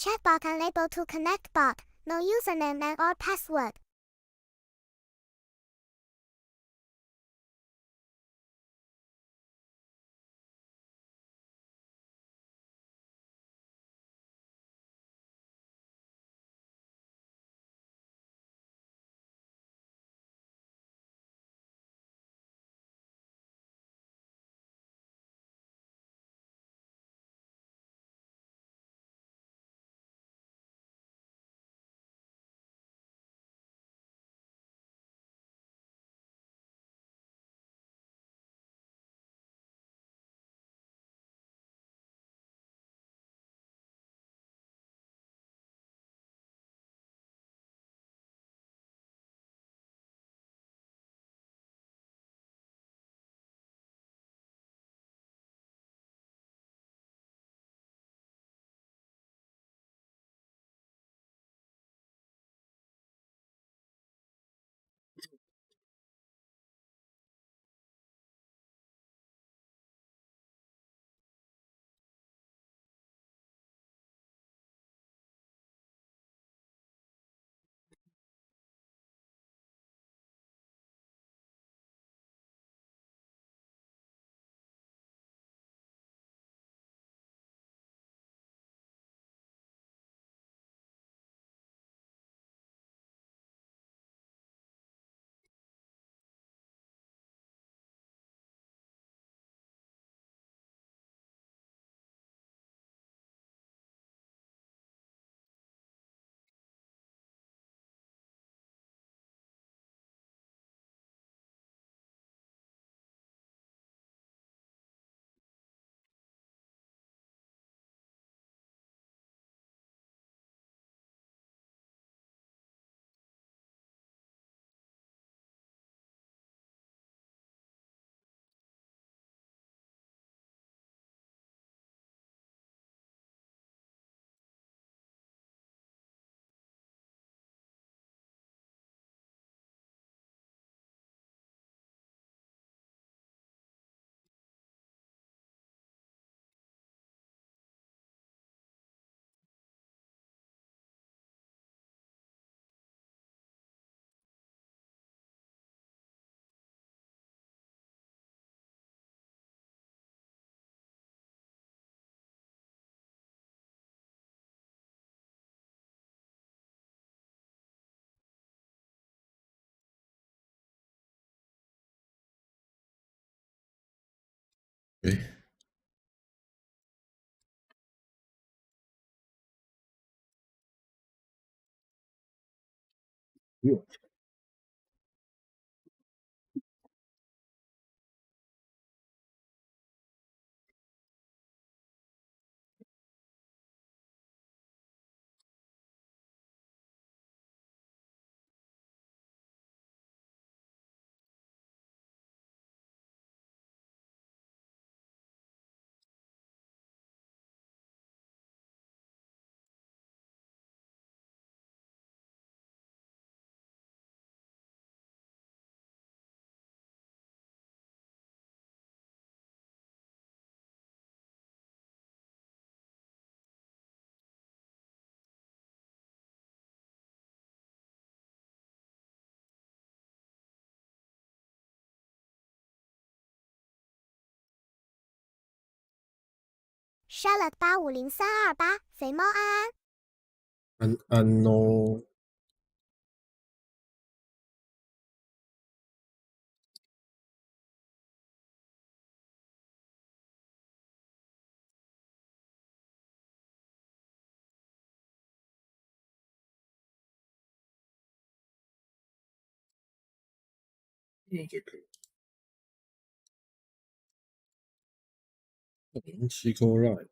Chatbot unable to connect bot. No username and or password. Charlotte 850328，肥猫安安。安哦。这个7颗 line。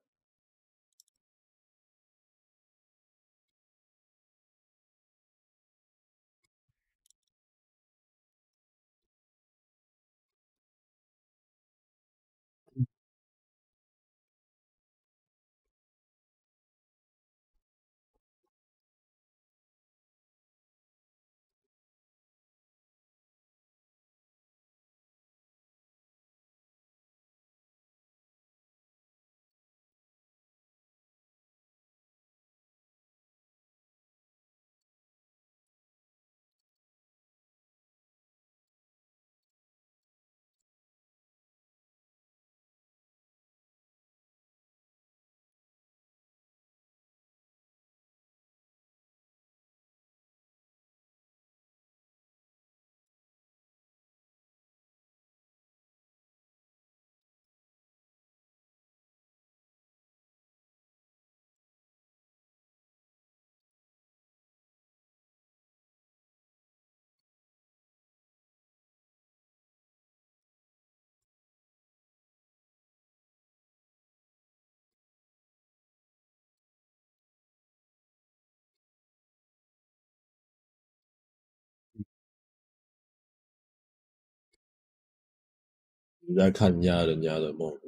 你再看一下人家的 mod，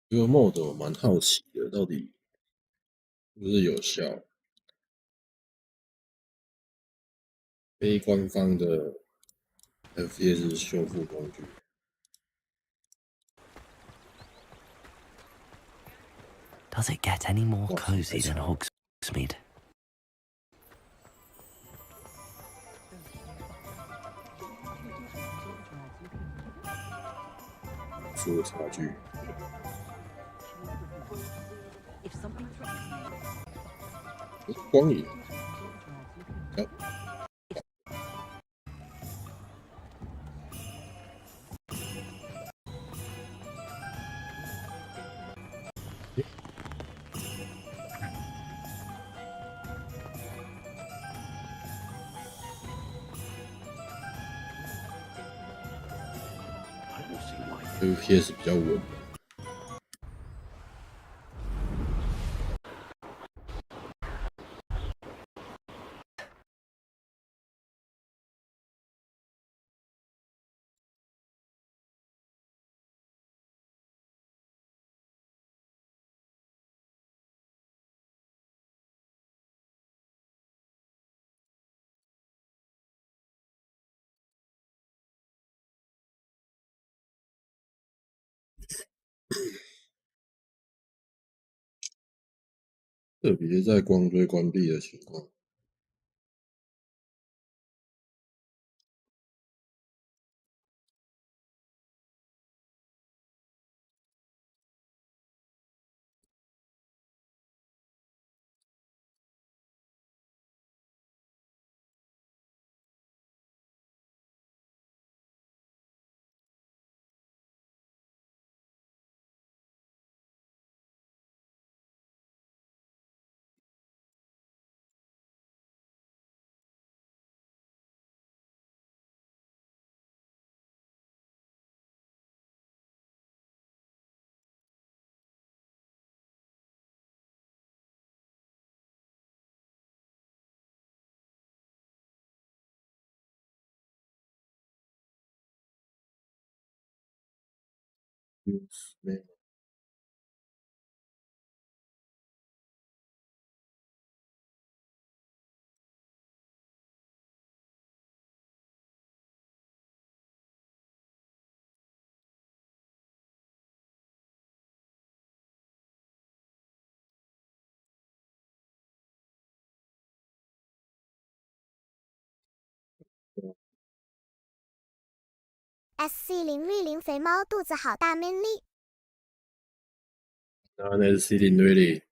这个 mod 我蛮好奇的，到底是不是有效？非官方的 FPS 修复工具。Does it get any more cozy than Hogsmeade? 出差距。光影。FPS 比较稳。特别在光追关闭的情况。没有。SC0V0肥猫肚子好大 mini。那是 CD really。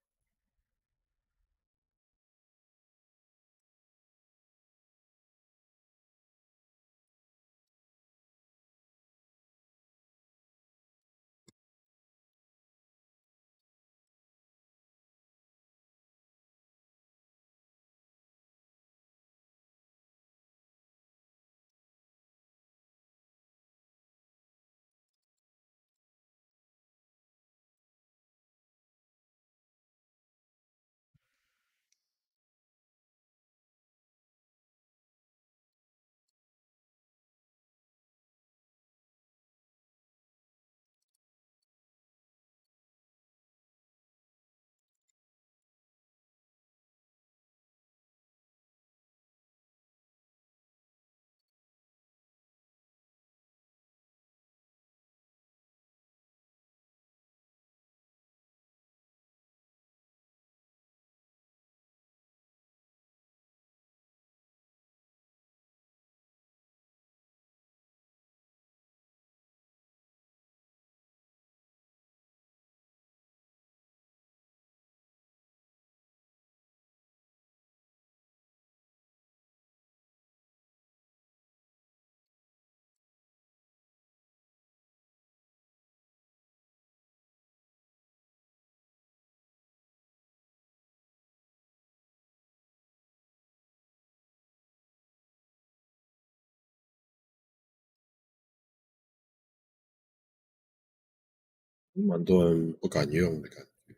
蛮多人不敢用的感觉。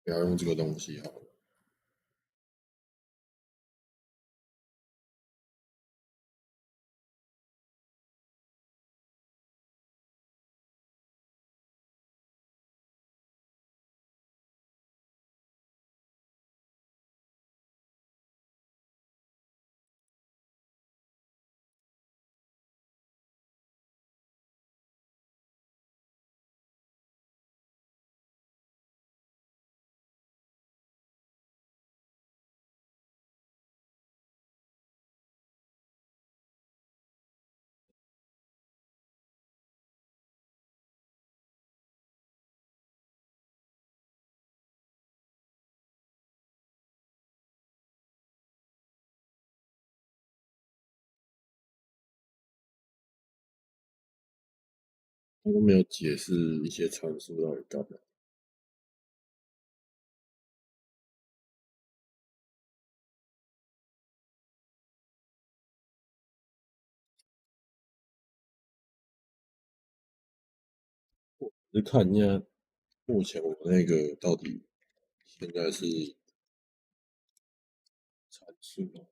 不要用这个东西好了。他都没有解释一些参数到底干嘛。就看一下目前我那个到底现在是参数吗？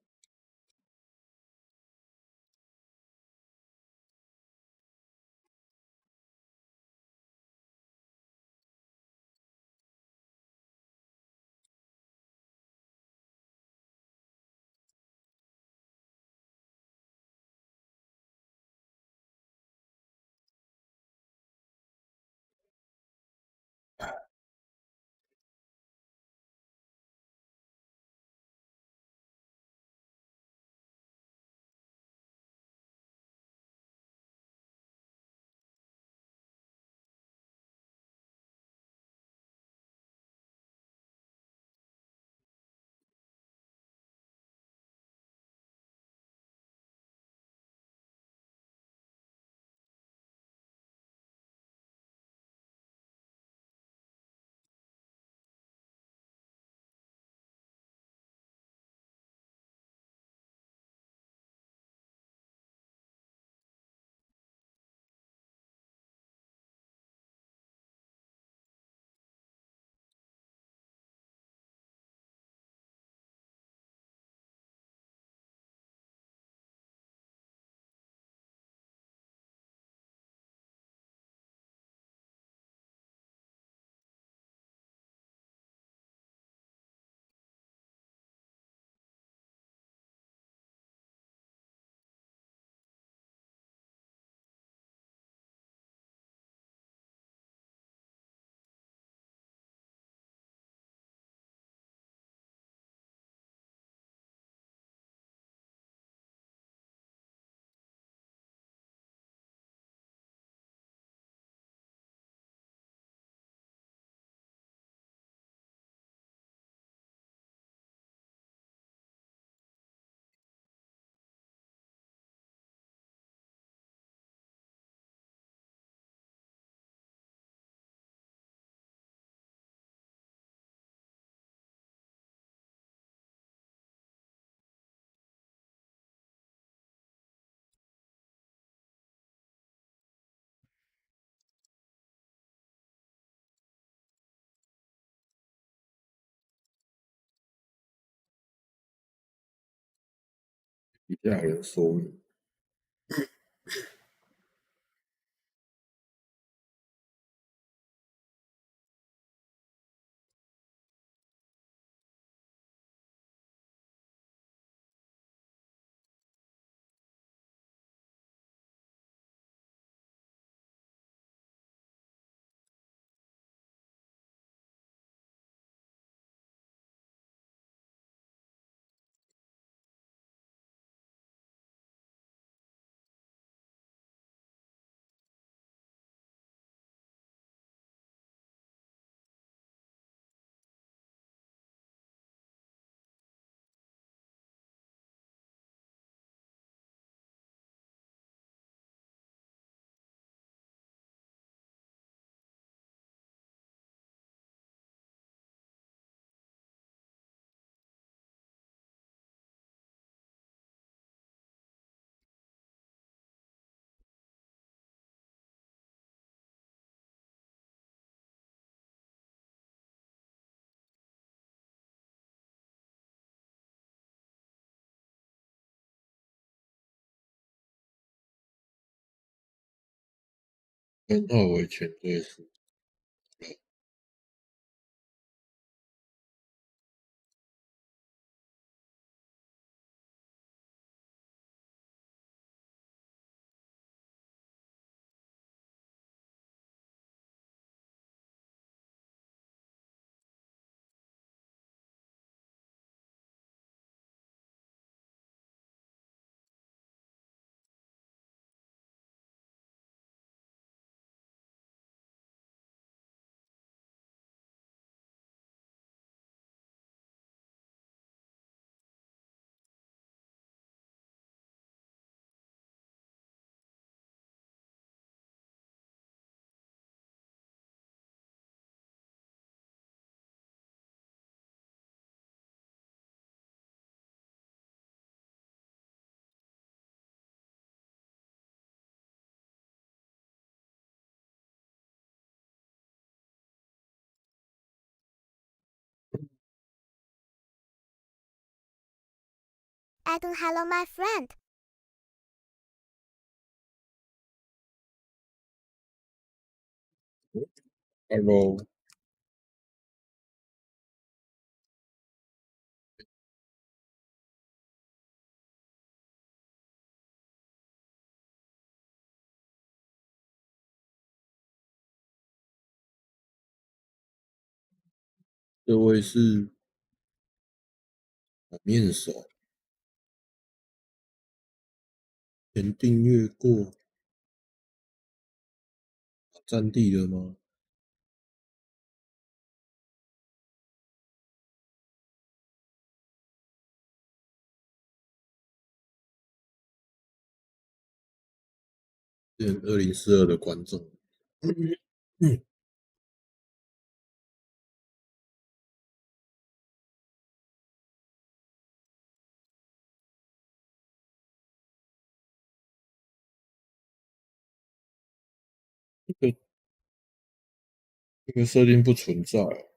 底下有人说明。跟二维全对数。AGON, hello, my friend. Hello，这位是面手，前订阅过战地了吗？之前2042的观众，这个设定不存在哦，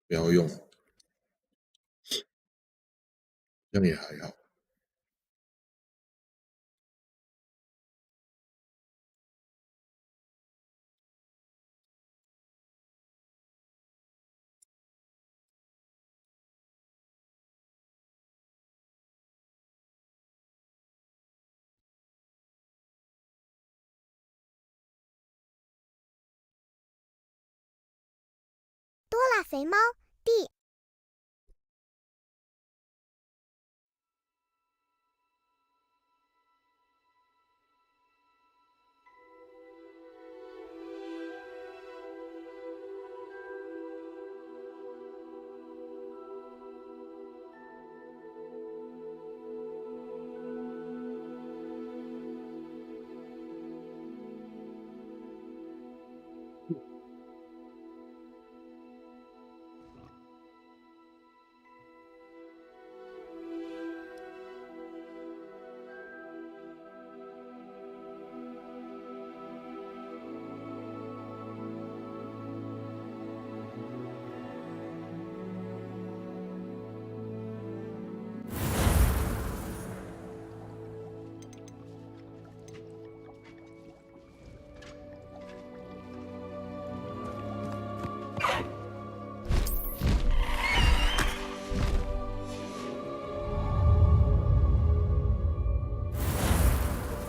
不要用，这样也还好。多啦，肥猫弟。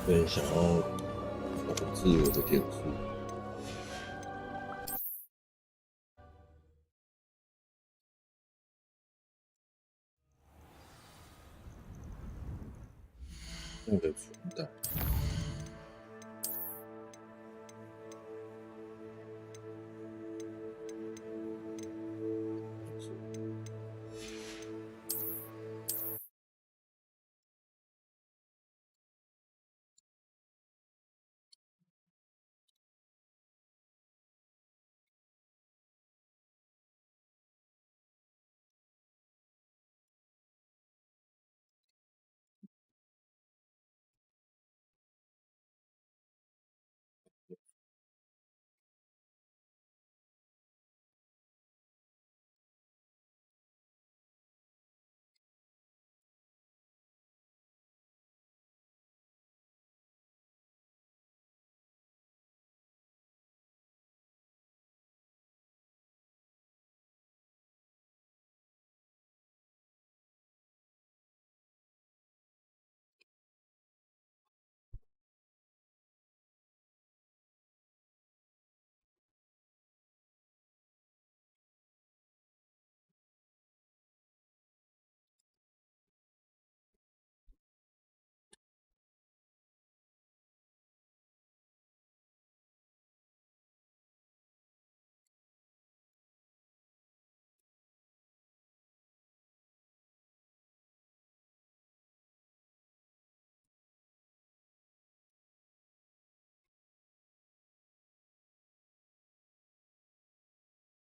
对，想要重置我的点数，我的存档。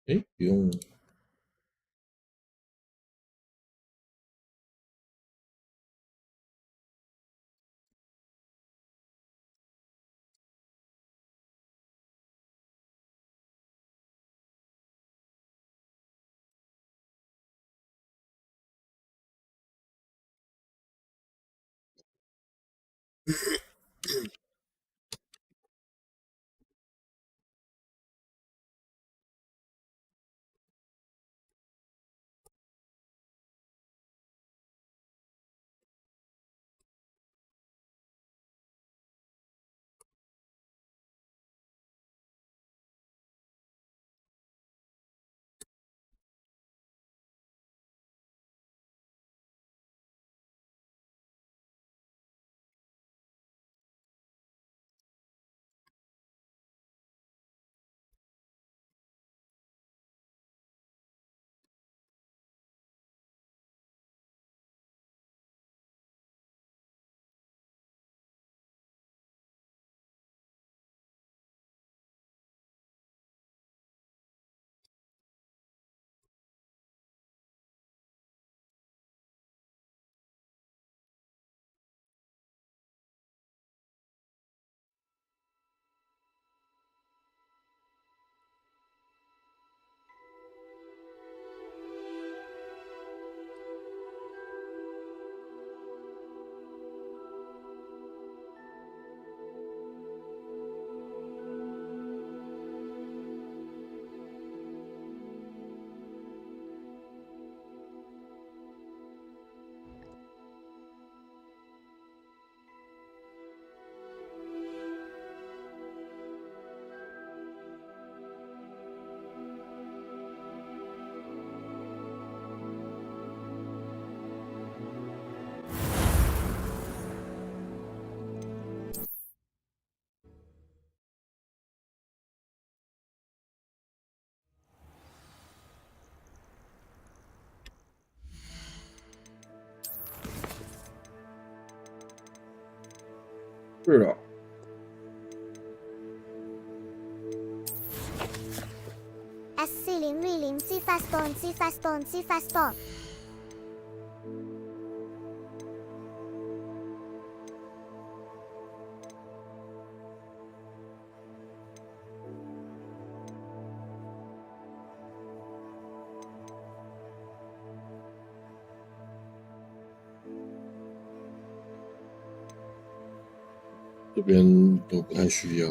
不用。是的。SC0V0 C Fastbone C Fastbone C Fastbone。这边都不太需要。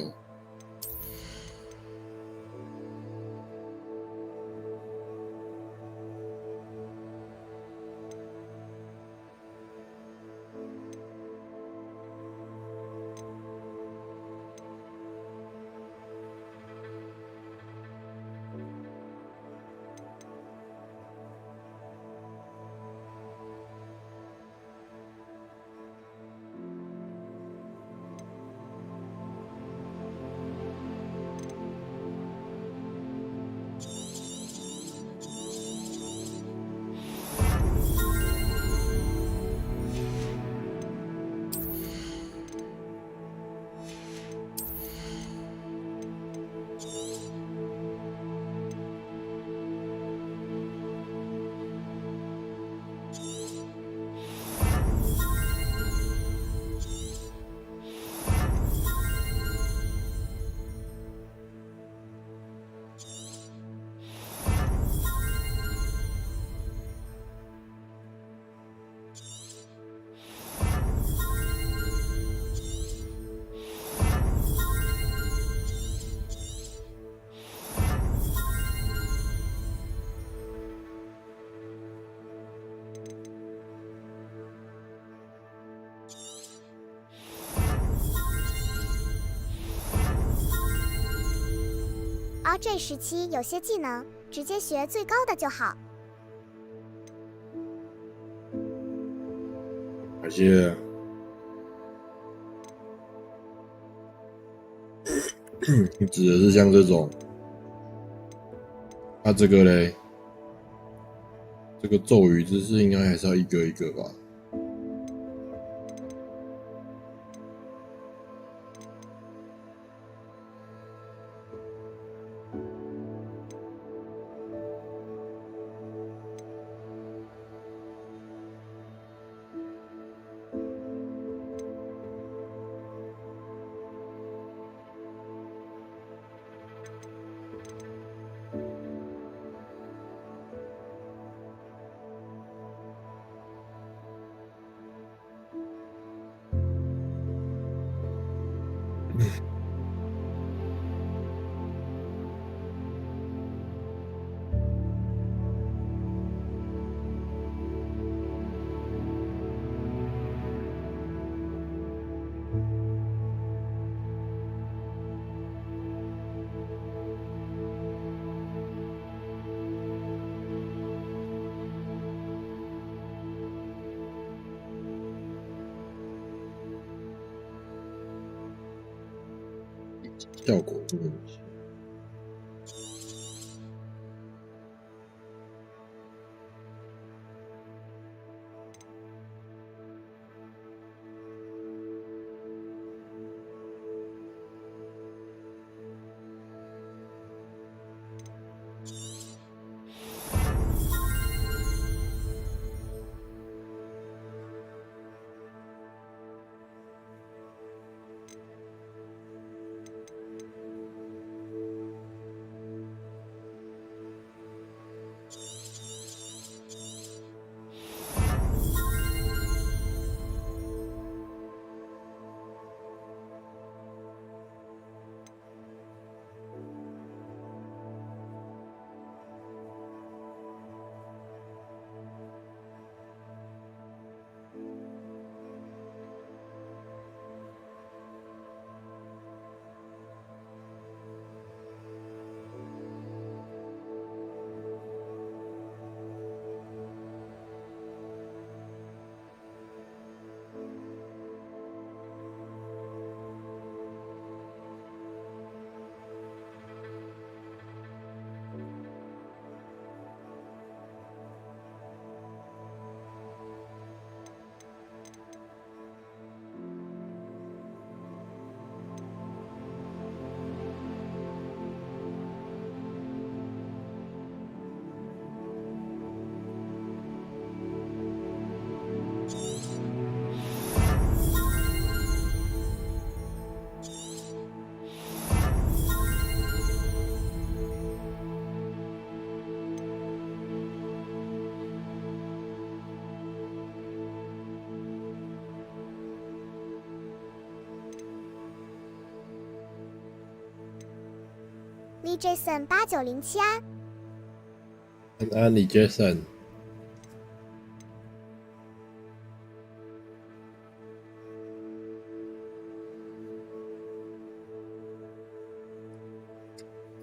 RJ17有些技能直接学最高的就好。感谢。你指的是像这种？它这个嘞，这个咒语姿势应该还是要一个一个吧？效果不明显。李 Jason 8907啊，安安，李 Jason，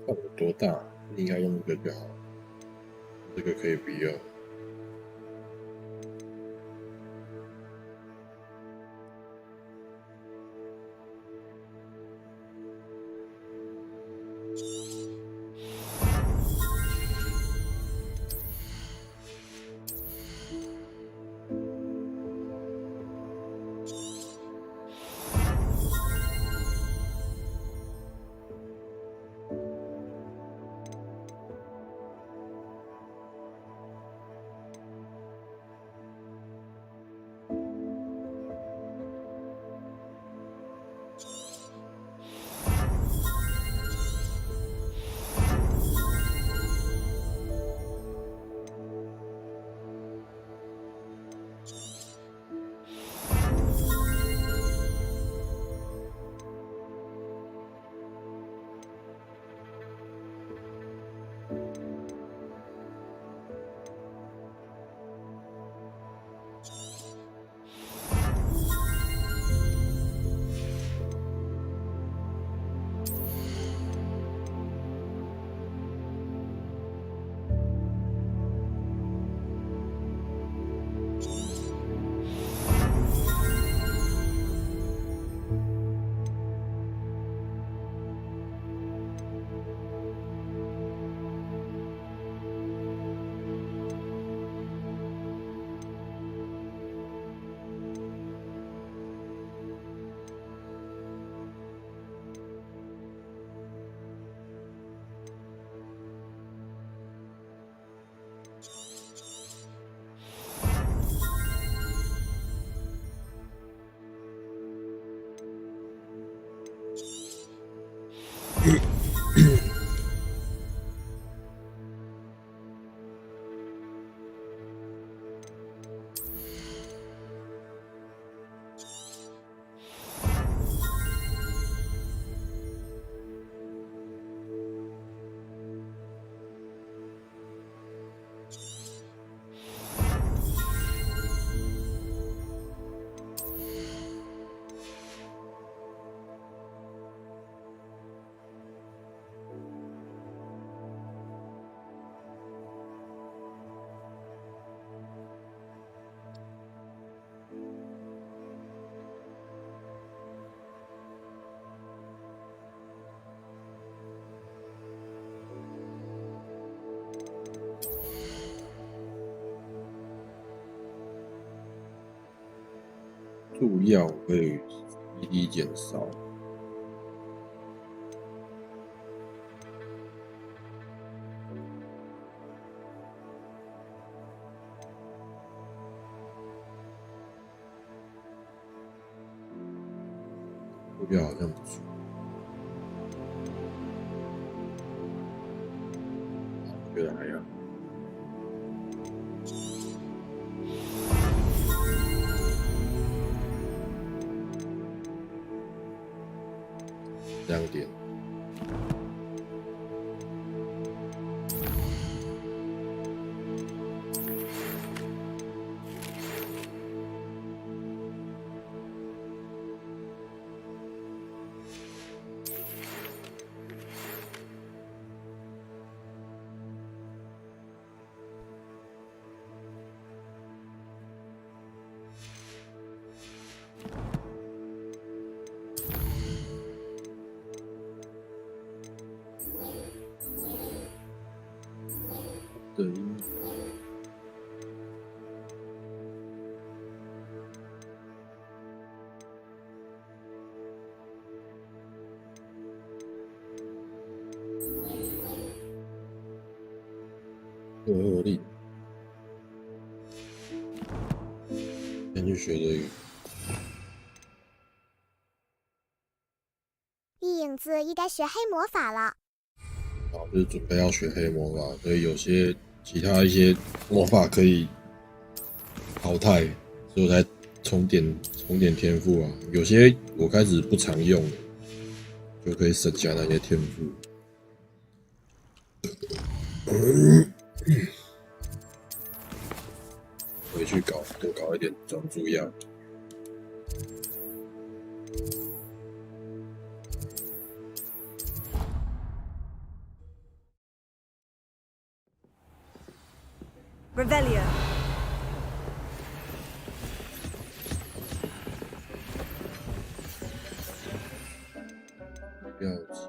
看有多大，应该用这个就好，这个可以不用。入药可以一滴减少。目标好像不错，觉得还要。2点。对，220，先去学日语。一影子应该学黑魔法了。就是准备要学黑魔法，所以有些其他一些魔法可以淘汰，所以我才重点天赋啊。有些我开始不常用了，就可以省下那些天赋。回去多搞一点专注药。Revelio. 不要急，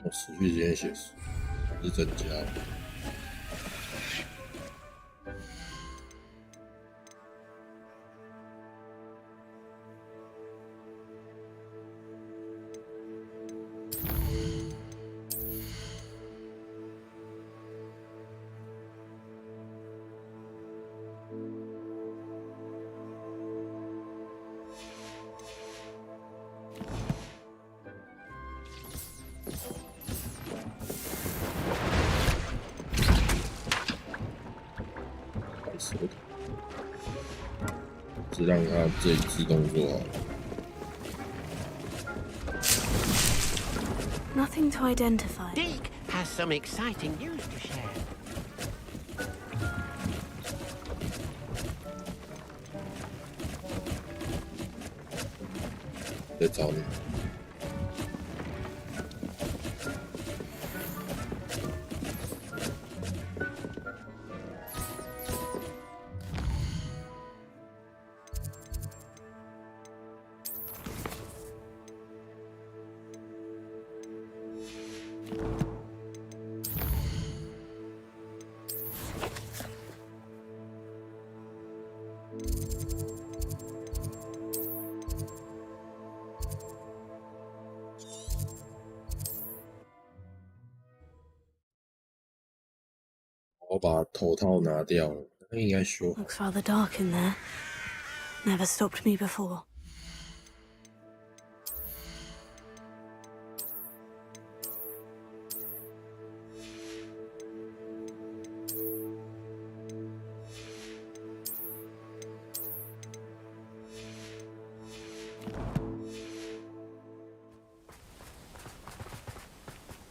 我持续时间写诗，是增加了。是让它自己自动做好。Nothing to identify. Dick has some exciting news to share. 在找你。我把头套拿掉了，那应该修好。 Looks rather dark in there. Never stopped me before.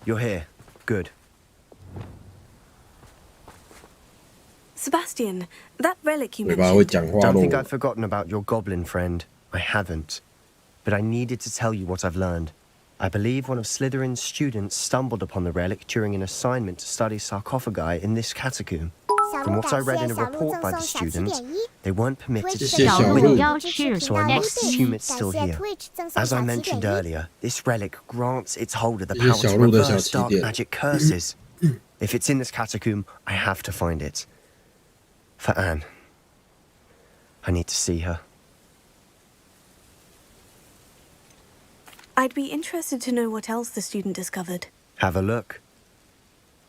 You're here. Good. Sebastian, that relic you 嘴巴会 mentioned. 讲话 Don't 咯。 think I've forgotten about your goblin friend. I haven't. But I needed to tell you what I've learned. I believe one of Slytherin's students stumbled upon the relic during an assignment to study sarcophagi in this catacomb. 小 From 鹿 what I 感 read 谢 in a 小鹿 report 赠 by 送 the 小起 students, 点一。 they weren't permitted to 谢谢 Twitch 小 with 鹿 them. 支持频 So 道 I 的 must 一 assume 对 it's 感 still 谢 here. Twitch 赠送 As 小 I 起 mentioned 点一。 earlier, this relic grants its holder the 谢谢 power 小 to 鹿的小 reverse 起 dark 点。 magic curses. If it's in this catacomb, I have to find it. For Anne. I need to see her. I'd be interested to know what else the student discovered. Have a look.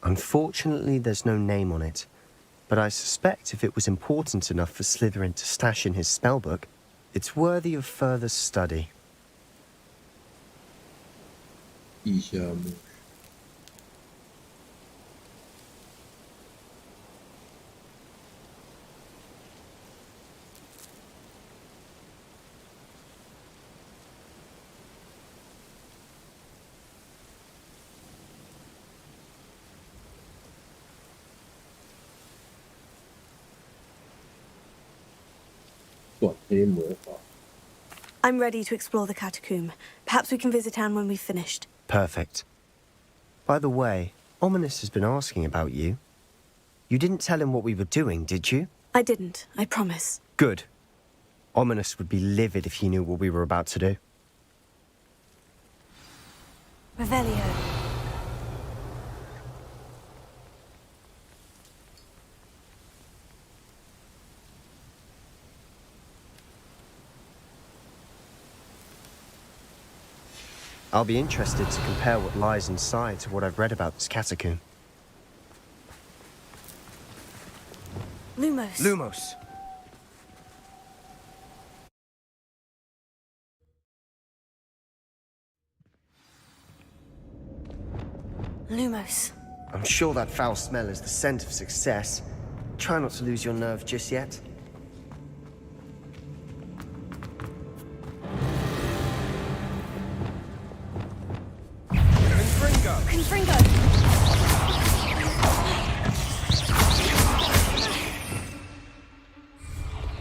Unfortunately, there's no name on it, but I suspect if it was important enough for Slytherin to stash in his spellbook, it's worthy of further study. 地下墓。短黑魔法。 I'm ready to explore the catacomb. Perhaps we can visit Anne when we've finished. Perfect. By the way, Ominous has been asking about you. You didn't tell him what we were doing, did you? I didn't, I promise. Good. Ominous would be livid if he knew what we were about to do. Revelio. I'll be interested to compare what lies inside to what I've read about this catacomb. Lumos. Lumos! Lumos. I'm sure that foul smell is the scent of success. Try not to lose your nerve just yet. Confringo.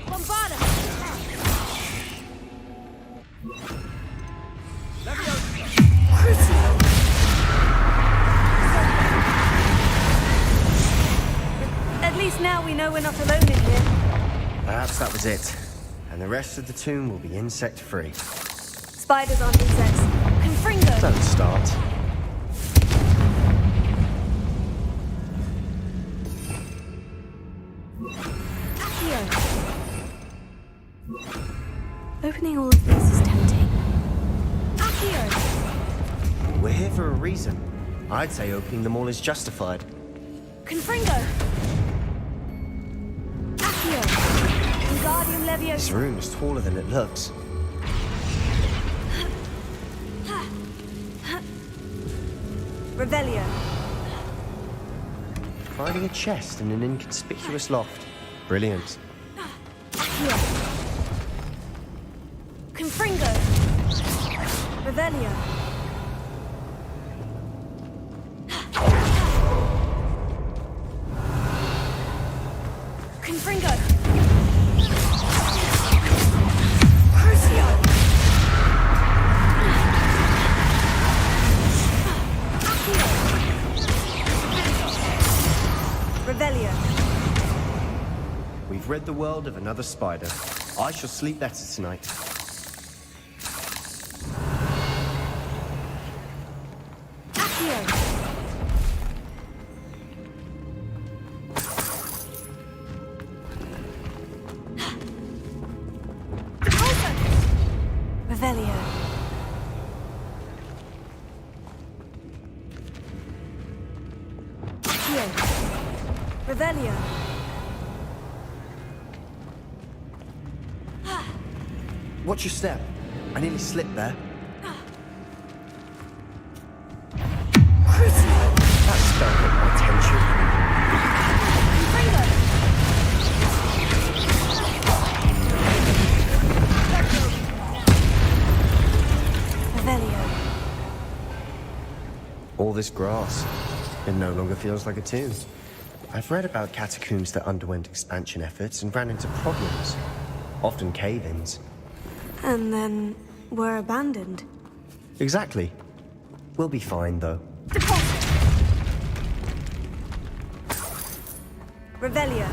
Bombarda. At least now we know we're not alone in here. Perhaps that was it. And the rest of the tomb will be insect-free. Spiders aren't insects. Confringo. Don't start. Opening all of these is tempting. Accio! We're here for a reason. I'd say opening them all is justified. Confringo! Accio! Wingardium This Leviosa! room is taller than it looks. Revelio! Finding a chest in an inconspicuous loft. Brilliant. Accio! Confringo! Revelio! Confringo! Crucio! Revelio! We've rid the world of another spider. I shall sleep better tonight. Revelio. Accio. Revelio. Watch your step. I nearly slipped there. Crucio. That spell got my attention. Confringo. Revelio. All this grass. It no longer feels like a tomb. I've read about catacombs that underwent expansion efforts and ran into problems. Often cave-ins. And then were abandoned. Exactly. We'll be fine, though. Deposit. Revelio.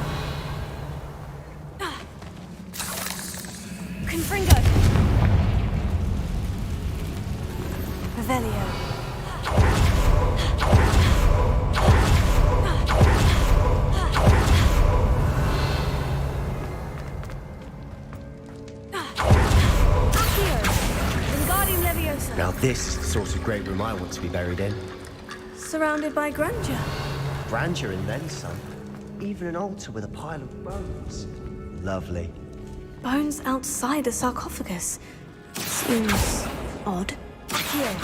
Confringo. Revelio. Leviosa. Now this is the sort of great room I want to be buried in. Surrounded by grandeur. Grandeur and then some. Even an altar with a pile of bones. Lovely. Bones outside a sarcophagus. Seems odd. Here.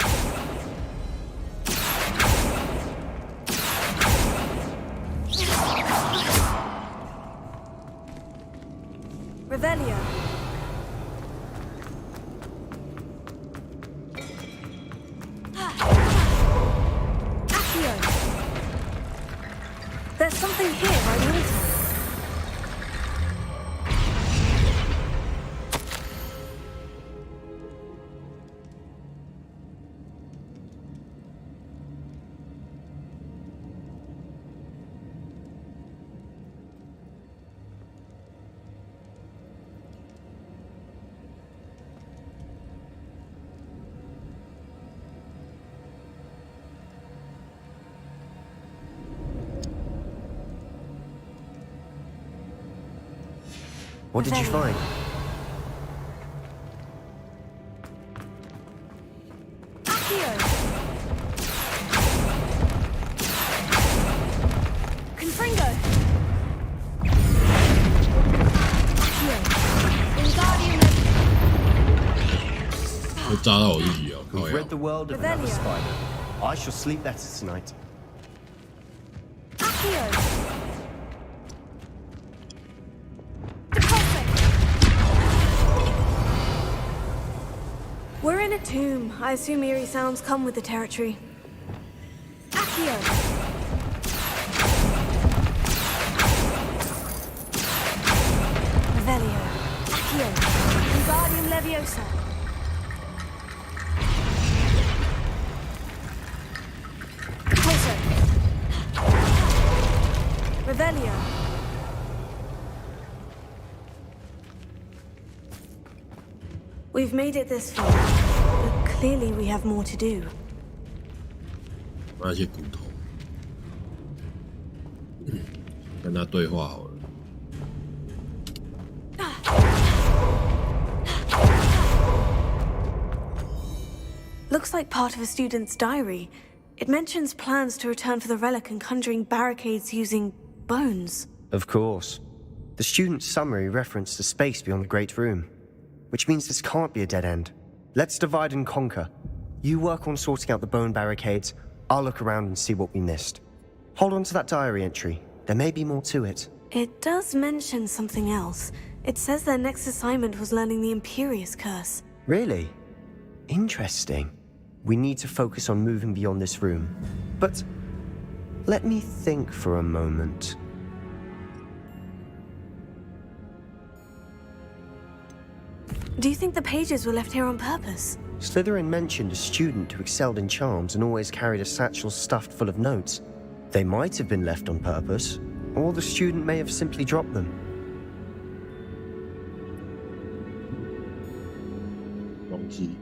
Revelio. Accio. There's something here I noticed. What did you find? Accio. Confringo. Accio. Wingardium. 会扎到我自己哦，靠 We've 呀 rid the world of another Revelio. spider. I shall sleep better tonight. Accio. We're in a tomb. I assume eerie sounds come with the territory. Accio. Revelio. Accio. Wingardium Leviosa. Corsair. Revelio. We've made it this far, but clearly we have more to do. 那些骨头，跟他对话好了。 Looks like part of a student's diary. It mentions plans to return for the relic and conjuring barricades using bones. Of course. The student's summary referenced a space beyond the Great Room, which means this can't be a dead end. Let's divide and conquer. You work on sorting out the bone barricades, I'll look around and see what we missed. Hold on to that diary entry. There may be more to it. It does mention something else. It says their next assignment was learning the Imperious Curse. Really? Interesting. We need to focus on moving beyond this room. But let me think for a moment. Do you think the pages were left here on purpose? Slytherin mentioned a student who excelled in charms and always carried a satchel stuffed full of notes. They might have been left on purpose, or the student may have simply dropped them. Monkey.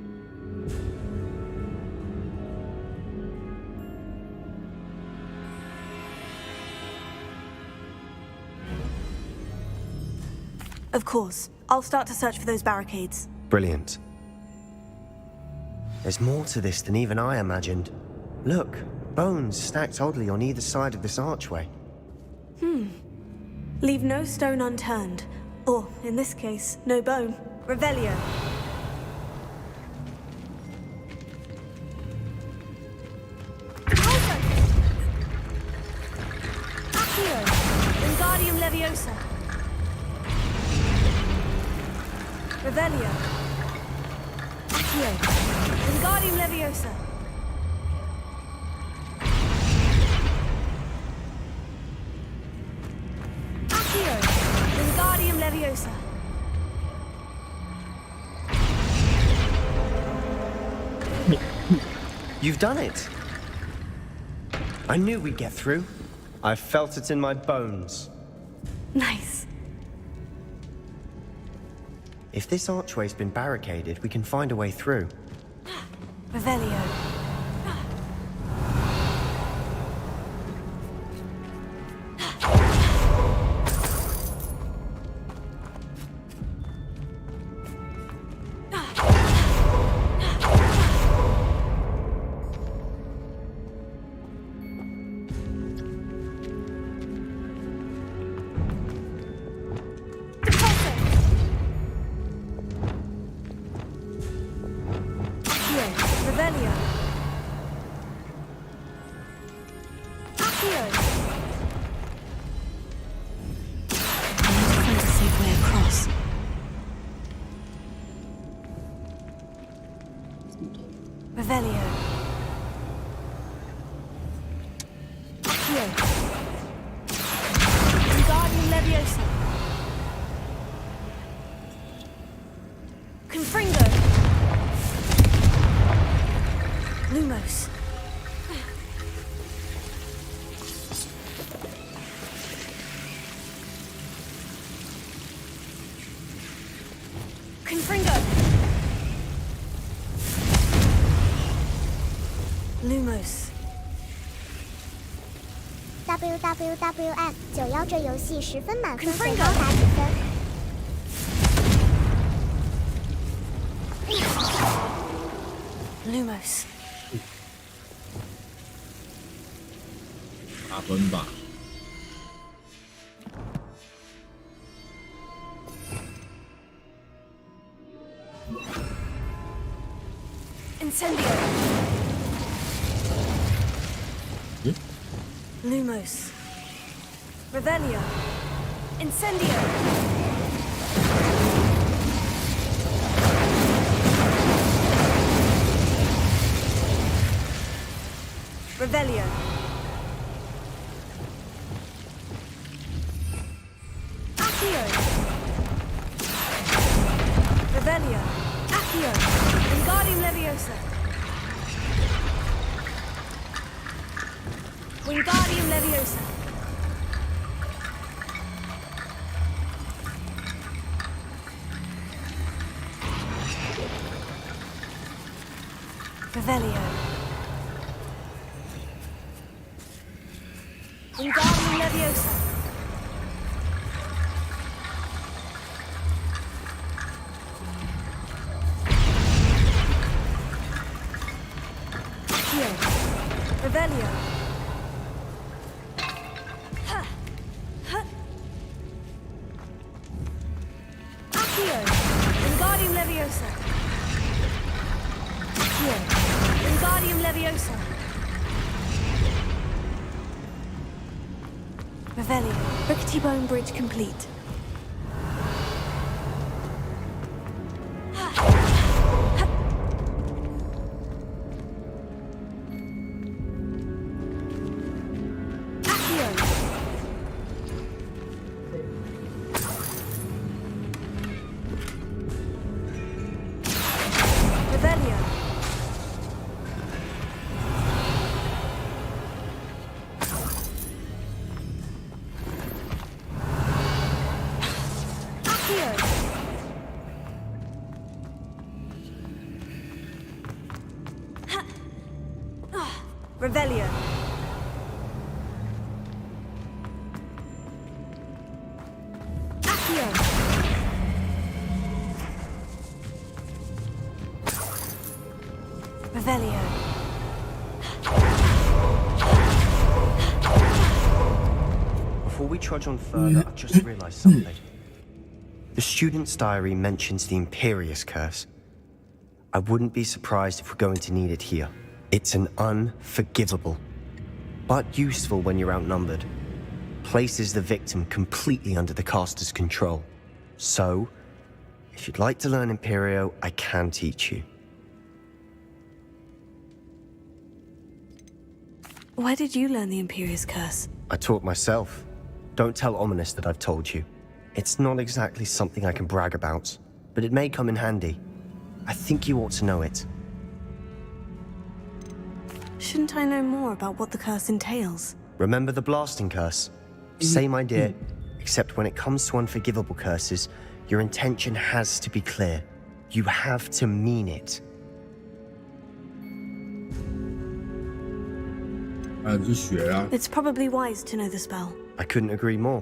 Of course. I'll start to search for those barricades. Brilliant. There's more to this than even I imagined. Look, bones stacked oddly on either side of this archway. Leave no stone unturned. Or, in this case, no bone. Revelio. Accio. Wingardium Leviosa. Revelio. Accio. Wingardium Leviosa. Accio. Wingardium Leviosa. You've done it! I knew we'd get through. I felt it in my bones. Nice. If this archway's been barricaded, we can find a way through. Revelio. Revelio. AGON. I need to find a safe way across. Revelio. AGON. Wingardium Leviosa. Confringo. Lumos. Confringo. Lumos. WWWF 91这游戏10分满分， Confringo 最高打几分？ Lumos. 打分吧。 Incendio. Lumos. Revelio. Incendio. Revelio. AGON. Revelio. AGON. Wingardium Leviosa. Wingardium Leviosa. Revelio. Wingardium Leviosa. AGON. Revelio. AGON. Wingardium Leviosa. AGON. Wingardium Leviosa. Revelio. Rickety Bone Bridge complete. AGON. Revelio. AGON. Revelio. AGON. Revelio. Before we trudge on further, I've just realized something. The student's diary mentions the Imperious Curse. I wouldn't be surprised if we're going to need it here. It's an unforgivable, but useful when you're outnumbered. Places the victim completely under the caster's control. So, if you'd like to learn Imperio, I can teach you. Why did you learn the Imperious Curse? I taught myself. Don't tell Ominous that I've told you. It's not exactly something I can brag about, but it may come in handy. I think you ought to know it. Shouldn't I know more about what the curse entails? Remember the blasting curse? Same idea, except when it comes to unforgivable curses, your intention has to be clear. You have to mean it. 你是学啊。 It's probably wise to know the spell. I couldn't agree more.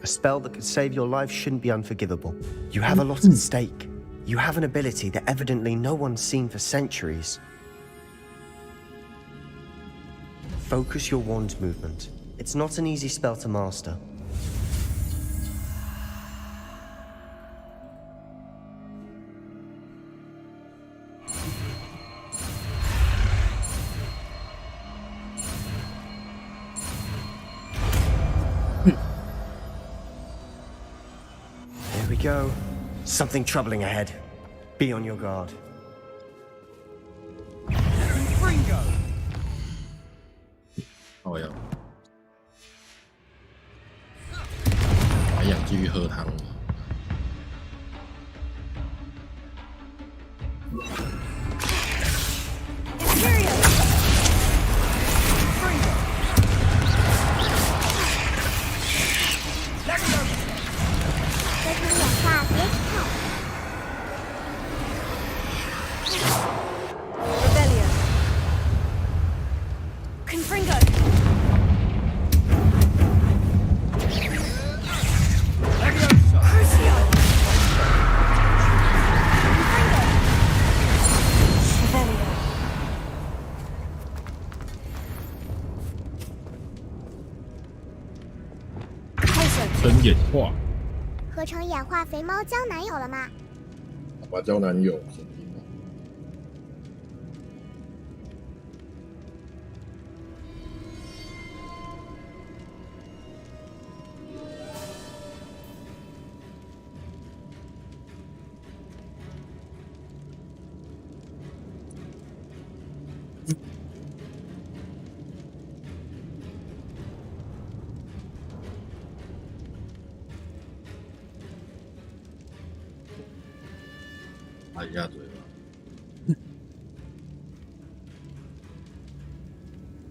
A spell that could save your life shouldn't be unforgivable. You have a lot at stake. You have an ability that evidently no one's seen for centuries. Focus your wand movement. It's not an easy spell to master. go. Something troubling ahead. Be on your guard. Ringo! 好呀，还想继续喝汤吗？ 合成氧化别吃套。 Rebellion. Confringo. Crucio. Confringo. Rebellion. 真演化，合成氧化肥猫交男友了吗？把交男友先听吧。擦一下嘴巴。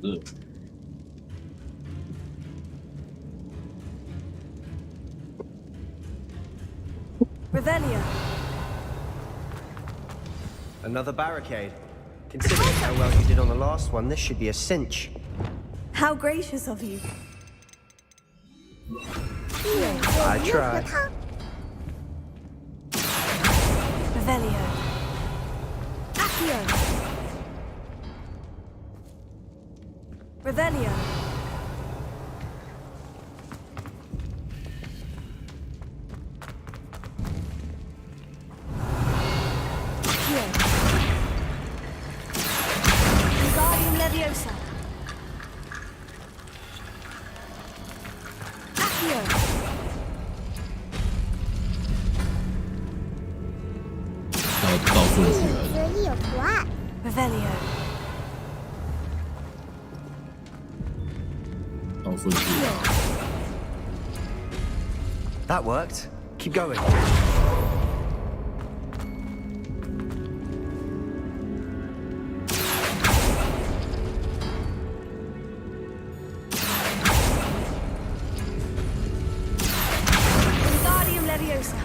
热。 Revelio. Another barricade. Considering how well you did on the last one, this should be a cinch. How gracious of you. I tried. Revelio. Accio. Revelio. Accio. Wingardium Leviosa. Accio. 倒顺序还是？字亦有图案。 Revelio. 倒顺序啊。 That worked. Keep going. Wingardium Leviosa.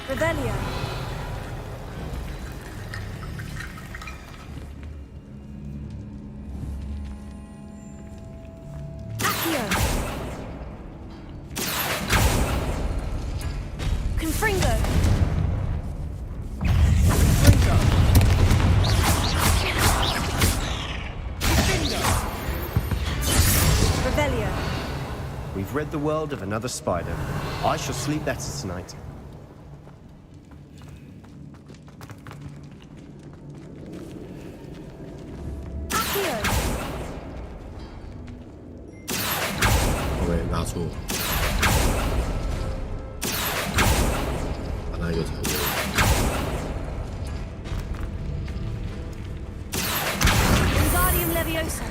Revelio. Accio. Confringo. Revelio. We've rid the world of another spider. I shall sleep better tonight. Accio. OK， 拿错，把那个才对。 Wingardium Leviosa.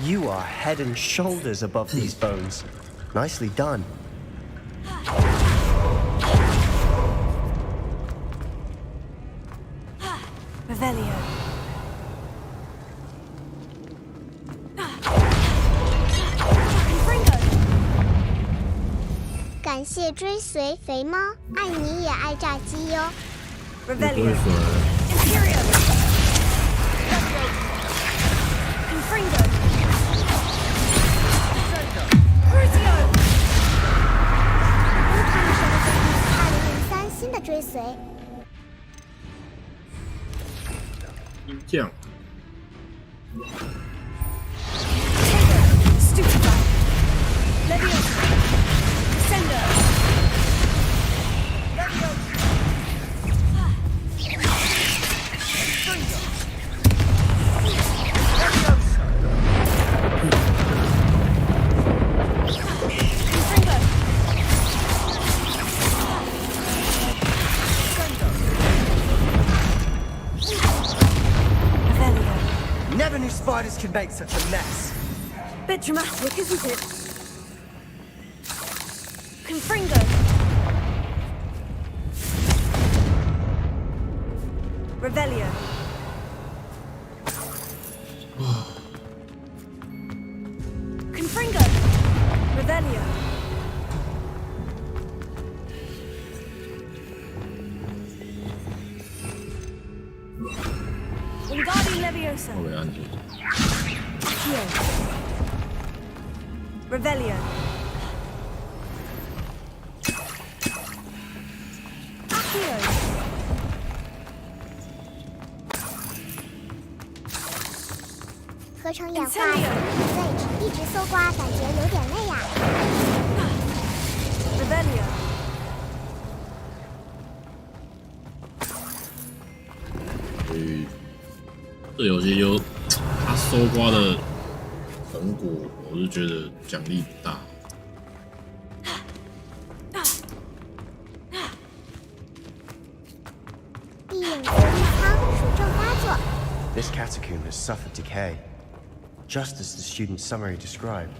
You are head and shoulders above these bones. Nicely done. Revelio. Confringo. 感谢追随肥猫，爱你也爱炸鸡哟。不会 Revelio. 说 Imperio. Confringo. Crucio. 乌塔什么2003新的追随。 音降。 Stupefy. Leviosa. Sender. spiders can make such a mess. Bit dramatic, isn't it? Confringo. Revelio. Confringo. Revelio. Wingardium Leviosa. 稍微按住。 Accio. Revelio. Accio. 合成演化对，一直搜刮，感觉有点累呀。Revelio. 所以这游戏就它搜刮的成果，我是觉得奖励不大。地影隔离舱属正发作， This catacomb has suffered decay, just as the student's summary described.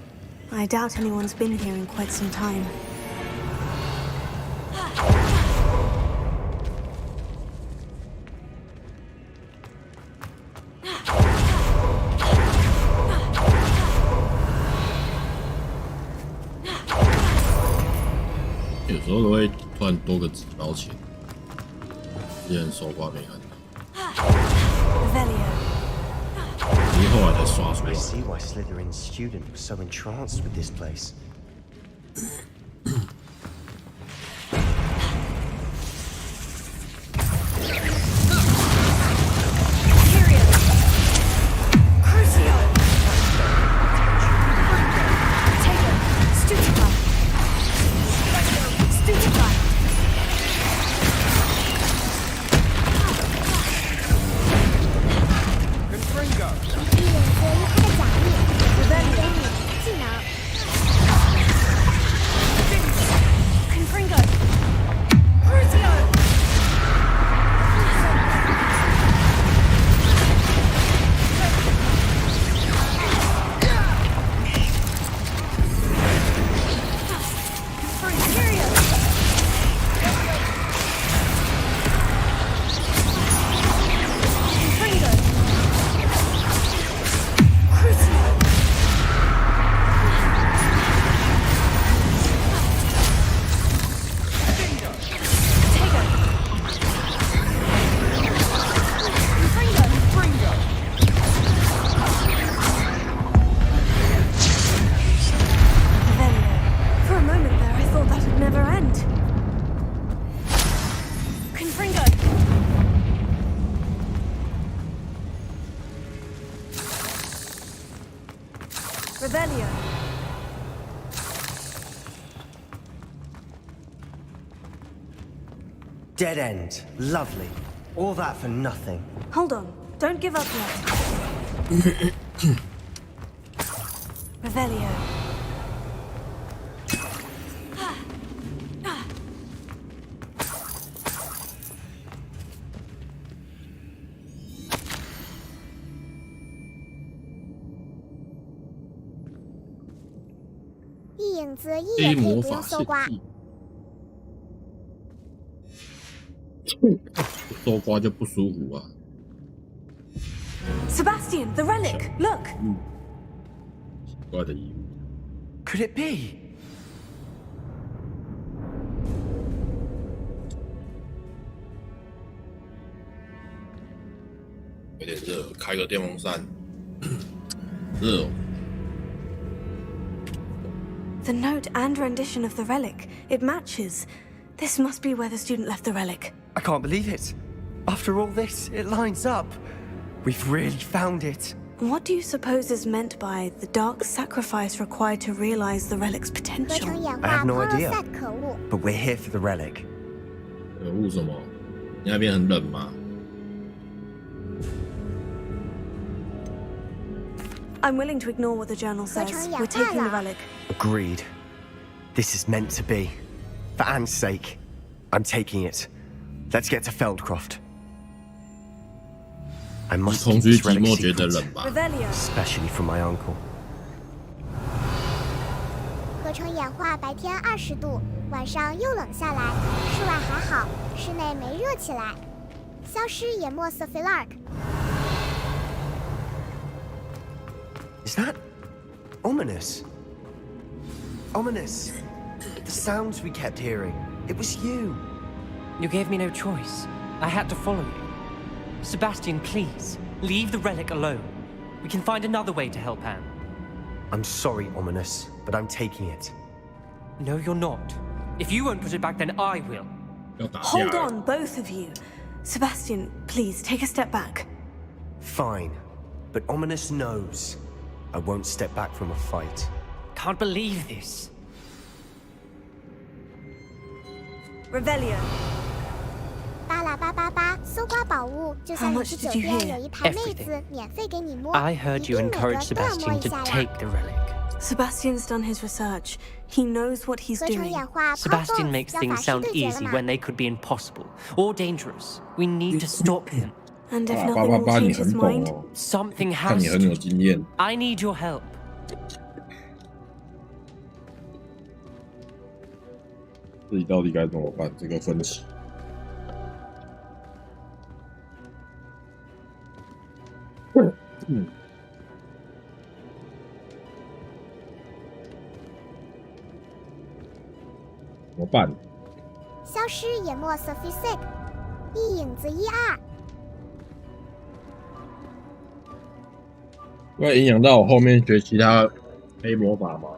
I doubt anyone's been here in quite some time. 有时候都会突然多个几毛钱，之前搜刮没看到， Revelio. 只是后来才刷出 I 来。 see why Slytherin's student was so entranced with this place. Period. Crucio. Taken. Stupefy. Stupefy. Confringo! 地影隔离它的奖励，给你技能。 Confringo. Crucio. Period. Confringo. Crucio. Taken. Confringo. Revelio. For a moment there, I thought that'd never end. Confringo. Revelio. Dead end. Lovely. All that for nothing. Hold on. Don't give up yet. Revelio.地影则一 A 也可以魔法不用搜刮。献祭，搜刮就不舒服啊。 Sebastian, the relic. Look. 奇怪的衣物， Could it be? 有点热，开个电风扇，热哦。 The note and rendition of the relic. It matches. This must be where the student left the relic. I can't believe it. After all this, it lines up. We've really found it. What do you suppose is meant by the dark sacrifice required to realize the relic's 合 potential? 成演 I 化 have no idea. Corsair 可恶， But we're here for the relic. 可恶什么？你那边很冷吗？ I'm willing to ignore what the journal says. Which one? We're taking the Yeah. relic. Agreed. This is meant to be. For Anne's sake, I'm taking it. Let's get to Feldcroft. I 你 must 空 keep 虚 this 寂 relic 寞觉得 secret, 冷吧？ Revelio. especially from my uncle. 合成演化白天20度，晚上又冷下来，室外还好，室内没热起来。消失研墨色 Filark， Is that ominous? Ominous. The sounds we kept hearing. It was you. You gave me no choice. I had to follow you. Sebastian, please, leave the relic alone. We can find another way to help Anne. I'm sorry, Ominous, but I'm taking it. No, you're not. If you won't put it back, then I will. 要打架 Hold 了 on, both of you. Sebastian, please take a step back. Fine, but Ominous knows. I won't step back from a fight. Can't believe this. Revelio. 巴拉巴巴巴，搜刮宝物，就像 How 你 much 去 did 酒 you 店 hear? 有一排妹 Everything. 子免费给你摸， I 一 heard you 定每个 encouraged 都要摸 Sebastian 一 to 下呀。 take the relic. Sebastian's done his research. He knows what he's 合成 doing. 演化 Sebastian Power makes Bones 要 things 法师 sound 对决了 easy 嘛 when they could be impossible or dangerous. We need to stop him. And if 巴 nothing 巴 will 巴，你 change 很 his 懂 mind, 哦， Something 看 has 你很有 to. 经验。 I need your help. 自己到底该怎么办？这个分歧。嗯，怎么办？消失研墨色 Physic， 一影子1、2。会影响到我后面学其他黑魔法吗？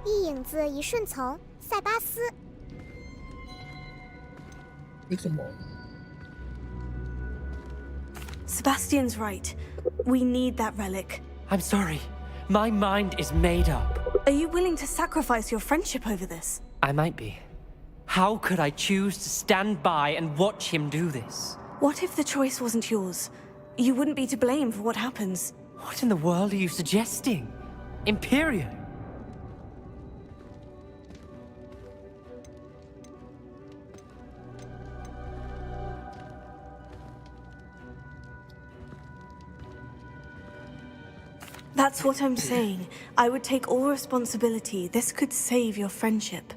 一影子一顺从，塞巴斯。为什么？ Sebastian's right. We need that relic. I'm sorry. My mind is made up. Are you willing to sacrifice your friendship over this? I might be. How could I choose to stand by and watch him do this? What if the choice wasn't yours? You wouldn't be to blame for what happens. What in the world are you suggesting? Imperium? That's what I'm saying. I would take all responsibility. This could save your friendship.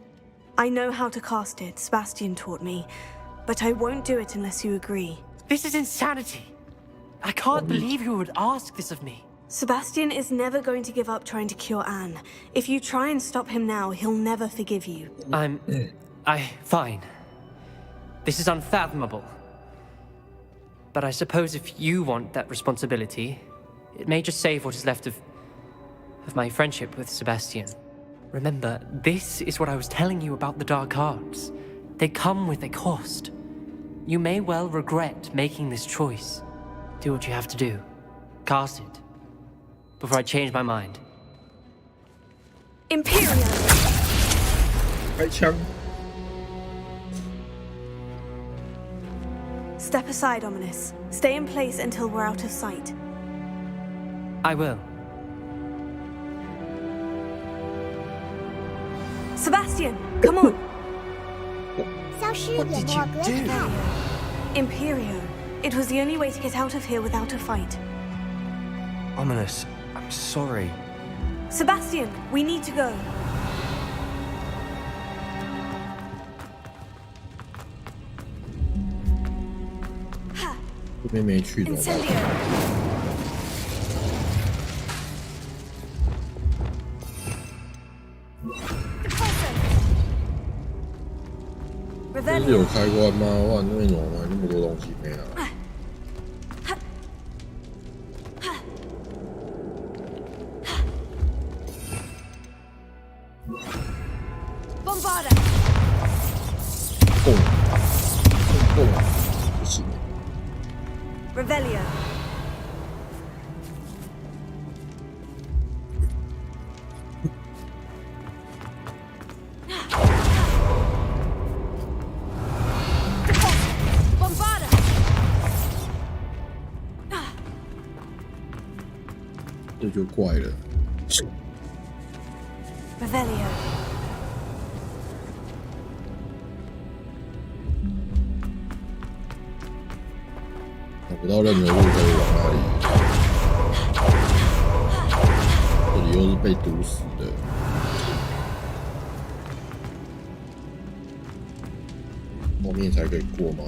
I know how to cast it, Sebastian taught me. But I won't do it unless you agree. This is insanity. I can't believe you would ask this of me. Sebastian is never going to give up trying to cure Anne. If you try and stop him now, he'll never forgive you. Fine. This is unfathomable. But I suppose if you want that responsibility, it may just save what is left of my friendship with Sebastian. Remember, this is what I was telling you about the dark arts. They come with a cost. You may well regret making this choice. Do what you have to do. Cast it. Before I change my mind. Imperium! 开枪！ Step aside, Ominous. Stay in place until we're out of sight. I will. Sebastian, come on! 消失研墨 Great Cat， Imperio. It was the only way to get out of here without a fight. Ominous, I'm sorry. Sebastian, we need to go. 这边没去怎么办？ Incendio. Revelio. 这是有开关吗？哇，那边怎么买那么多东西没拿？ Revelio. Bombarda. 动不行。 Revelio. Bombarda. 这就怪了。 Revelio. 找不到任何路可以往哪里，这里又是被毒死的。后面才可以过吗？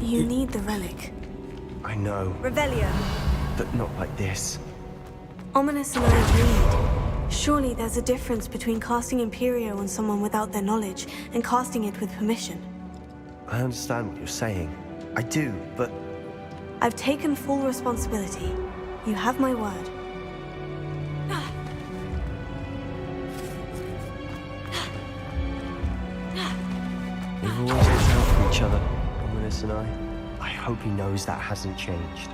You need the relic. I know, Revelio. but not like this. Ominous and I agreed. Surely there's a difference between casting Imperio on someone without their knowledge and casting it with permission. I understand what you're saying. I do, but I've taken full responsibility. You have my word. we've always looked out for each other, Ominous and I. I hope he knows that hasn't changed.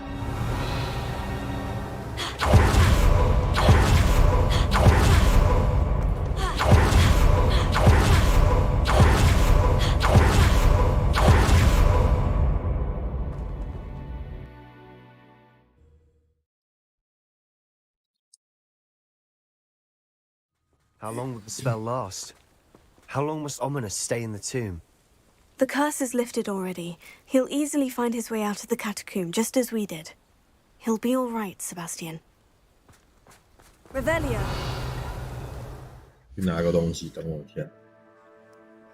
How long will the spell last? How long must Ominous stay in the tomb? The curse is lifted already. He'll easily find his way out of the catacomb, just as we did. He'll be all right, Sebastian. Revelio. 去拿个东西，等我一下。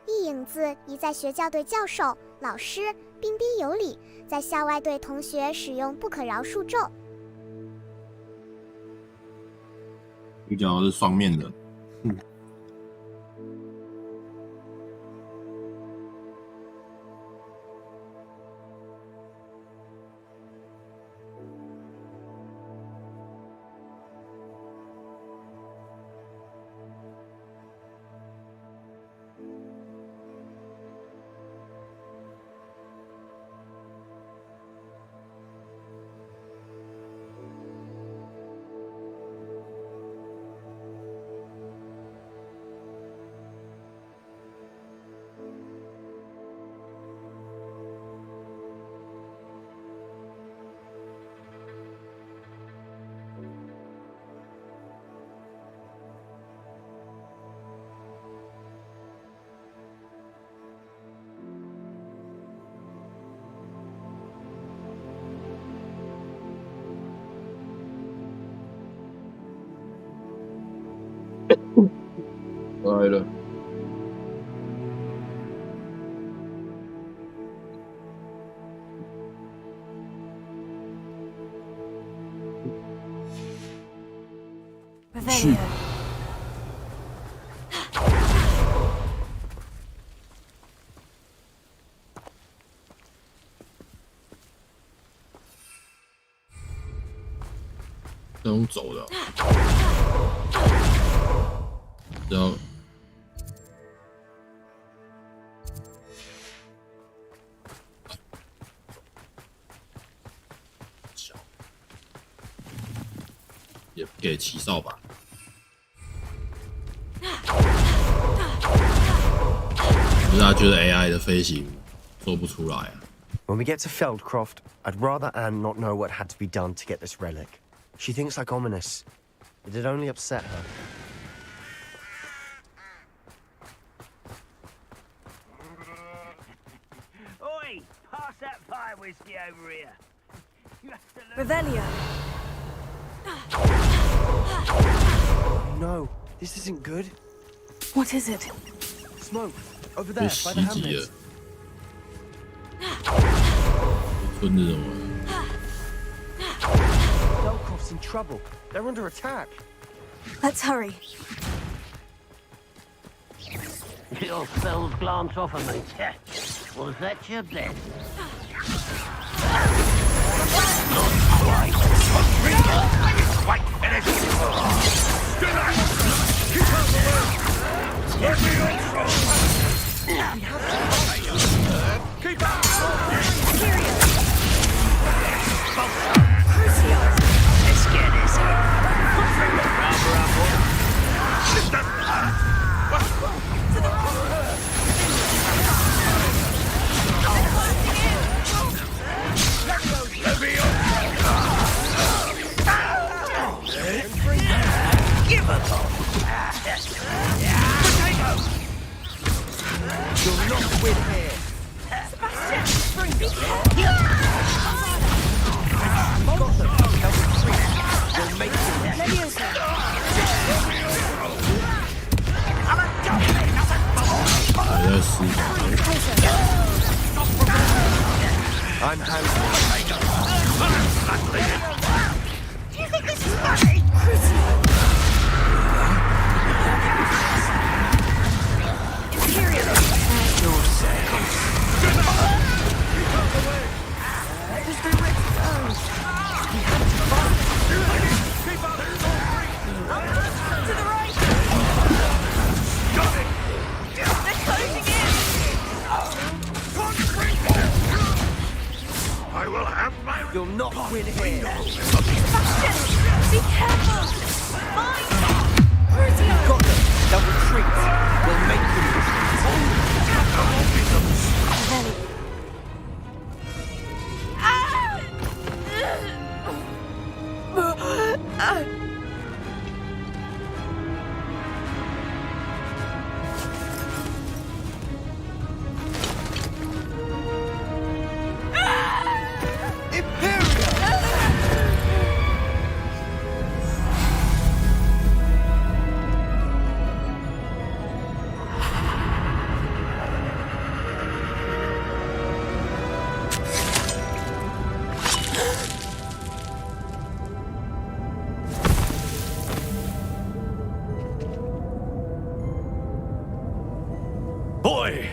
一影子已在学校对教授、老师彬彬有礼，在校外对同学使用不可饶恕咒。你讲的是双面的。 来了。Revelio. 这种走的、然后也给骑扫把。可是他觉得 AI 的飞行做不出来啊。 When we get to Feldcroft, I'd rather Anne not know what had to be done to get this relic. She thinks like Ominous. It'd only upset her. Oi! Pass that fire whiskey over here. You have to learn. Revelio. No, this isn't good. What is it? Smoke, over 被 there, 袭 by the 击了 hamlets.，村子什么？ Feldcroft's in trouble. They're under attack. Let's hurry. Your spells glance off of me. Was that your best? I'm handling. Do you think this is funny? You'll not win here. Be careful! Mine! Crucio! Got them. They'll retreat. We'll make them. Boy!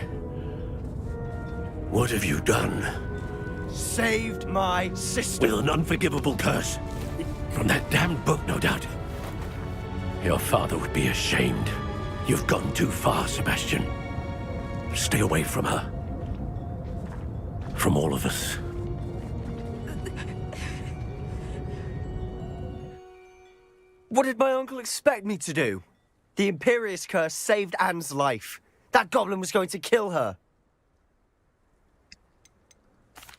What have you done? Saved my sister. With an unforgivable curse. From that damned book, no doubt. Your father would be ashamed. You've gone too far, Sebastian. Stay away from her. From all of us. What did my uncle expect me to do? The Imperious curse saved Anne's life. That goblin was going to kill her.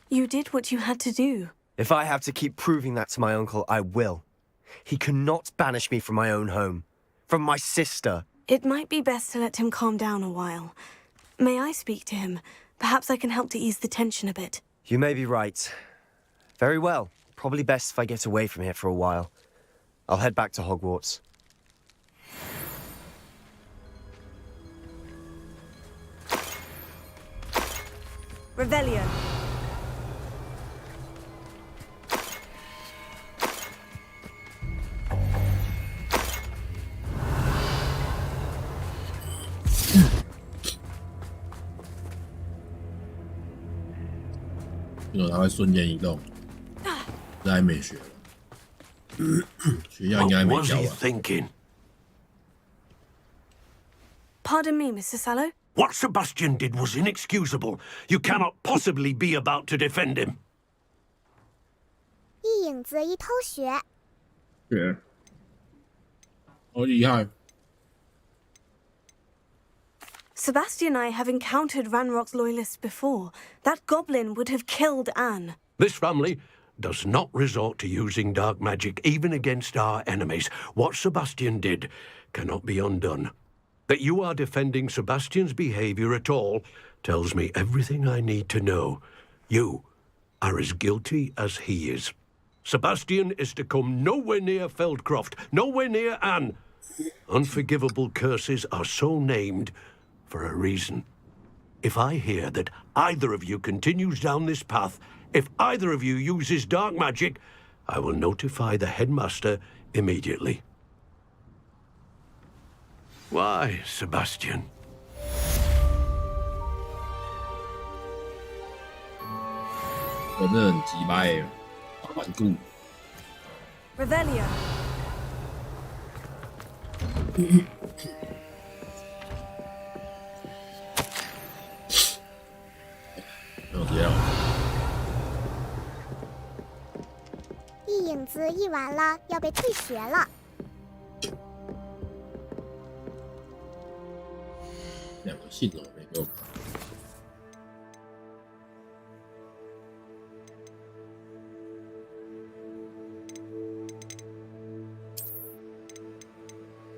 You did what you had to do. If I have to keep proving that to my uncle, I will. He cannot banish me from my own home. From my sister. It might be best to let him calm down a while. May I speak to him? Perhaps I can help to ease the tension a bit. You may be right. Very well. Probably best if I get away from here for a while. I'll head back to Hogwarts. Revelio.因为它会瞬间移动，这还没学了，学校应该还 What 没 was 教 he 完。 thinking? Pardon me, Mr. Sallow. What Sebastian did was inexcusable. You cannot possibly be about to defend him. 一影子一偷学，学，好厉害！ Sebastian and I have encountered Ranrock's loyalists before. That goblin would have killed Anne. This family does not resort to using dark magic even against our enemies. What Sebastian did cannot be undone. That you are defending Sebastian's behavior at all tells me everything I need to know. You are as guilty as he is. Sebastian is to come nowhere near Feldcroft, nowhere near Anne. Unforgivable curses are so named for a reason. If I hear that either of you continues down this path, if either of you uses dark magic, I will notify the headmaster immediately. Why, Sebastian? 我真的很鸡掰耶！顽固。 Revelio. 没有这样。一影子一完了，要被退学了。两个信怎么没给我看？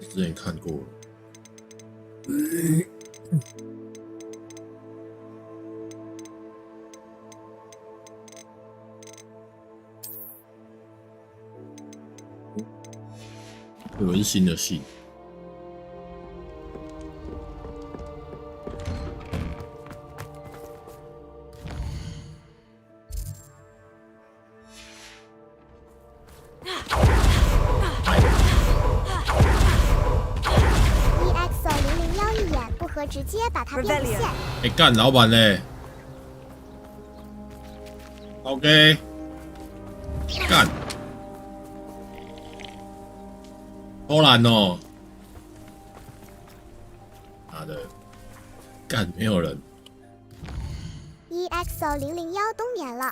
之前看过了。以为是新的信。EXO001一眼不合，直接把它变线。哎，干老板嘞 ！OK， 干。 偷懒哦！妈的，干没有人。EXO001冬眠了，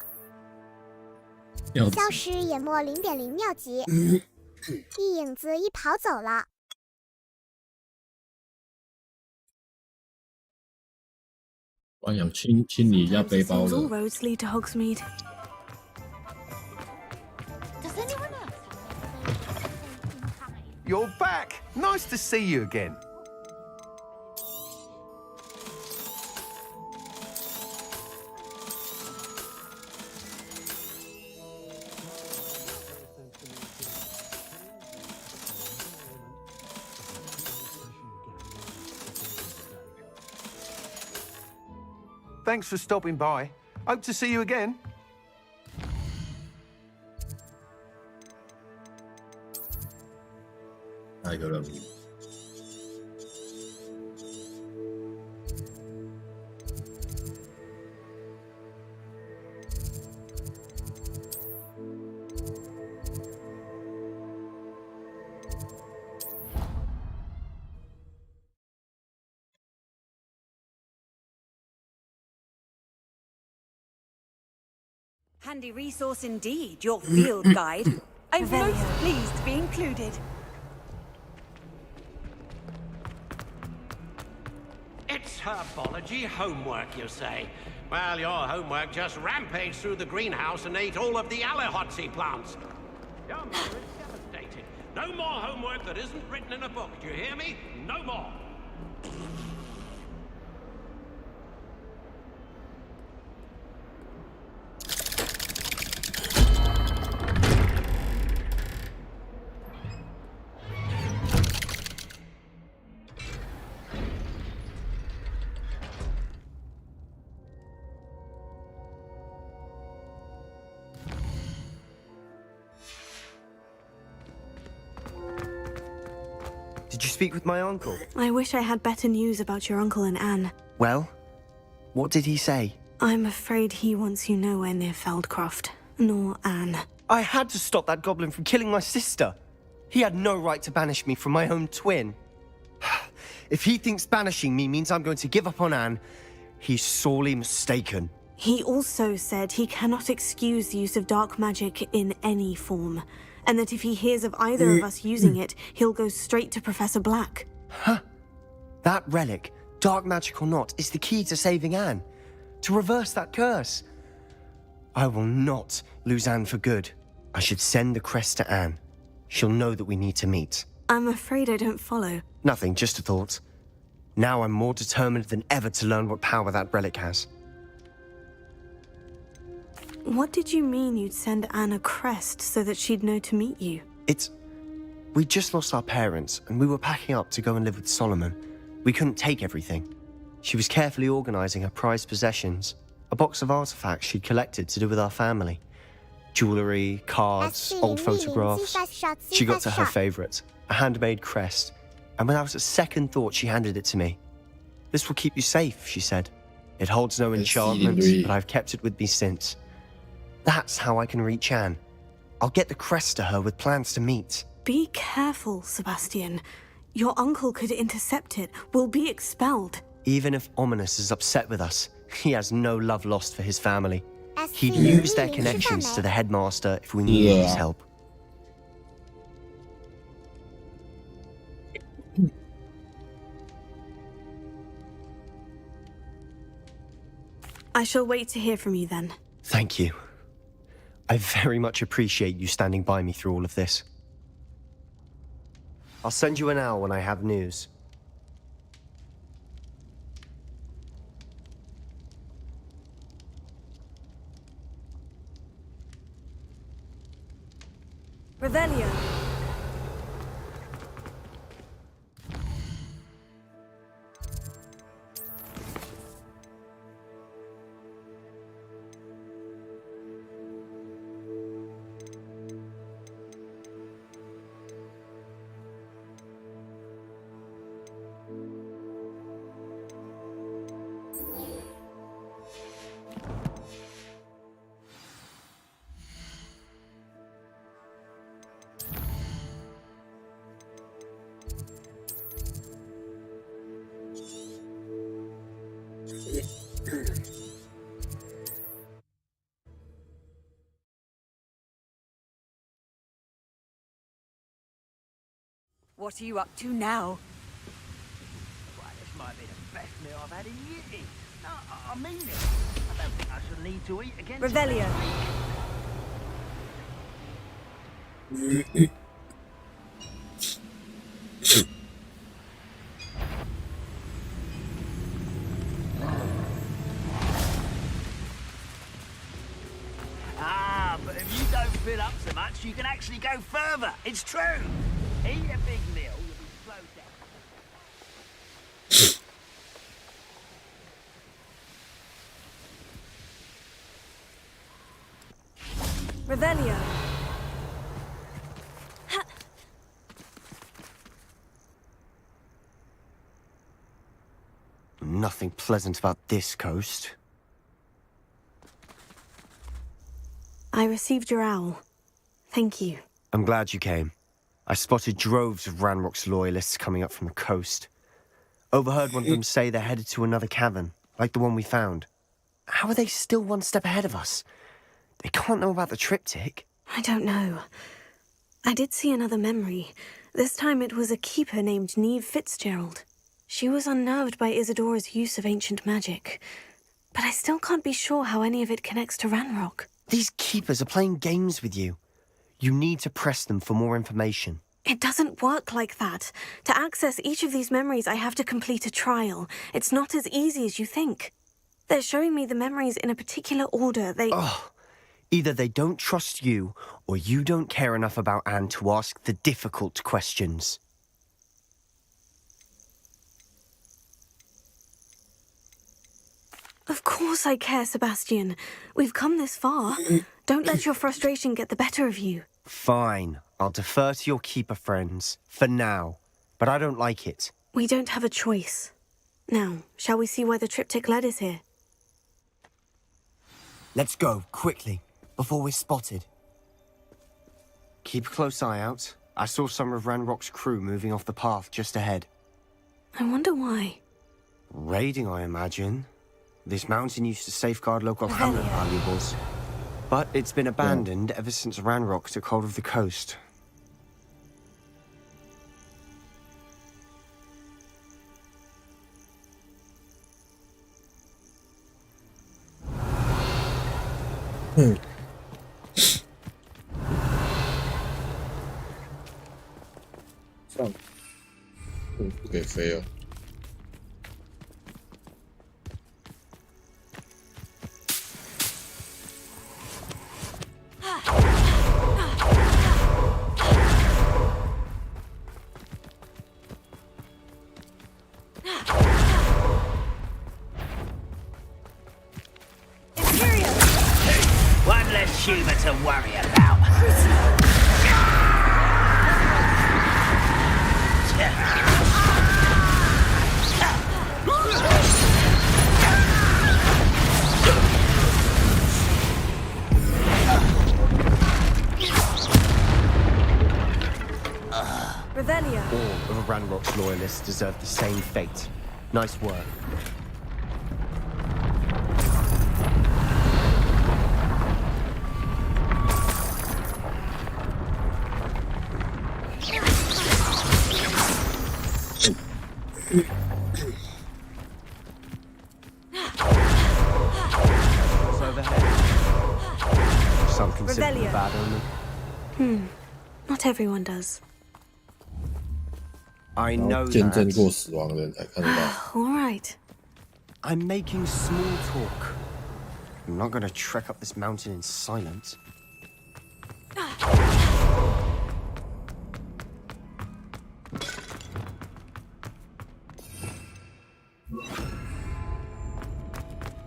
消失淹没0.0秒级，一影子一跑走了。我想清理一下背包 All 了。 roads lead to Hogsmeade. You're back! Nice to see you again. Thanks for stopping by. Hope to see you again. 下一个任务。Handy resource indeed, your field guide. I'm most pleased to be included. It's herbology homework, you say? Well, your homework just rampaged through the greenhouse and ate all of the Alehotzi plants. Your mother is devastated. No more homework that isn't written in a book, do you hear me? No more. Did you speak with my uncle? I wish I had better news about your uncle and Anne. Well, what did he say? I'm afraid he wants you nowhere near Feldcroft, nor Anne. I had to stop that goblin from killing my sister. He had no right to banish me from my own twin. If he thinks banishing me means I'm going to give up on Anne, he's sorely mistaken. He also said he cannot excuse the use of dark magic in any form, and that if he hears of either of us using it, he'll go straight to Professor Black. Huh? That relic, dark magic or not, is the key to saving Anne. To reverse that curse. I will not lose Anne for good. I should send the crest to Anne. She'll know that we need to meet. I'm afraid I don't follow. Nothing, just a thought. Now I'm more determined than ever to learn what power that relic has. What did you mean you'd send Anne a crest so that she'd know to meet you? We just lost our parents, and we were packing up to go and live with Solomon. We couldn't take everything. She was carefully organizing her prized possessions, a box of artifacts she'd collected to do with our family. Jewelry, cards, old photographs. She got to her favorite, a handmade crest, and without a second thought she handed it to me. This will keep you safe, she said. It holds no enchantment, but I've kept it with me since. That's how I can reach Anne. I'll get the crest to her with plans to meet. Be careful, Sebastian. Your uncle could intercept it. We'll be expelled. Even if Ominous is upset with us, he has no love lost for his family. He'd SCE use their 你吃饭 connections 没 to the headmaster if we needed his Yeah. help. I shall wait to hear from you then. Thank you. I very much appreciate you standing by me through all of this. I'll send you an hour when I have news. Revelio. What are you up to now? Well, this might be the best meal I've had in years. No, I mean it. I don't think I should need to eat again. Revelio. Ah, but if you don't fill up so much, you can actually go further. It's true. Eat a big meal, you'll be slowed down. Revelio. Nothing pleasant about this coast. I received your owl. Thank you. I'm glad you came. I spotted droves of Ranrock's loyalists coming up from the coast. Overheard one of them say they're headed to another cavern, like the one we found. How are they still one step ahead of us? They can't know about the triptych. I don't know. I did see another memory. This time it was a keeper named Neve Fitzgerald. She was unnerved by Isadora's use of ancient magic. But I still can't be sure how any of it connects to Ranrock. These keepers are playing games with you. You need to press them for more information. It doesn't work like that. To access each of these memories, I have to complete a trial. It's not as easy as you think. They're showing me the memories in a particular order. Either they don't trust you, or you don't care enough about Anne to ask the difficult questions. Of course I care, Sebastian. We've come this far. Don't let your frustration get the better of you. Fine. I'll defer to your keeper friends, for now. But I don't like it. We don't have a choice. Now, shall we see why the triptych led us here? Let's go, quickly, before we're spotted. Keep a close eye out. I saw some of Ranrock's crew moving off the path just ahead. I wonder why. Raiding, I imagine. This mountain used to safeguard local hamlet valuables. But it's been abandoned ever since Ranrock took hold of the coast.不给飞哦。One less humour to worry about. Ranrock's loyalists deserve the same fate. Nice work. Some consider it a bad omen. Not everyone does. I 然 know 后见证 that. 过死亡的人才看得到。 All right. I'm making small talk. I'm not going to trek up this mountain in silence.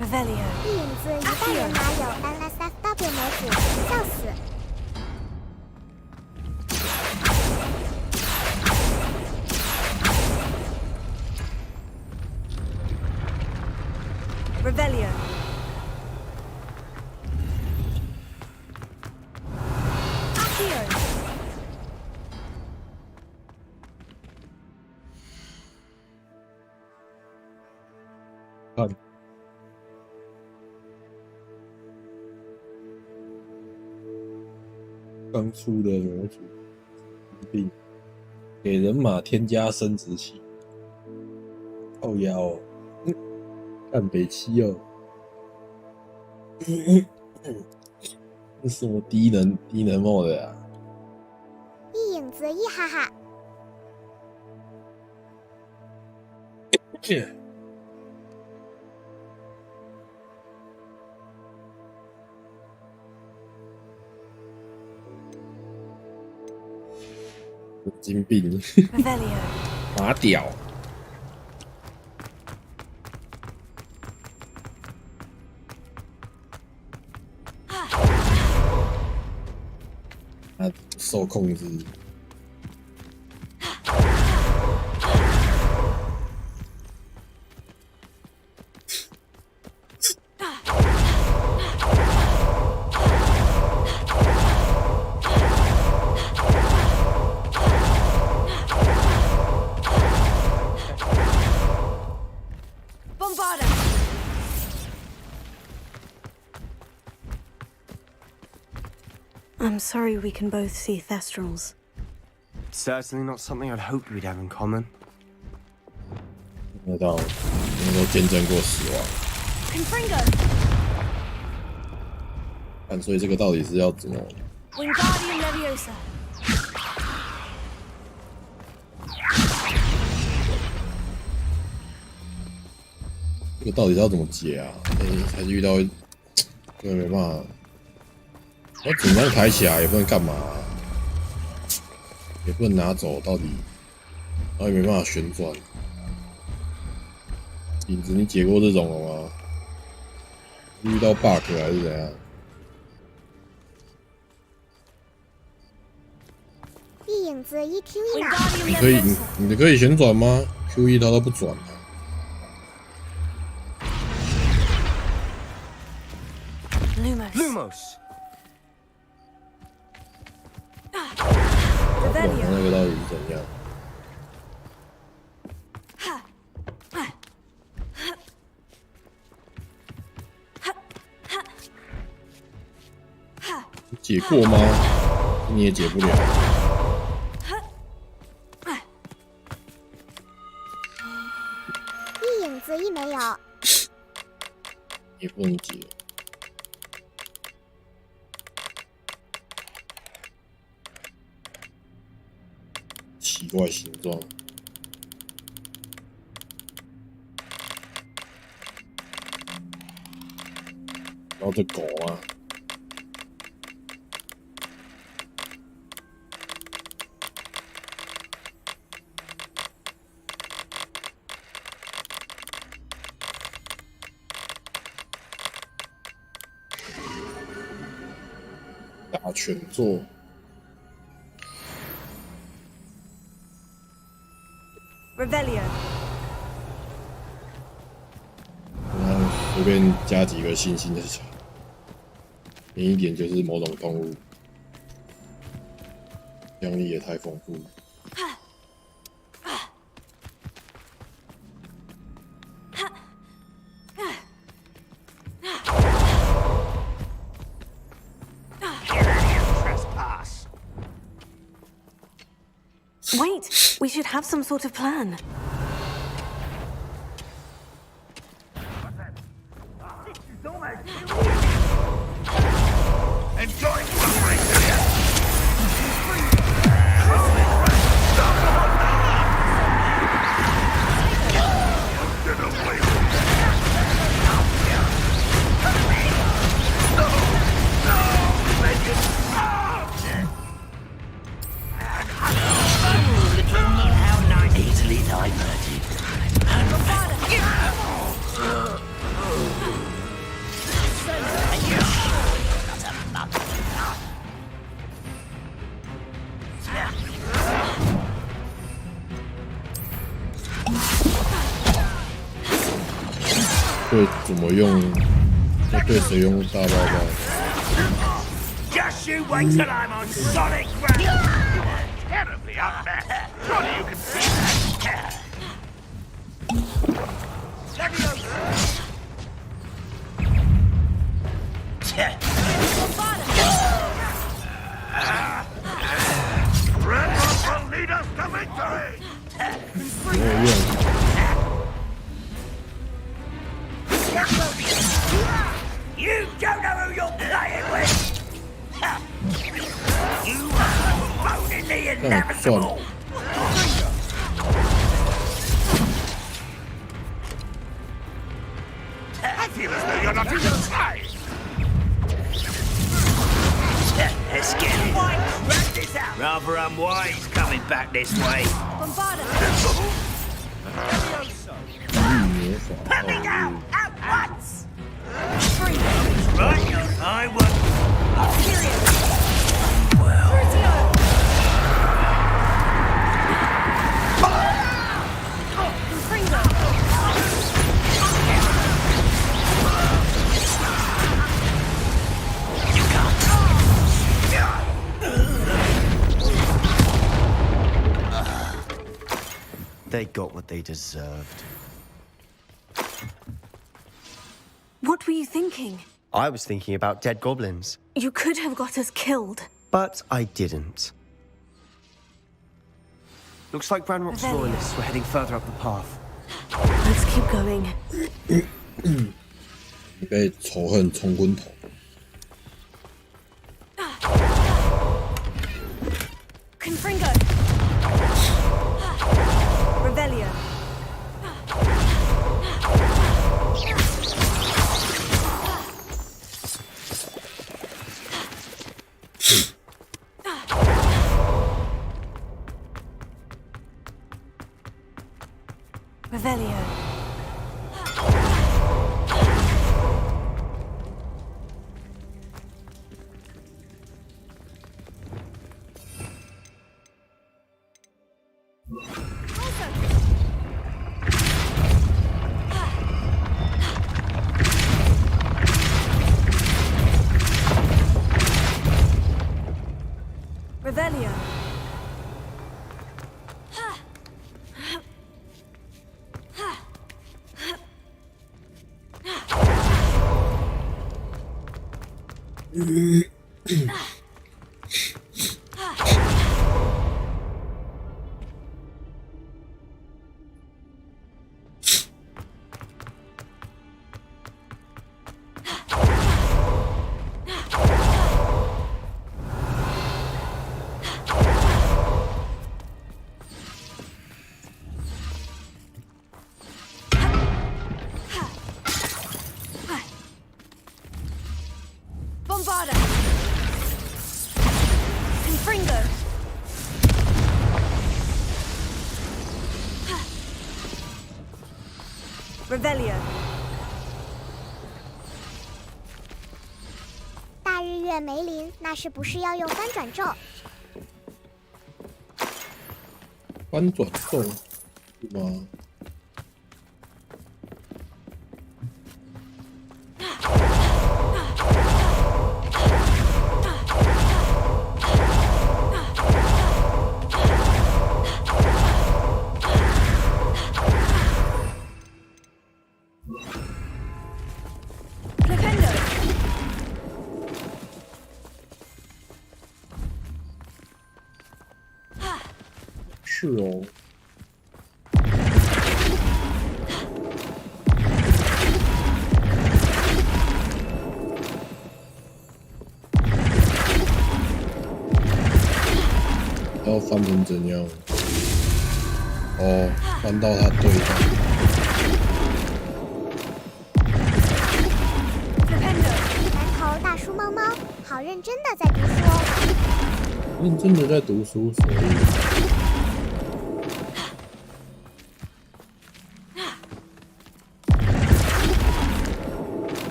Revelio. 一影子一半人马有 NSFW 模组，笑死！ Revelio. Accio. 看，刚出的模组，并给人马添加生殖器，靠腰哦，干北七哦，这什么低能 mode 啊？一影子一哈哈，神经病， Revelio. 马屌。他受控制。Bombarda. I'm sorry we can both see Thestrals. Certainly not something I'd hoped we'd have in common. 看得到，我们都见证过死亡。 Confringo. 但所以这个到底是要怎么？ Wingardium Leviosa. 这个到底是要怎么解啊？还是遇到，根本没办法。我简单抬起来也不能干嘛、也不能拿走，到底，然后也没办法旋转。影子，你解过这种了吗？遇到 bug 还是怎样？一影子一 Q 一码， Wingardium 你可以， Leviosa. 你可以旋转吗 ？Q1 它都不转啊。 Lumos. Lumos! 搞不懂 Revelio. 那个到底是怎样？你解过吗？你也解不了。一影子一没有，也不能解。奇怪形状。然后这狗啊，大犬座。 Revelio. 然后随便加几个星星的小，远一点就是某种动物，样力也太丰富了。should have some sort of plan. Enjoy suffering! Easily diverted. 对，怎么用？要对谁用大爆爆？ Just you wait till I'm on solid ground! You are terribly unfair! Surely you can see that! Let me over! Red Rock will lead us to victory! 没有用。 You don't know who you're playing with! You are voting the inevitable! I feel as though you're not even trying! Let's get it! Wrap this out! Rather unwise coming back this way! Put me down! At once! Right, I will. They got what they deserved. What were you thinking? I was thinking about dead goblins. You could have got us killed. But I didn't. Looks like Ranrock's loyalists were heading further up the path. Let's keep going. 被仇恨冲昏头。 Confringo! Revelio! Revelio. Revelio. Bombarda! Confringo! Revelio! 大日月梅林，那是不是要用翻转咒？翻转咒是吗？ 是哦。翻成怎样？哦，翻到他对上。南头大叔猫猫，好认真的在读书哦。认真的在读书，所以。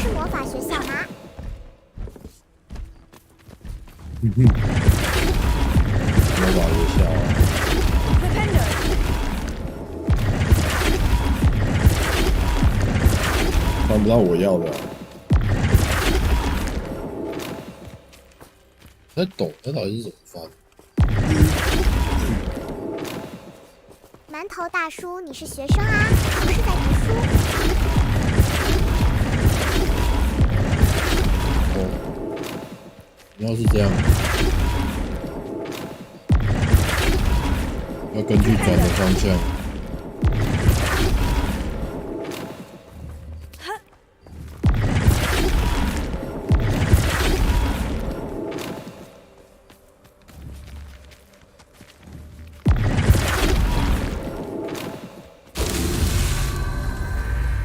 魔法学校啊，翻不到我要的、啊。不太懂它到底是怎么翻。馒头大叔，你是学生啊，不是在读书。哦，要是这样，要根据转的方向。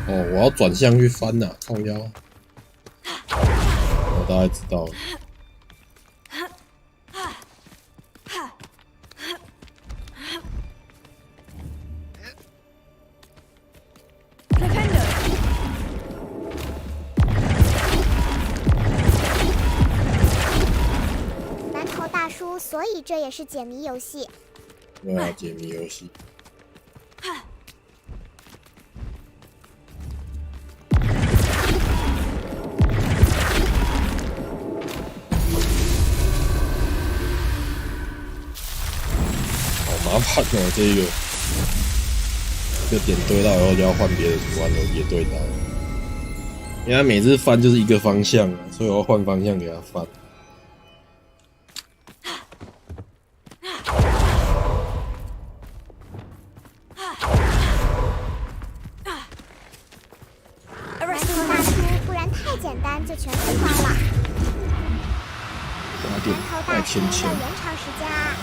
哦，我要转向去翻呐、啊，靠腰。我大概知道了。馒头大叔，所以这也是解谜游戏。对啊，解谜游戏。麻烦哦，这个点对到以后就要换别的图案了，也对到了。因为他每次翻就是一个方向，所以我要换方向给他翻。馒头大叔，不然太简单就全通关了。有点太牵强。要延长时间啊！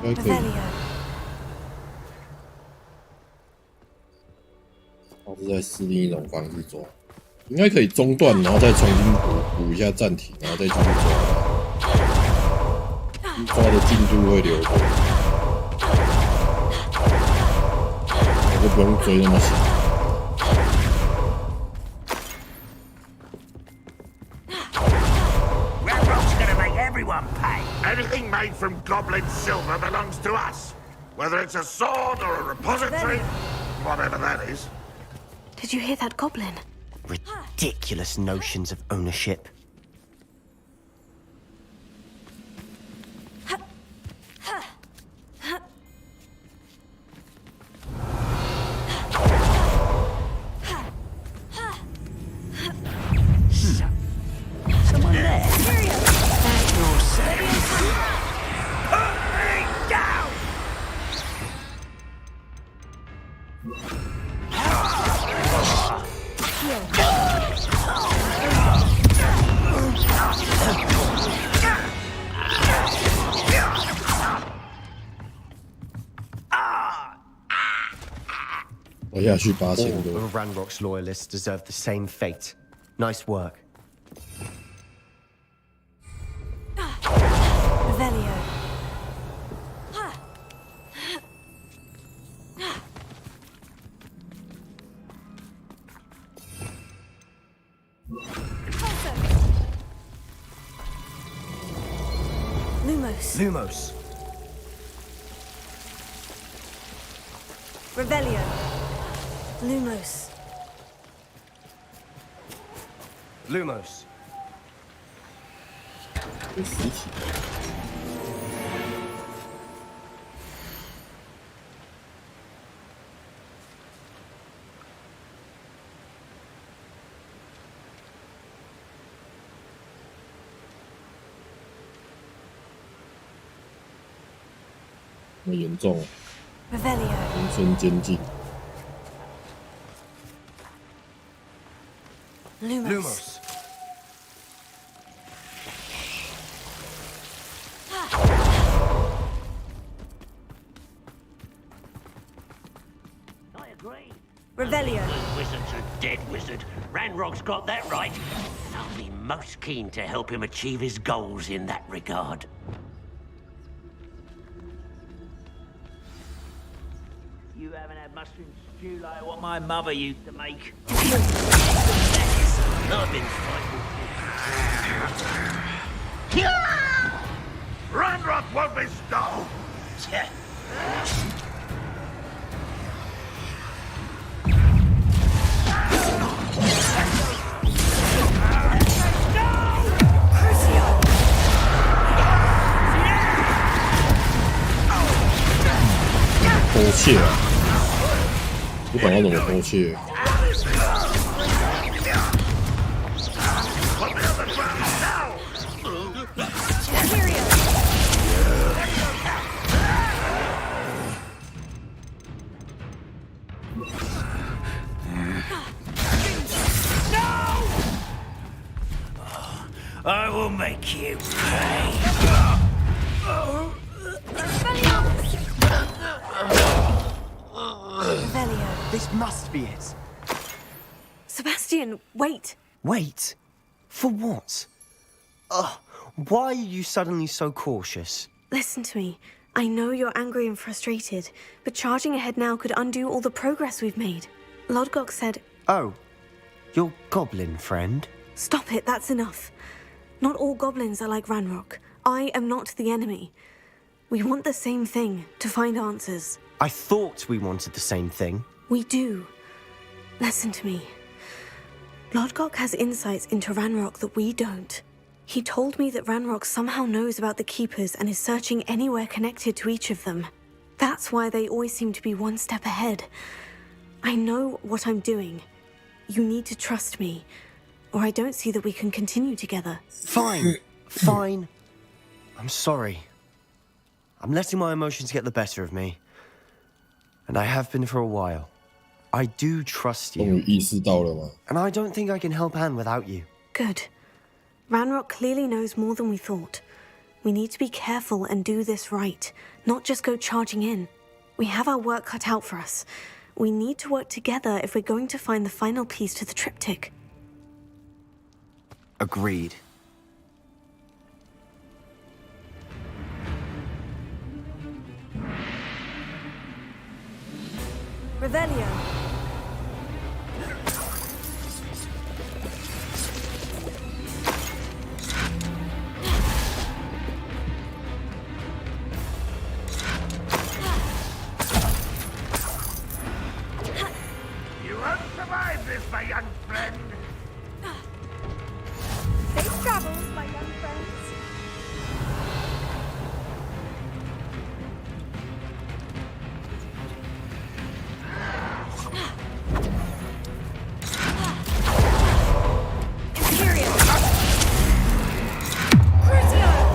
应该可以。我是在试另一种方式抓，应该可以中断，然后再重新补一下暂停，然后再继续抓。抓的进度会留着，我就不用追那么紧。Anything made from goblin silver belongs to us. Whether it's a sword or a repository, whatever that is. Did you hear that goblin? Ridiculous notions of ownership. Someone there. All of Ranrock's loyalists deserve the same fate. Nice work. Revelio. Lumos. Revelio. Lumos. Lumos. 那么严重啊， Revelio. 人生监禁。 Lumos. I agree. Revelio. The wizard's a dead wizard. Ranrock's got that right. I'll be most keen to help him achieve his goals in that regard. You haven't had mushroom stew like what my mother used to make. I've been fighting. Ranrock won't be stopped. Crucio. 偷窃啊！不管要怎么偷窃。 I will make you pay. Revelio. This must be it. Sebastian, wait. Wait. For what? Ugh. Why are you suddenly so cautious? Listen to me. I know you're angry and frustrated, but charging ahead now could undo all the progress we've made. Lodgok said... Oh. Your goblin friend? Stop it, that's enough. Not all goblins are like Ranrock. I am not the enemy. We want the same thing, to find answers. I thought we wanted the same thing. We do. Listen to me. Lodgok has insights into Ranrock that we don't. He told me that Ranrock somehow knows about the Keepers and is searching anywhere connected to each of them. That's why they always seem to be one step ahead. I know what I'm doing. You need to trust me, or I don't see that we can continue together. Fine. Fine. I'm sorry. I'm letting my emotions get the better of me. And I have been for a while. I do trust 终于 you. 意识到了吗？ And I don't think I can help Anne without you. Good. Ranrock clearly knows more than we thought. We need to be careful and do this right, not just go charging in. We have our work cut out for us. We need to work together if we're going to find the final piece to the triptych. Agreed. Revelio. You won't survive this, my young friend. Safe travels, my young friends. Imperial. Crucio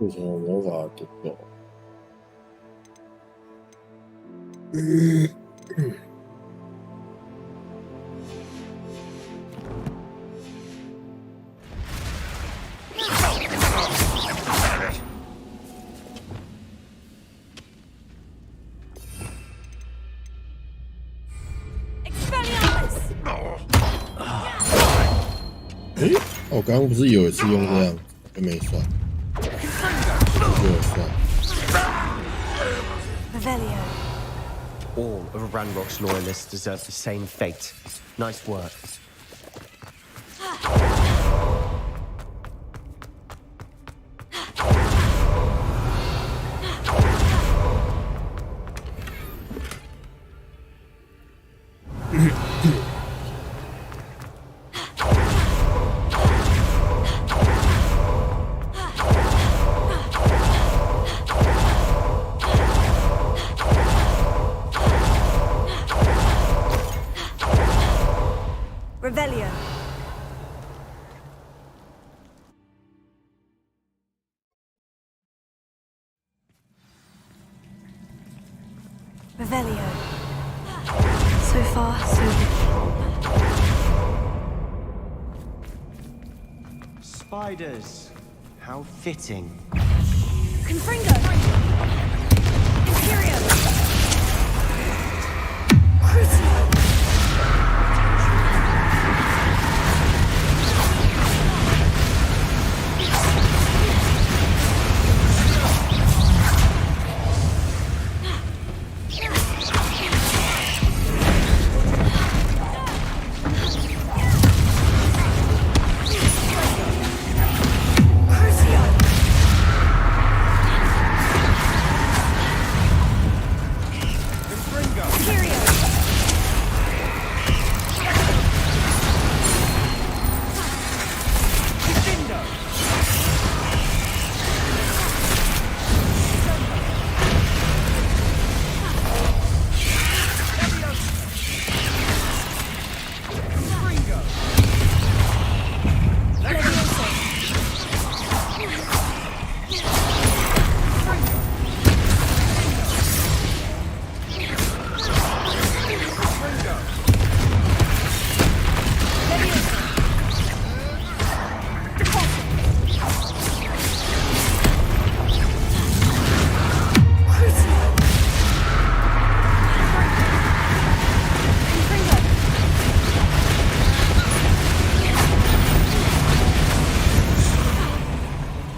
为什么魔法不够？诶，我刚刚不是有一次用这样，就没算，就有算。 Revelio. All of Ranrock's loyalists deserve the same fate. Nice work. Revelio. So far, so good. Spiders. How fitting. Confringo! Imperium! Crucio!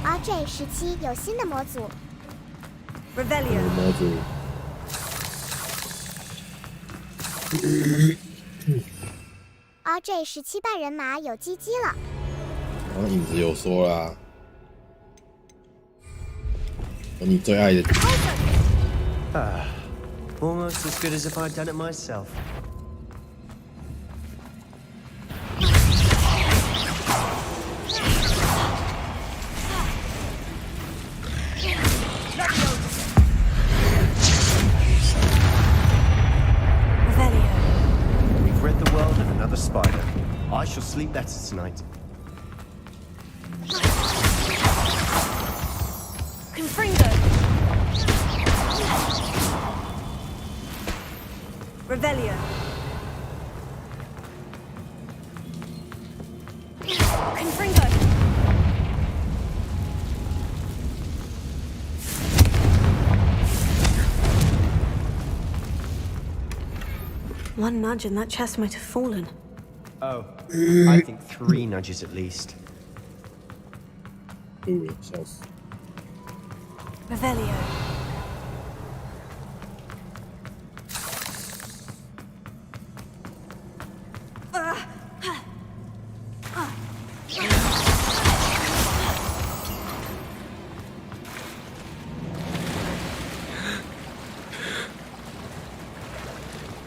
RJ17有新的模组 Revelio. 模组。RJ17半人马有鸡鸡了。然后影子有说啦，你最爱的。Almost as good as if I'd done it myself. We've rid the world of another spider. I shall sleep better tonight. Confringo. Revelio. Confringo. One nudge and that chest might have fallen. Oh, I think 3 nudges at least. 对，笑死。 Revelio.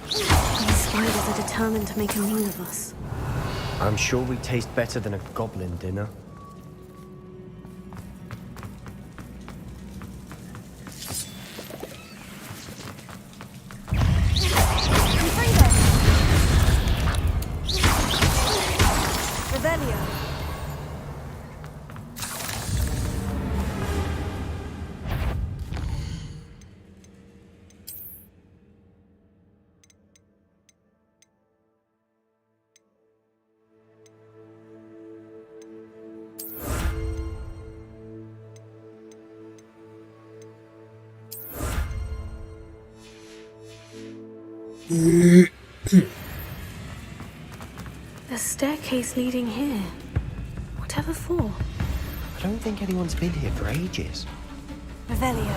These spiders are determined to make a meal of us. I'm sure we taste better than a goblin dinner. Revelio. The staircase leading here. Whatever for? I don't think anyone's been here for ages. Revelio.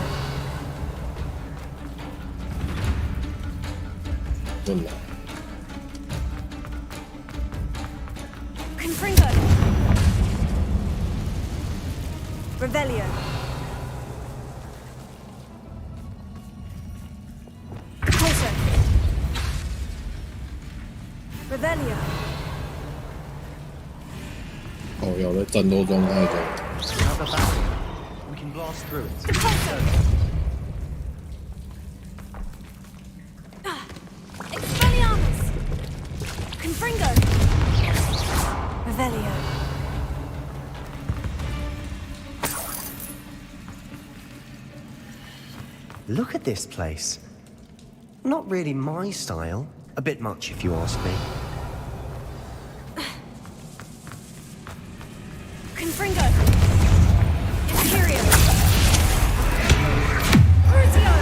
真的。 Confringo. Revelio. Corsair. Revelio. 哦，要在战斗状态中。 Another barrier. We can blast through it. Expelliarmus. Confringo. Revelio. Look at this place. Not really my style. A bit much, if you ask me. Confringo! Imperio! Crucio!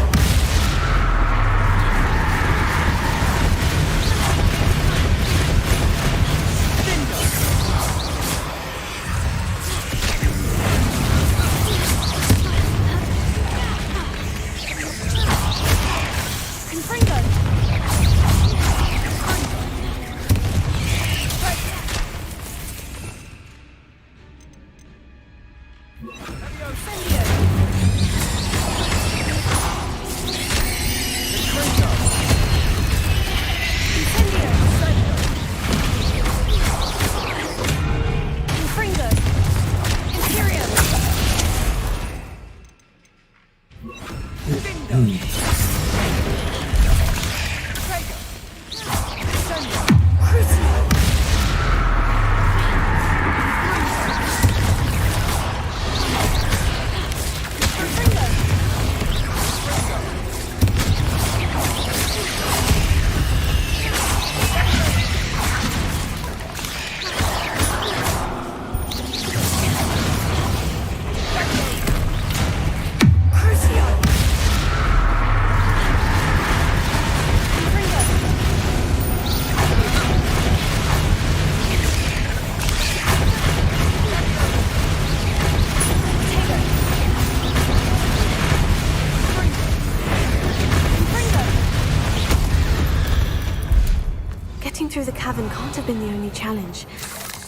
Through the cavern can't have been the only challenge.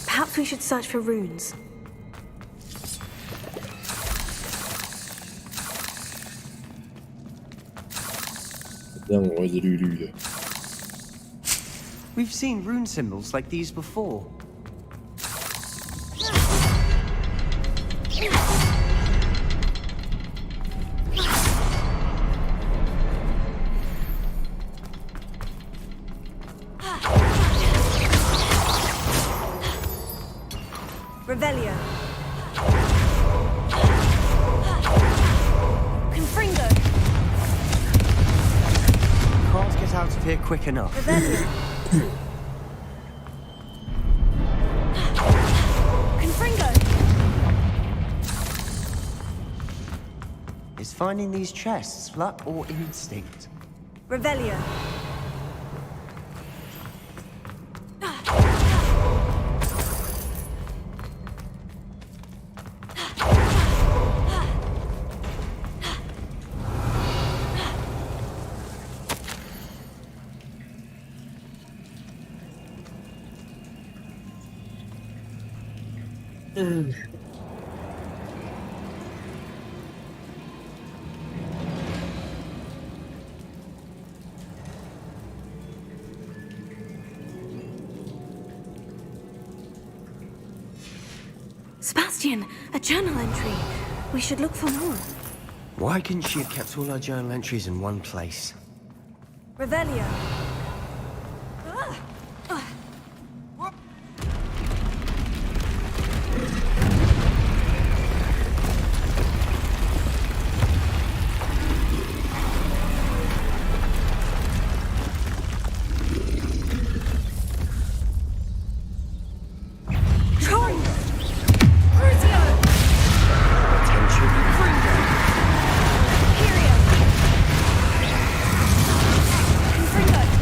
Perhaps we should search for runes. We've seen rune symbols like these before. Revelio. Confringo. Can't get out of here quick enough. Revelio. Confringo. Is finding these chests luck or instinct? Revelio. Sebastian, a journal entry. We should look for more. Why couldn't she have kept all her journal entries in one place? Revelio. Confringo.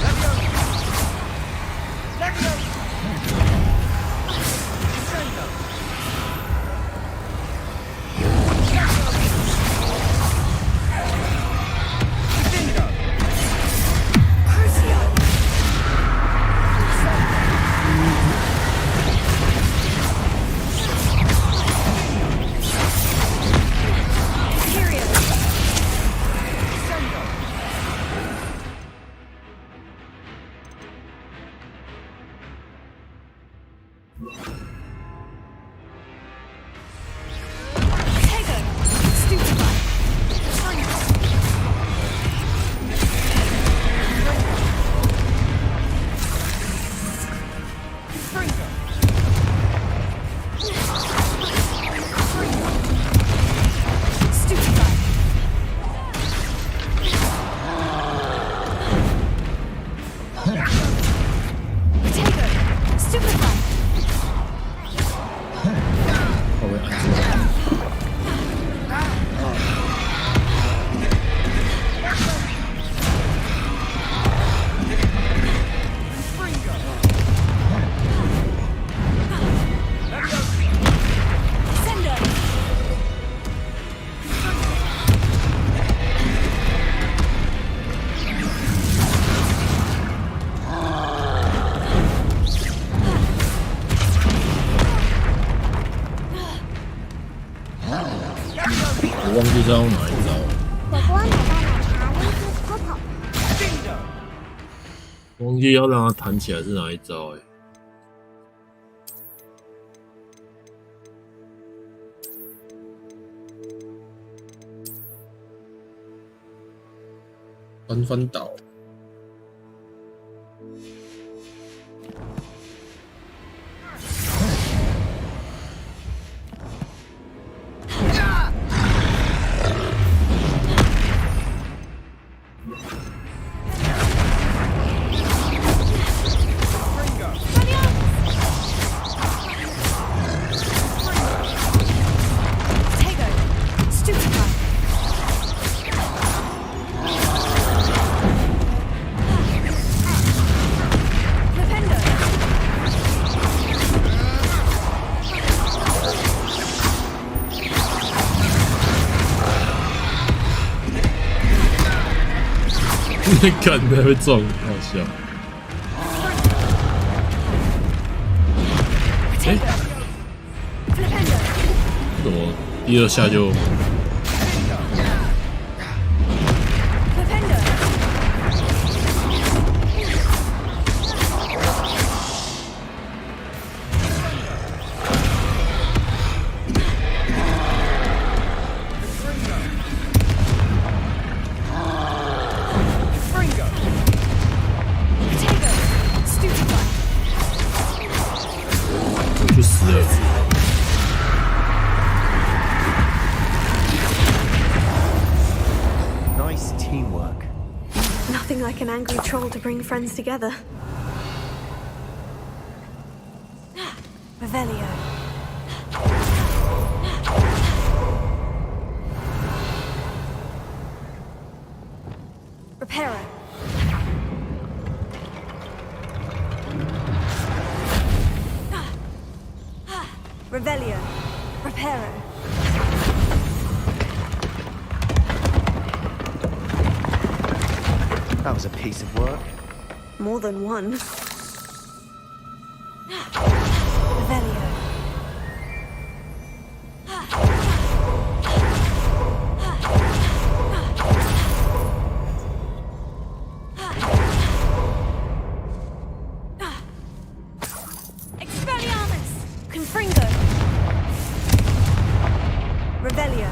我忘记是要用哪一招了。火锅买到奶茶 Lazy Popo。忘记要让它弹起来是哪一招哎、翻倒。那干的会撞，好笑。哎、怎么第二下就？Nothing like an angry troll to bring friends together. Revelio. Reparo. Revelio. Reparo. That was a piece of work. More than one. Revelio. Expelliarmus! Confringo! Revelio.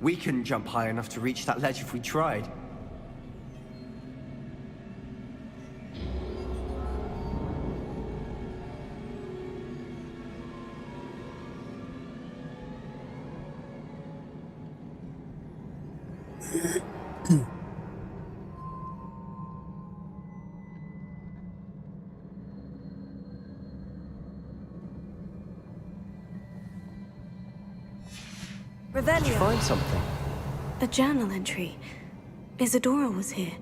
We couldn't jump high enough to reach that ledge if we tried. Did you Revelio. find something? A journal entry. Isadora was here.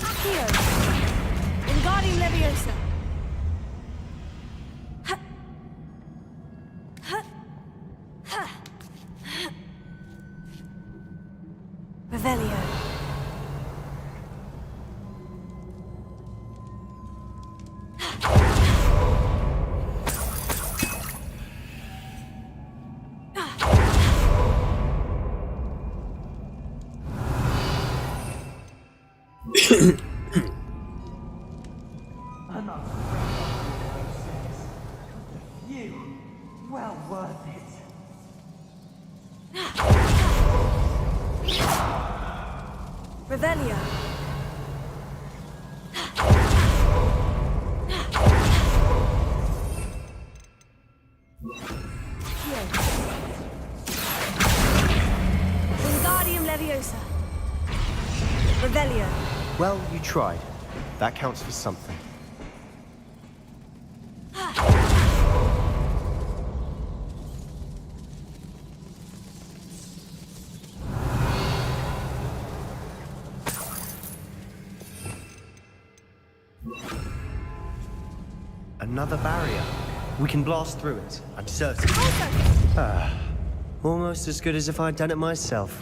Accio. Wingardium Leviosa. Ha. Ha. Ha. Revelio. You, well worth it. Revelio. Wingardium Leviosa. Revelio. Well, you tried. That counts for something. Another barrier. We can blast through it, I'm certain. Almost as good as if I'd done it myself.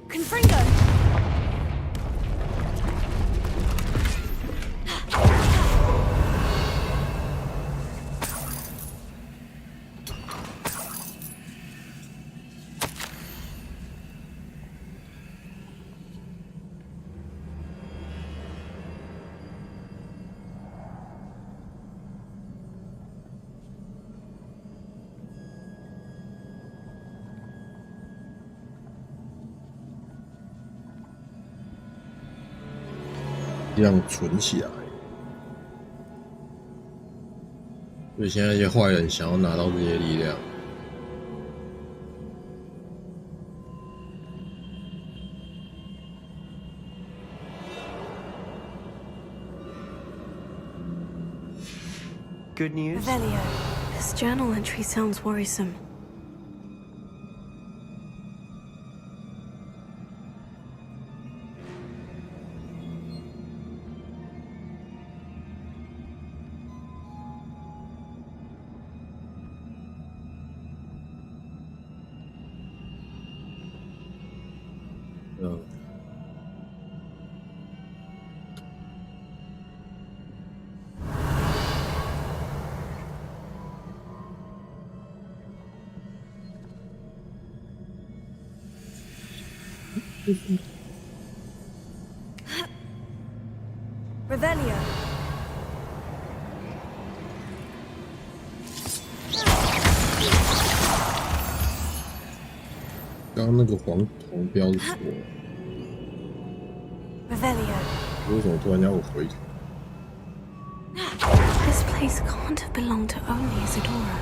Confringo!这样存起来。所以现在一些坏人想要拿到这些力量。Good news? Revelio, this journal entry sounds worrisome. Revelio. 刚刚那个黄标是什么？ Revelio. 为什么突然要我回头？ This place can't have belonged to only Isadora.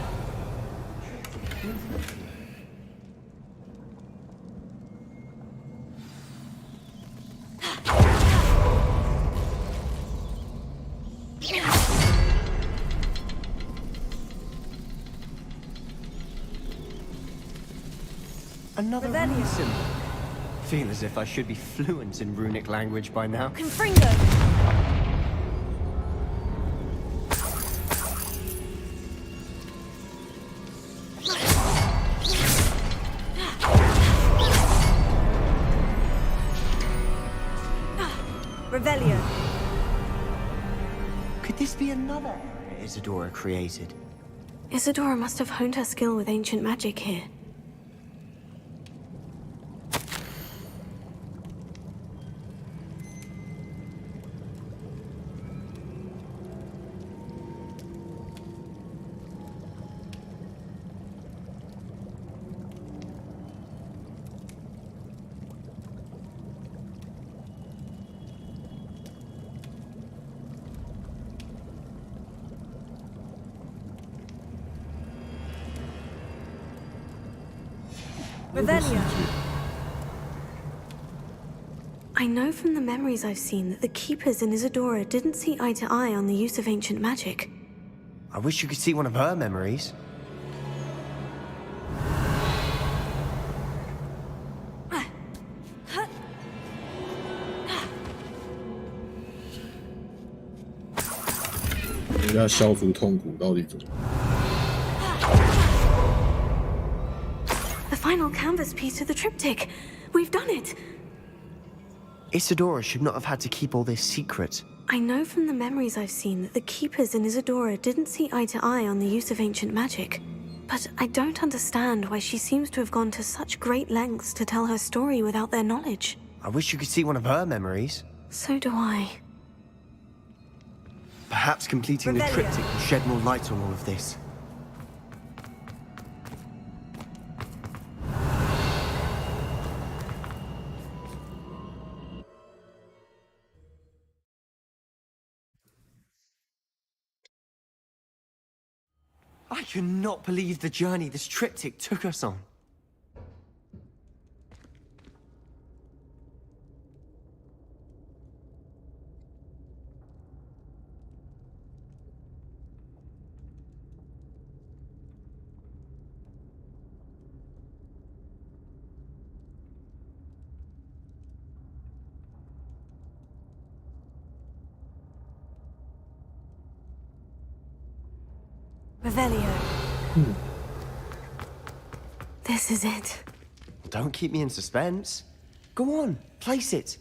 Another rune symbol. Feel as if I should be fluent in runic language by now. Confringo! Revelio. Could this be another area Isadora created? Isadora must have honed her skill with ancient magic here. Revelio. I know from the memories I've seen that the Keepers in Isadora didn't see eye to eye on the use of ancient magic. I wish you could see one of her memories. The final canvas piece to the triptych. We've done it. Isadora should not have had to keep all this secret. I know from the memories I've seen that the Keepers in Isadora didn't see eye to eye on the use of ancient magic. But I don't understand why she seems to have gone to such great lengths to tell her story without their knowledge. I wish you could see one of her memories. So do I. Perhaps completing the triptych will shed more light on all of this. I cannot believe the journey this triptych took us on. Revelio. This is it. Don't keep me in suspense. Go on, place it.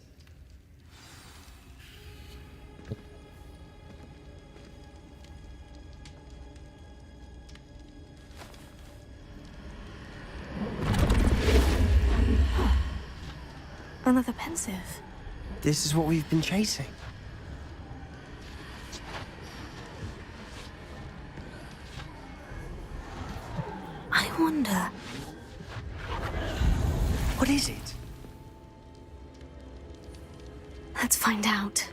Another pensive. This is what we've been chasing. I wonder. What is it? Let's find out.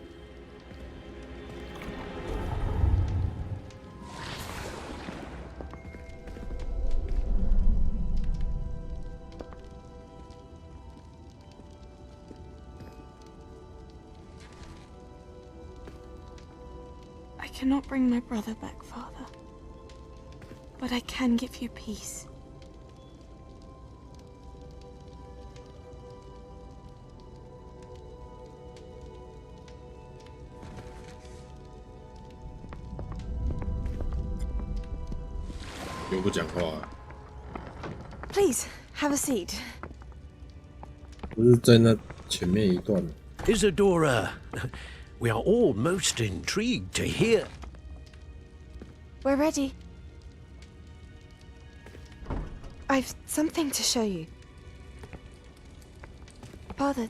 I cannot bring my brother back, Father. But I can give you peace. Please, have a seat. 不是在那前面一段。 Isadora, we are all most intrigued to hear. We're ready. I've something to show you. Father,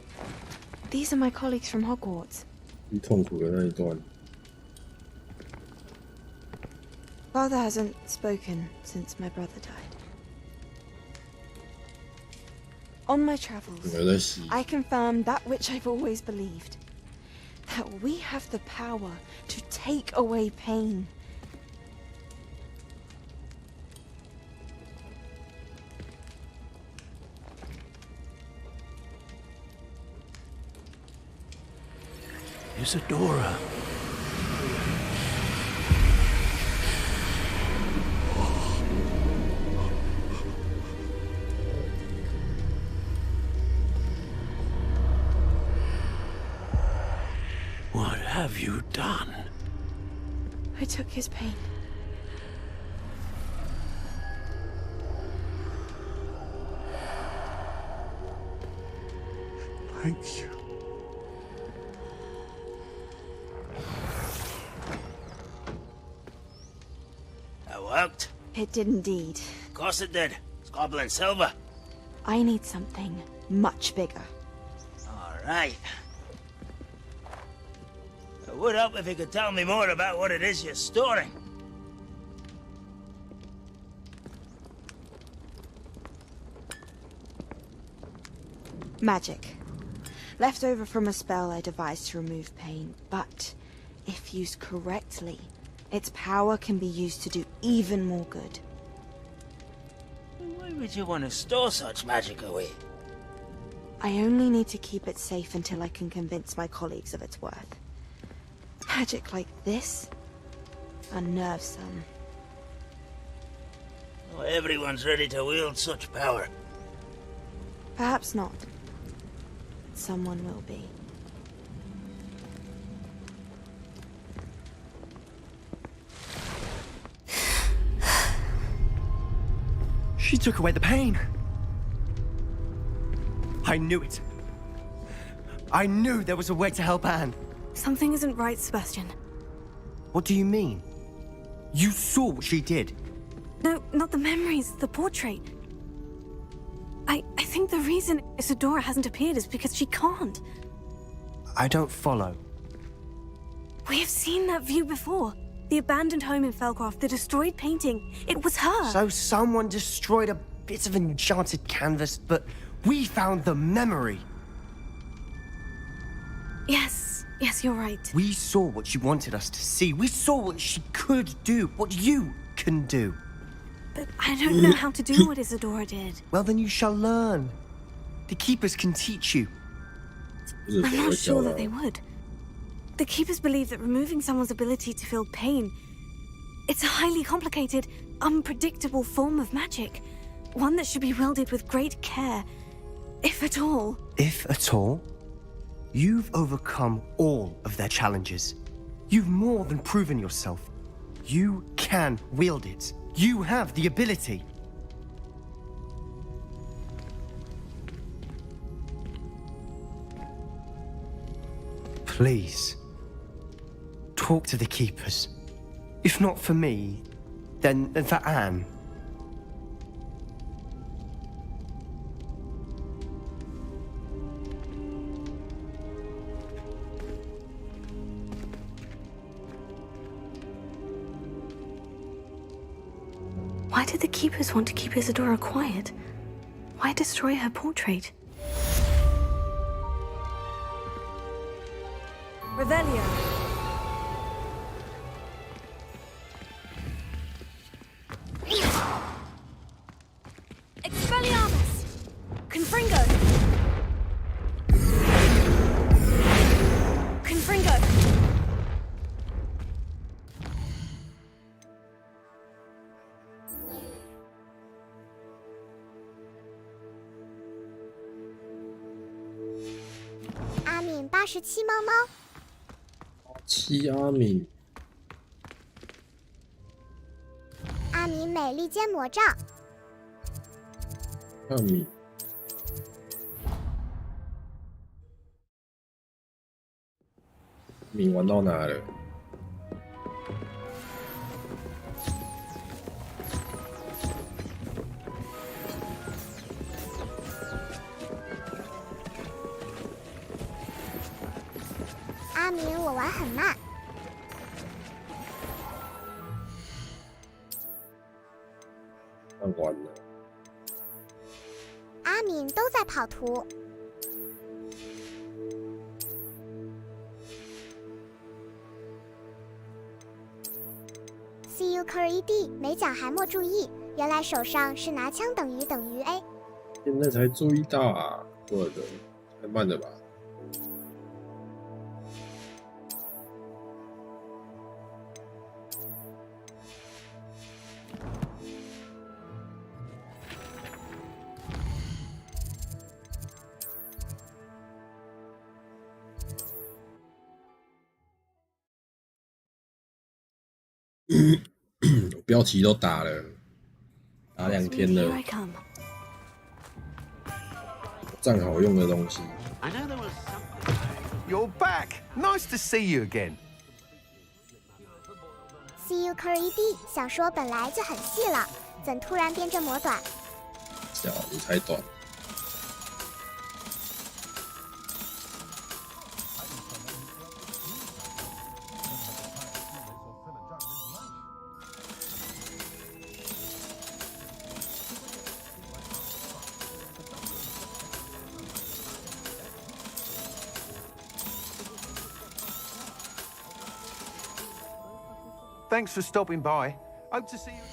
these are my colleagues from Hogwarts. 最痛苦的那一段。 Father hasn't spoken since my brother died. On my travels, I confirmed that which I've always believed. That we have the power to take away pain. Isadora. What have you done? I took his pain. Thank you. That worked. It did indeed. Of course it did. It's goblin silver. I need something much bigger. All right. It would help if you could tell me more about what it is you're storing. Magic. Left over from a spell I devised to remove pain, but if used correctly, its power can be used to do even more good. Why would you want to store such magic away? I only need to keep it safe until I can convince my colleagues of its worth. Magic like this unnerves some. Not everyone's ready to wield such power. Perhaps not. Someone will be. She took away the pain. I knew it. I knew there was a way to help Anne. Something isn't right, Sebastian. What do you mean? You saw what she did. No, not the memories, the portrait. I think the reason Isadora hasn't appeared is because she can't. I don't follow. We have seen that view before. The abandoned home in Felcroft, the destroyed painting. It was her. So someone destroyed a bit of enchanted canvas, but we found the memory. Yes, you're right. We saw what she wanted us to see. We saw what she could do, what you can do. But I don't know how to do what Isadora did. Well, then you shall learn. The Keepers can teach you. I'm not sure that they would. The Keepers believe that removing someone's ability to feel pain, it's a highly complicated, unpredictable form of magic. One that should be wielded with great care, if at all. If at all? You've overcome all of their challenges. You've more than proven yourself. You can can wield it. You have the ability. Please, talk to the keepers. If not for me, then for Anne. Why did the keepers want to keep Isadora quiet? Why destroy her portrait? Revelio. Expelliarmus! Confringo! Confringo!阿敏87猫猫，七阿敏，阿敏美利坚魔杖，阿敏，敏玩到哪了？阿敏我玩很慢，看完了。阿敏都在跑图。CUE 没讲还莫注意，原来手上是拿枪等于 A。现在才注意到啊，我的太慢了吧？标题都打了，打2天 Here 了 I，come. 正好用的东西。 I know there was something. You're back. Nice to see you again. CUE 想说本来就很细了，怎突然变这么短？小，你才短。Thanks for stopping by. Hope to see you.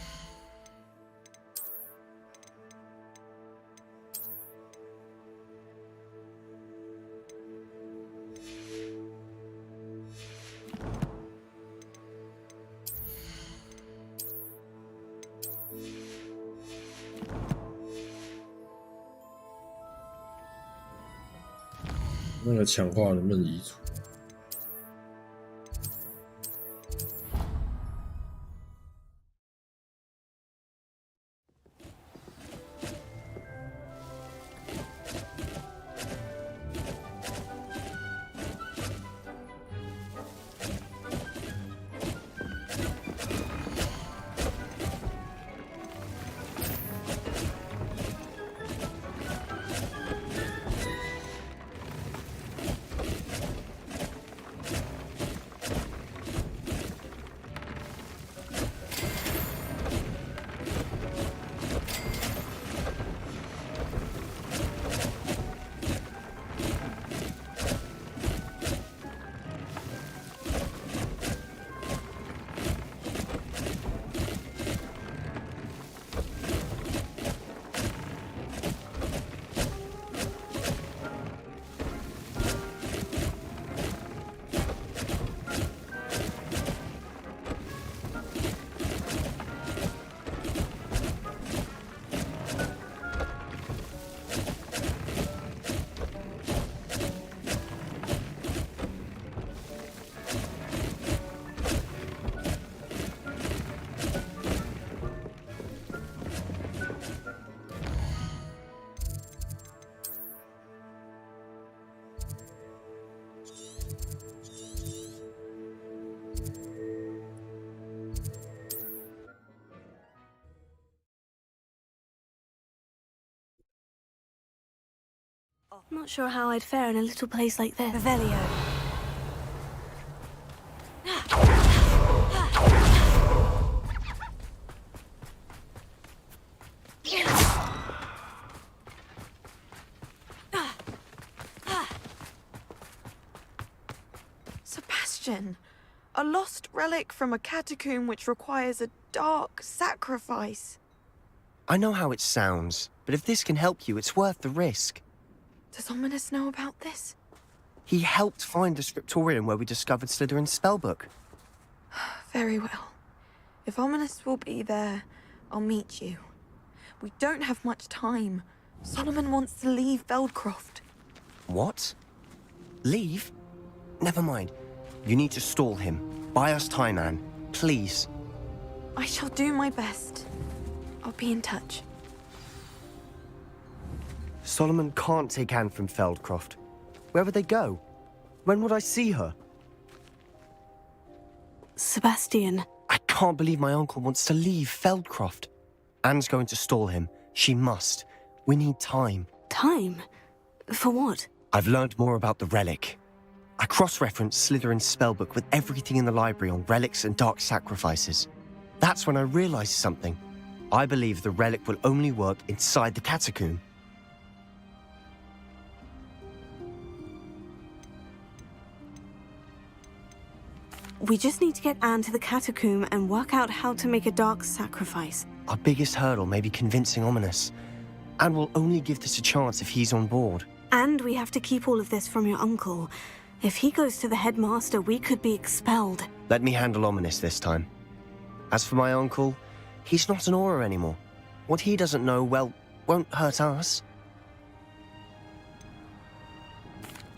那个强化能不能移除？ Not sure how I'd fare in a little place like this. Revelio. Sebastian, a lost relic from a catacomb which requires a dark sacrifice. I know how it sounds, but if this can help you, it's worth the risk. Does Ominous know about this? He helped find the scriptorium where we discovered Slytherin's spellbook. Very well. If Ominous will be there, I'll meet you. We don't have much time. Solomon wants to leave Feldcroft. What? Leave? Never mind. You need to stall him. Buy us time, Anne. Please. I shall do my best. I'll be in touch. Solomon can't take Anne from Feldcroft. Where would they go? When would I see her? Sebastian. I can't believe my uncle wants to leave Feldcroft. Anne's going to stall him. She must. We need time. Time? For what? I've learned more about the relic. I cross-referenced Slytherin's spellbook with everything in the library on relics and dark sacrifices. That's when I realized something. I believe the relic will only work inside the catacomb. We just need to get Anne to the catacomb and work out how to make a dark sacrifice. Our biggest hurdle may be convincing Ominous. Anne will only give this a chance if he's on board. And we have to keep all of this from your uncle. If he goes to the headmaster, we could be expelled. Let me handle Ominous this time. As for my uncle, he's not an Auror anymore. What he doesn't know, well, won't hurt us.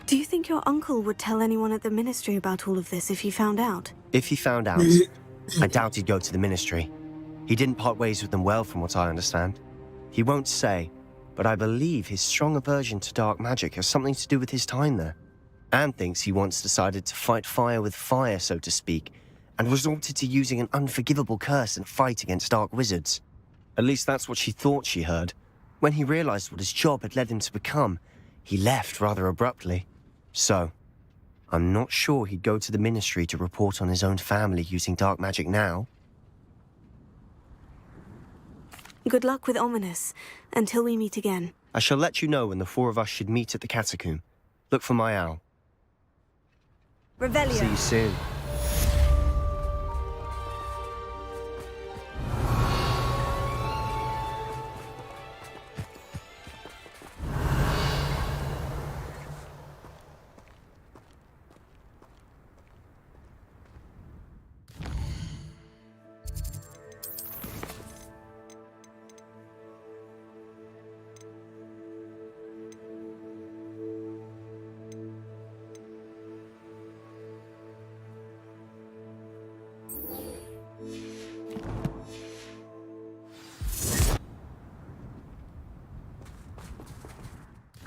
Do you think your uncle would tell anyone at the ministry about all of this if he found out? If he found out, I doubt he'd go to the ministry. He didn't part ways with them well, from what I understand. He won't say, but I believe his strong aversion to dark magic has something to do with his time there. Anne thinks he once decided to fight fire with fire, so to speak, and resorted to using an unforgivable curse in a fight against dark wizards. At least that's what she thought she heard. When he realized what his job had led him to become, he left rather abruptly. So, I'm not sure he'd go to the ministry to report on his own family using dark magic now. Good luck with Ominous, until we meet again. I shall let you know when the four of us should meet at the catacomb. Look for my owl. Revelio. See you soon.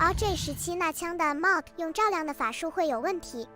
RJ17那枪的 mod 用照亮的法术会有问题。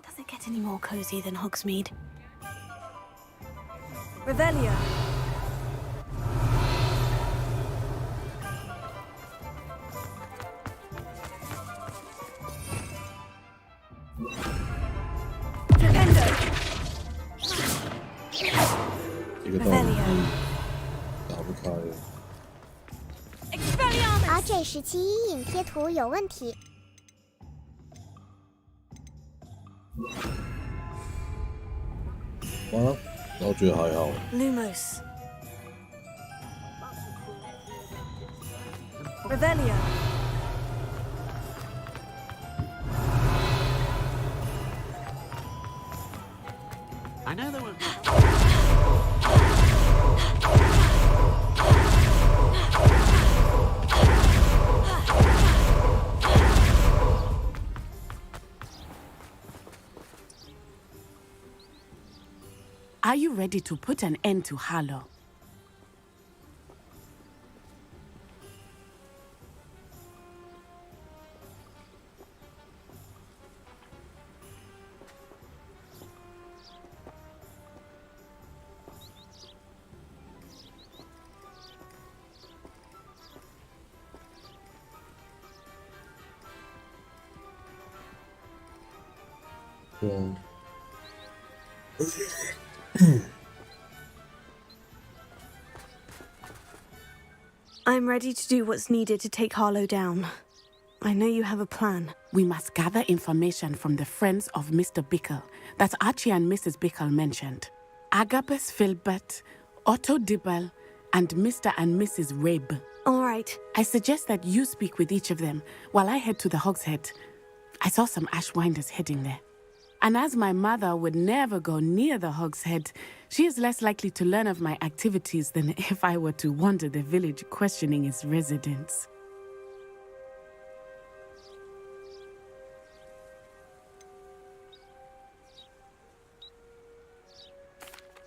Does it get any more cozy than Hogsmeade? Revelio. Flipendo. 这个道理打不开了。RJ17阴影贴图有问题。啊，然后觉得还好。Lumos. Revelio. I know there were. ready to put an end to Harlow. I'm ready to do what's needed to take Harlow down. I know you have a plan. We must gather information from the friends of Mr. Bickle that Archie and Mrs. Bickle mentioned. Agabus Filbert, Otto Dibble, and Mr. and Mrs. Rabe. All right. I suggest that you speak with each of them while I head to the Hogshead. I saw some Ashwinders heading there. And as my mother would never go near the Hogshead, she is less likely to learn of my activities than if I were to wander the village questioning its residents.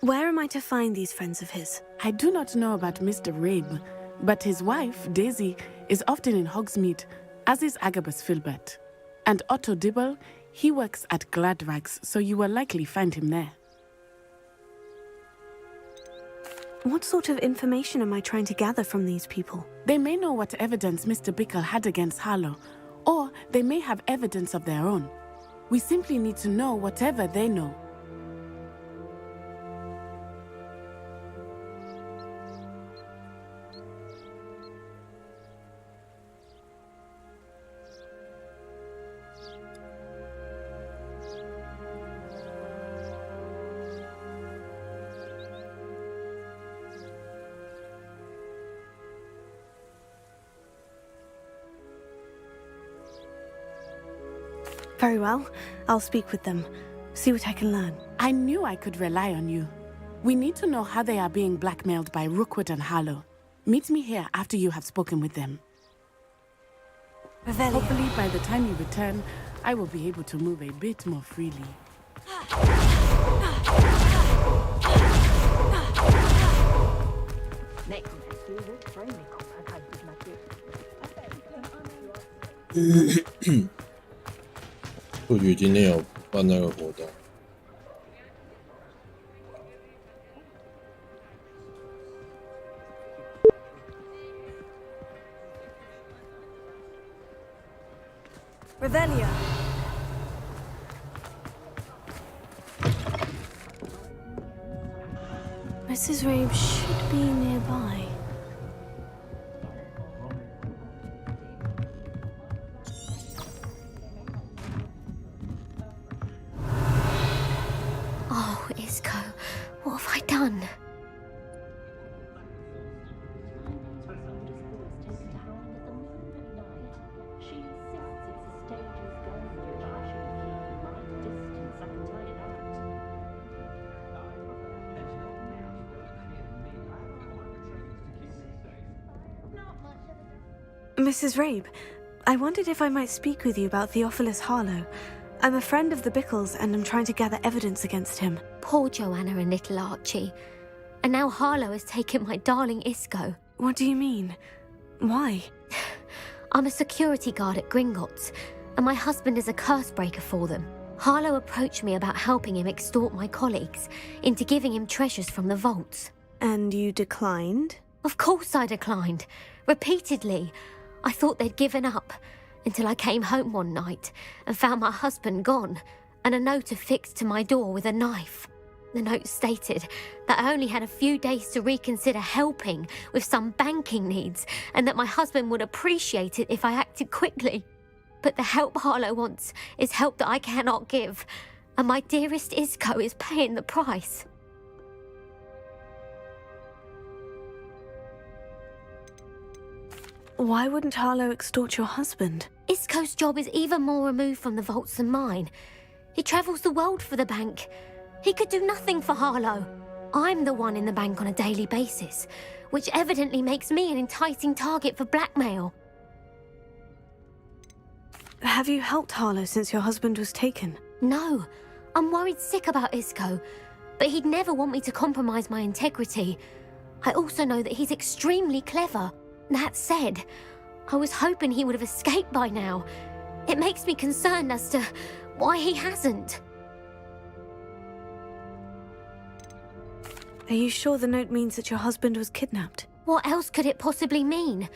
Where am I to find these friends of his? I do not know about Mr. Rabe, but his wife, Daisy, is often in Hogsmeade, as is Agabus Filbert. And Otto Dibble, he works at Gladrags, so you will likely find him there. What sort of information am I trying to gather from these people? They may know what evidence Mr. Bickle had against Harlow, or they may have evidence of their own. We simply need to know whatever they know. Very well. I'll speak with them. See what I can learn. I knew I could rely on you. We need to know how they are being blackmailed by Rookwood and Harlow. Meet me here after you have spoken with them. Revelio. Hopefully by the time you return, I will be able to move a bit more freely.或许今天有办那个活动。Revelio. Mrs. Rabe should be nearby. Oh, Isco, what have I done? Mrs. Rabe, I wondered if I might speak with you about Theophilus Harlow. I'm a friend of the Bickles and I'm trying to gather evidence against him. Poor Joanna and little Archie. And now Harlow has taken my darling Isco. What do you mean? Why? I'm a security guard at Gringotts, and my husband is a curse breaker for them. Harlow approached me about helping him extort my colleagues into giving him treasures from the vaults. And you declined? Of course I declined. Repeatedly. I thought they'd given up, until I came home one night and found my husband gone, and a note affixed to my door with a knife. The note stated that I only had a few days to reconsider helping with some banking needs, and that my husband would appreciate it if I acted quickly. But the help Harlow wants is help that I cannot give, and my dearest Isco is paying the price. Why wouldn't Harlow extort your husband? Isco's job is even more removed from the vaults than mine. He travels the world for the bank. He could do nothing for Harlow. I'm the one in the bank on a daily basis, which evidently makes me an enticing target for blackmail. Have you helped Harlow since your husband was taken? No. I'm worried sick about Isco, but he'd never want me to compromise my integrity. I also know that he's extremely clever. That said, I was hoping he would have escaped by now. It makes me concerned as to why he hasn't. Are you sure the note means that your husband was kidnapped? What else could it possibly mean?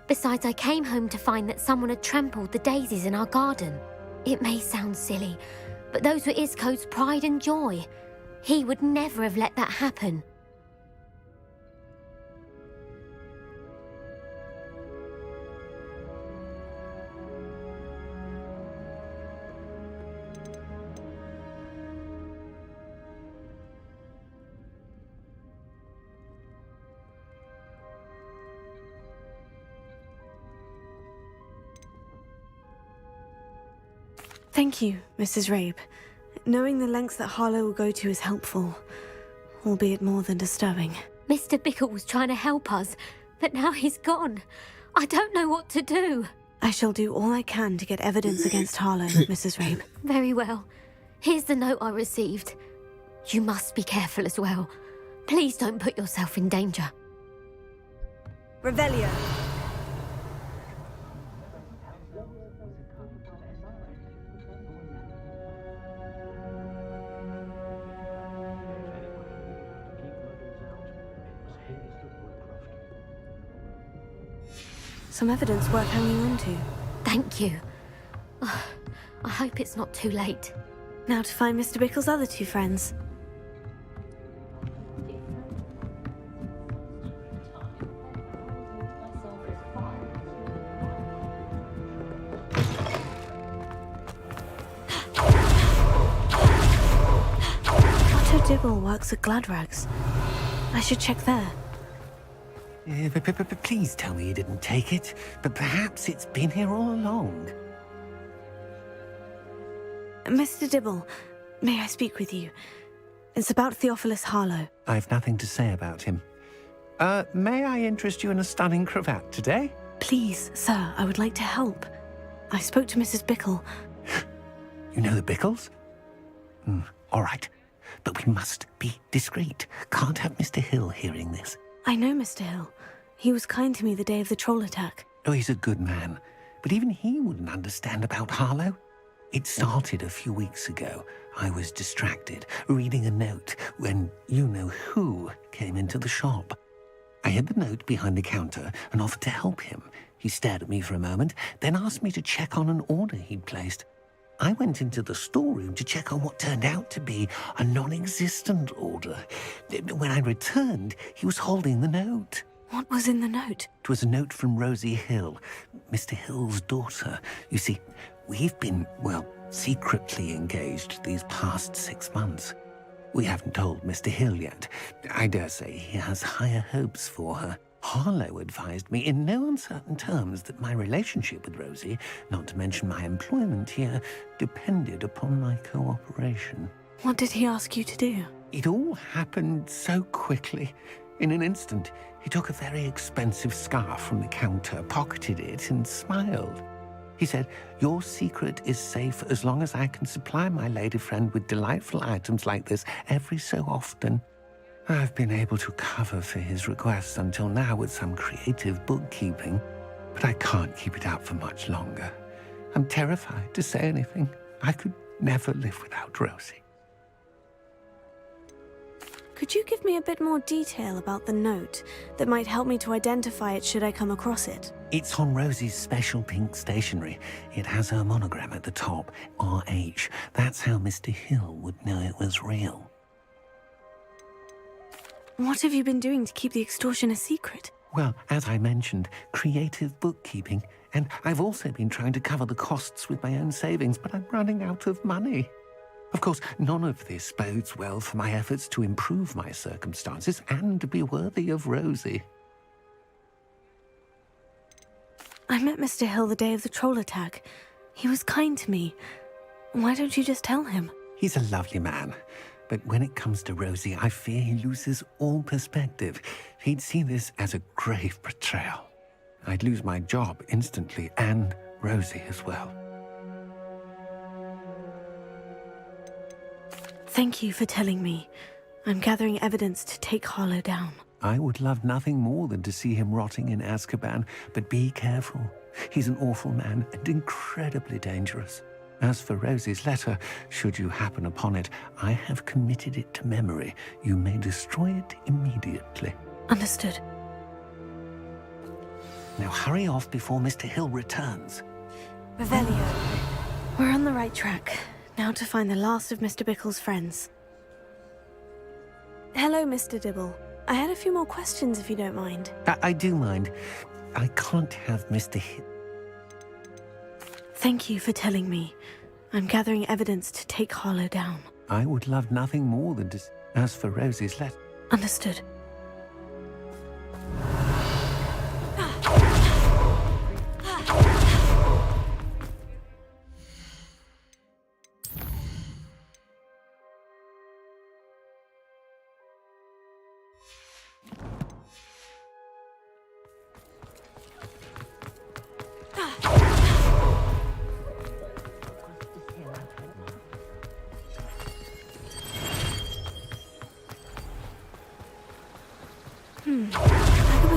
Besides, I came home to find that someone had trampled the daisies in our garden. It may sound silly, but those were Isco's pride and joy. He would never have let that happen. Thank you, Mrs. Rabe. Knowing the lengths that Harlow will go to is helpful, albeit more than disturbing. Mr. Bickle was trying to help us, but now he's gone. I don't know what to do. I shall do all I can to get evidence against Harlow, Mrs. Rabe. Very well. Here's the note I received. You must be careful as well. Please don't put yourself in danger. Revelio. Some evidence worth hanging on to. Thank you. I hope it's not too late. Now to find Mr. Bickle's other two friends. Otto Dibble works at Gladrags. I should check there. Please tell me you didn't take it, but perhaps it's been here all along. Mr. Dibble, may I speak with you? It's about Theophilus Harlow. I've nothing to say about him. May I interest you in a stunning cravat today? Please, sir, I would like to help. I spoke to Mrs. Bickle. You know the Bickles? All right, but we must be discreet. Can't have Mr. Hill hearing this. I know Mr. Hill. He was kind to me the day of the troll attack. Oh, he's a good man, but even he wouldn't understand about Harlow. It started a few weeks ago. I was distracted, reading a note, when you-know-who came into the shop. I hid the note behind the counter and offered to help him. He stared at me for a moment, then asked me to check on an order he'd placed. I went into the storeroom to check on what turned out to be a non-existent order. When I returned, he was holding the note. What was in the note? It was a note from Rosie Hill, Mr. Hill's daughter. You see, we've been, well, secretly engaged these past 6 months. We haven't told Mr. Hill yet. I dare say he has higher hopes for her. Harlow advised me in no uncertain terms that my relationship with Rosie, not to mention my employment here, depended upon my cooperation. What did he ask you to do? It all happened so quickly. In an instant, he took a very expensive scarf from the counter, pocketed it, and smiled. He said, "Your secret is safe as long as I can supply my lady friend with delightful items like this every so often." I've been able to cover for his requests until now with some creative bookkeeping, but I can't keep it up for much longer. I'm terrified to say anything. I could never live without Rosie. Could you give me a bit more detail about the note that might help me to identify it should I come across it? It's on Rosie's special pink stationery. It has her monogram at the top, RH. That's how Mr. Hill would know it was real. What have you been doing to keep the extortion a secret? Well, as I mentioned, creative bookkeeping. And I've also been trying to cover the costs with my own savings, but I'm running out of money. Of course, none of this bodes well for my efforts to improve my circumstances and to be worthy of Rosie. I met Mr. Hill the day of the troll attack. He was kind to me. Why don't you just tell him? He's a lovely man. But when it comes to Rosie, I fear he loses all perspective. He'd see this as a grave betrayal. I'd lose my job instantly, and Rosie as well. Thank you for telling me. I'm gathering evidence to take Harlow down. I would love nothing more than to see him rotting in Azkaban, but be careful. He's an awful man and incredibly dangerous. As for Rosie's letter, should you happen upon it, I have committed it to memory. You may destroy it immediately. Understood. Now hurry off before Mr. Hill returns. Revelio. We're on the right track. Now to find the last of Mr. Bickle's friends. Hello, Mr. Dibble. I had a few more questions if you don't mind. I do mind. I can't have Mr. Hill. Thank you for telling me. I'm gathering evidence to take Harlow down. I would love nothing more than to... As for Rosie's letter... Understood.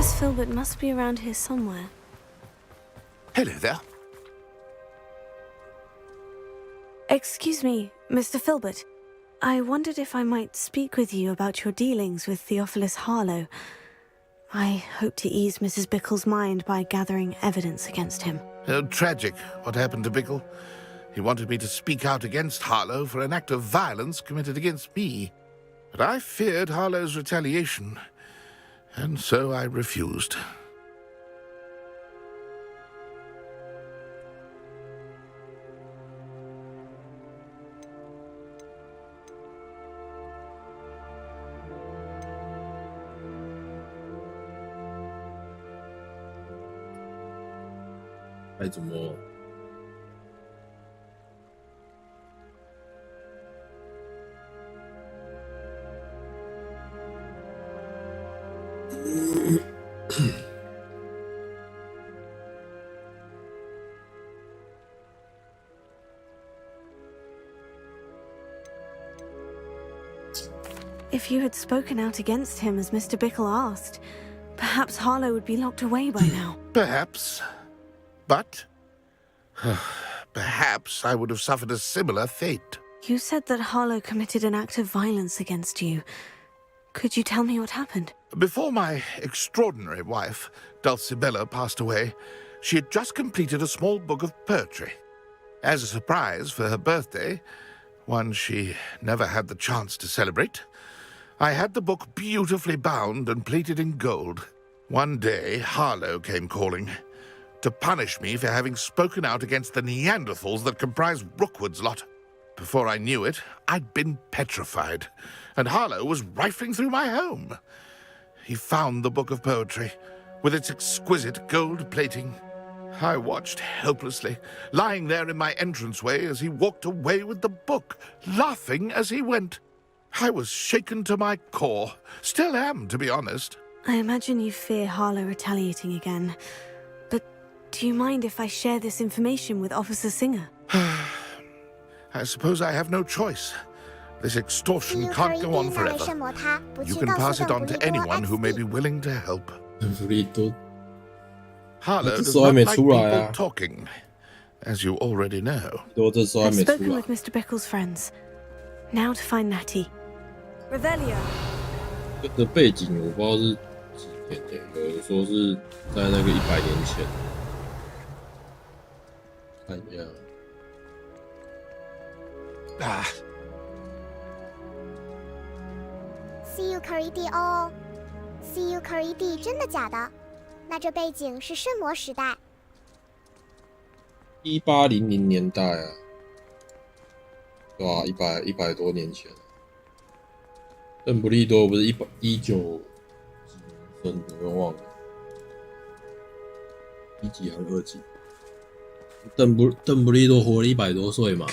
ASUS Filbert must be around here somewhere. Hello there. Excuse me, Mr. Filbert. I wondered if I might speak with you about your dealings with Theophilus Harlow. I hope to ease Mrs. Bickle's mind by gathering evidence against him. Tragic, what happened to Bickle. He wanted me to speak out against Harlow for an act of violence committed against me. But I feared Harlow's retaliation, and so I refused.该怎么？If you had spoken out against him as Mr. Bickle asked, perhaps Harlow would be locked away by now. Perhaps. But perhaps I would have suffered a similar fate. You said that Harlow committed an act of violence against you. Could you tell me what happened? Before my extraordinary wife, Dulcibella, passed away, she had just completed a small book of poetry. As a surprise for her birthday, one she never had the chance to celebrate, I had the book beautifully bound and plated in gold. One day, Harlow came calling to punish me for having spoken out against the Neanderthals that comprise Rookwood's lot. Before I knew it, I'd been petrified, and Harlow was rifling through my home. He found the book of poetry, with its exquisite gold plating. I watched helplessly, lying there in my entranceway as he walked away with the book, laughing as he went. I was shaken to my core. Still am, to be honest. I imagine you fear Harlow retaliating again. But do you mind if I share this information with Officer Singer? I suppose I have no choice. This extortion can't go on forever. You can pass it on to anyone who may be willing to help. Harlow does not like people talking, as you already know. I've spoken with Mr. Bickle's friends. Now to find Natty. Revelio. 这个背景我不知道是几年前，有人说是在那个100年前。看一下。CUE 哦 ，CUE 真的假的？那这背景是圣魔时代1800年代啊，对吧？100多年前。邓布利多不是19几年生的，我忘了，1几还是2几？邓布利多活了100多岁嘛。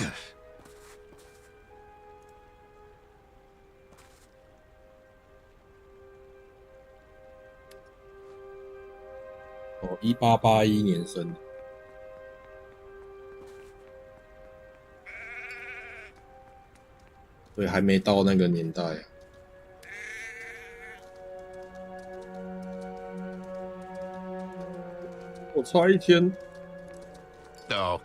1881年生的，对，还没到那个年代啊。我差一天。哦。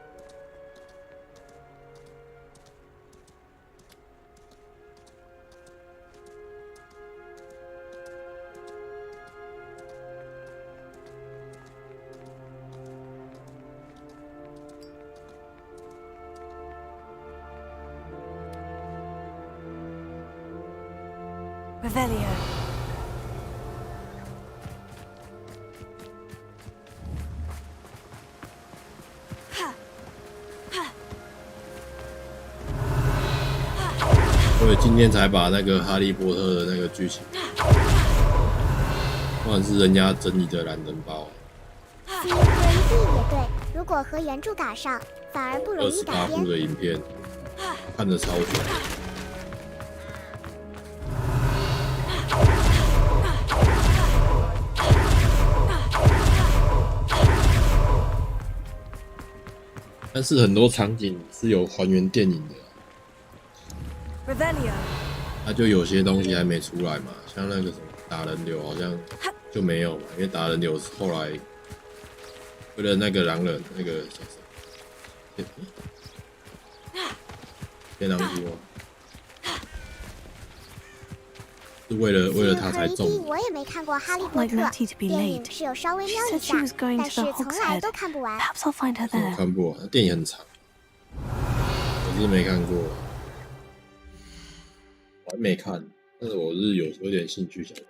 Revelio. 我今天才把那个哈利波特的那个剧情，不然是人家整理的懒人包。C 和 ED 也对，如果和原著赶上，反而不容易改编。28部的影片，看着超爽。但是很多场景是有还原电影的。它就有些东西还没出来嘛，像那个什么打人流好像就没有嘛，因为打人流是后来为了那个狼人那个叫什么天狼星吗？是为了他才中。我也没看过《哈利波特》电影，是有稍微瞄一下，但是从来都看不完。我看不完，电影很长，我是没看过。我还没看，但是我是有点兴趣想看。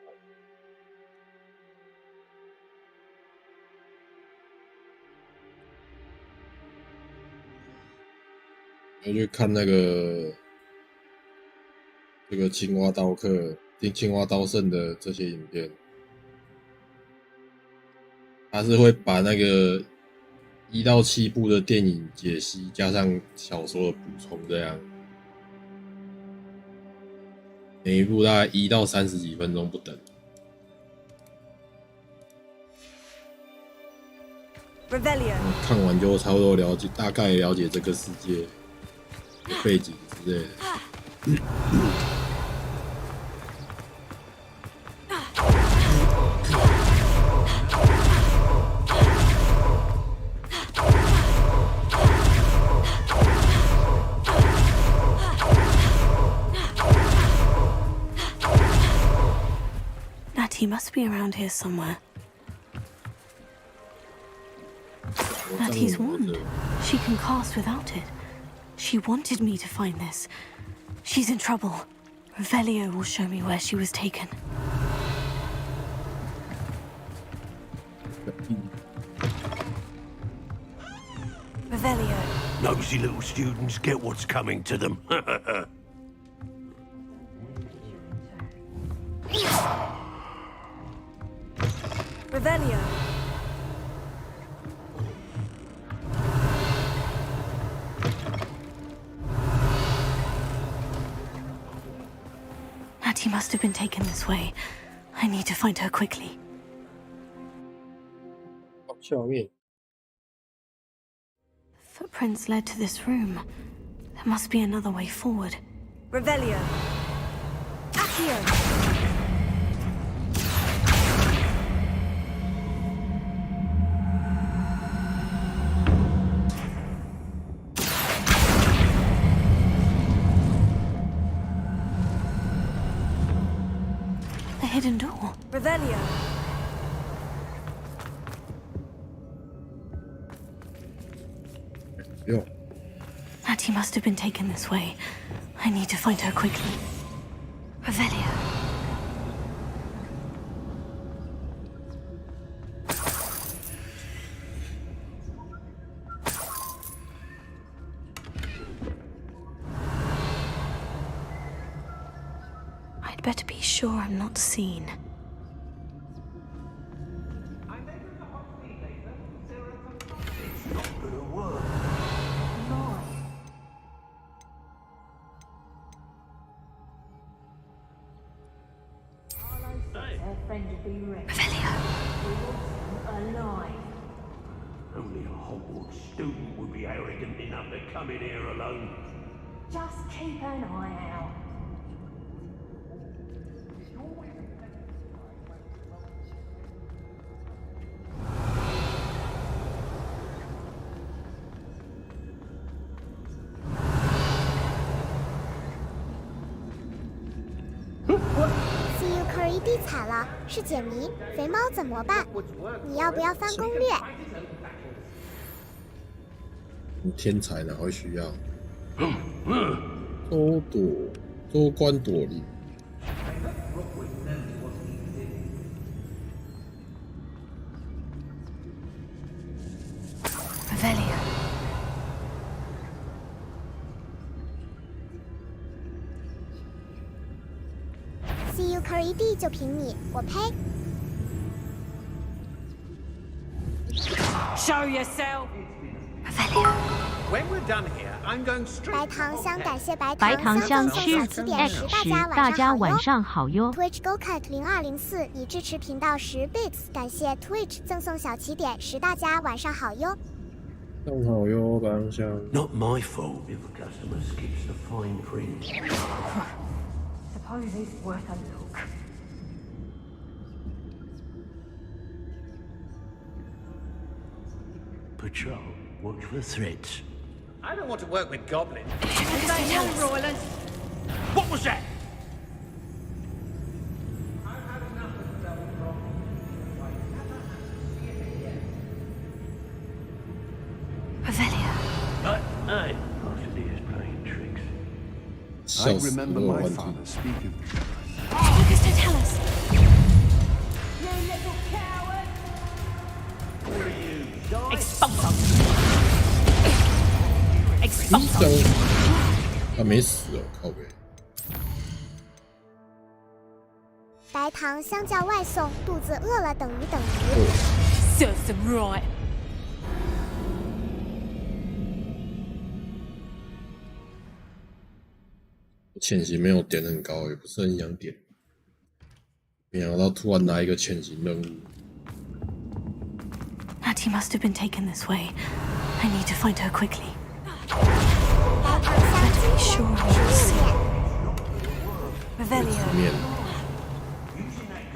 我去看那个这个青蛙刀客、青蛙刀圣的这些影片，他是会把那个1到7部的电影解析，加上小说的补充，这样。每一部大概1到30几分钟不等。看完就差不多了解，大概了解这个世界的背景之类的。He must be around here somewhere. Natty's wand. She can cast without it. She wanted me to find this. She's in trouble. Revelio will show me where she was taken. Revelio. Nosy little students get what's coming to them. Revelio. Natty must have been taken this way. I need to find her quickly. Footprints led to this room. There must be another way forward. Revelio. AGON. Hidden door. Revelio. Yo. Natty must have been taken this way. I need to find her quickly. Revelio. I'd better be sure I'm not seen. Revelio. Only a Hogwarts student would be arrogant enough to come in here alone. Just keep an eye out. CUE惨了，是解谜，肥猫怎么办？你要不要翻攻略？你天才哪会需要？周官朵里。CUE 就凭你，我呸！ Show yourself. When we're done here, I'm going straight. 白糖香，感谢白白糖香送小起点10，大家晚上好哟。Twitch GoCut 0204已支持频道10 bits， 感谢 Twitch 赠送小起点10，大家晚上好哟。上好哟，白糖香。Not my fault if a customer skips the fine print. Suppose it's worth a look. Patrol, watch for threats. I don't want to work with goblins. What was that? Hey, possibly is playing tricks. I remember my father speaking. Lucas, don't tell us. You little coward! Expulso. Expulso. 他没死哦，靠北。白糖香蕉外送，肚子饿了等于。Serves them right. 潜行没有点很高，也不是很想点。没想到突然来一个潜行任务。Natty must have been taken this way. I need to find her quickly. 白糖香鸡血吃面，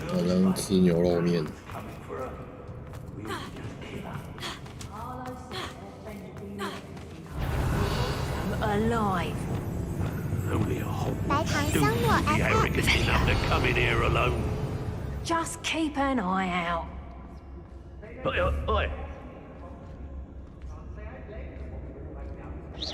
可能吃牛肉面。Alive. Only a whole 白糖香诺 arrogant enough to come in here alone. Just keep an eye out. Oi.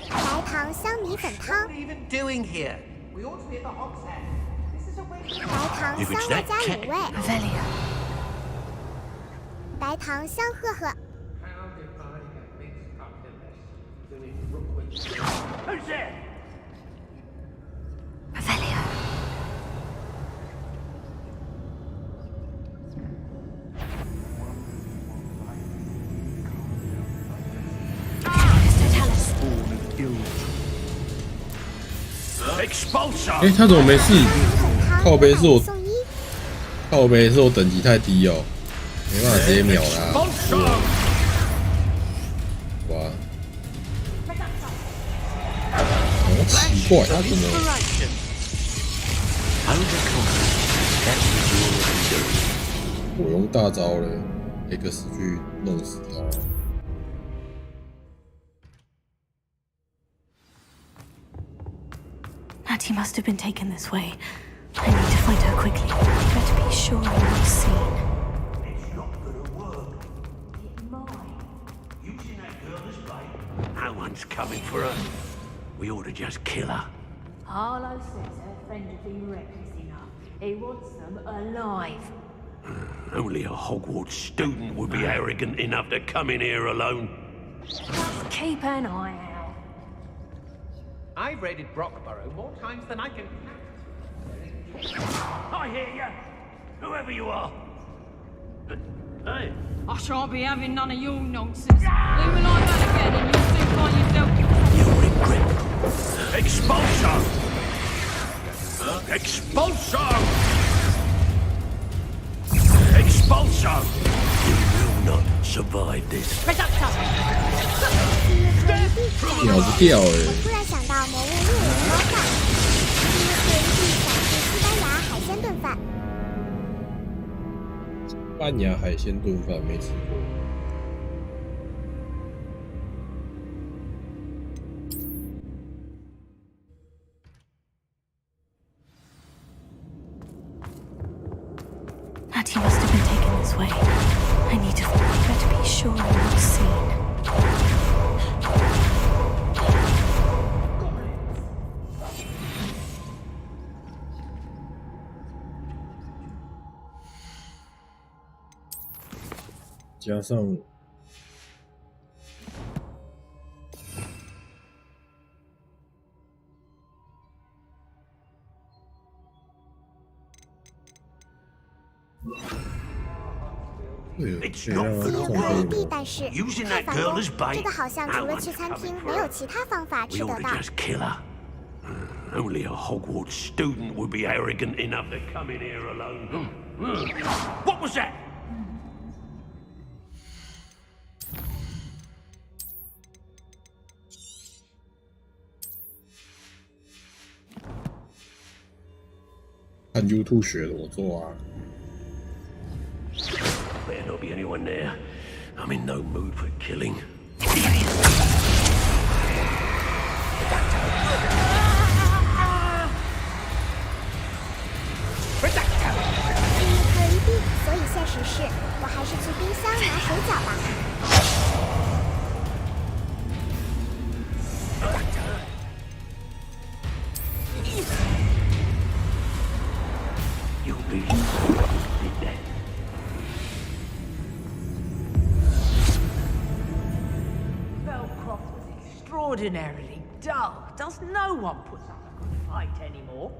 白糖香米粉汤， What are you even doing here? We ought to be at the Hog's Head. This is a waste. 白糖 If 香 it's 外 that 加 cat- 卤味， Avelia. 白糖香赫赫， Who's there? Avelia. 哎，他怎么没事？靠背是我，靠背是我等级太低哦，没办法直接秒他。哇，好奇怪，他怎么？我用大招了 ，X 去弄死他。 Natty must have been taken this way. I need to find her quickly. Better be sure I'm not seen. It's not gonna work. It might. Using that girl as bait. No one's coming for her. We ought to just kill her. Harlow says her friend had been reckless enough. He wants them alive. Only a Hogwarts student would be arrogant enough to come in here alone. Just keep an eye out. I've raided Brockborough more times than I can count. I hear you, whoever you are. Hey. I shan't be having none of your nonsense. Leave me like that again and you'll soon find yourself... You're in grip. Expulsion! Expulsion! Expulsion! You will not survive this. 秒不掉哎、我突然想到魔物猎人猫饭，CUE 想吃西班牙海鲜炖饭。半牙海鲜炖饭没吃过。Natty must have been taken this way. I need to better be sure I'm not seen.加上It's not for the 可以 world. 地，但是 Using 太 that 繁 girl 工， as bait. 这个好像除 No 了 one's 去餐 coming 厅， for 没 her. 有其他方法 We 吃得 ought to 到。 just kill her. Only a Hogwarts student would be arrogant enough to come in here alone. What was that? 看 YouTube 学的，我做啊。Better not be anyone there. I'm in no mood for killing. 可一地，所以现实是，我还是去冰箱拿水饺吧。You'll be did that. Belcroft was extraordinarily dull. Does no one put up a good fight anymore?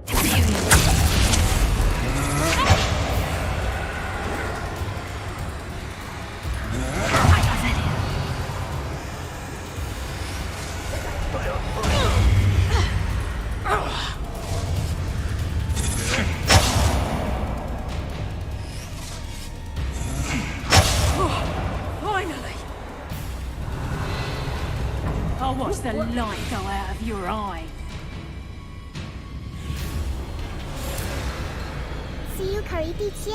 Finally! I'll watch the light go out of your eye. See you 可一地切，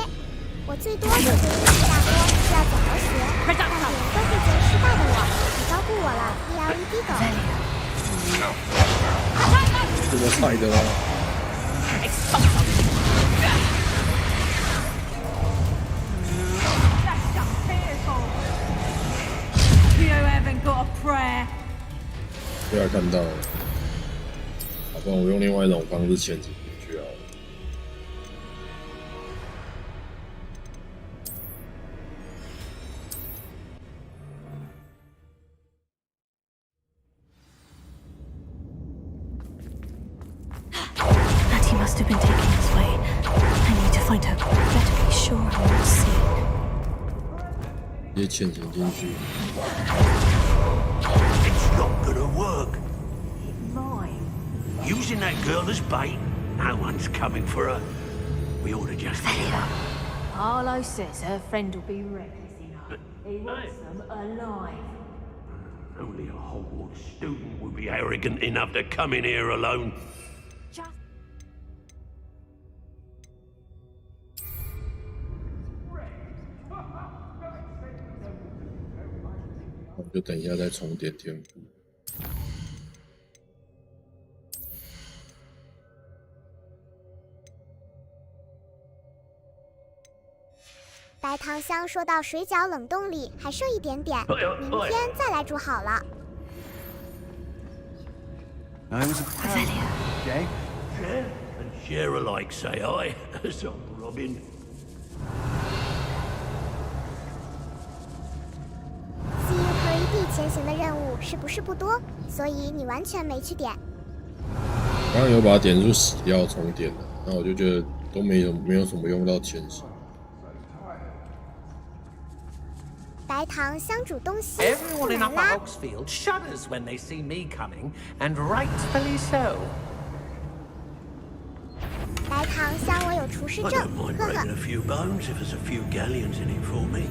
我最多就会一大波，知道怎么学。但别人都会觉得失败的我，你高估我了 ，ELED 狗。这么菜的吗？ You haven't got a prayer. 不要看到了，好吧，我用另外一种方式潜进去啊。Natty must have been taken this way. I need to find her. Better be sure I'm not seen. 直接潜行进去。 It's not gonna work. Mine. Using that girl as bait. No one's coming for her. We ought to just kill her. Arlo says her friend will be reckless enough. He wants them alive. Only a Hogwarts student would be arrogant enough to come in here alone. Just 我们就等一下再重点天赋。白糖香说到水饺冷冻里还剩一点点，明天再来煮好了。 I was a Jay? Share and share alike, say I, as I'm Robin. See you 可一地前行的任务是不是不多？所以你完全没去点。刚刚有把点数洗掉重点了，那我就觉得都没有什么用到前行。 白糖香煮东西， Everyone 不 in 难 Upper 啦。 Hogsfield shudders when they see me coming, and rightfully so. 白糖香我有厨师 I 证， don't mind 呵 breaking 呵。 a few bones if there's a few galleons in it for me.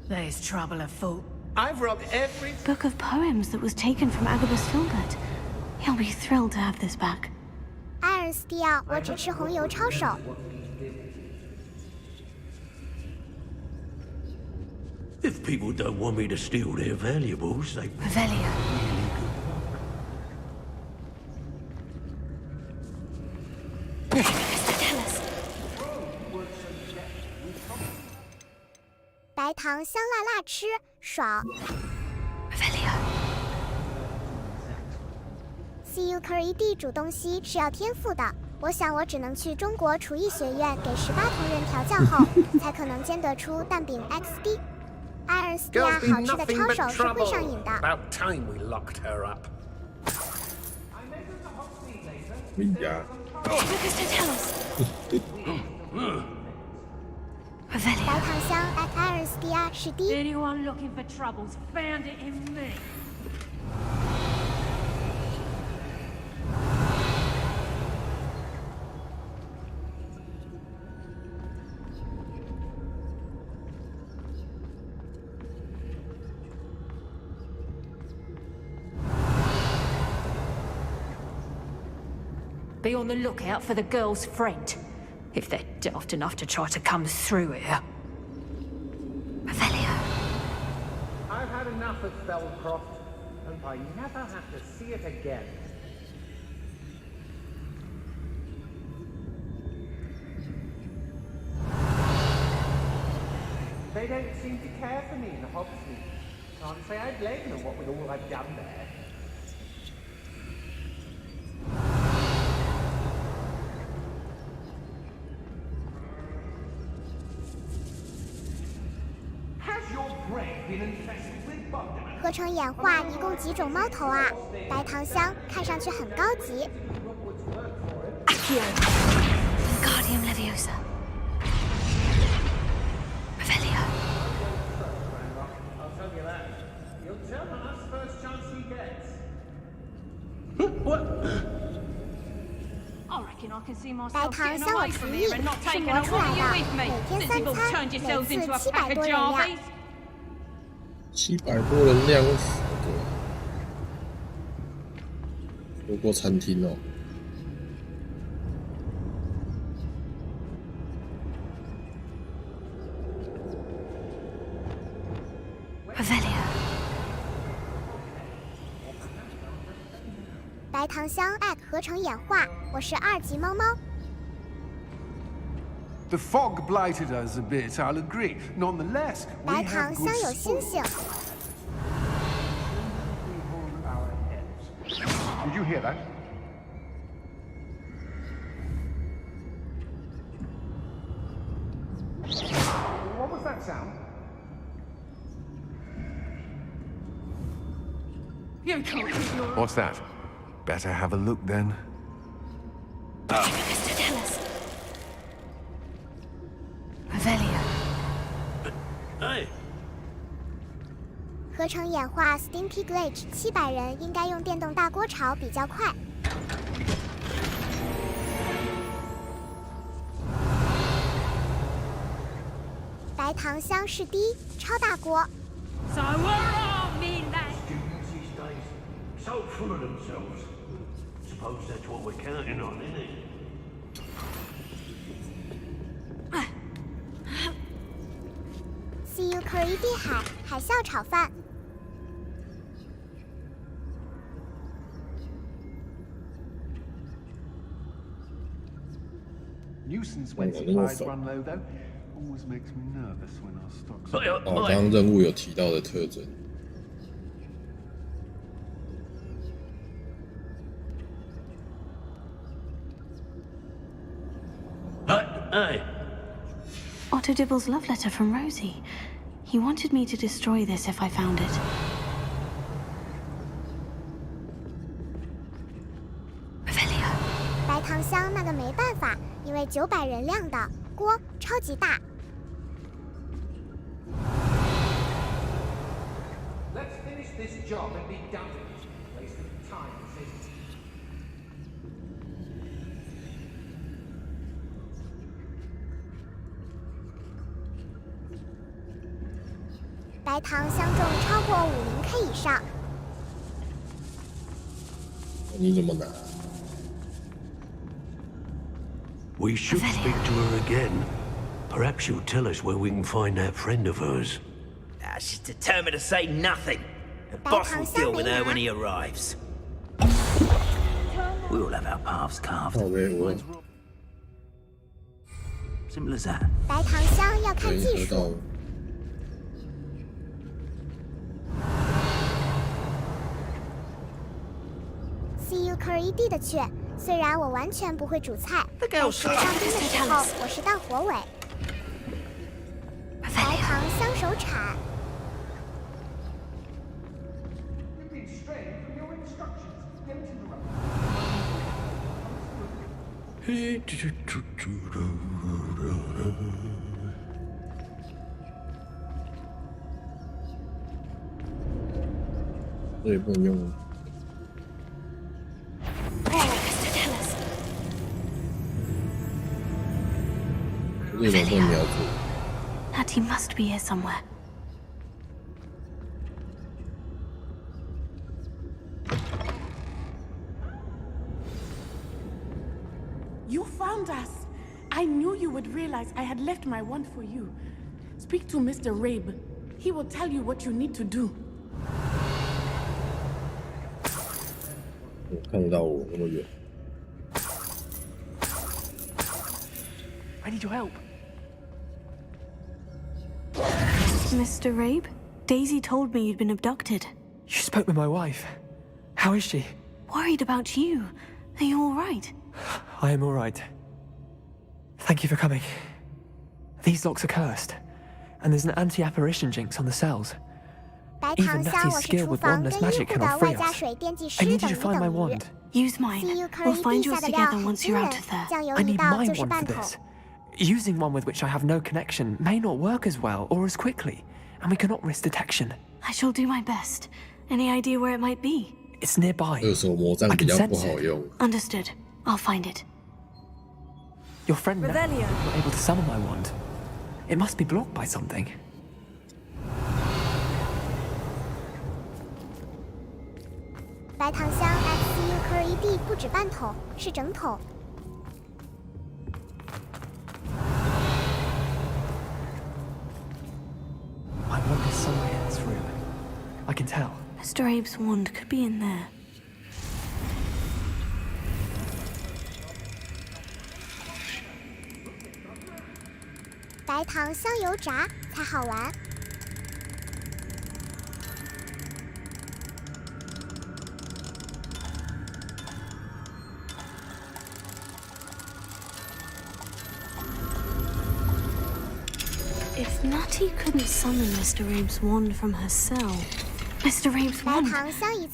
there's trouble afoot. I've robbed every... Book of poems that was taken from Agabus Filbert. He'll be thrilled to have this back. 艾尔斯蒂奥，我只吃红油抄手。 If people don't want me to steal their valuables, they... Revelio. 白糖香辣辣吃，爽。CU Curry D 煮东西是要天赋的，我想我只能去中国厨艺学院给18铜人调教后，才可能煎得出蛋饼 XD。艾尔斯蒂亚好吃的抄手是会上瘾的。About time we locked her up. 哎呀！ 白糖香艾尔斯蒂亚是 D。 Anyone looking for troubles found it in me. 'Be on the lookout for the girl's friend, if they're daft enough to try to come through here. I've had enough of Spellcroft. Hope I never have to see it again. They don't seem to care for me in the Hogsmeade. Can't say I blame them, what with all I've done there. Has your brain been infested with bug? 合成演化一共几种猫头啊？白糖香看上去很高级。AGON. Wingardium Leviosa. Revelio. I'll tell you that. You'll tell us first chance he gets. What? I reckon I can see 白 myself 糖 getting 香我 away 厨 from 艺 here and not 是 taking 磨 a 出来 one 的， you with me. 每天 Since 3 you've all 餐， turned 每 yourselves 次 into a 700 pack of 多人量。 Jarvies. 700多人量，多过餐厅哦。Revelio. 白糖香 egg 合成演化，我是2级猫猫。 The fog blighted us a bit, I'll agree. Nonetheless, we 白 have 糖 good 香有星 sport. 星。 Did you hear that? What was that sound? You can't keep your What's that? Better have a look then. Revelio. Hey. 合成演化 Stinky Glitch 700人应该用电动大锅炒比较快。白糖香是 D 超大锅。 So we're all mean that. Students these days, so full of themselves. Suppose that's what we're counting on, isn't it? CU Curry 地海啸炒饭。 Nuisance when supplies run low, though. Always makes me nervous when our stocks. 哦，刚刚任务有提到的特征。Hey. Otto Dibble's love letter from Rosie. He wanted me to destroy this if I found it. 白糖香那个没办法，因为900人量的锅超级大。 Let's finish this job and be done with it. Waste of time, this is. 白糖相中超过50K 以上。你怎么拿？ We should speak to her again. Perhaps she'll tell us where we can find that friend of hers. She's determined to say nothing. The boss will deal with her when he arrives. We all have our paths carved. Simple as that. 白糖箱要看技术。CUE 的雀，虽然我完全不会煮菜，但是当兵的时候我是当火尾。白糖香手铲。 这也不能用。这种不能瞄准。 That he must be here somewhere. You found us! I knew you would realize I had left my wand for you. Speak to Mr. Rabe. He will tell you what you need to do. 看得到我那么远。 I need your help. Mr. Rabe, Daisy told me you'd been abducted. You spoke with my wife. How is she? Worried about you. Are you all right? I am all right. Thank you for coming. These locks are cursed, and there's an anti-apparition jinx on the cells. Even Natty's skill with wandless magic cannot free us. I need you to find my wand. Use mine. We'll find yours together once you're out of there. I need my wand for this. Using one with which I have no connection may not work as well or as quickly, and we cannot risk detection. I shall do my best. Any idea where it might be? It's nearby. I can sense it. Understood. I'll find it. Your friend Natty was not able to summon my wand. It must be blocked by something. 白糖箱 XCUE 不止半桶，是整桶。 My wand is somewhere in this room. I can tell. Mr. Abe's wand could be in there. 白糖香油炸才好玩。If Natty couldn't summon Mr. Abe's wand from her cell, Mr. Abe's wand,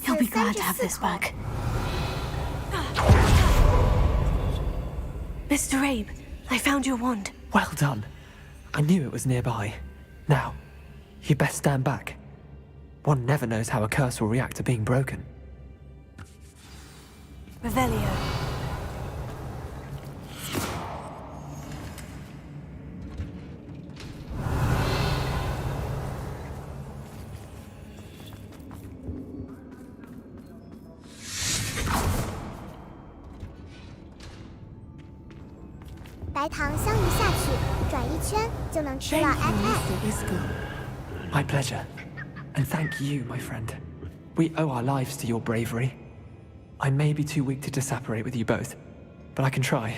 he'll be glad to have this back. Mr. Abe, I found your wand. Well done. I knew it was nearby. Now, you best stand back. One never knows how a curse will react to being broken. Revelio. 白糖香鱼下去，转一圈就能吃到 FF。 My pleasure. And thank you, my friend. We owe our lives to your bravery. I may be too weak to disapparate with you both, but I can try.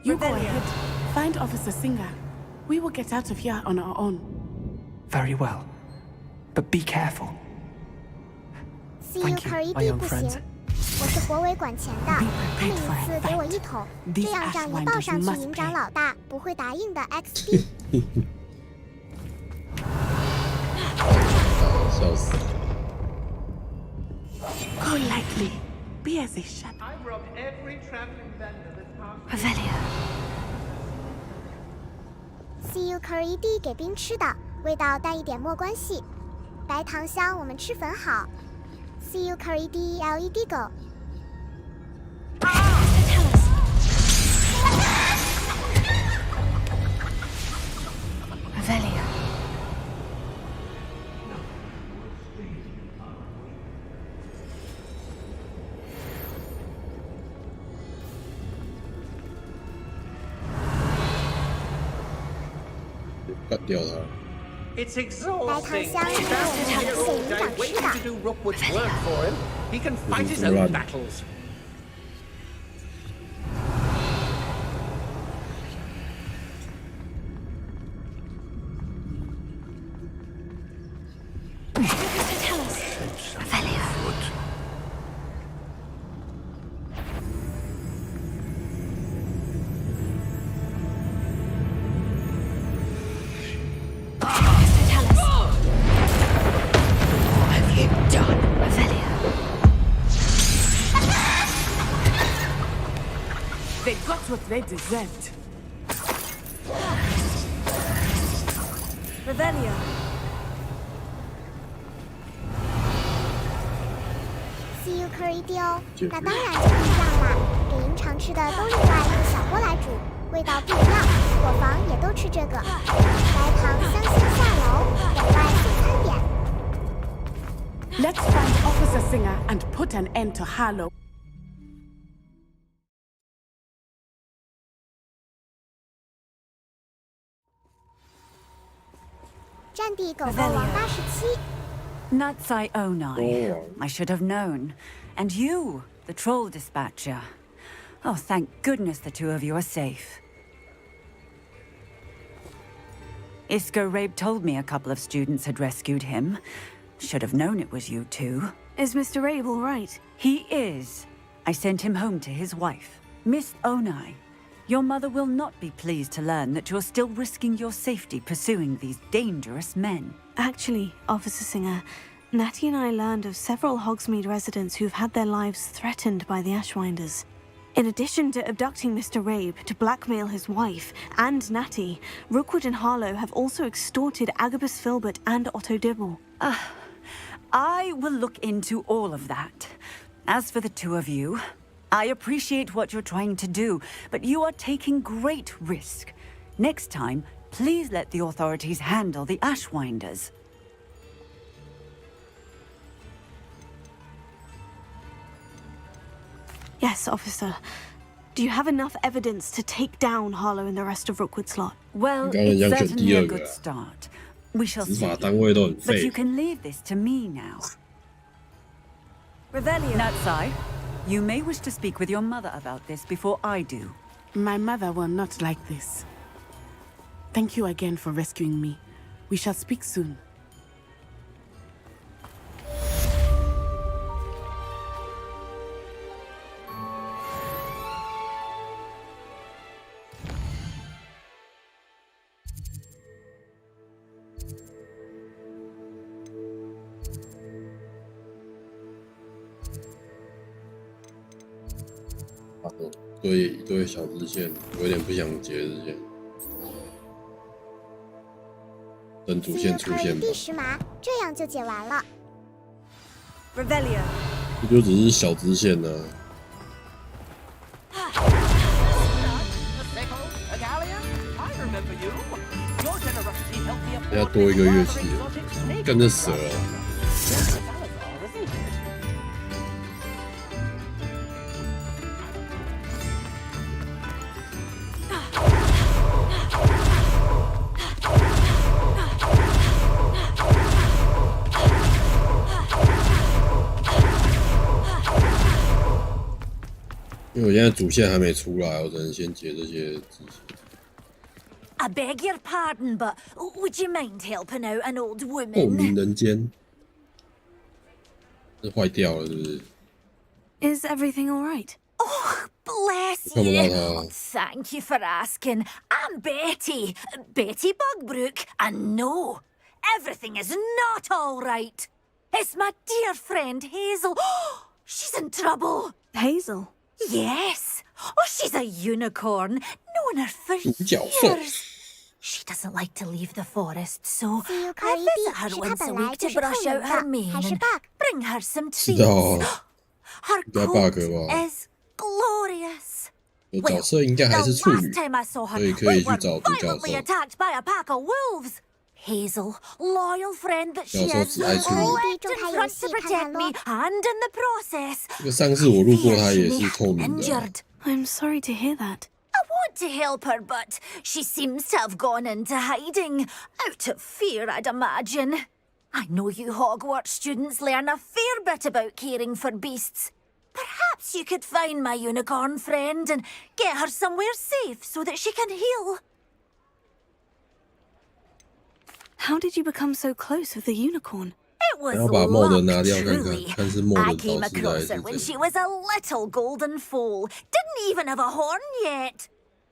You go ahead. Find Officer Singer. We will get out of here on our own. Very well. But be careful. Thank you, my young friends. 我是国委管钱的，他们一次给我1桶，这样账一报上去，营长老大不会答应的 XD。笑死。 Go lightly. Be as a shadow. I've robbed every traveling vendor that's passed. Revelio. CUE 给兵吃的，味道淡一点没关系。白糖香我们吃粉好。CUE LED Go。 Revelio. It's exhausting. He's out here all day waiting to do Rookwood's work for him. He can fight his own battles. They got what they deserved. Revelio. See you curry 丢，那当然就不一样啦。给银常吃的都另外用小锅来煮，味道不一样。伙房也都吃这个。白糖香鲜下楼，等外送餐点。Let's find Officer Singer and put an end to Harlow. 战地狗狗王87。Natsai Onai. I should have known. And you, the troll dispatcher. Oh, thank goodness the two of you are safe. Isco Rabe told me a couple of students had rescued him. Should have known it was you two. Is Mr. Rabe all right? He is. I sent him home to his wife. Miss Onai, your mother will not be pleased to learn that you're still risking your safety pursuing these dangerous men. Actually, Officer Singer, Natty and I learned of several Hogsmeade residents who've had their lives threatened by the Ashwinders. In addition to abducting Mr. Rabe to blackmail his wife and Natty, Rookwood and Harlow have also extorted Agabus Filbert and Otto Dibble. I will look into all of that. As for the two of you, I appreciate what you're trying to do, but you are taking great risk. Next time, please let the authorities handle the Ashwinders. Yes, officer. Do you have enough evidence to take down Harlow and the rest of Rookwood's lot? Well, it's certainly a good start. We shall see. But you can leave this to me now. Revelio. Natsai, you may wish to speak with your mother about this before I do. My mother will not like this. Thank you again for rescuing me. We shall speak soon. 一堆小支线，我有点不想接支线。等主线出现吧。第10码，这样就解完了。Revelio。这就只是小支线呢。要多一个乐器，跟着蛇了。 因为我现在主线还没出来，我只能先解这些支线。I beg your pardon, but would you mind helping out an old woman? 透明人间，这坏掉了是不是 ？Is everything all right? Oh, bless you. Thank you for asking. I'm Betty, Betty Bugbrook, and no, everything is not all right. It's my dear friend Hazel. She's in trouble. Hazel? Yes. Oh, she's a unicorn. Known her for years. She doesn't like to leave the forest, so I visit her once a week to brush out her mane and bring her some treats. Her coat is glorious. Well, the last time I saw her, we were violently attacked by a pack of wolves. Hazel, loyal friend that she is, leapt in front to protect me, and in the process, 这个上次我路过她也是透明的。I'm sorry to hear that. I want to help her, but she seems to have gone into hiding. Out of fear, I'd imagine. I know you Hogwarts students learn a fair bit about caring for beasts. Perhaps you could find my unicorn friend and get her somewhere safe so that she can heal. How did you become so close with the unicorn? It was luck, truly. I came across her when she was a little golden foal. Didn't even have a horn yet.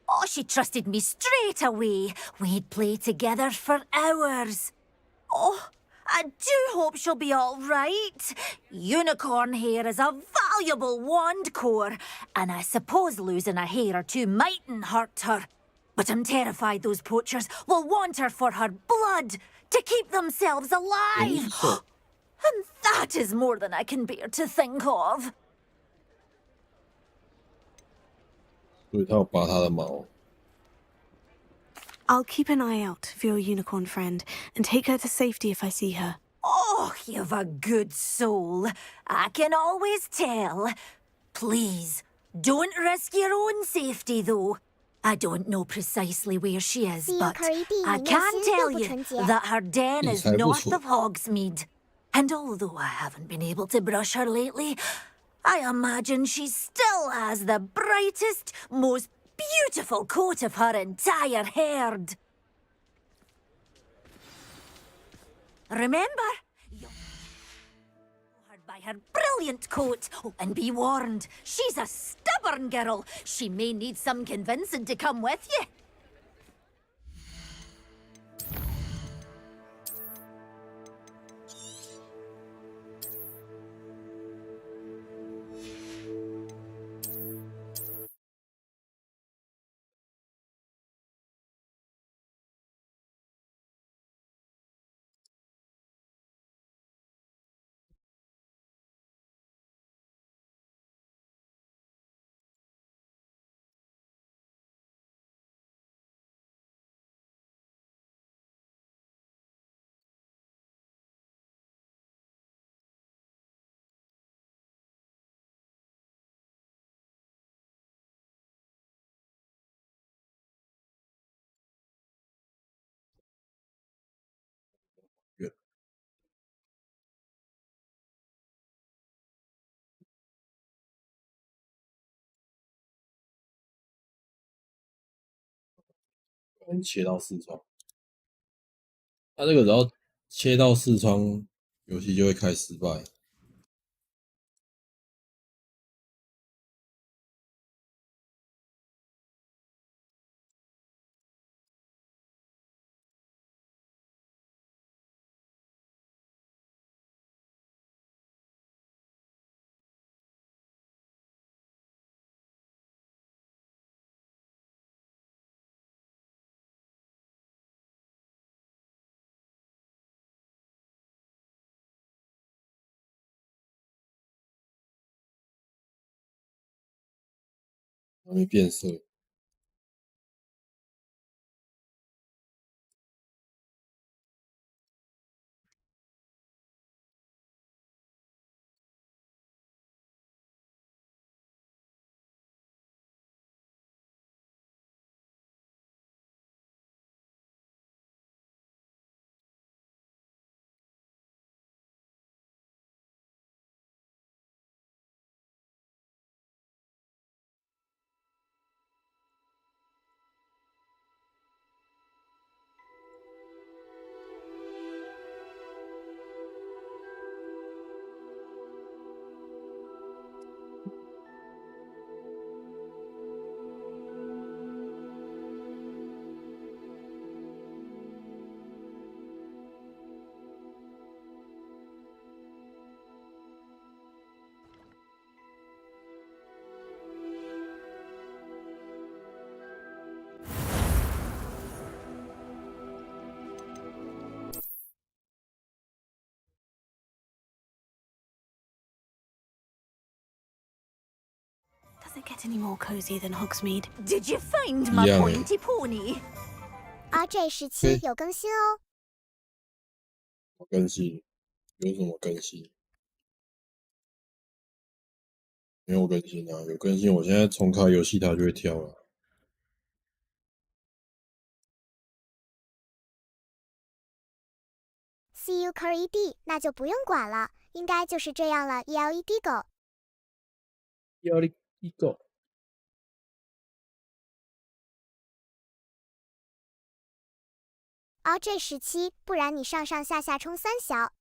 Oh, she trusted me straight away. We'd play together for hours. Oh, I do hope she'll be all right. Unicorn hair is a valuable wand core, and I suppose losing a hair or two mightn't hurt her. But I'm terrified those poachers will want her for her blood to keep themselves alive. And that is more than I can bear to think of. 所以他要拔他的毛。 I'll keep an eye out for your unicorn friend and take her to safety if I see her. Oh, you've a good soul. I can always tell. Please, don't risk your own safety, though. I don't know precisely where she is, but I can tell you that her den is north of Hogsmeade. And although I haven't been able to brush her lately, I imagine she still has the brightest, most beautiful coat of her entire herd. Remember, you're by her brilliant coat. Oh, and be warned, she's a stubborn girl. She may need some convincing to come with you.切到视窗，它这个只要切到视窗，游戏就会开失败。还没变色。Does it get any more cozy than Hogsmeade? Did you find my pointy pony? RJ17有更新哦。更新？有什么更新？没有更新啊，有更新，我现在重开游戏它就会跳了。CUE 那就不用管了，应该就是这样了。LED 狗。LED 狗。RJ17，不然你上上下下冲3小。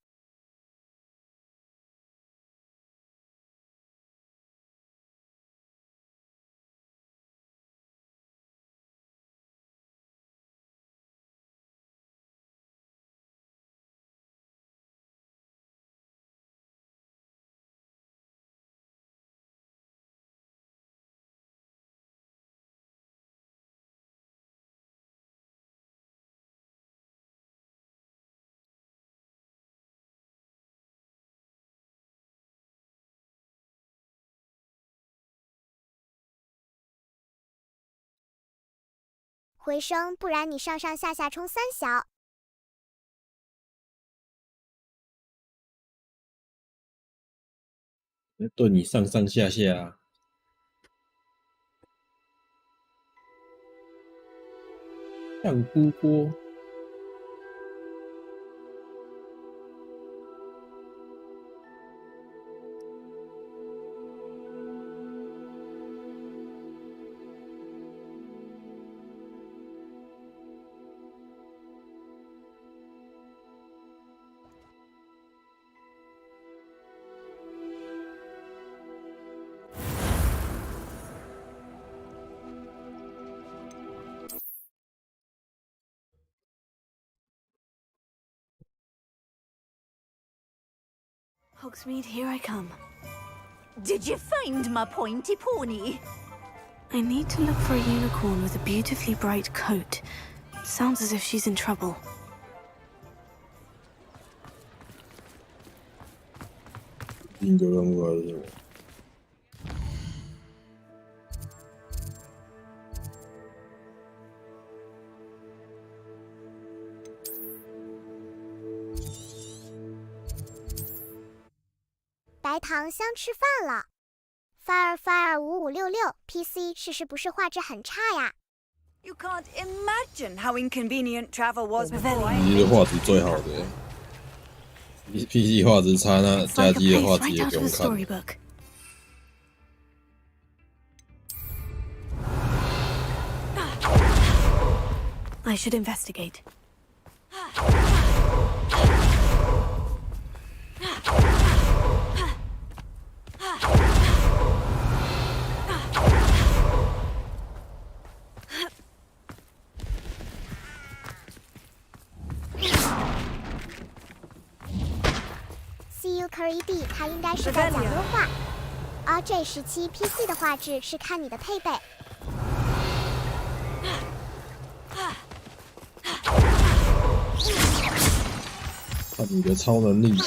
回声，不然你上上下下冲3小。对你上上下下。香菇锅。Hogsmeade, here I come. Did you find my pointy pony? I need to look for a unicorn with a beautifully bright coat. Sounds as if she's in trouble. 第一个任务还是什么？白糖香吃饭了。Fire 5566 PC 是不是画质很差呀 You can't imagine how inconvenient travel was before. PC 的画质最好的，PC 画质差，那家机的画质也不用看。I should investigate. ASUS D 它应该是在讲优化。RJ17 PC 的画质是看你的配备。看你的超能力。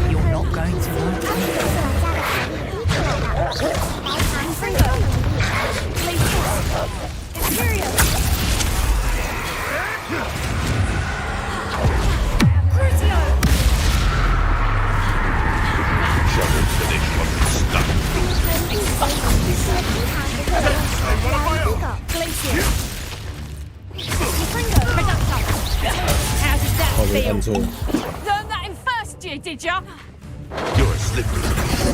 You're not going to want Learn that in first year, did ya? You're a slippery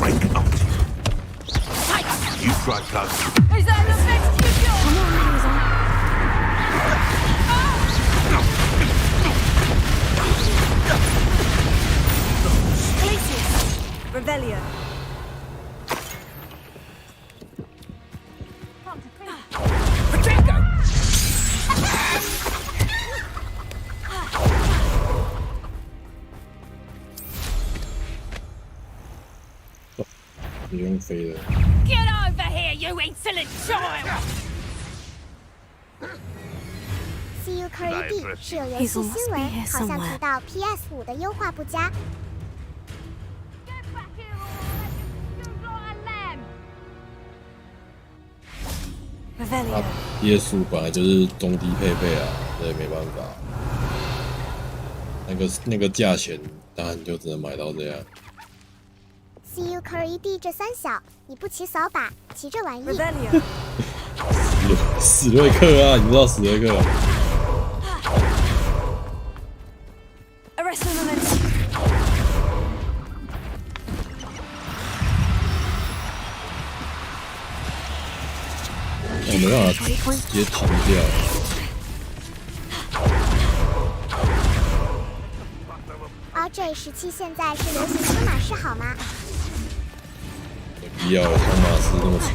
wank, aren't you? You try close. Is that the best you've got? Revelio. Get over here, you insolent child! ASUS D 是有游戏新闻，好像提到 PS5 的优化不佳。它 PS5 本来就是中低配备啊，这也没办法。那个价钱，当然就只能买到这样。ASUS D 这3小，你不骑扫把，骑这玩意。史瑞克啊，你知道史瑞克？我没办法直接停掉。RJ17现在是流行汤马士好吗？没必要，汤马士那么丑。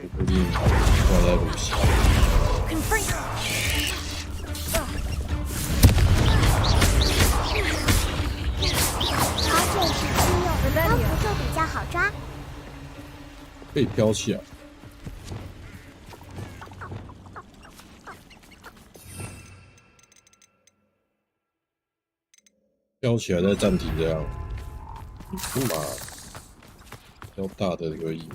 我不定挂在鲁西。RJ17用可以飘起来。飘起来再暂停这样。妈，比较大的而已。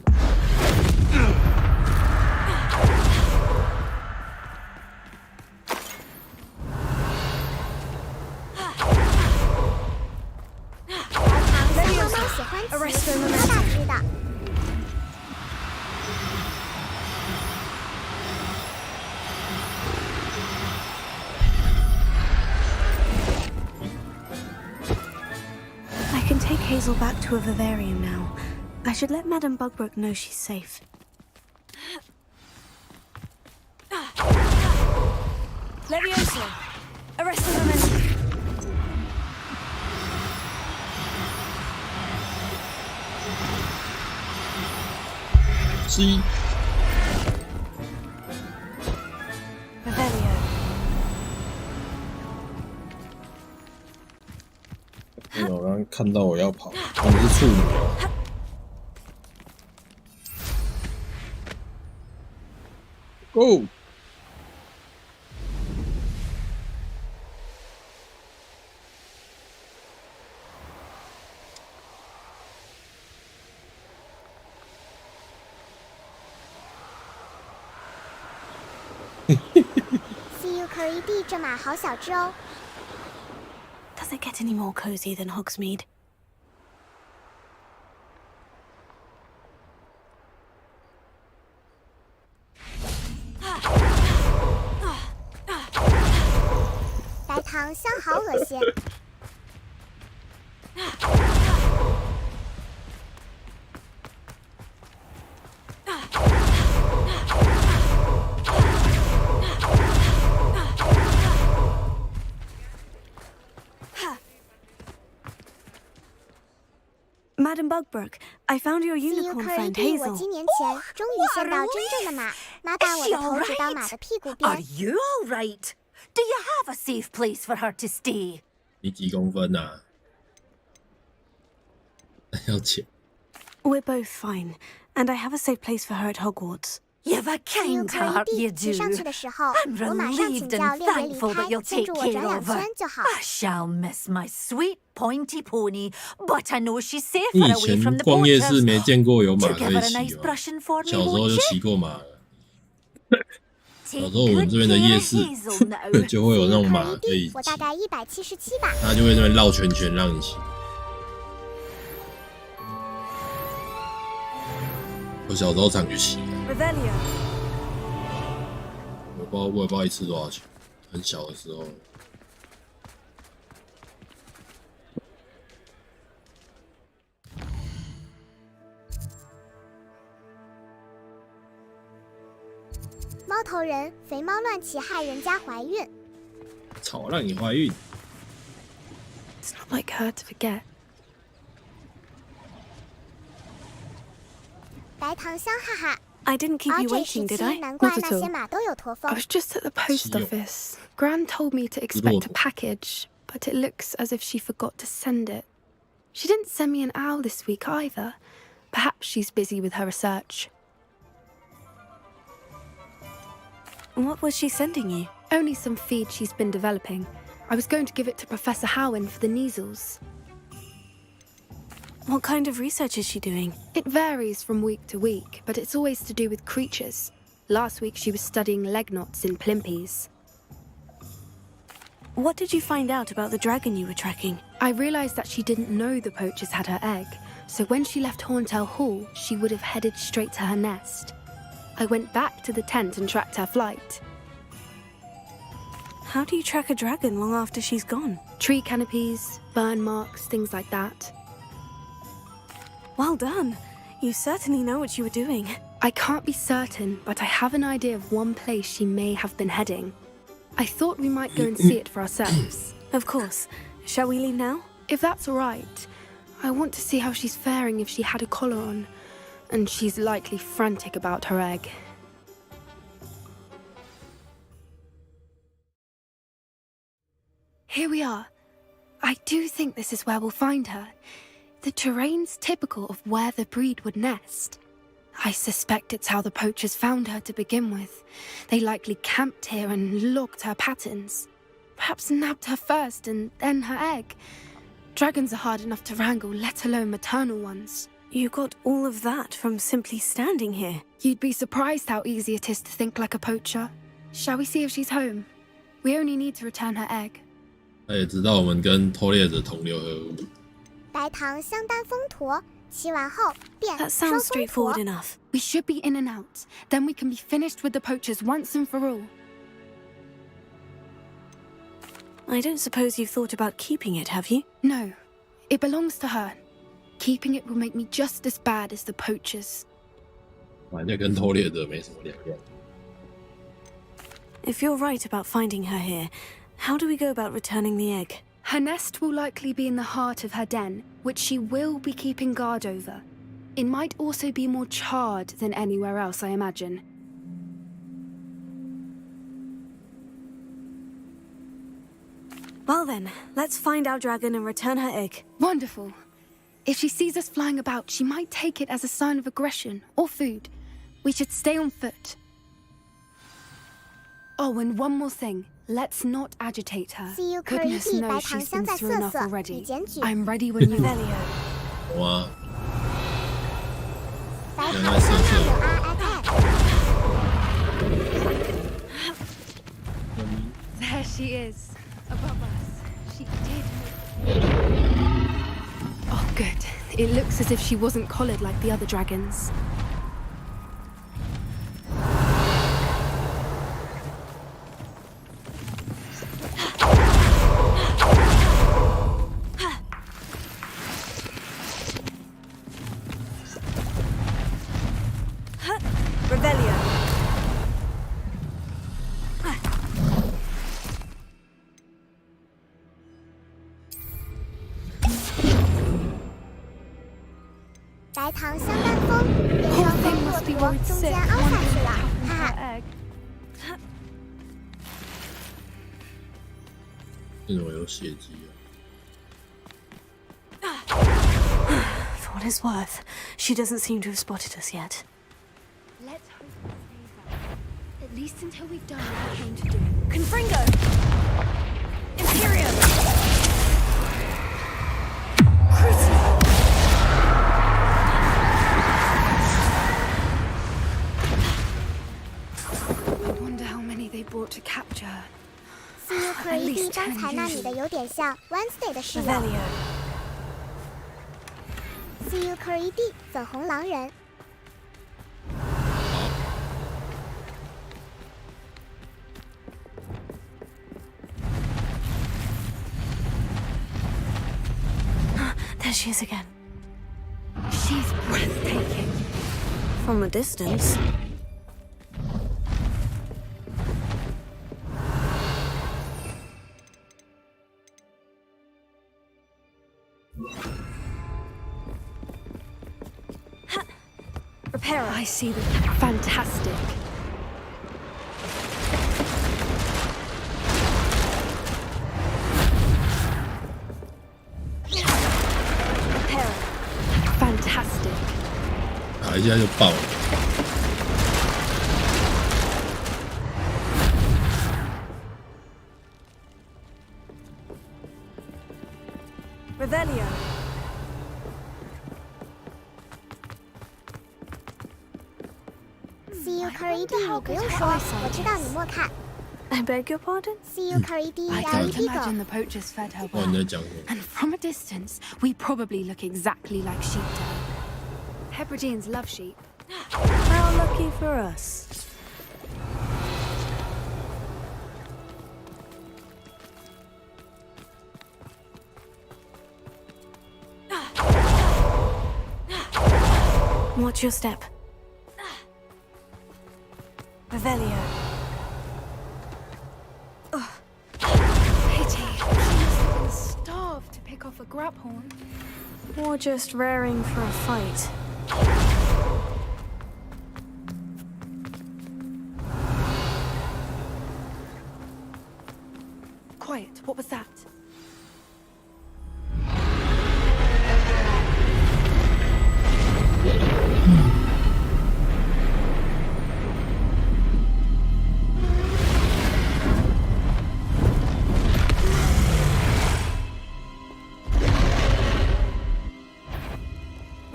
喜欢骑大只的。I can take Hazel back to a vivarium now. I should let Madame Bugbrook know she's safe. Leviosa! Arrest the momentum! C。没有，刚刚看到我要跑，我是处女啊。Go！ CUE 地这马好小只哦。Does it get any more cozy than Hogsmeade? "白糖香好恶心。Madame Bugbrook, I found your unicorn friend Hazel. 我几年前终于见到真正的马，马把我的头指到马的屁股边。 Are you all right? Do you have a safe place for her to stay? 你几公分啊？要钱。 We're both fine, and I have a safe place for her at Hogwarts. You've a kind heart, you do. I'm relieved and thankful that you'll take care of her. I shall miss my sweet pointy pony, but I know she's 你 safer 以 away 前 from the 逛夜市 poachers. 没见过有马 To 可 give 以 her a 骑 nice 哦， brushing for me, 小时候 won't 就 you? 骑过马了。小 Take 时候我们 good 这边的 care 夜 of 市 Hazel now. 就会有那种马可以骑，我大概177吧。它就会在那边绕圈圈让你骑。我小时候常去骑，我也不知道一次多少钱，很小的时候。猫头人，肥猫乱骑害人家怀孕。吵让你怀孕。 It's not like her to forget. 白糖香，哈哈。 I didn't keep you waiting, did I? 难怪 Not 那 at 些 all. 马都有驼峰。 I was just at the post office. Gran told me to expect a package, but it looks as if she forgot to send it. She didn't send me an owl this week either. Perhaps she's busy with her research. What was she sending you? Only some feed she's been developing. I was going to give it to Professor Howen for the measles. What kind of research is she doing? It varies from week to week, but it's always to do with creatures. Last week she was studying leg knots in plimpies. What did you find out about the dragon you were tracking? I realized that she didn't know the poachers had her egg, so when she left Horntail Hall, she would have headed straight to her nest. I went back to the tent and tracked her flight. How do you track a dragon long after she's gone? Tree canopies, burn marks, things like that. Well done. You certainly know what you were doing. I can't be certain, but I have an idea of one place she may have been heading. I thought we might go and see it for ourselves. Of course. Shall we leave now? If that's all right. I want to see how she's faring if she had a collar on. And she's likely frantic about her egg. Here we are. I do think this is where we'll find her. The terrain's typical of where the breed would nest. I suspect it's how the poachers found her to begin with. They likely camped here and logged her patterns. Perhaps nabbed her first and then her egg. Dragons are hard enough to wrangle, let alone maternal ones. You got all of that from simply standing here. You'd be surprised how easy it is to think like a poacher. Shall we see if she's home? We only need to return her egg. 他也知道我们跟偷猎者同流合污。白糖相当丰坨，骑完后便 That 收 sounds 丰 straightforward 坨。 enough. We should be in and out. Then we can be finished with the poachers once and for all. I don't suppose you've thought about keeping it, have you? No. It belongs to her. Keeping it will make me just as bad as the poachers. 反正跟偷猎者没什么两样。 If you're right about finding her here, how do we go about returning the egg? Her nest will likely be in the heart of her den, which she will be keeping guard over. It might also be more charred than anywhere else, I imagine. Well then, let's find our dragon and return her egg. Wonderful. If she sees us flying about, she might take it as a sign of aggression or food. We should stay on foot. Oh, and one more thing. Let's not agitate her. Goodness knows she's been through enough already. I'm ready when you are. 哇！ 白原糖来色色。 There she is, above us. She did. Oh, good. It looks as if she wasn't collared like the other dragons. Revelio. 白糖相当丰，变成丰骆驼，中间凹下去了，哈哈。这种有血迹啊！ For what it's worth, she doesn't seem to have spotted us yet. Let's hope it stays up. At least until we've done what we came to do. Confringo! Imperium! Crucible! I wonder how many they brought to capture her. CUE 刚才那女的有点像 Wednesday 的室友。 Revelio. CUE 粉红狼人。 There she is again. She's breathtaking. From a distance. Repair. I see them. Fantastic. Repair. Fantastic. 打一下就爆了。 Revelio. CUE 你不用说，我知道你默看。 I beg your pardon? CUE I don't imagine the poachers fed her 哦， well. 你在讲什么？ And from a distance, we probably look exactly like sheep do. Hebrideans love sheep. How lucky for us. Watch your step. Revelio. Pity. She must have been starved to pick off a grabhorn. Or just raring for a fight. Quiet. What was that?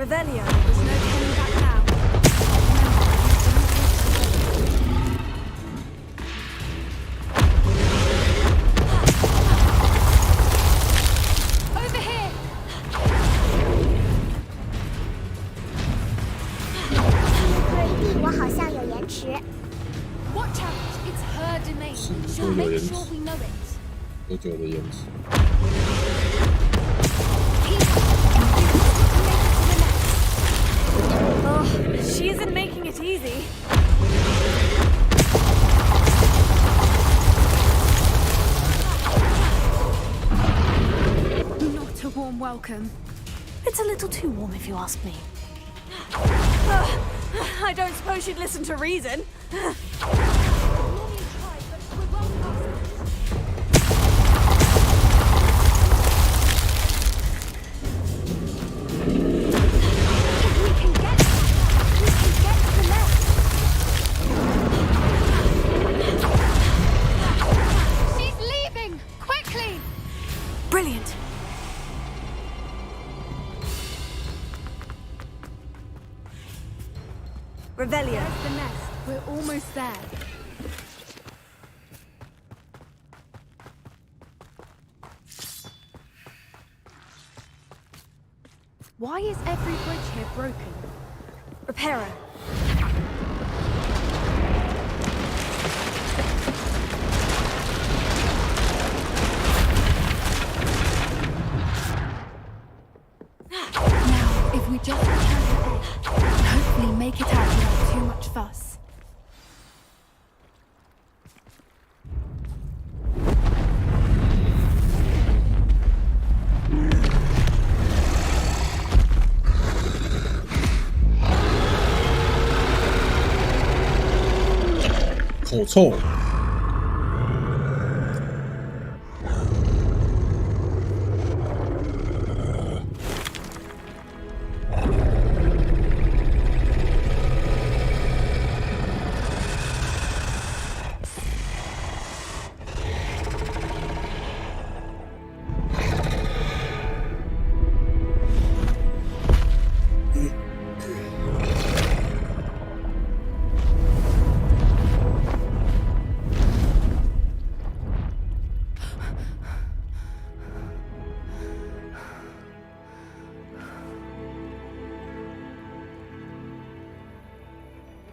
Revelio, there's no turning back now. Over here! Watch out! It's her domain. She'll make sure we know it. 多久的延迟？ Oh, she isn't making it easy. Not a warm welcome. It's a little too warm if you ask me. I don't suppose she'd listen to reason. Brilliant. Revelio. There's the nest. We're almost there. Why is every bridge here broken? Reparo. If we just return her egg, and hopefully make it out without too much fuss. Hậu臭。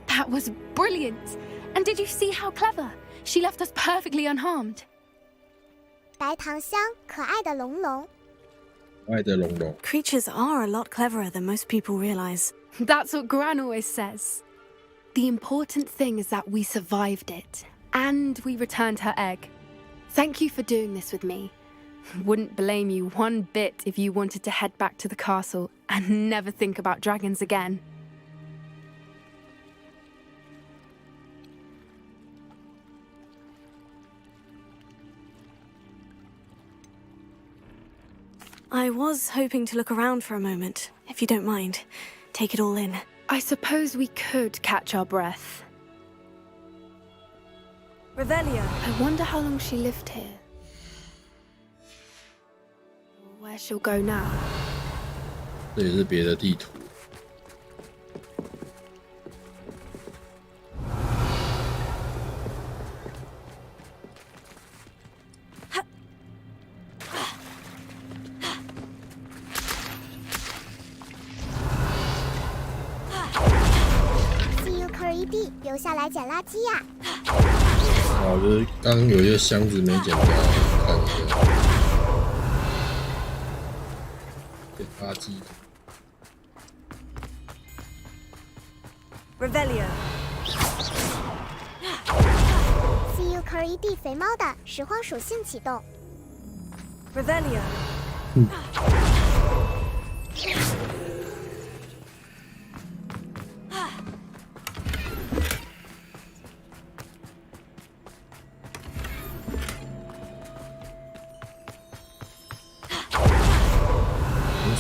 That was brilliant! And did you see how clever? She left us perfectly unharmed. 白糖香，可爱的龙龙。爱的龙龙。 Creatures are a lot cleverer than most people realize. That's what Gran always says. The important thing is that we survived it, and we returned her egg. Thank you for doing this with me. Wouldn't blame you one bit if you wanted to head back to the castle and never think about dragons again. I was hoping to look around for a moment, if you don't mind. Take it all in. I suppose we could catch our breath. Revelio. I wonder how long she lived here. Or where she'll go now. 这也是别的地图。留下来捡垃圾呀！啊，就是刚刚有一些箱子没捡到，看一下。捡垃圾。Revelio。CUE 肥猫的拾荒属性启动。Revelio。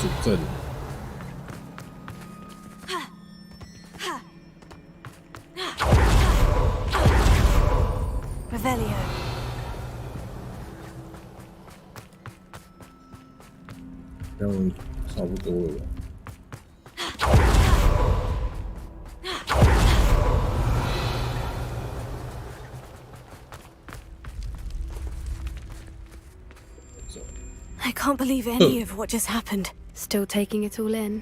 属正。Revelio。这样差不多了吧？ can't believe any of what just happened. Still taking it all in?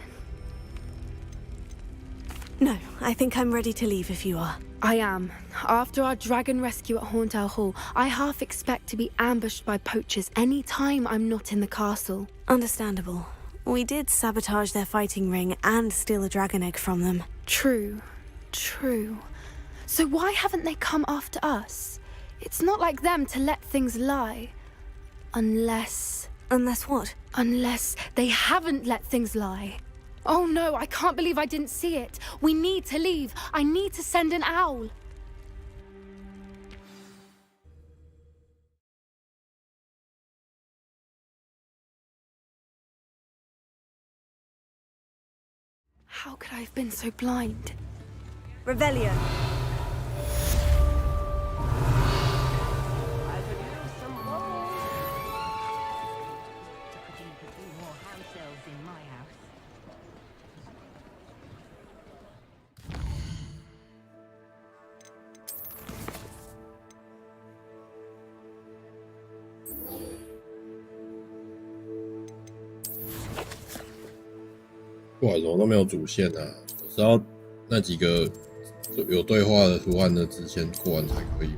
No, I think I'm ready to leave if you are. I am. After our dragon rescue at Horntail Hall, I half expect to be ambushed by poachers any time I'm not in the castle. Understandable. We did sabotage their fighting ring and steal a dragon egg from them. True. So why haven't they come after us? It's not like them to let things lie. Unless... Unless what? Unless they haven't let things lie. Oh no, I can't believe I didn't see it. We need to leave. I need to send an owl. How could I have been so blind? Revelio.不管什么都没有主线啊，我是要那几个有对话的图案的支线过完才可以。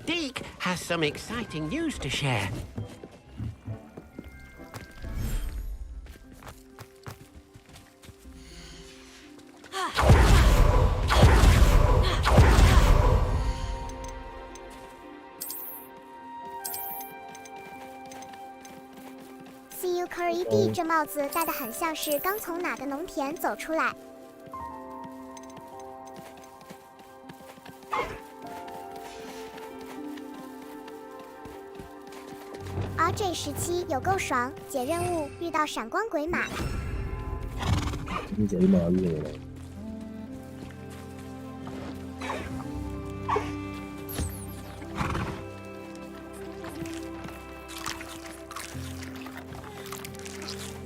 Deke has some exciting news to share. CU Curry B 这帽子戴得很像是刚从哪个农田走出来。RJ17有够爽，解任务遇到闪光鬼马。你鬼马遇了。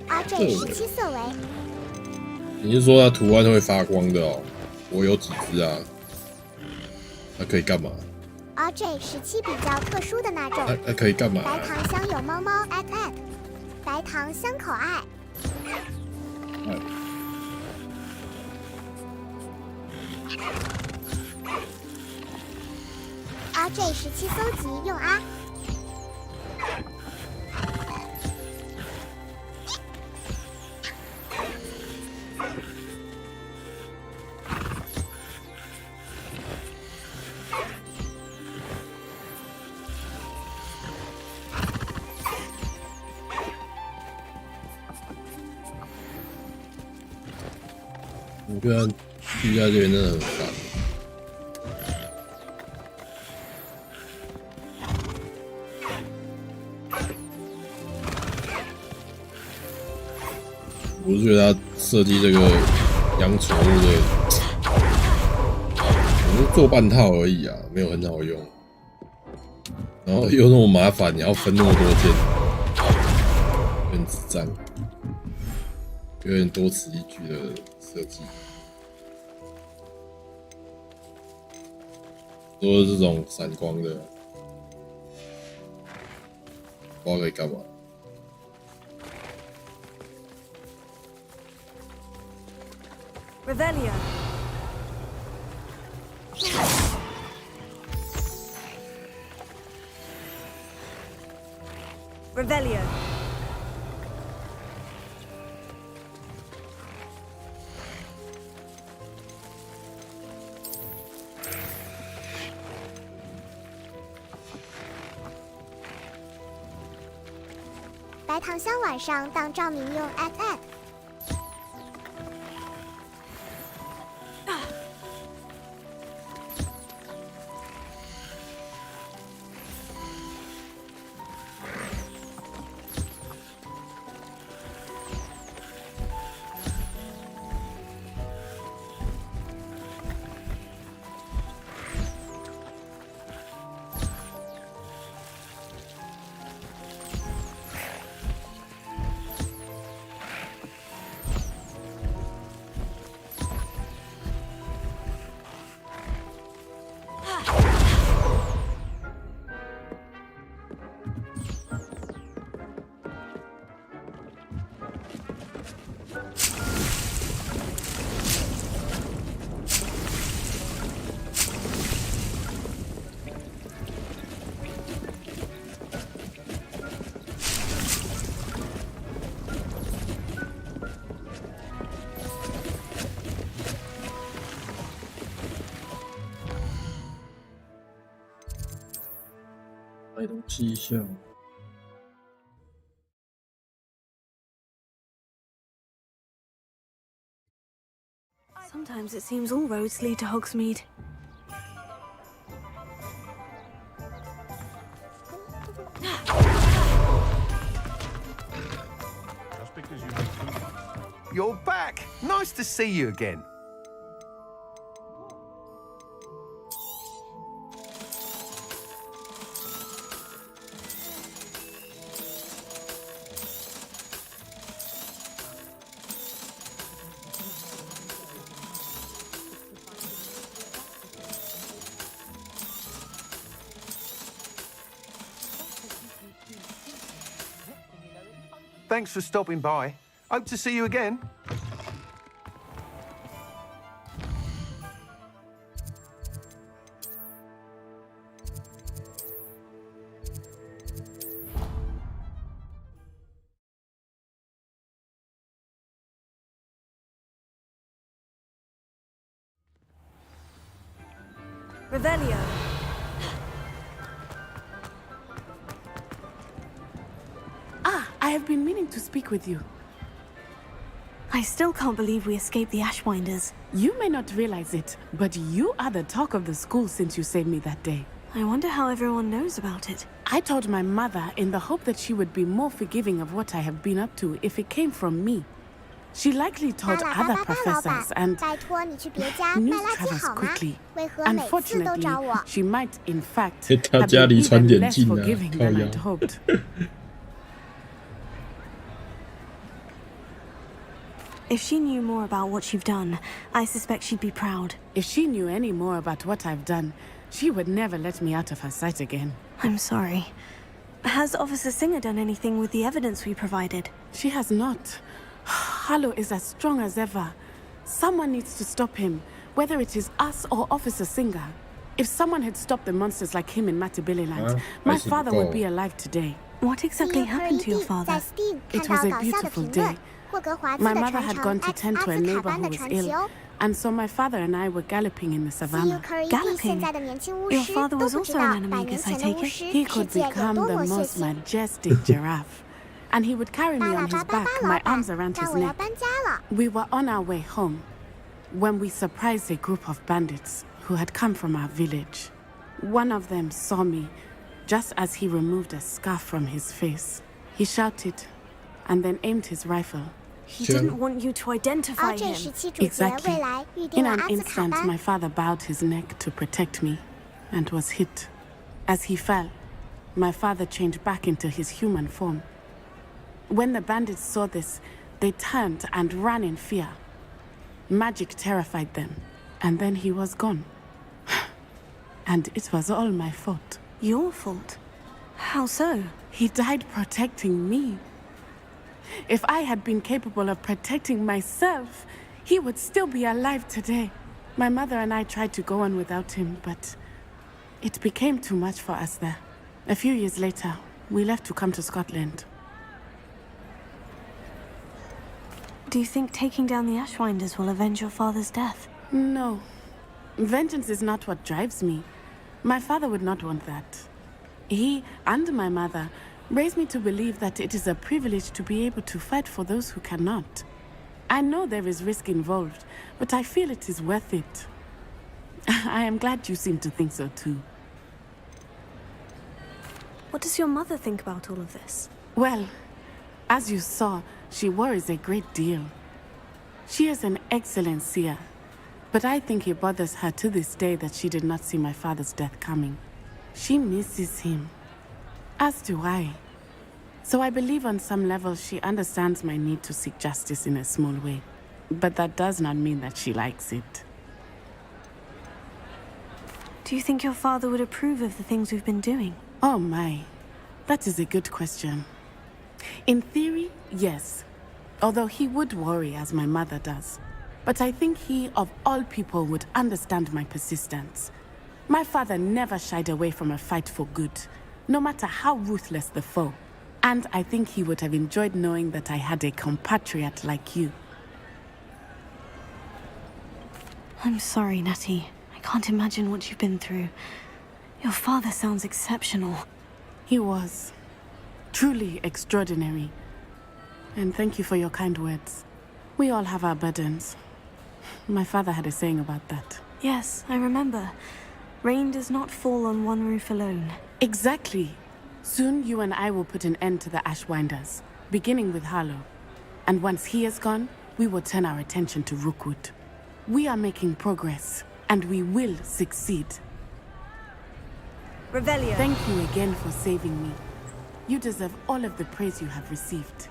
RJ17色为。你是说它图案会发光的哦？我有几只啊？它可以干嘛？RJ17比较特殊的那种。它可以干嘛？白糖香有猫猫白糖香口爱。RJ17搜集用啊。我觉得地下这边真的很烦。我是觉得他设计这个养宠物的，我就做半套而已啊，没有很好用。然后又那么麻烦，你要分那么多件，有点智障，有点多此一举的设计。都是这种闪光的，不知道可以干嘛。Revelio. Revelio. 白糖箱晚上当照明用 FF。带动迹象。 Sometimes it seems all roads lead to Hogsmeade. Just because you make two. You're back! Nice to see you again. Thanks for stopping by. Hope to see you again. Revelio. I have been meaning to speak with you. I still can't believe we escaped the Ashwinders. You may not realize it, but you are the talk of the school since you saved me that day. I wonder how everyone knows about it. I told my mother in the hope that she would be more forgiving of what I have been up to if it came from me. She likely told other professors, and news travels quickly. Unfortunately, she might, in fact, have been even less forgiving than I'd hoped. If she knew more about what you've done, I suspect she'd be proud. If she knew any more about what I've done, she would never let me out of her sight again. I'm sorry. Has Officer Singer done anything with the evidence we provided? She has not. Harlow is as strong as ever. Someone needs to stop him, whether it is us or Officer Singer. If someone had stopped the monsters like him in Matabeleland, my father would be alive today. What exactly happened to your father? It was a beautiful day. My mother had gone to tend to a neighbor who was ill, and so my father and I were galloping in the savannah. Galloping? Your father was also an animagus, I take it? He could become the most majestic giraffe, and he would carry me on his back, my arms around his neck. We were on our way home when we surprised a group of bandits who had come from our village. One of them saw me just as he removed a scarf from his face. He shouted and then aimed his rifle. He didn't want you to identify him. Exactly. In an instant, my father bowed his neck to protect me and was hit. As he fell, my father changed back into his human form. When the bandits saw this, they turned and ran in fear. Magic terrified them, and then he was gone. And it was all my fault. Your fault? How so? He died protecting me. If I had been capable of protecting myself, he would still be alive today. My mother and I tried to go on without him, but it became too much for us there. A few years later, we left to come to Scotland. Do you think taking down the Ashwinders will avenge your father's death? No. Vengeance is not what drives me. My father would not want that. He and my mother raised me to believe that it is a privilege to be able to fight for those who cannot. I know there is risk involved, but I feel it is worth it. I am glad you seem to think so too. What does your mother think about all of this? Well, as you saw, she worries a great deal. She is an excellent seer, but I think it bothers her to this day that she did not see my father's death coming. She misses him, as do I. So I believe on some level she understands my need to seek justice in a small way. But that does not mean that she likes it. Do you think your father would approve of the things we've been doing? Oh my, that is a good question. In theory, yes. Although he would worry as my mother does. But I think he, of all people, would understand my persistence. My father never shied away from a fight for good, no matter how ruthless the foe. And I think he would have enjoyed knowing that I had a compatriot like you. I'm sorry, Natty. I can't imagine what you've been through. Your father sounds exceptional. He was. Truly extraordinary. And thank you for your kind words. We all have our burdens. My father had a saying about that. Yes, I remember. Rain does not fall on one roof alone. Exactly. Soon you and I will put an end to the Ashwinders, beginning with Harlow. And once he is gone, we will turn our attention to Rookwood. We are making progress, and we will succeed. Revelio. Thank you again for saving me. You deserve all of the praise you have received.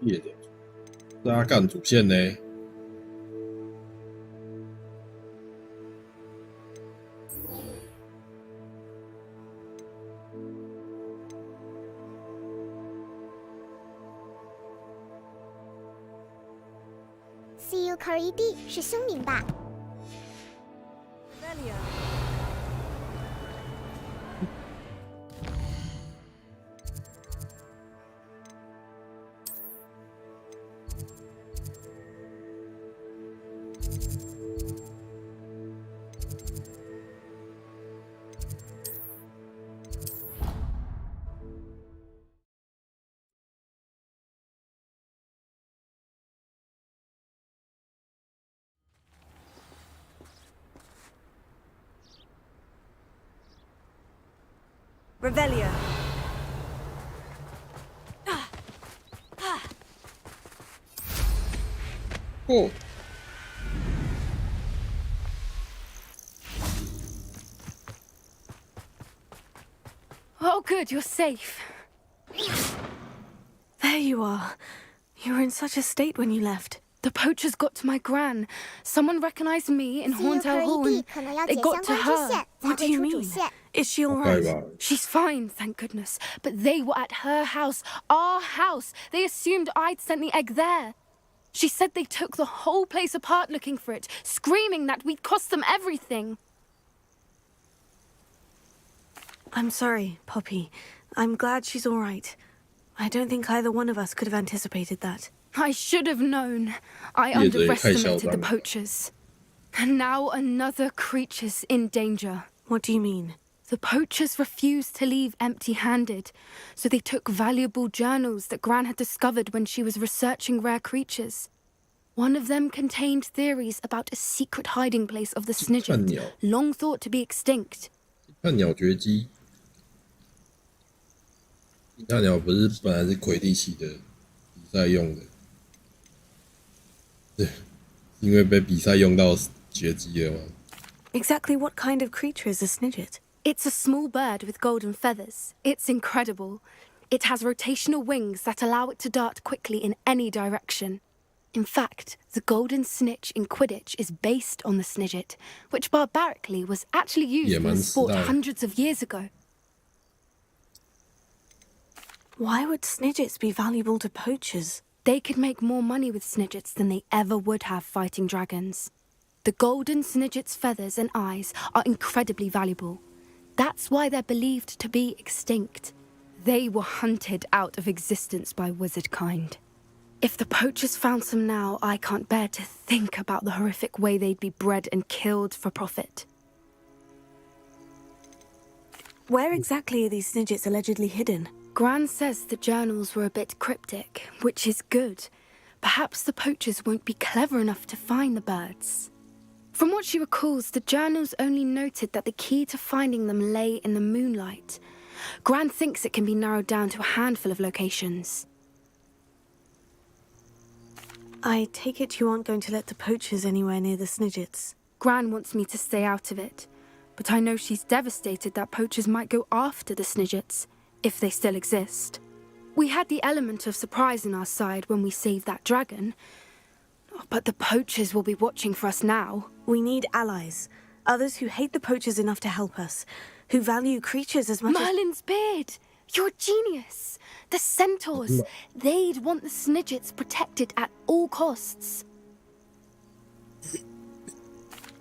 业的，大家干主线呢？ CU 地是凶名吧？ Revelio. Oh. Oh, good, you're safe. There you are. You were in such a state when you left. The poachers got to my gran. Someone recognized me in Horntail Hall and they got to her. What do you mean? Is she alright? She's fine, thank goodness. But they were at her house, our house. They assumed I'd sent the egg there. She said they took the whole place apart looking for it, screaming that we'd cost them everything. I'm sorry, Poppy. I'm glad she's alright. I don't think either one of us could have anticipated that. I should have known. I underestimated the poachers. And now another creature's in danger. What do you mean? The poachers refused to leave empty-handed, so they took valuable journals that Gran had discovered when she was researching rare creatures. One of them contained theories about a secret hiding place of the Snidget, long thought to be extinct. 看鸟绝迹，大鸟不是本来是魁地奇的比赛用的，对，因为被比赛用到绝迹了吗？ Exactly what kind of creature is a Snidget? It's a small bird with golden feathers. It's incredible. It has rotational wings that allow it to dart quickly in any direction. In fact, the golden snitch in Quidditch is based on the snidget, which barbarically was actually used in the sport hundreds of years ago. Why would snidgets be valuable to poachers? They could make more money with snidgets than they ever would have fighting dragons. The golden snidget's feathers and eyes are incredibly valuable. That's why they're believed to be extinct. They were hunted out of existence by wizard kind. If the poachers found some now, I can't bear to think about the horrific way they'd be bred and killed for profit. Where exactly are these snidgets allegedly hidden? Gran says the journals were a bit cryptic, which is good. Perhaps the poachers won't be clever enough to find the birds. From what she recalls, the journals only noted that the key to finding them lay in the moonlight. Gran thinks it can be narrowed down to a handful of locations. I take it you aren't going to let the poachers anywhere near the snidgets. Gran wants me to stay out of it, but I know she's devastated that poachers might go after the snidgets, if they still exist. We had the element of surprise on our side when we saved that dragon, but the poachers will be watching for us now. We need allies, others who hate the poachers enough to help us, who value creatures as much Merlin's beard! You're a genius! The centaurs! They'd want the snidgets protected at all costs.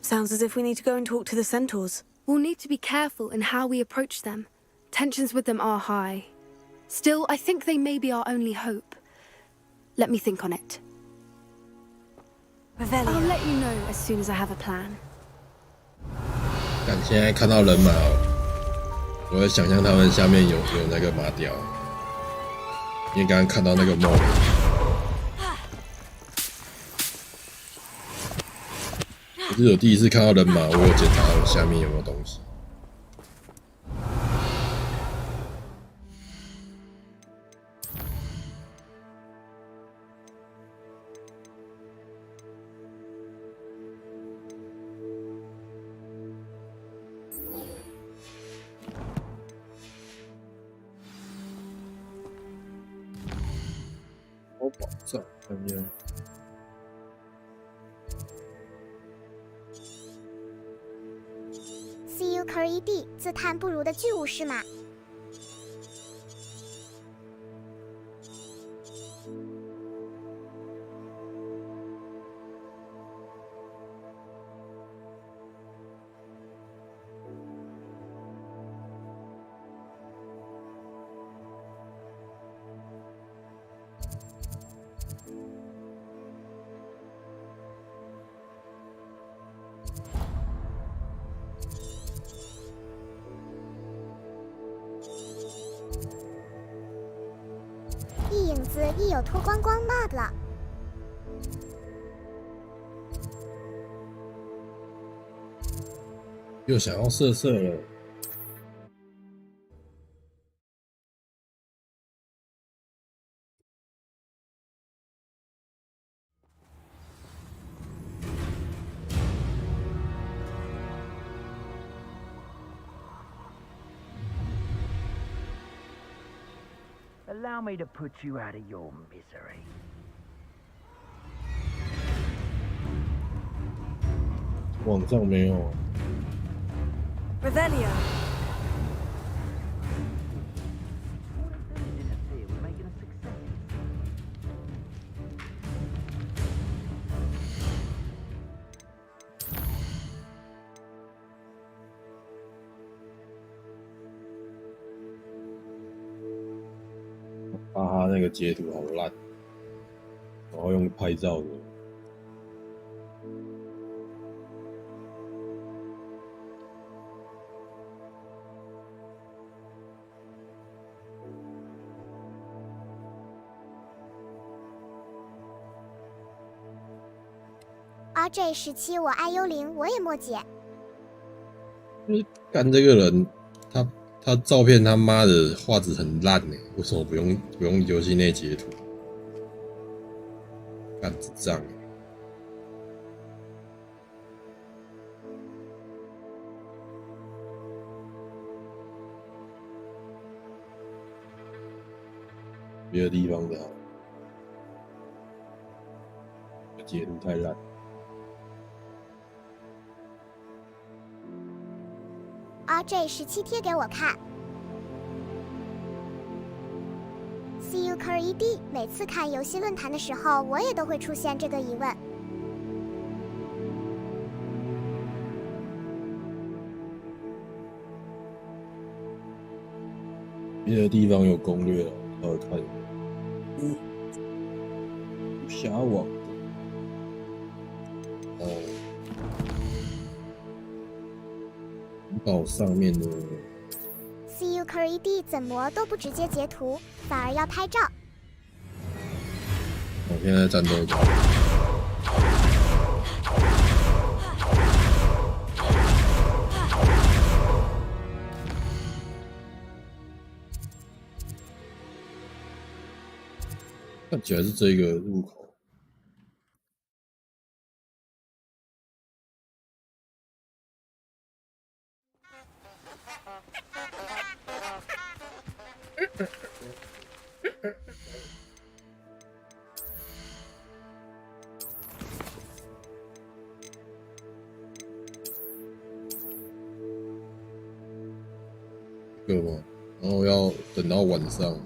Sounds as if we need to go and talk to the centaurs. We'll need to be careful in how we approach them. Tensions with them are high. Still, I think they may be our only hope. Let me think on it. I'll let you know as soon as I have a plan. 但现在看到人马，我会想象他们下面有那个马雕，因为刚刚看到那个梦。可是我第一次看到人马，我有检查我下面有没有东西。宝藏看见。CUE 自叹不如的巨物是吗？一影子亦有脱光光 mod 了。又想要色色了。Allow me to put you out of your misery. 网上没有。Revelio.他那个截图好烂，然后用拍照的。RJ17我爱幽灵，我也默解。就是干这个人，他照片他妈的画质很烂呢，为什么不用游戏内截图？干智障！别的地方的好。截图太烂。RJ17贴给我看。CUE 每次看游戏论坛的时候，我也都会出现这个疑问。别的地方有攻略了，稍微看一下。无暇网哦，城堡上面的 CUE 怎么都不直接截图，反而要拍照。我现在战斗中。看起来是这个入口。这个吗？然后要等到晚上。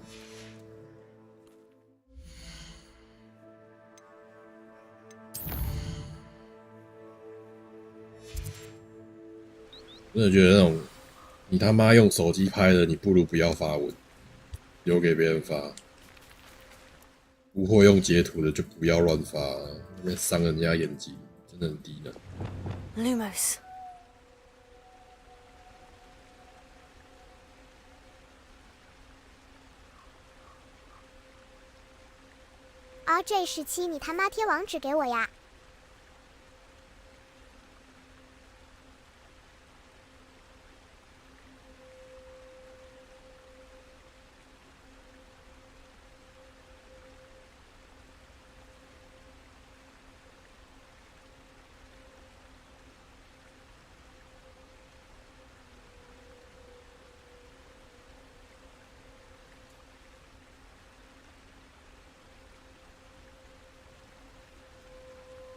真的觉得那种，你他妈用手机拍的，你不如不要发文，留给别人发。不会用截图的就不要乱发，那边伤人家眼睛，真的很低能。Lumos. RJ17，你他妈贴网址给我呀！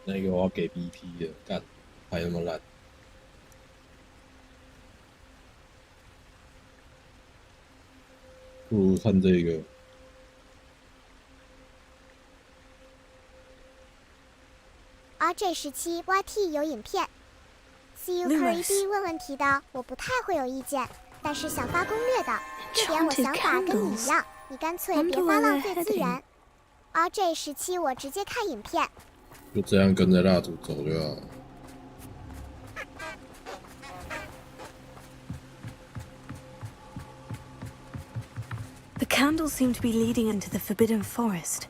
那个我要给 BP 的，干，拍那么烂。不如看这个。RJ17 YT 有影片。CUE 问问题的，我不太会有意见，但是想发攻略的，这点我想法跟你一样，你干脆别发浪费资源。RJ17 我直接看影片。就这样跟着蜡烛走就好。The candles seem to be leading into the forbidden forest.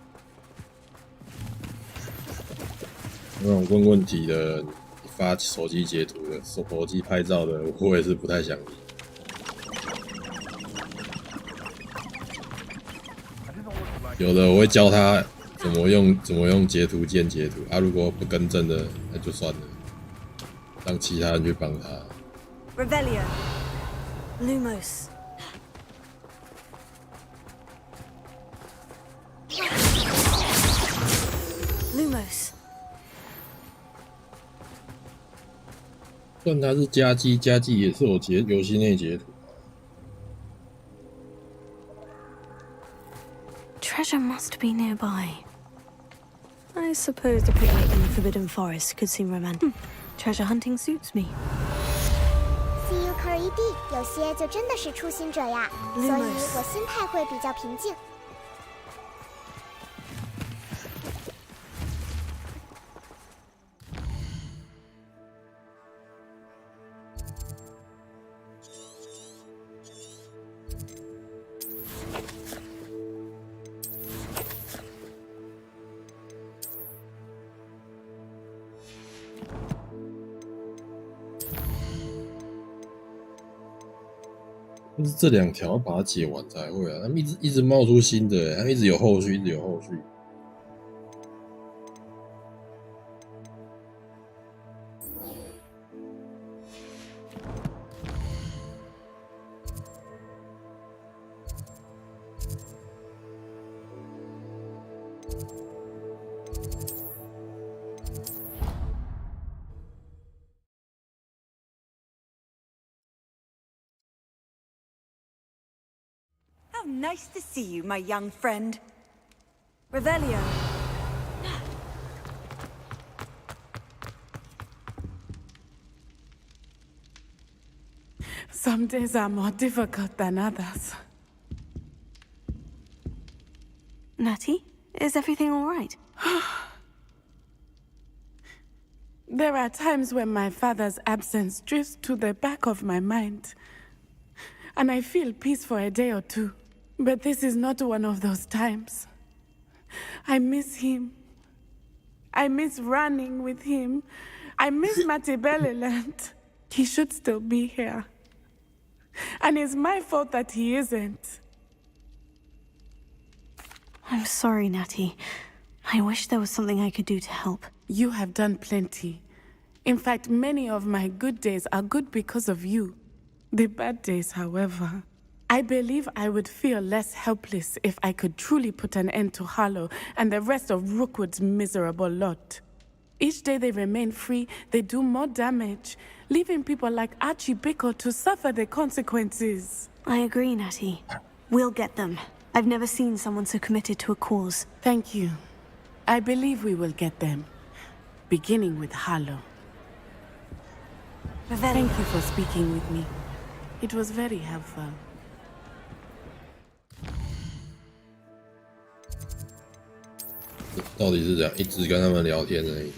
那种问问题的，发手机截图的，手机拍照的，我也是不太想理。有的我会教他怎么用截图键截图啊，如果不更正的那就算了，让其他人去帮他。Revelio. Lumos. Lumos. 算他是加机，加机也是有游戏内截图。Treasure must be nearby. I suppose a picnic in the forbidden forest could seem romantic. Treasure hunting suits me. CUE 有些就真的是初心者呀，所以我心态会比较平静。就是这两条把它解完才会啊，他们一直冒出新的，他们一直有后续，一直有后续。How nice to see you, my young friend. Revelio. Some days are more difficult than others. Natty, is everything all right? There are times when my father's absence drifts to the back of my mind, and I feel peace for a day or two. But this is not one of those times. I miss him. I miss running with him. I miss Matibeleland. He should still be here. And it's my fault that he isn't. I'm sorry, Natty. I wish there was something I could do to help. You have done plenty. In fact, many of my good days are good because of you. The bad days, however, I believe I would feel less helpless if I could truly put an end to Harlow and the rest of Rookwood's miserable lot. Each day they remain free, they do more damage, leaving people like Archie Bickle to suffer the consequences. I agree, Natty. We'll get them. I've never seen someone so committed to a cause. Thank you. I believe we will get them, beginning with Harlow. Thank you for speaking with me. It was very helpful. 到底是怎样？一直跟他们聊天而已。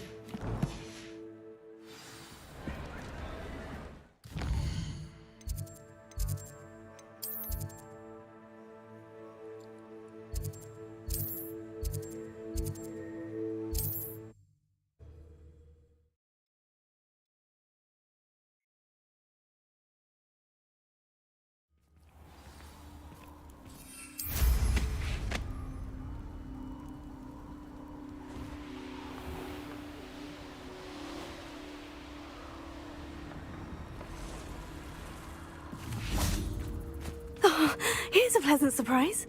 Here's a pleasant surprise.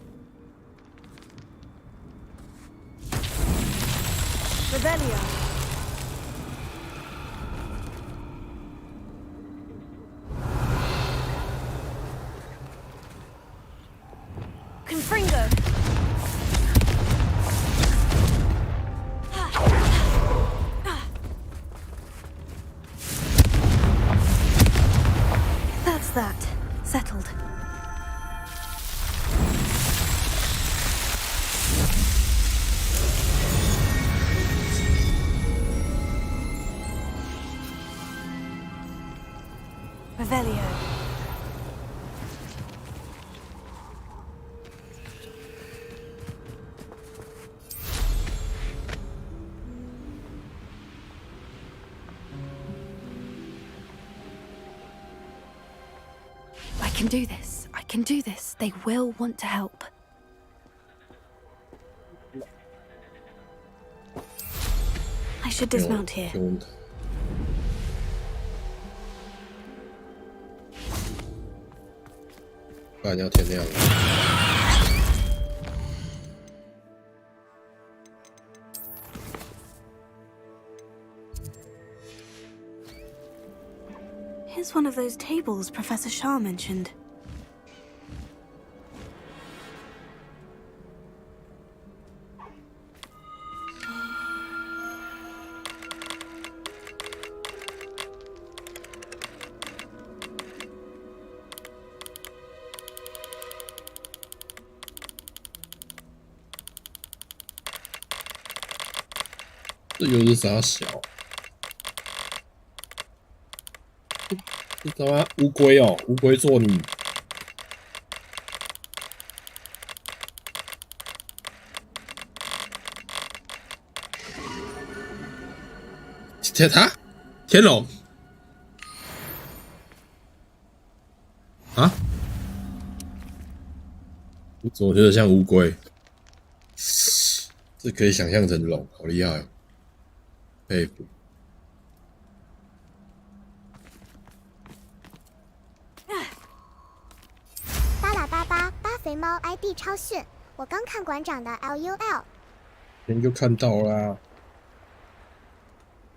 Revelio. Confringo. That's that. Settled. Revelio. I can do this. I can do this. They will want to help. I should dismount here. 不然要天亮了。Here's one of those tables Professor Shah mentioned.这又是啥小？这他妈乌龟哦，乌龟做你！天龙啊？我总觉得像乌龟，这可以想象成龙，好厉害哦！佩服。巴拉巴巴巴肥猫 ID 超逊，我刚看馆长的 LUL。今天就看到啦，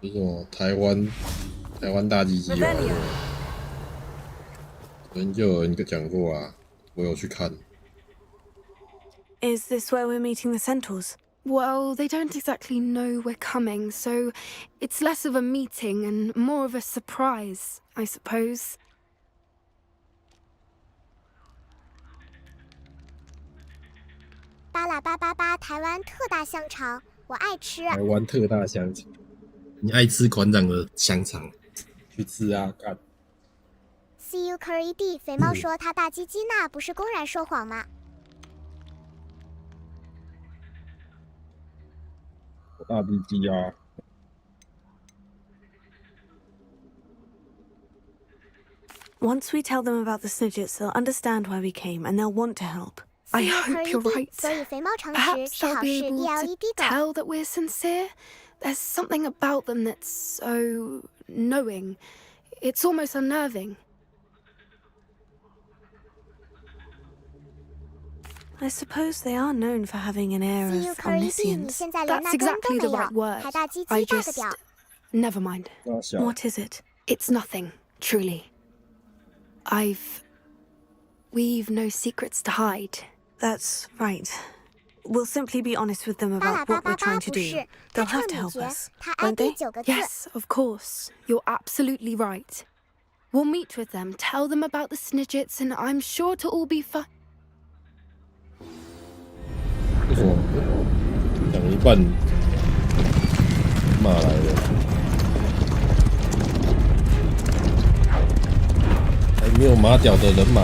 这种台湾大鸡鸡嘛，昨天就有人讲过啊，我有去看。Is this where we're meeting the centaurs? Well, they don't exactly know we're coming, so it's less of a meeting and more of a surprise, I suppose. 巴拉巴巴巴，台湾特大香肠，我爱吃。台湾特大香肠，你爱吃馆长的香肠，去吃啊！干。CUE 肥猫说他大鸡鸡那不是公然说谎吗？我大鸡鸡啊！ Once we tell them about the Snidgets, they'll understand why we came and they'll want to help. I hope you're right. Perhaps they'll be able to tell that we're sincere. There's something about them that's so knowing. It's almost unnerving. I suppose they are known for having an air of omniscience. That's exactly the right word. I just... Never mind. What is it? It's nothing, truly. We've no secrets to hide. That's right. We'll simply be honest with them about what we're trying to do. They'll have to help us, won't they? Yes, of course. You're absolutely right. We'll meet with them, tell them about the Snidgets, and I'm sure to all be fine. 为什么讲一半马来了？还没有马屌的人马。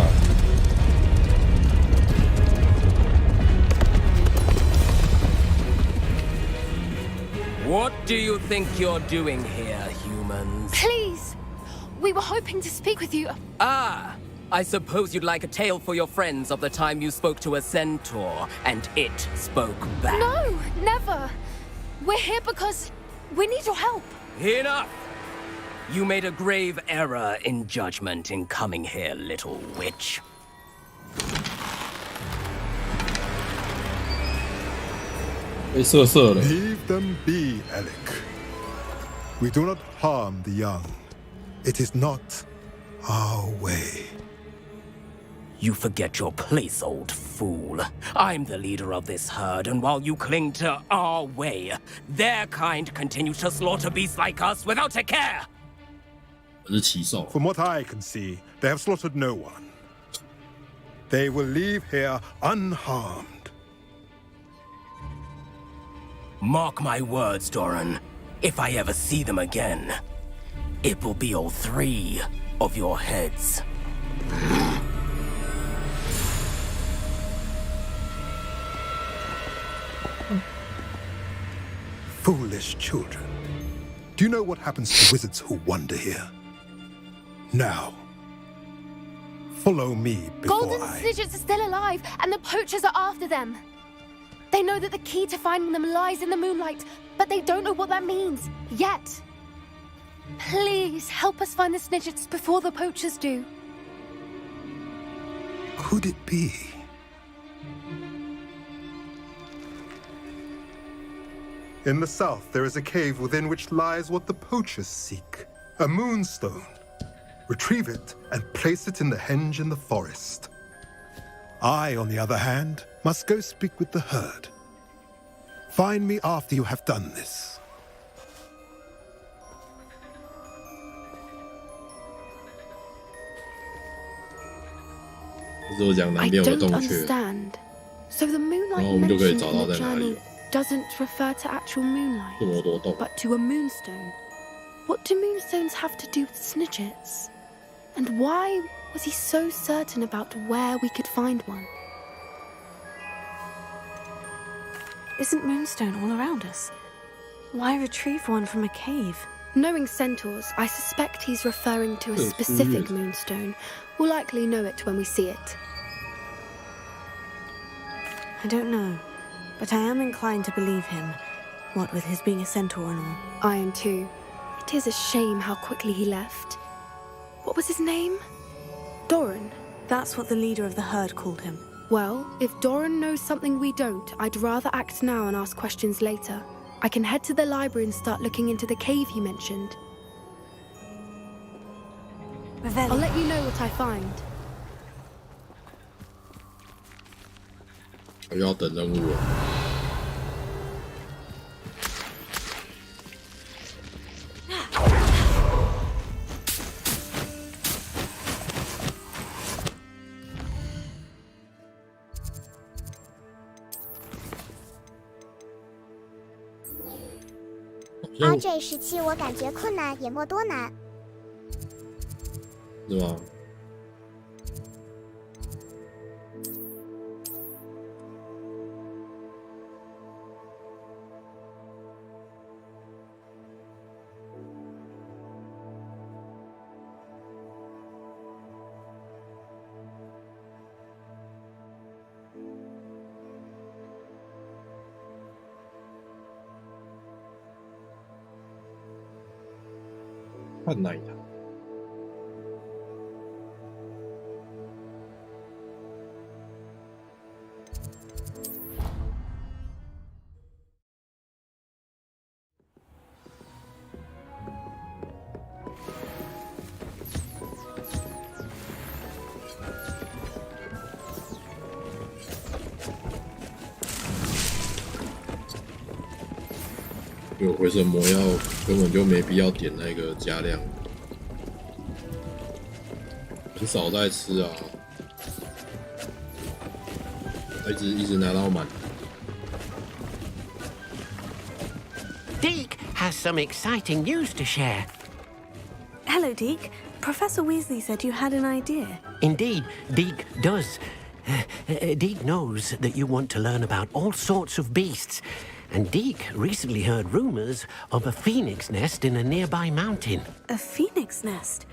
What do you think you're doing here, humans? Please! We were hoping to speak with you. Ah! I suppose you'd like a tale for your friends of the time you spoke to a centaur, and it spoke back. No! Never! We're here because we need your help. Enough! You made a grave error in judgment in coming here, little witch. Leave them be, Alec. We do not harm the young. It is not our way. You forget your place, old fool. I'm the leader of this herd, and while you cling to our way, their kind continue to slaughter beasts like us without a care. From what I can see, they have slaughtered no one. They will leave here unharmed. Mark my words, Doran. If I ever see them again, it will be all 3 of your heads. Foolish children. Do you know what happens to wizards who wander here? Now, follow me before Golden Snidgets are still alive, and the poachers are after them. They know that the key to finding them lies in the moonlight, but they don't know what that means, yet. Please, help us find the Snidgets before the poachers do. Could it be? In the south, there is a cave within which lies what the poachers seek. A moonstone. Retrieve it and place it in the henge in the forest. I, on the other hand, must go speak with the herd. Find me after you have done this. I don't understand. So the moonlight mentioned in the journey doesn't refer to actual moonlight, but to a moonstone. What do moonstones have to do with Snidgets? And why was he so certain about where we could find one? Isn't moonstone all around us? Why retrieve one from a cave? Knowing centaurs, I suspect he's referring to a specific moonstone. We'll likely know it when we see it. I don't know, but I am inclined to believe him, what with his being a centaur and all. I am too. It is a shame how quickly he left. What was his name? Doran? That's what the leader of the herd called him. Well, if Doran knows something we don't, I'd rather act now and ask questions later. I can head to the library and start looking into the cave he mentioned. I'll let you know what I find. 我要等任务了。RJ17我感觉困难也莫多难。是吗？看哪一台？有回神魔药根本就没必要点那个加量，很少在吃啊，一直拿到满。Deke has some exciting news to share. Hello, Deke. Professor Weasley said you had an idea. Indeed, Deke does. Deke knows that you want to learn about all sorts of beasts. And Deke recently heard rumors of a phoenix nest in a nearby mountain. A phoenix nest?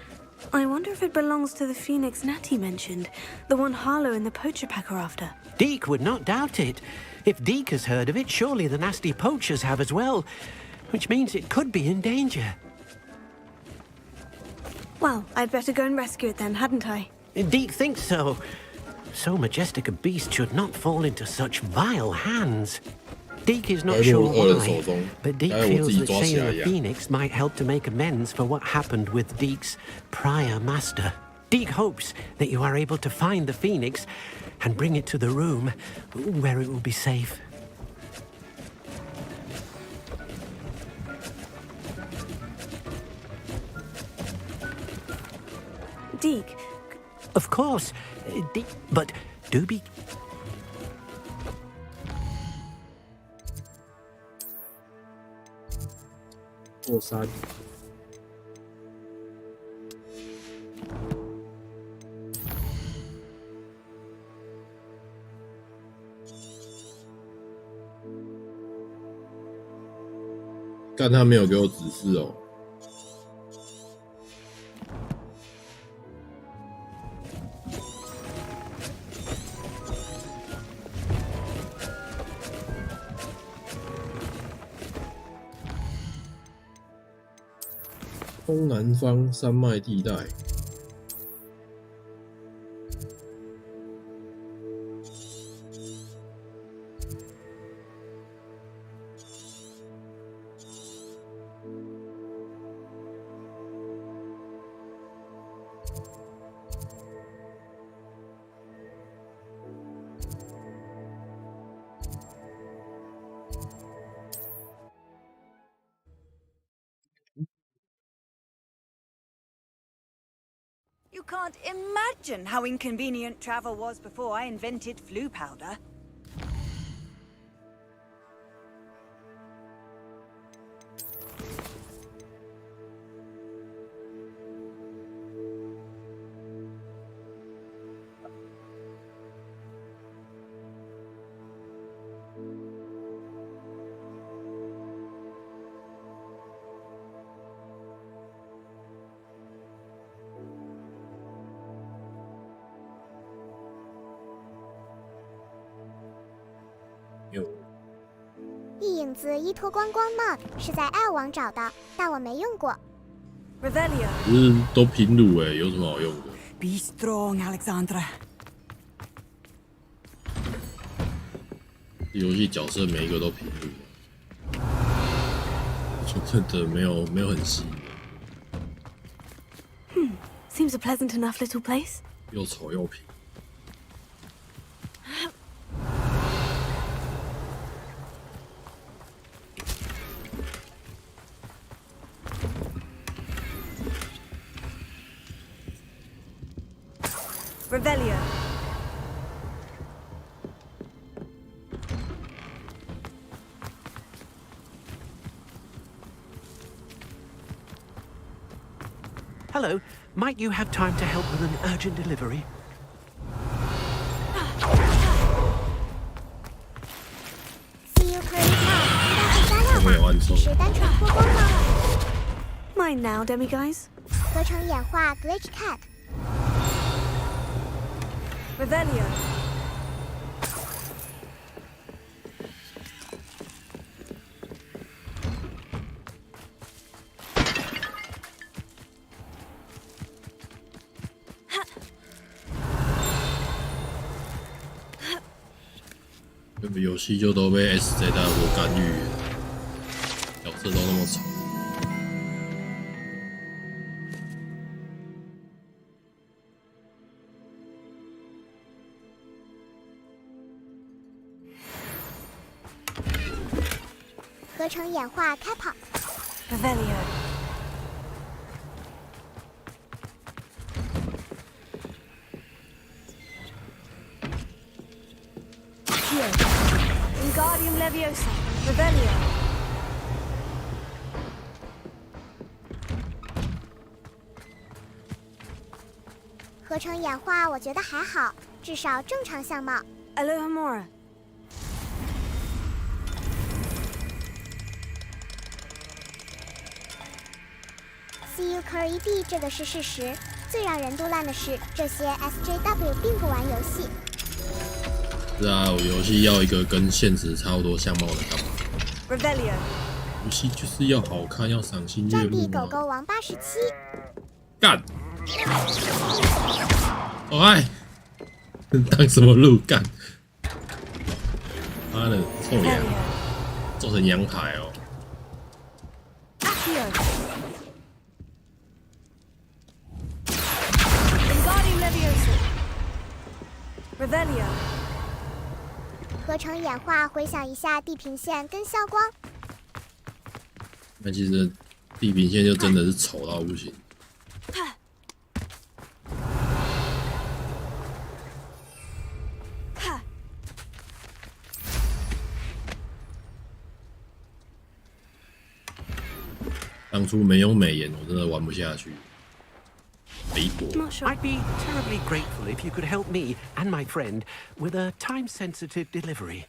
I wonder if it belongs to the phoenix Natty mentioned, the one Harlow and the poacher pack are after. Deke would not doubt it. If Deke has heard of it, surely the nasty poachers have as well, which means it could be in danger. Well, I'd better go and rescue it then, hadn't I? Deke thinks so. So majestic a beast should not fall into such vile hands. Deke is not sure why, but Deke feels that saving the Phoenix might help to make amends for what happened with Deke's prior master. Deke hopes that you are able to find the Phoenix and bring it to the room where it will be safe. Deke. Of course, but do be... Corsair. 但他没有给我指示哦。东南方山脉地带。You can't imagine how inconvenient travel was before I invented flu powder.一影子一脱光光帽是在爱网找的，但我没用过。Revelio。可是都平鲁哎，有什么好用的 ？Be strong, Alexandra。游戏角色每一个都平鲁，就真的没有很吸引。Seems a pleasant enough little place. 又丑又平。Revelio. Hello, might you have time to help with an urgent delivery? See you curry top， 应该是加料吧？只是单纯脱光了。Mine now, demi guys. 合成演化 glitch tag。Revelio.这个游戏就都被 SJ 大国干预了，角色都那么丑。合成演化开跑。Revelio. Wingardium Leviosa. Revelio. 合成演化我觉得还好，至少正常相貌。Alohomora. CU Curry D 这个是事实，最让人杜烂的是，这些 SJW 并不玩游戏。是啊，我游戏要一个跟现实差不多相貌的干嘛？ Revelio. 游戏就是要好看，要赏心悦战地目啊！狗狗王87。干！哎，当什么路干？妈的，臭羊，做成羊排哦！ Wingardium Leviosa. Revelio. 合成演化，回想一下地平线跟消光。那其实地平线就真的是丑到不行。当初没有美颜，我真的玩不下去。北国。I'd be terribly grateful if you could help me and my friend with a time-sensitive delivery.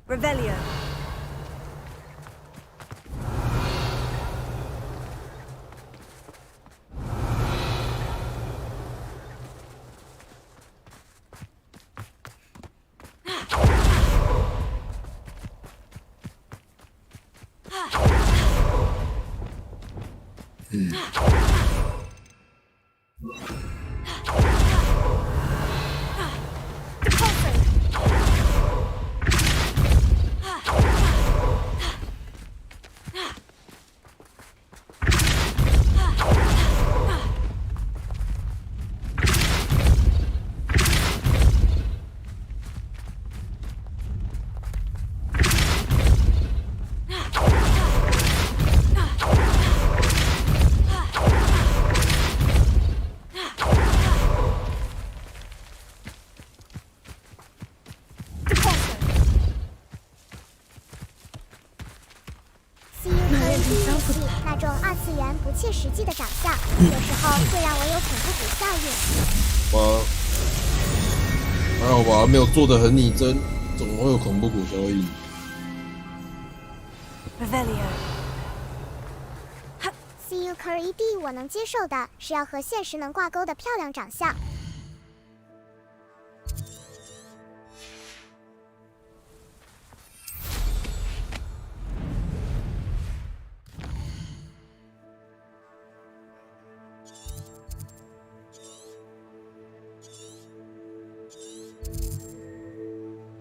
Revelio. CU 那种二次元不切实际的长相，有时候会让我有恐怖谷效应。还好吧，没有做得很拟真，总会有恐怖谷效应。Revelio. CU Curry D 我能接受的是要和现实能挂钩的漂亮长相。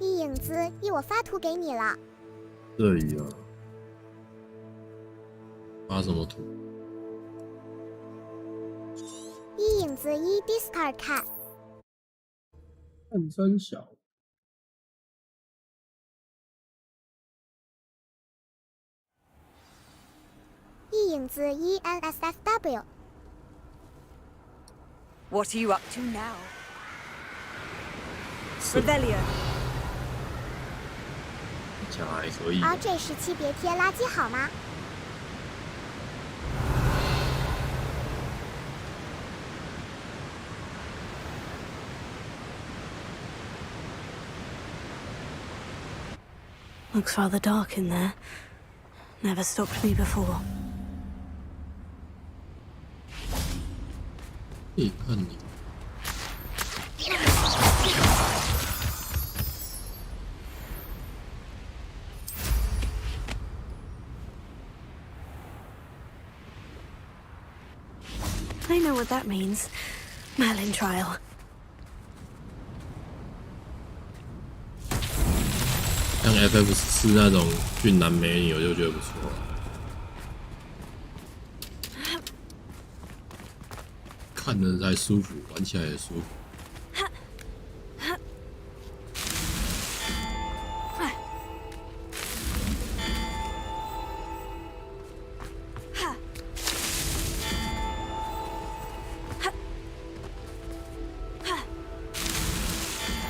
一影子，我发图给你了。这里啊，发什么图？一影子Discard 看。看真小。影子 ENSFW。 What are you up to now? Revelio. 讲还可以。RJ17别贴垃圾好吗？ Looks rather dark in there. Never stopped me before. 可以看你。 I know what that means. Merlin trial. 像 FF4 那种俊男美女，我就觉得不错。看着才舒服，玩起来也舒服。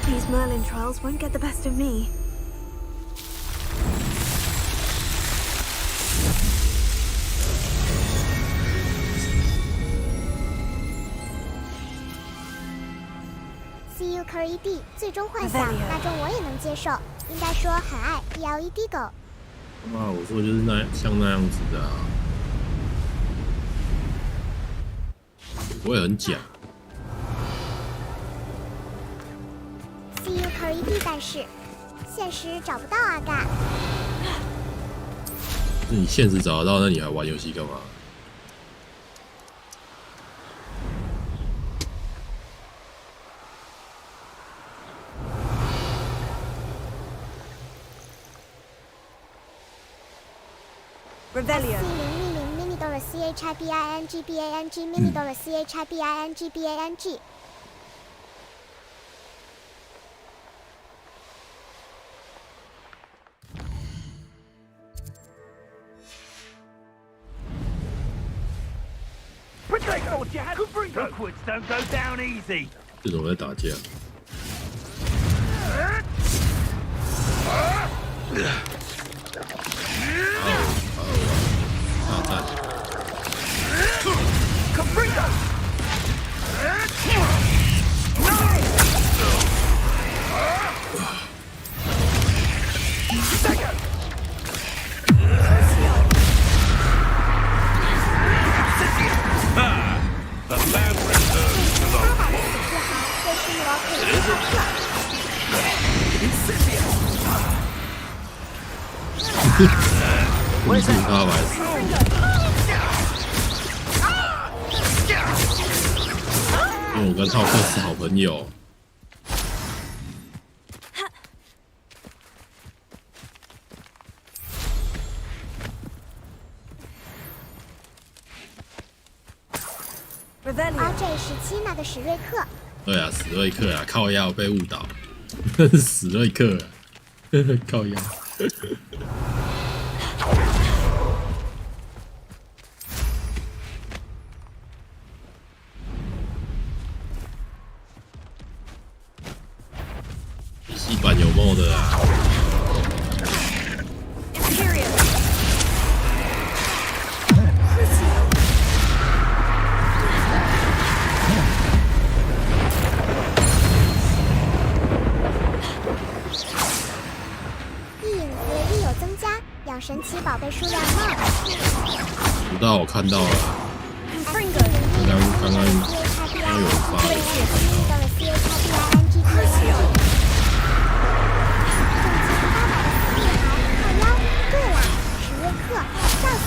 These Merlin trials won't get the best of me. CU Curry D 最终幻想，那种我也能接受。应该说很爱 ELED 狗。妈，我说的就是像那样子的啊，不会很假。 CU Curry D 但是现实找不到啊，干。你现实找得到，那你还玩游戏干嘛？ Revelio. Mini Dora CHIBING Mini Dora CHIBING. Potato, Jack! Rookwoods don't go down easy. 这种在打架。大战。The land returns to the为什么他来？因为我跟浩克是好朋友。 RJ17那个史瑞克。对啊，史瑞克啊，靠腰被误导，史瑞克啊，靠腰。笔记版有mod的啊。 神奇宝贝数量冒了，不到我看到了，刚刚有人发了，对了，史瑞克，笑死！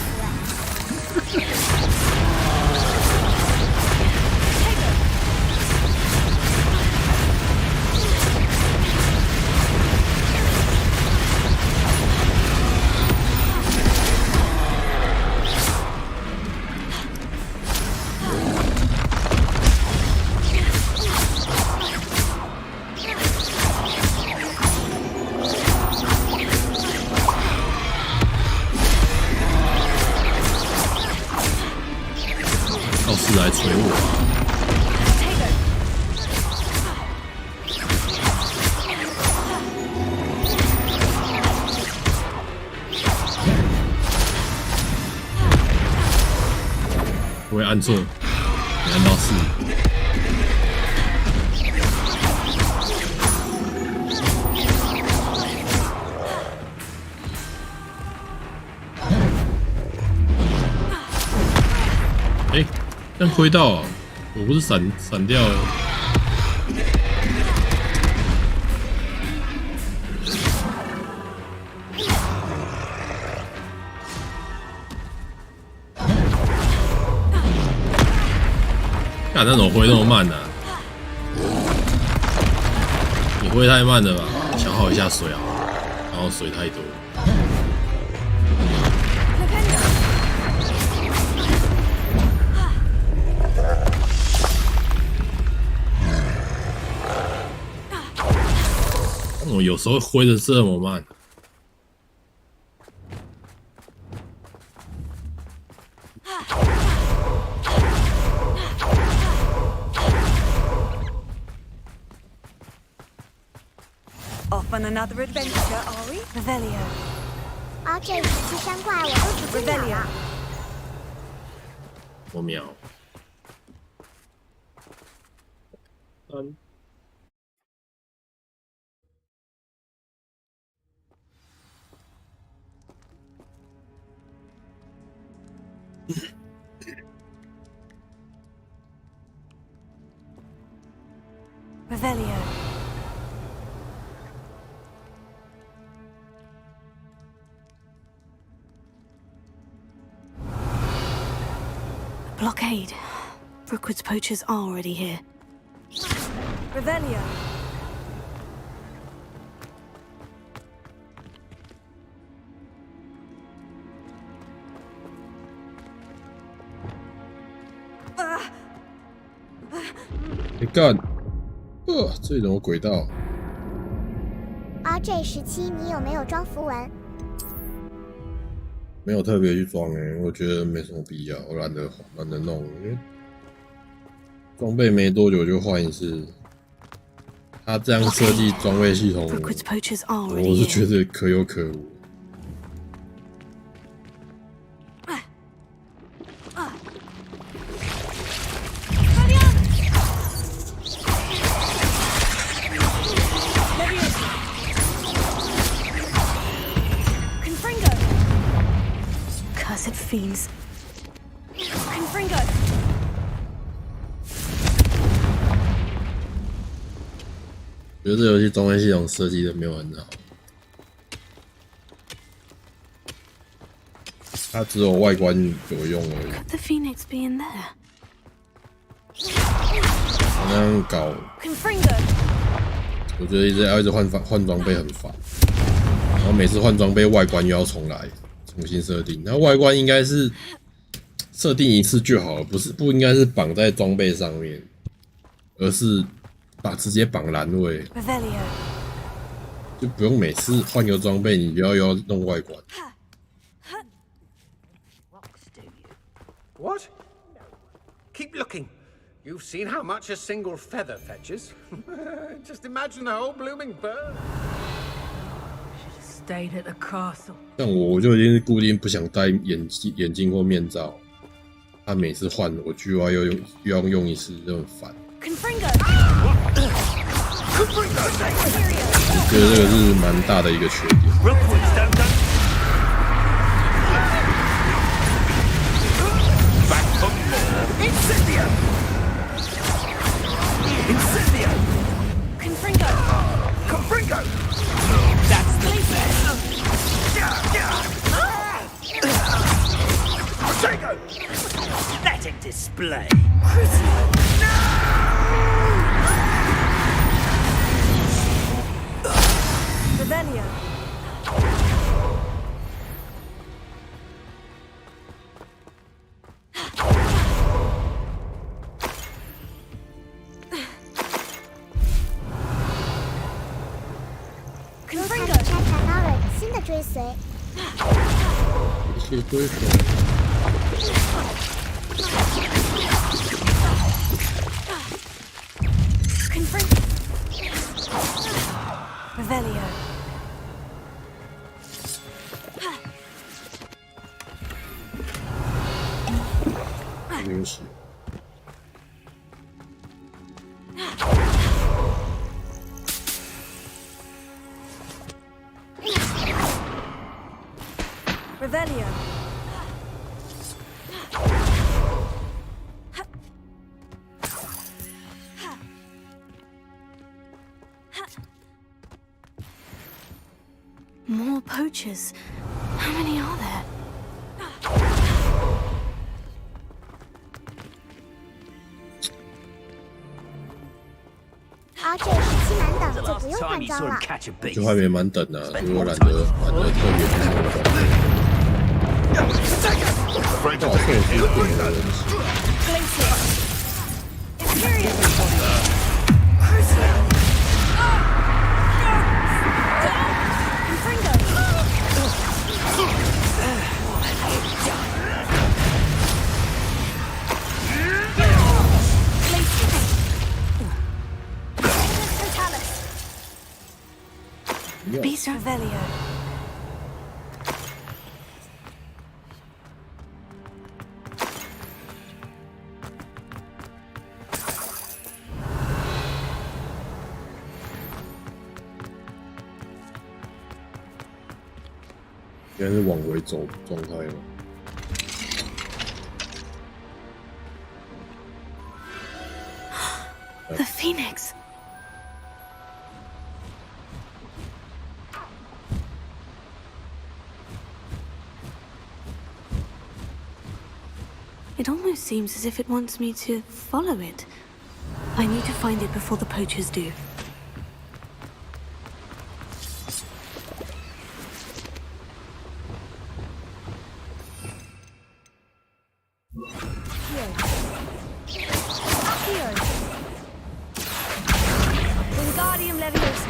不会按错，你按到4。哎，但亏到啊！我不是闪掉了。干，那怎么挥那么慢呢？你挥太慢了吧？消耗一下水啊，然后水太多。我有时候挥的这么慢。Off on another adventure, are we? Revelio. RJ17山怪我都直接秒了。我秒。3。Revelio. Blockade. Brookwood's poachers are already here. Revelio.你干！这里怎么轨道 ？RJ17，你有没有装符文？没有特别去装我觉得没什么必要，我懒得弄，因为装备没多久就换一次。他这样设计装备系统，我是觉得可有可无。Fiends. Confringo. 觉得这游戏装备系统设计的没有很好，它只有外观有用而已。Could the Phoenix be in there? 那样搞，我觉得一直换装备很烦，然后每次换装备外观又要重来。重新设定，那外观应该是设定一次就好了，不应该是绑在装备上面，而是直接绑栏位，就不用每次换个装备你又要弄外观。What? Keep looking. You've seen how much a single feather fetches. Just imagine the whole blooming bird. Stayed at the castle. 像我就已经是固定不想戴眼镜或面罩，他每次换我就要用一次，就很烦。我觉得这个是蛮大的一个缺点。Let it display. Revelio. Confringo. 新的追随。是追随。Revelio. 流失。Revelio. More poachers. How many are there? RJ 17满等就不用换装了。就还没满等啊，所以我懒得特别去弄装。不好说也是对的人。Beast Revelio.应该是往回走状态吗？ The Phoenix. It almost seems as if it wants me to follow it. I need to find it before the poachers do. Wingardium Leviosa.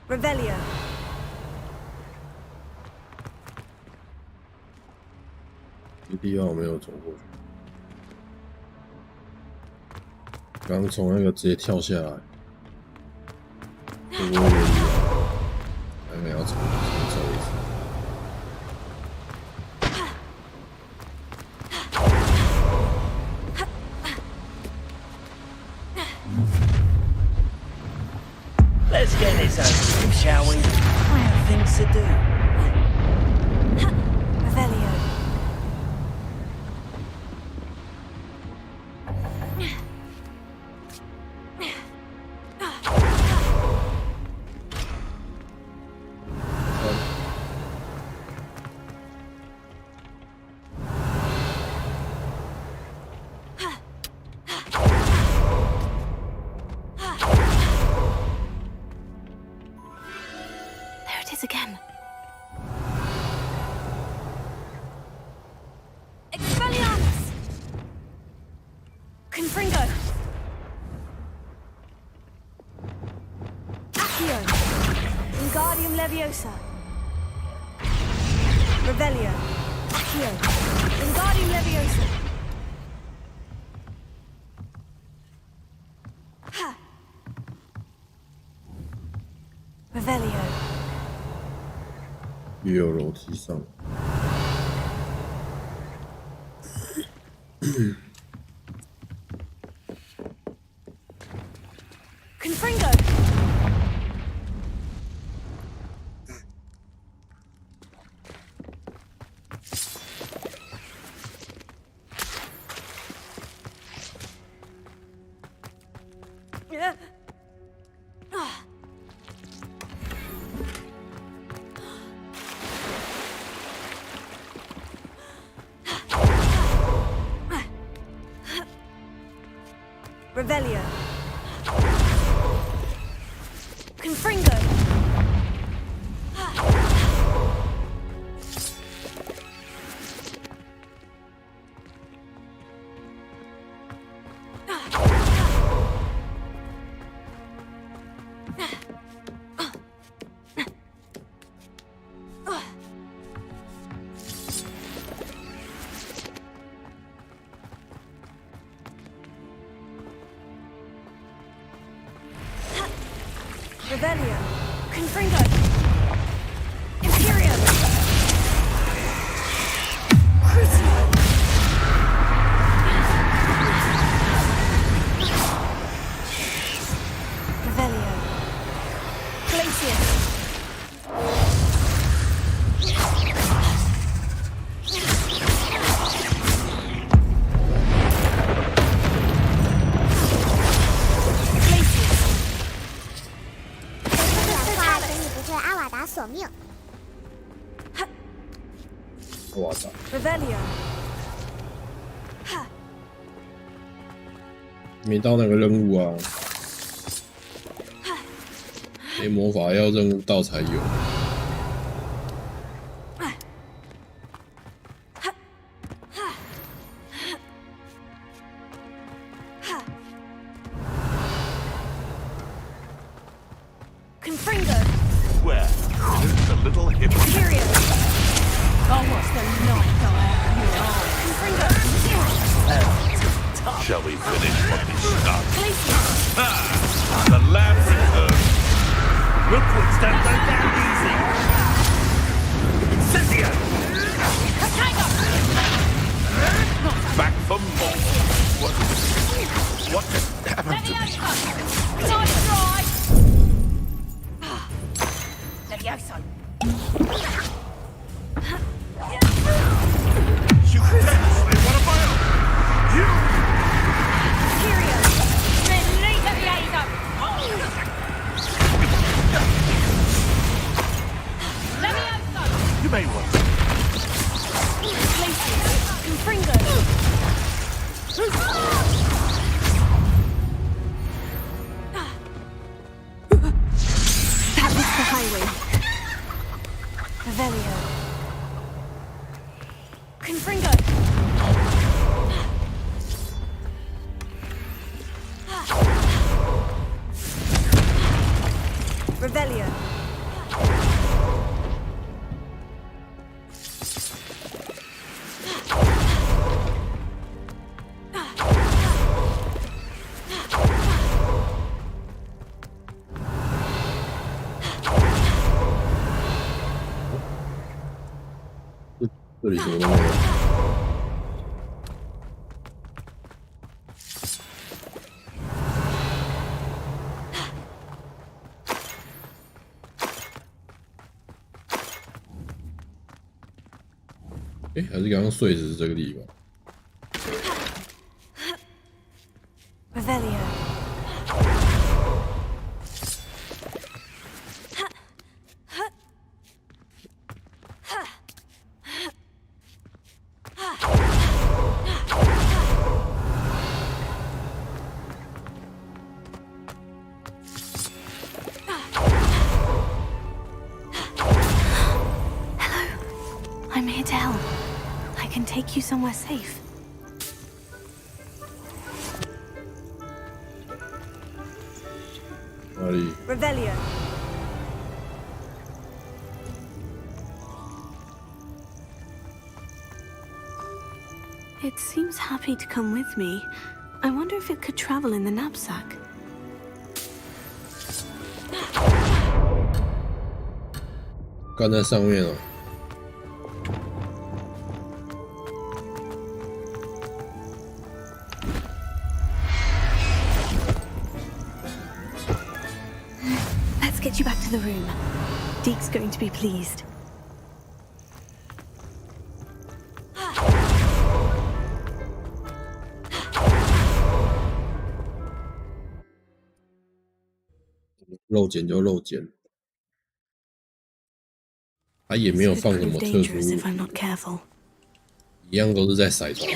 Revelio. 这地方我没有走过去，刚刚从那个直接跳下来，这我原理还没要重走一次。Let's get this over with, shall we? I have things to do. Revelio. Again. Expelliarmus! Confringo! Accio! Wingardium Leviosa! Revelio! Accio! Wingardium Leviosa! Ha! Revelio! 也有楼梯上。Confringo! Revelio. Confringo. Revelio. Confringo. Imperium. Crucio. Revelio. Glacius. 令。我操！ Revelio. 没到那个任务啊，黑魔法要任务到才有。Confringo. Where? Just a little hip. Period. Oh, what's the night Confringo. Shall we finish what we started? The lab returns. Rookwood's don't go down easy. Incendio! Back for more. What just happened to me? Nice try! Levioso. You demonstrate what am I on? You! Period. Release Levioso. Levioso. You may want to. Confringo. That was the highway. Revelio. Confringo. Revelio.这里什么都没有。还是刚刚碎石是这个地方。 Revelio. I'm here to help. I can take you somewhere safe. Revelio. It seems happy to come with me. I wonder if it could travel in the knapsack. 干在上面了。 Let's get you back to the room. Deke's going to be pleased. 漏剪就漏剪，他也没有放什么特殊，一样都是在骰床。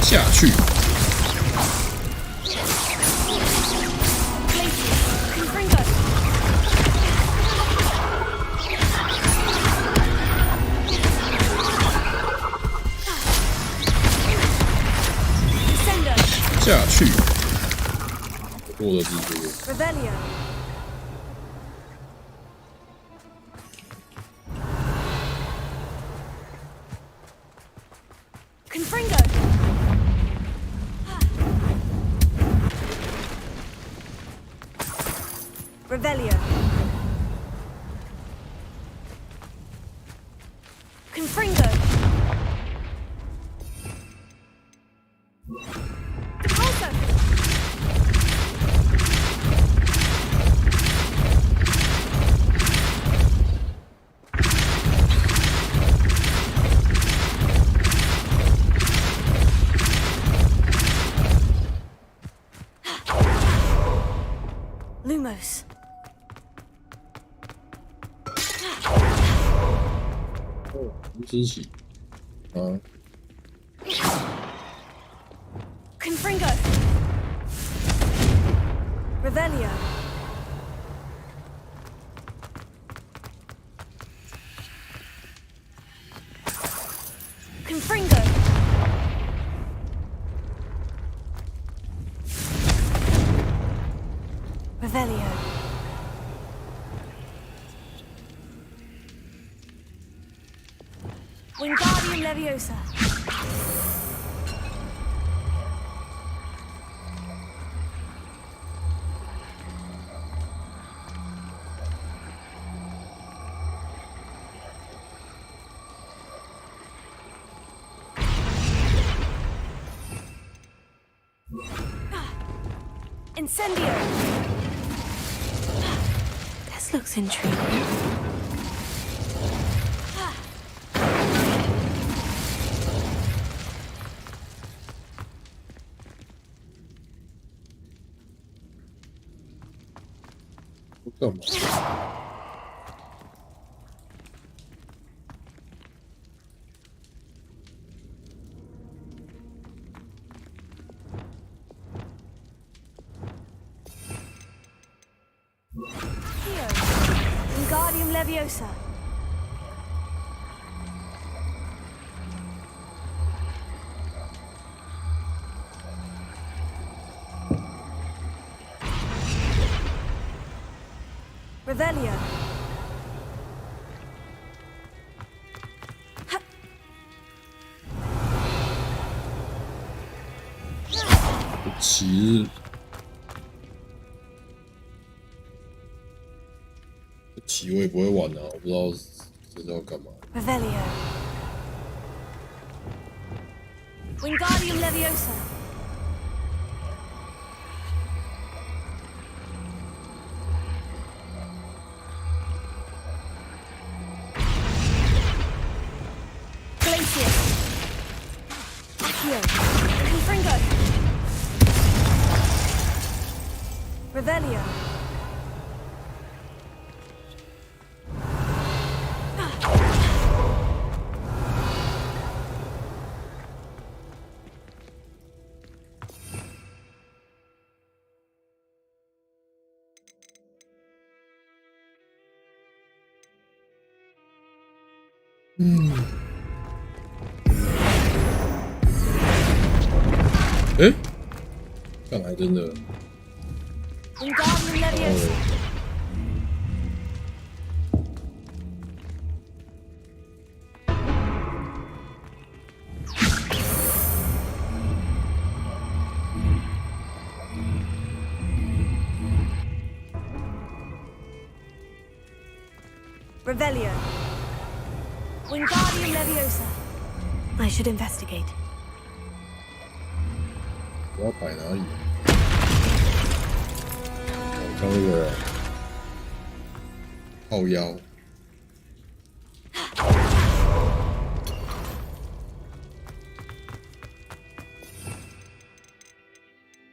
下去。下去。多的蜘蛛。Revelio. Confringo. Repulsor. Lumos. Confringo. Revelio. Confringo. Revelio. Wingardium Leviosa. Incendio. This looks intriguing. Here, Wingardium Leviosa. Revelio.棋我也不会玩啊，我不知道这是要干嘛。Revelio. Wingardium Leviosa. Glacius. Accio. Confringo. Revelio.看来真的。Wingardium Leviosa. Revelio. Wingardium Leviosa. I should investigate. 我要摆哪里？像那个靠腰，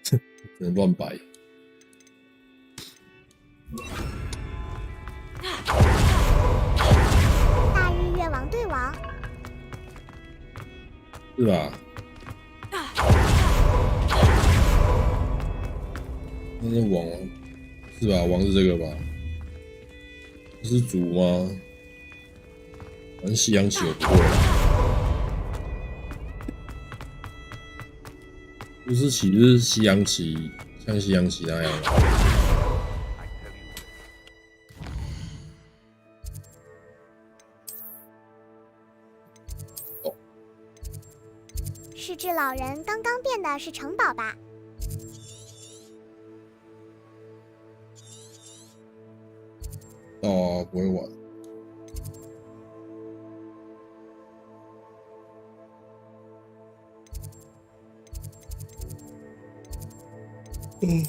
只能乱摆。大日月王对王。是吧？那是王是吧？王是这个吧？这是主吗？反正西洋棋我不会啊。不是棋是西洋棋，像西洋棋那样的。失智老人刚刚变的是城堡吧？哦，不会玩。嗯。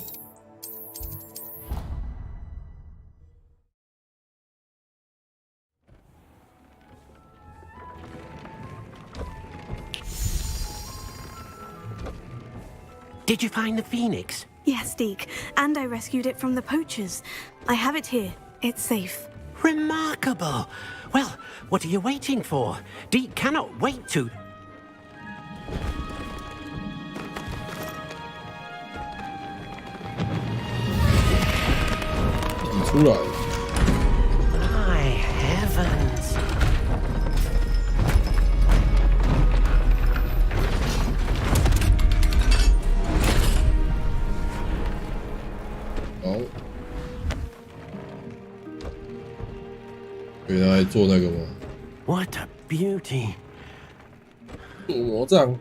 Did you find the Phoenix? Yes, Deke, and I rescued it from the poachers. I have it here. It's safe. Remarkable! Well, what are you waiting for? Deke cannot wait to... My heavens! Oh. 原来做那个吗 What a beauty! 魔杖。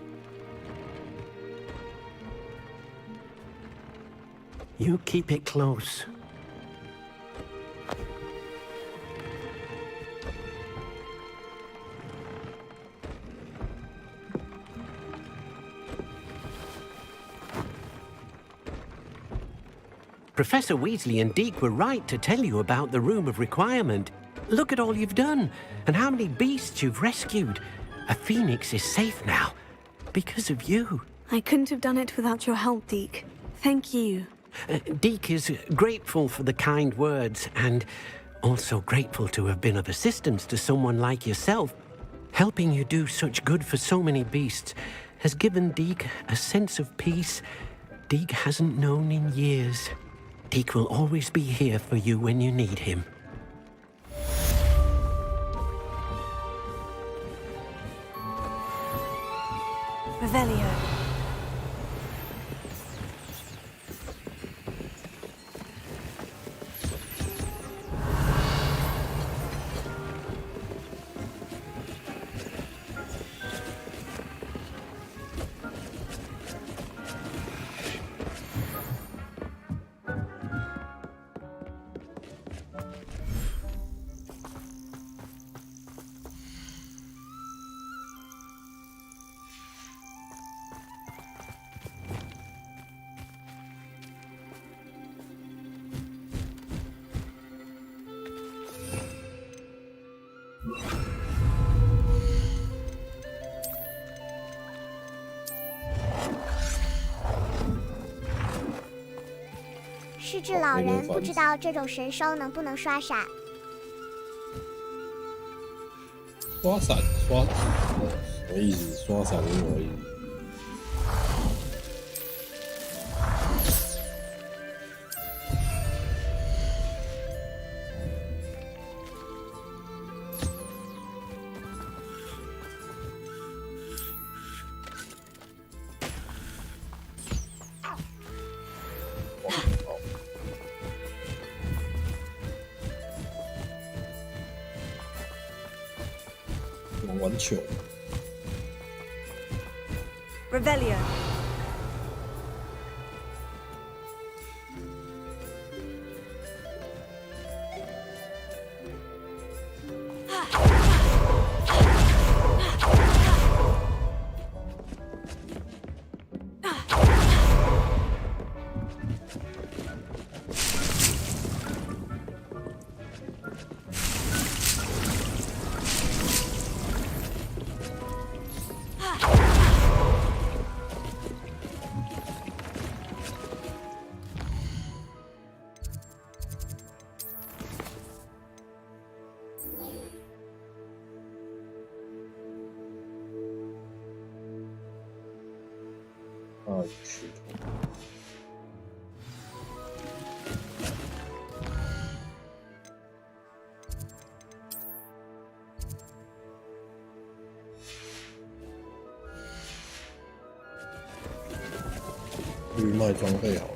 You keep it close. Professor Weasley and Deke were right to tell you about the Room of Requirement. Look at all you've done, and how many beasts you've rescued. A phoenix is safe now, because of you. I couldn't have done it without your help, Deke. Thank you. Deke is grateful for the kind words, and also grateful to have been of assistance to someone like yourself. Helping you do such good for so many beasts has given Deke a sense of peace Deke hasn't known in years. Deke will always be here for you when you need him. Revelio. "失智老人不知道这种神收能不能刷闪。刷闪，刷什么意思？刷闪是什么意思？玩球。Revelio.预卖装备好了。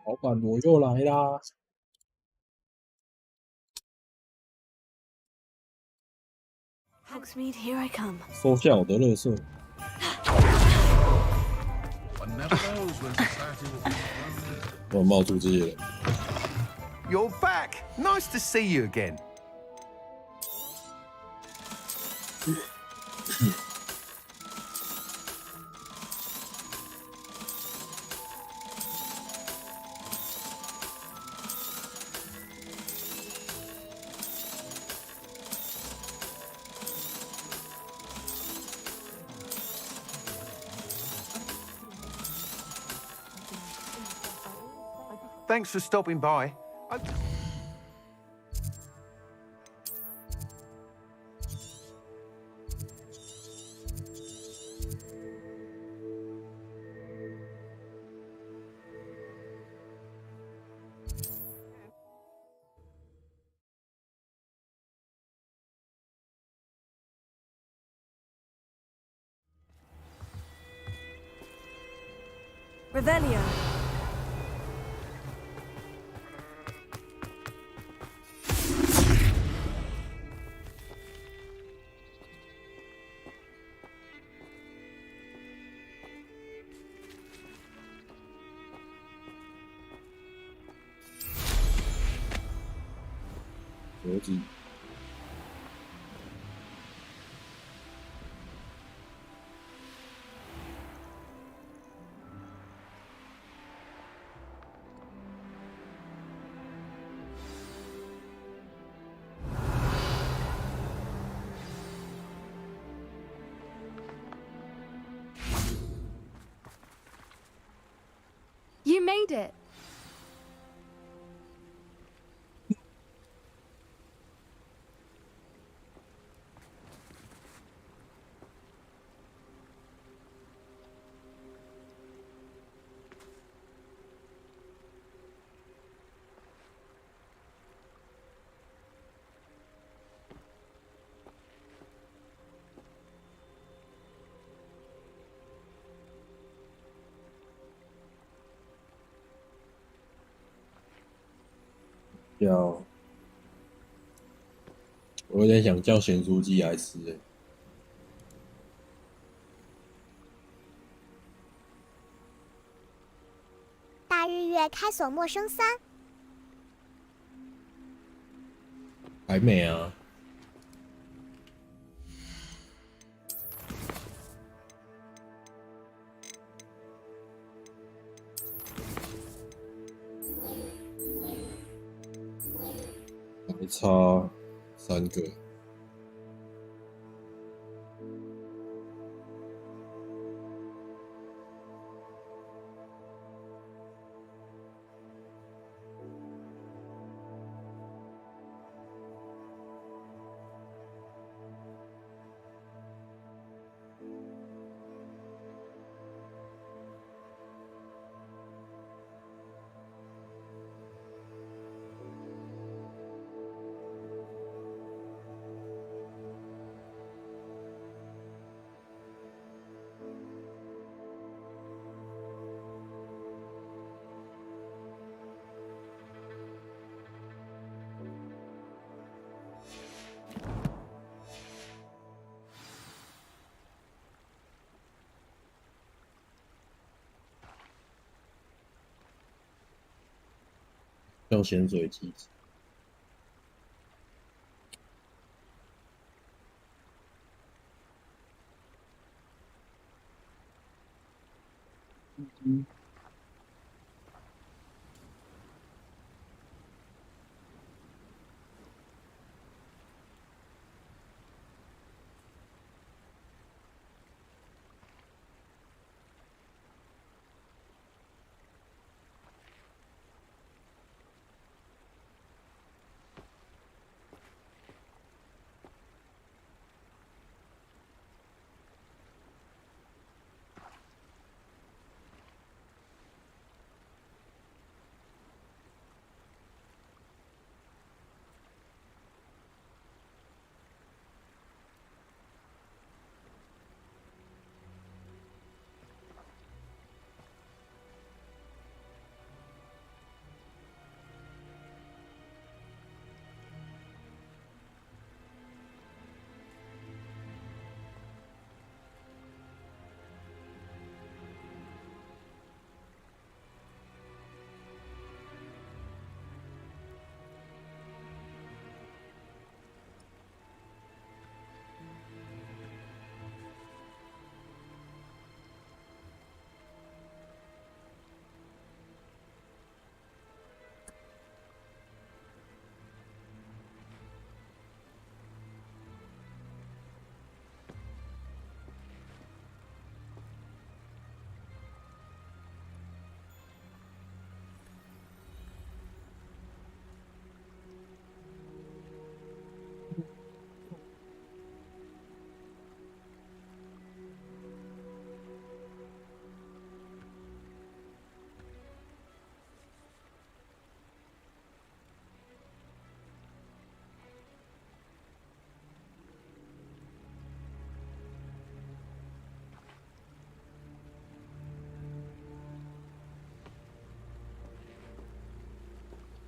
老板，我又来啦！ Hogsmeade, here I come. 收下我的垃圾。我冒出这些人。You're back. Nice to see you again. Thanks for stopping by. Revelio. You made it.我有点想叫咸酥鸡来吃欸。大日月开锁陌生3。还没啊。还差3个。叫咸水鸡。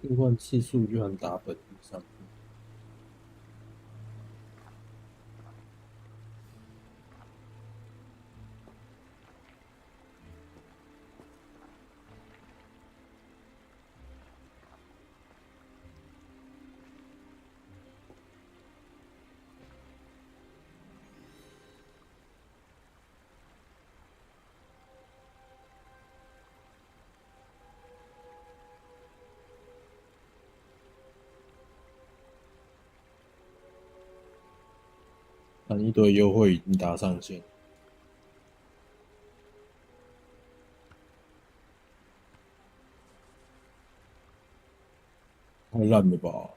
兑换次数就按打本上。但一堆优惠已经达上限，太烂了吧！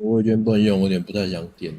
我原本用，我有点不太想点。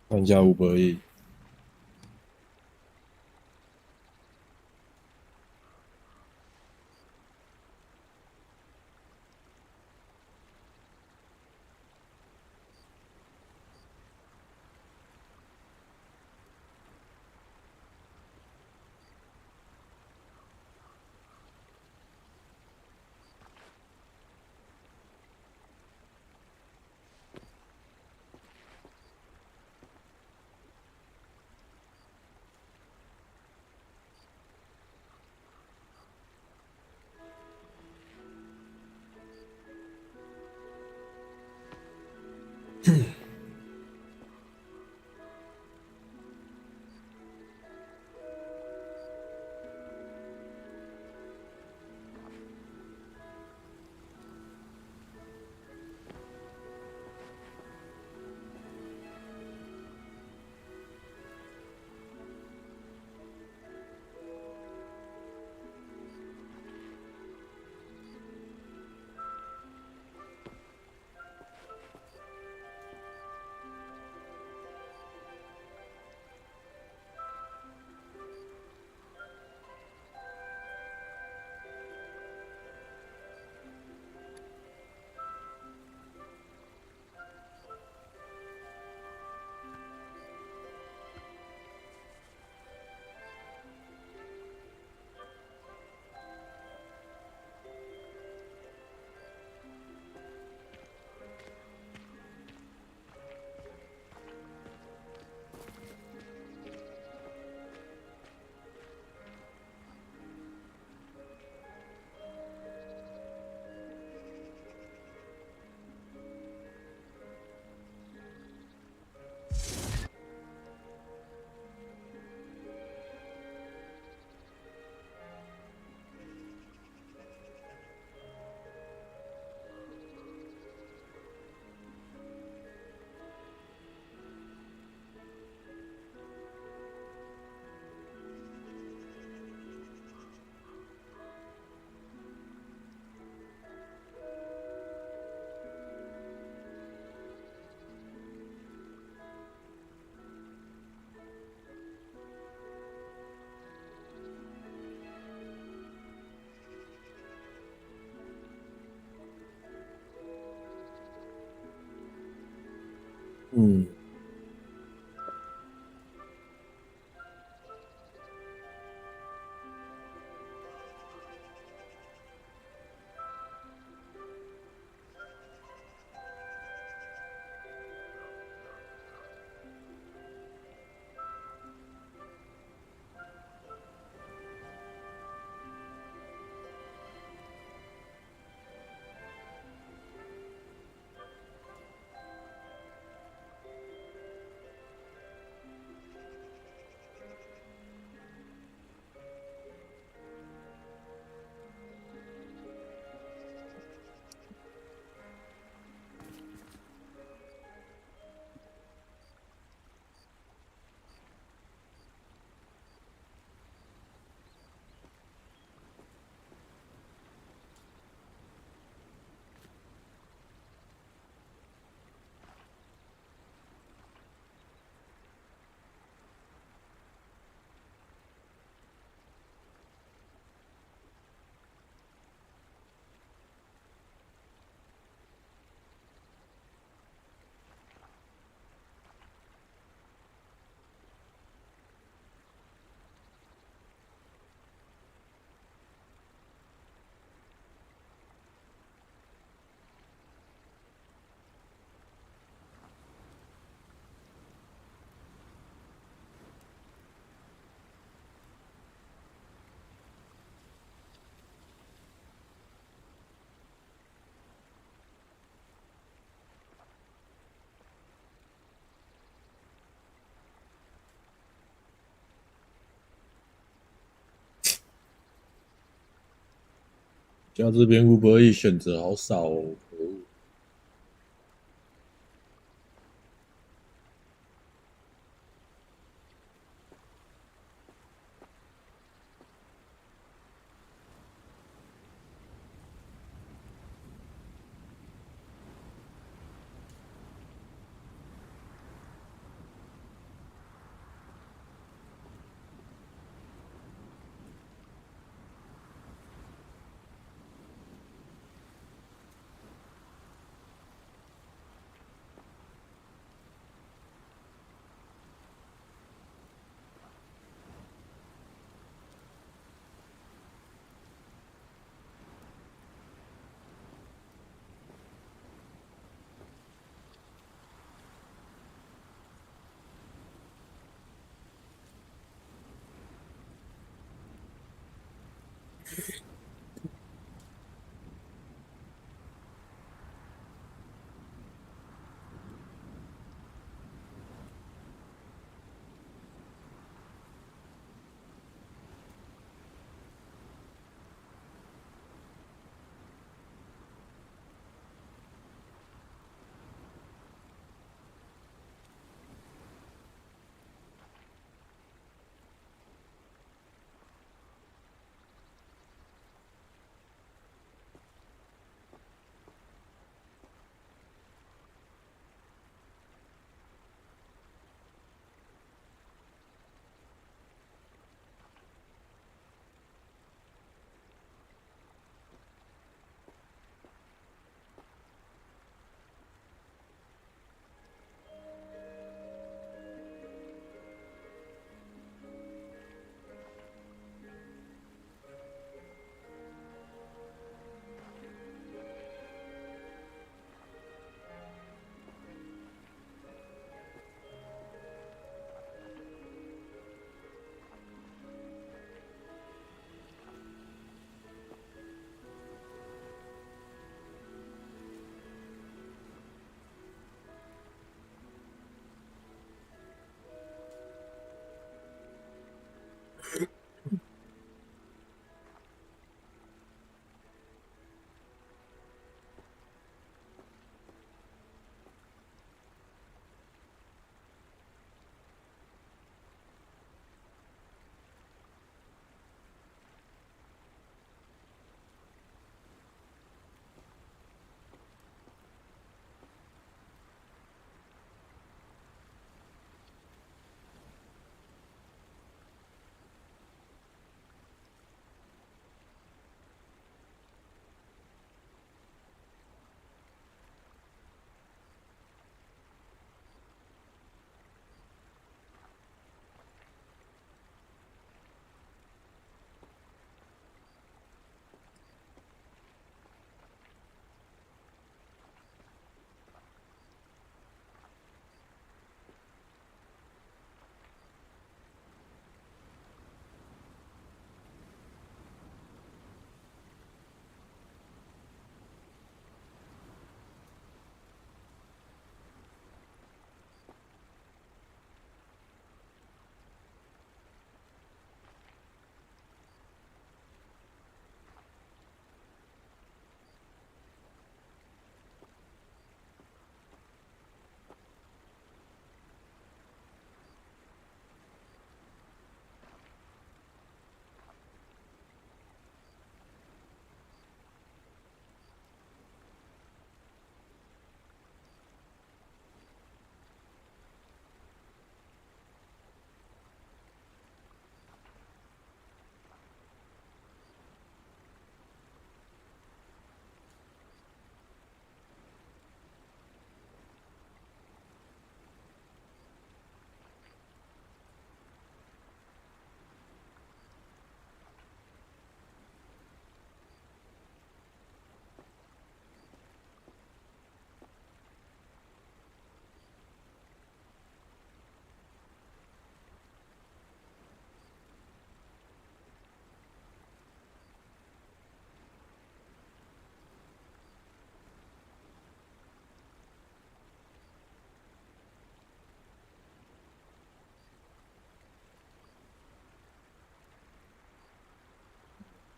看一下500亿。嗯。家这边会不会选择好少哦？可恶！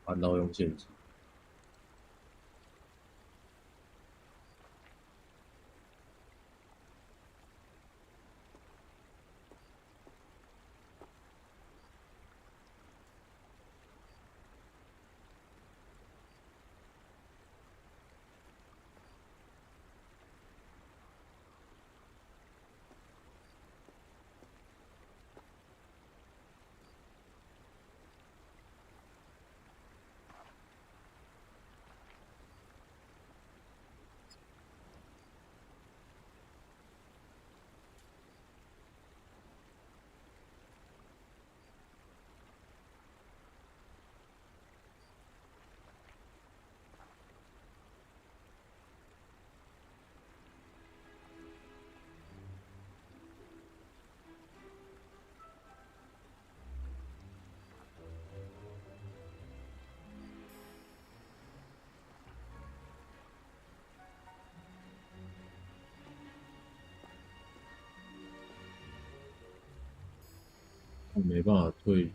搬到用现金。我没办法退了。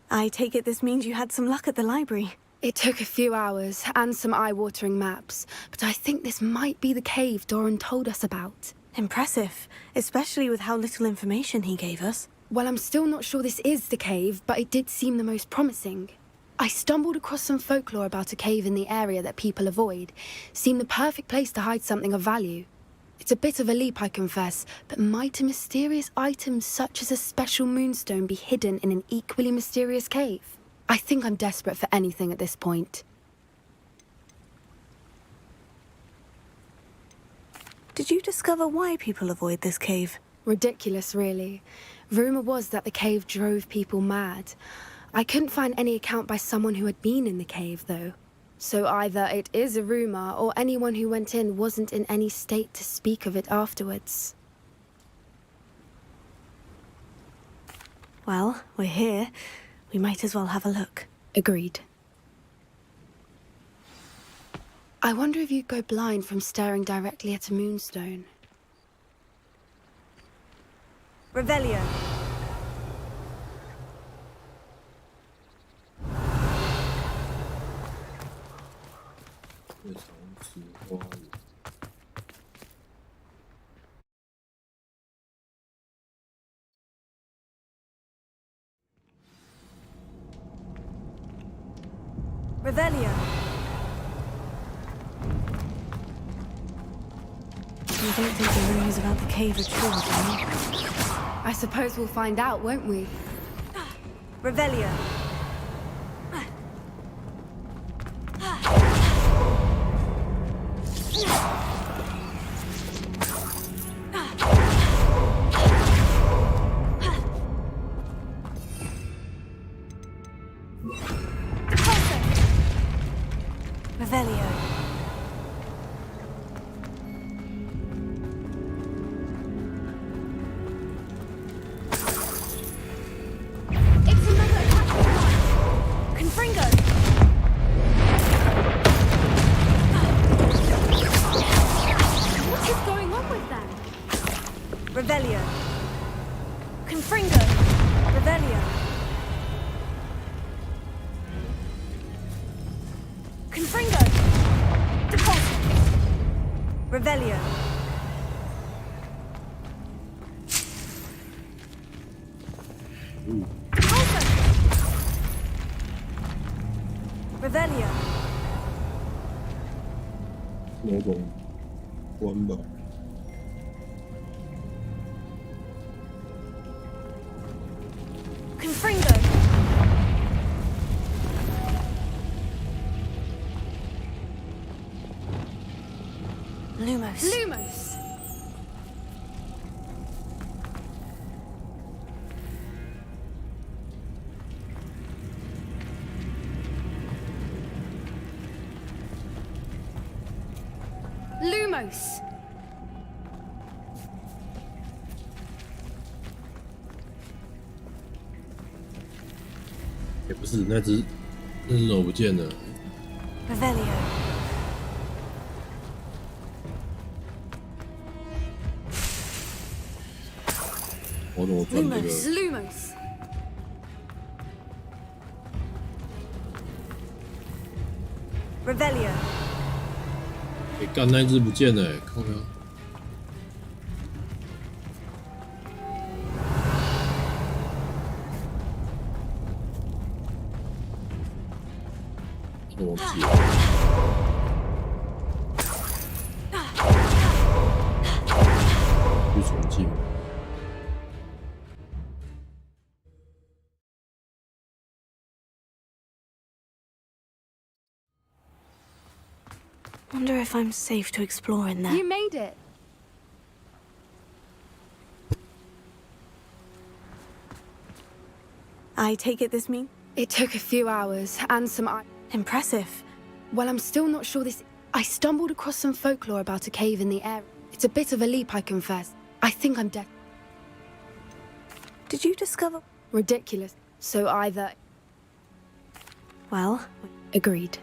I take it this means you had some luck at the library. It took a few hours and some eye-watering maps, but I think this might be the cave Doran told us about. Impressive, especially with how little information he gave us. Well, I'm still not sure this is the cave, but it did seem the most promising. I stumbled across some folklore about a cave in the area that people avoid. Seemed the perfect place to hide something of value. It's a bit of a leap, I confess, but might a mysterious item such as a special moonstone be hidden in an equally mysterious cave? I think I'm desperate for anything at this point. Did you discover why people avoid this cave? Ridiculous, really. Rumor was that the cave drove people mad. I couldn't find any account by someone who had been in the cave, though. So either it is a rumor, or anyone who went in wasn't in any state to speak of it afterwards. Well, we're here. We might as well have a look. Agreed. I wonder if you'd go blind from staring directly at a moonstone. Revelio. Revelio. You don't think the rumors about the cave are true, do you? I suppose we'll find out, won't we? Revelio. Revelio. It's another attack. Confringo. What is going on with them? Revelio. Revelio. 某种关吧。Confringo. Lumos. Lumos. Lumos. 也不是，那只手不见了。Revelio. 我怎么转这个？ Lumos. Revelio. 哎，干那只不见了，靠呀！我忘记了。去重进。Wonder if I'm safe to explore in there. You made it. I take it this mean? It took a few hours and some. Impressive. Well, I'm still not sure this. I stumbled across some folklore about a cave in the air. It's a bit of a leap, I confess. I think I'm dead. Did you discover? Ridiculous. So either. Well, agreed.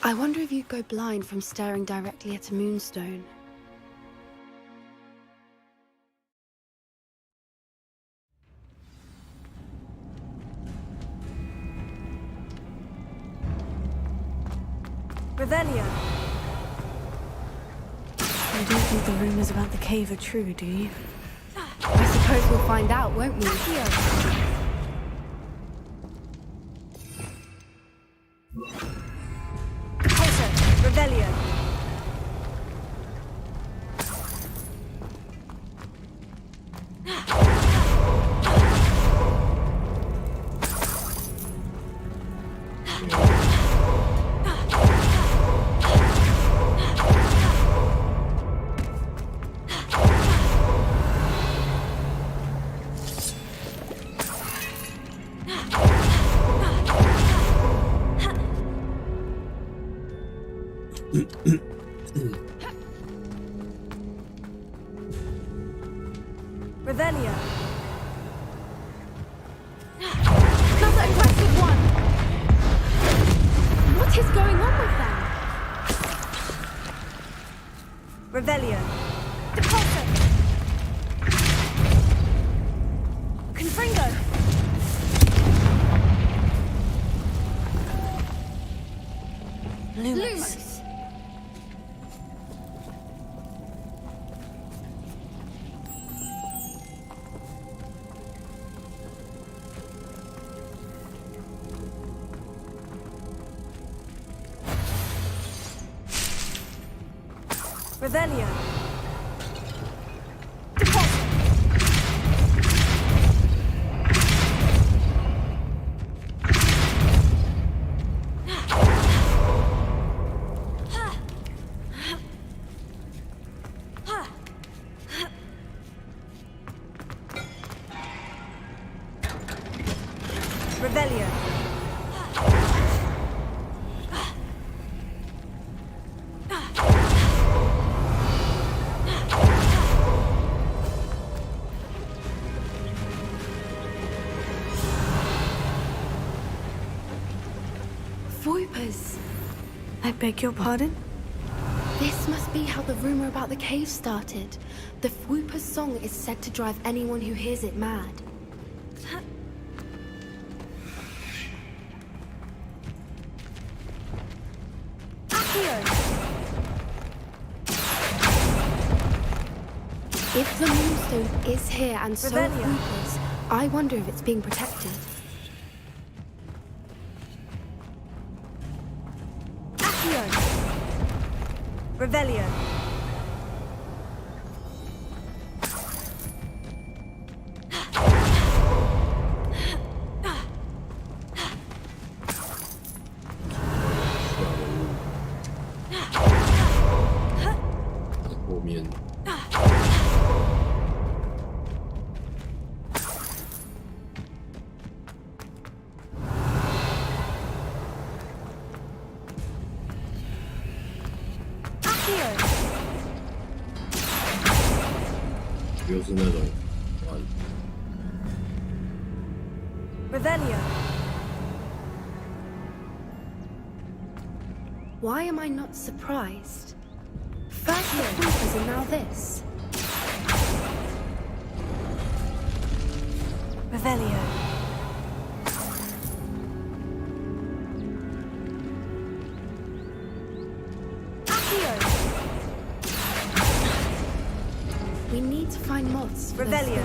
I wonder if you'd go blind from staring directly at a moonstone. Revelio. You don't think the rumors about the cave are true, do you? I suppose we'll find out, won't we? Here. Revelio. Revelio. Another aggressive one! What is going on with them? Revelio. Deposit. Confringo. Lumos. Revelio. Deposit. Revelio. Voipers. I beg your pardon? This must be how the rumor about the cave started. The Whooper's song is said to drive anyone who hears it mad. AGON. If the moonstone is here and so are Hooper's, I wonder if it's being protected. Accio! Revelio! Revelio. Why am I not surprised? First the Hoopers and now this. Revelio. We need to find moths for Revelio.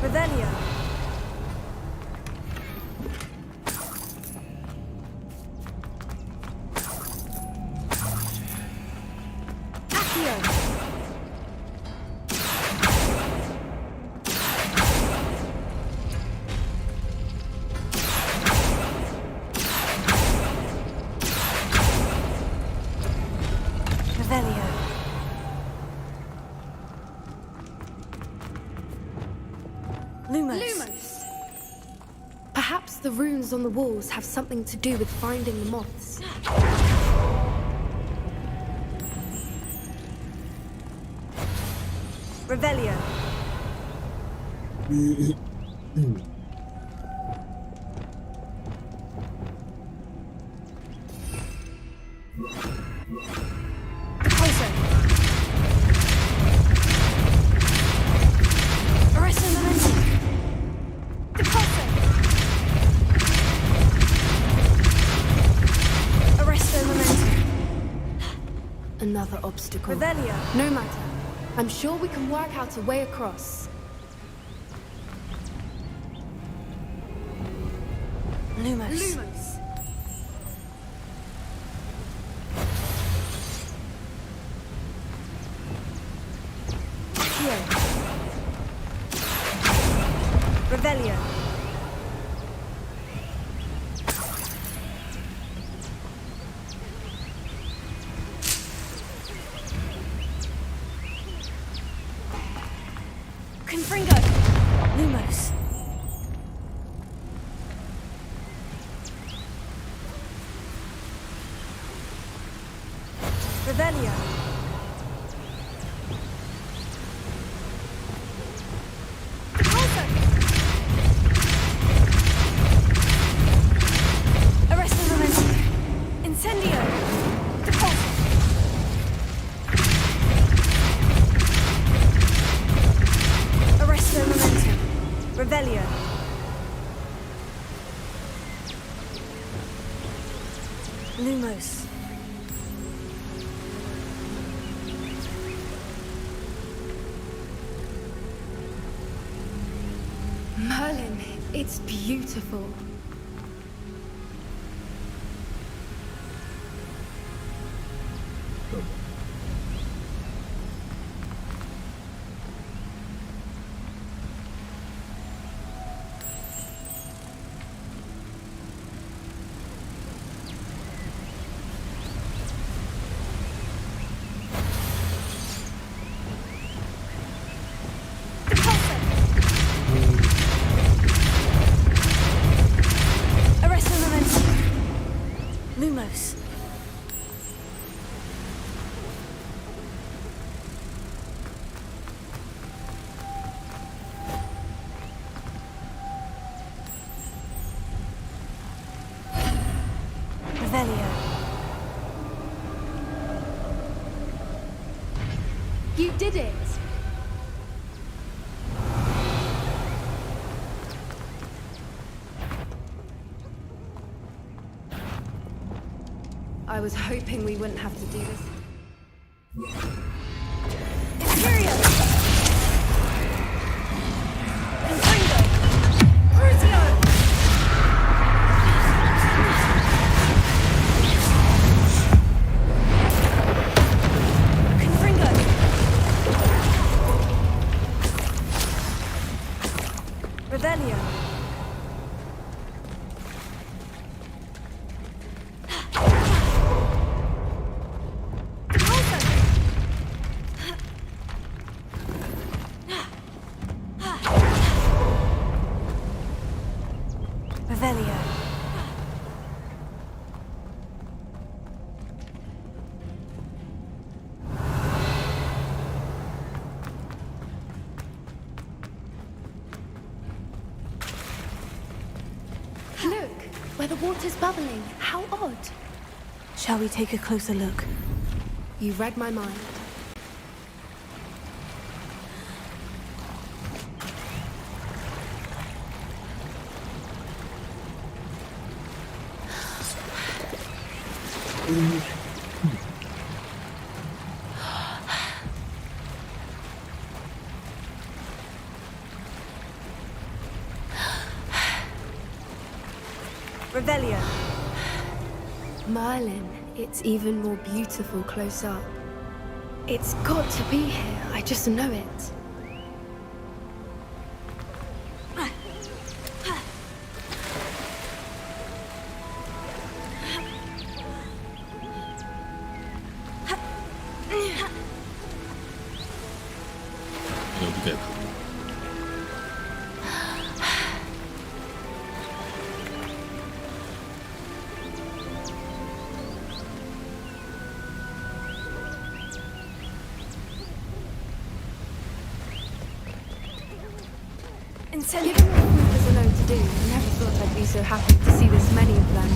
Revelio. Lumos. Perhaps the runes on the walls have something to do with finding the moths. Revelio. Another obstacle. Revelio. No matter. I'm sure we can work out a way across. Lumos. Revelio. Confringo. Lumos. Revelio. Arresto momentum. Incendio. Deposit. Arresto momentum. Revelio. Lumos. Merlin, it's beautiful. Arresto momentum. Lumos. Revelio. You did it! I was hoping we wouldn't have to do this. Imperial! Confringo! Crucio! Confringo! Revelio! Revelio. Look, where the water's bubbling. How odd. Shall we take a closer look? You read my mind. Revelio. Merlin, it's even more beautiful close up. It's got to be here. I just know it. Given what Reapers are known to do, I never thought I'd be so happy to see this many of them.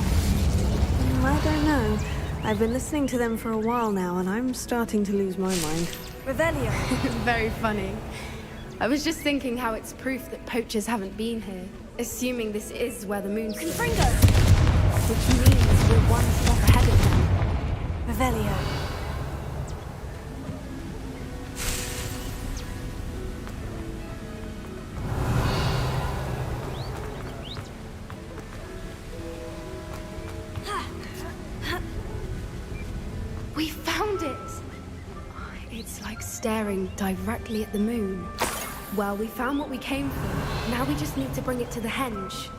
I don't know. I've been listening to them for a while now, and I'm starting to lose my mind. Revelio. Very funny. I was just thinking how it's proof that poachers haven't been here, assuming this is where the moon's... Confringo! Which means we're one step ahead of them. Revelio. We found it! It's like staring directly at the moon. Well, we found what we came for. Now we just need to bring it to the henge.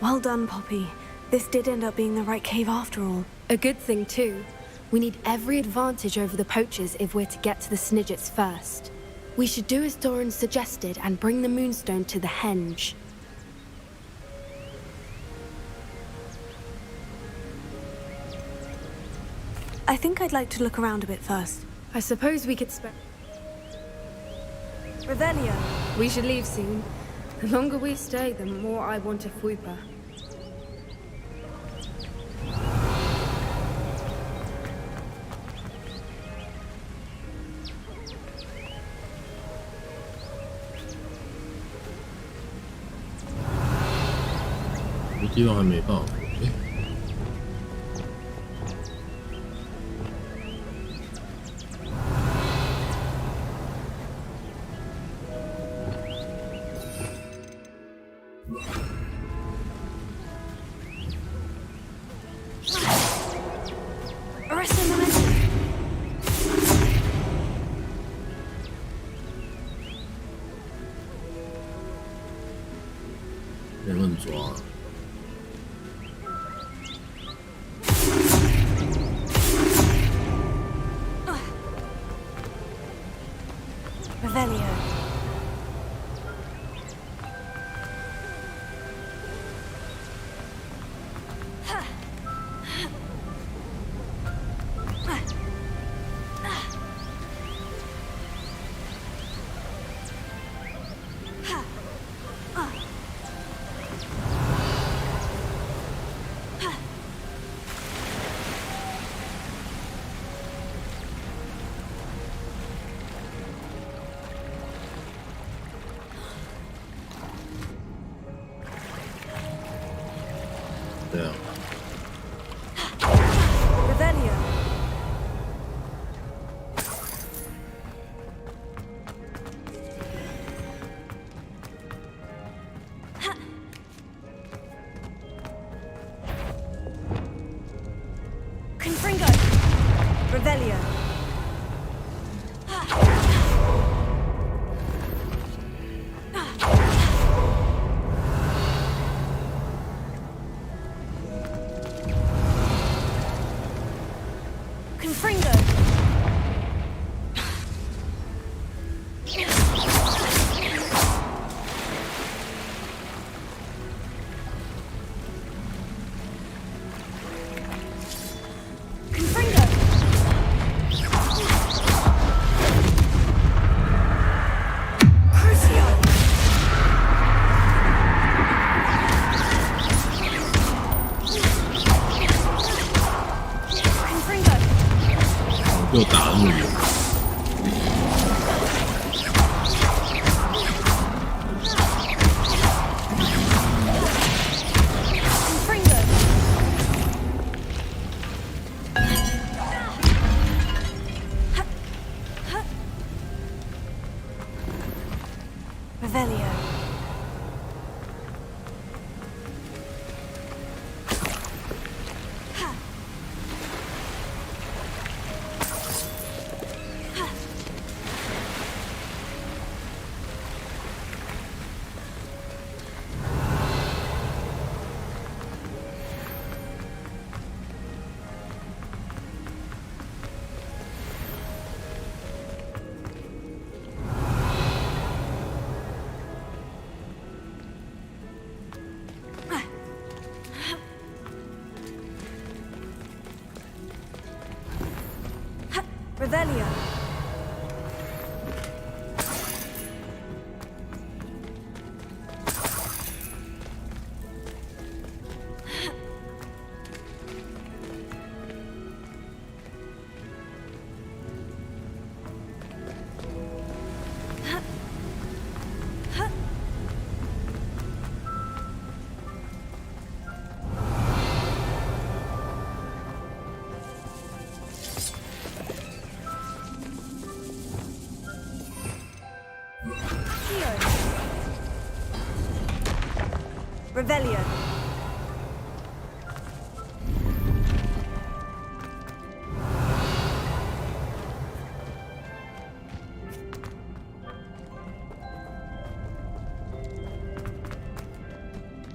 Well done, Poppy. This did end up being the right cave after all. A good thing, too. We need every advantage over the poachers if we're to get to the Snidgets first. We should do as Doran suggested and bring the moonstone to the henge. I think I'd like to look around a bit first. I suppose we could spare... Revelio. We should leave soon. The longer we stay, the more I want a Fwooper.这地方还没到，哎。别乱抓。Revelio. Revelio. Confringo.又打那么远。Revelio. Revelio. Revelio.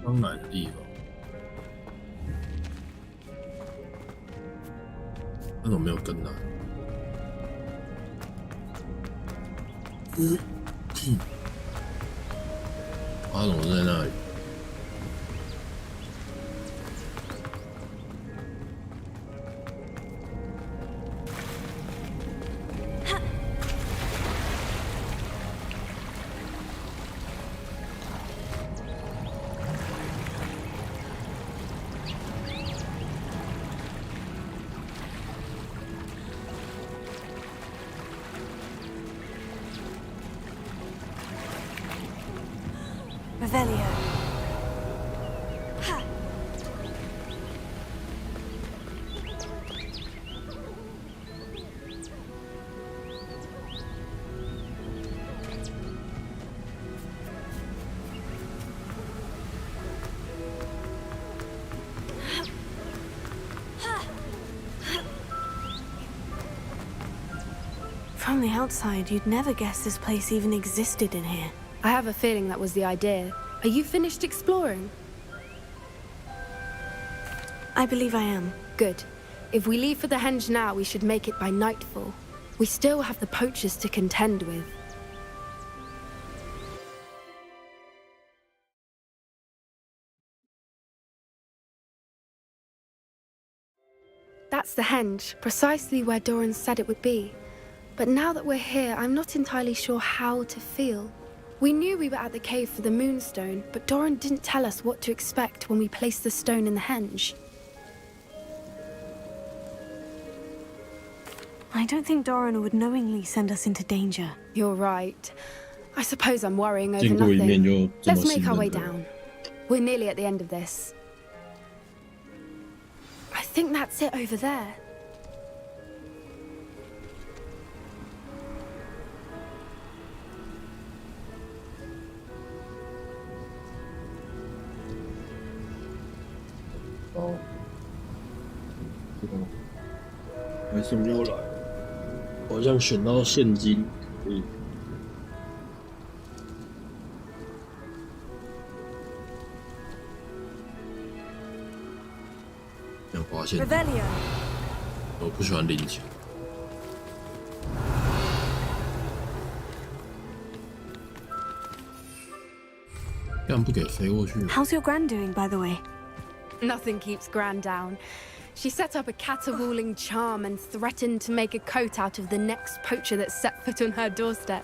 刚来的地方，那种没有更难。阿龙在那里。Revelio. From the outside, you'd never guess this place even existed in here. I have a feeling that was the idea. Are you finished exploring? I believe I am. Good. If we leave for the henge now, we should make it by nightfall. We still have the poachers to contend with. That's the henge, precisely where Doran said it would be. But now that we're here, I'm not entirely sure how to feel. We knew we were at the cave for the moonstone, but Doran didn't tell us what to expect when we placed the stone in the henge. I don't think Doran would knowingly send us into danger. You're right. I suppose I'm worrying over nothing. Let's make our way down. We're nearly at the end of this. I think that's it over there. 买什么又来？好像选到现金可以。想花现金。我不喜欢零钱。干不给飞过去。How's your Gran doing, by the way? Nothing keeps Gran down. She set up a caterwauling charm and threatened to make a coat out of the next poacher that set foot on her doorstep.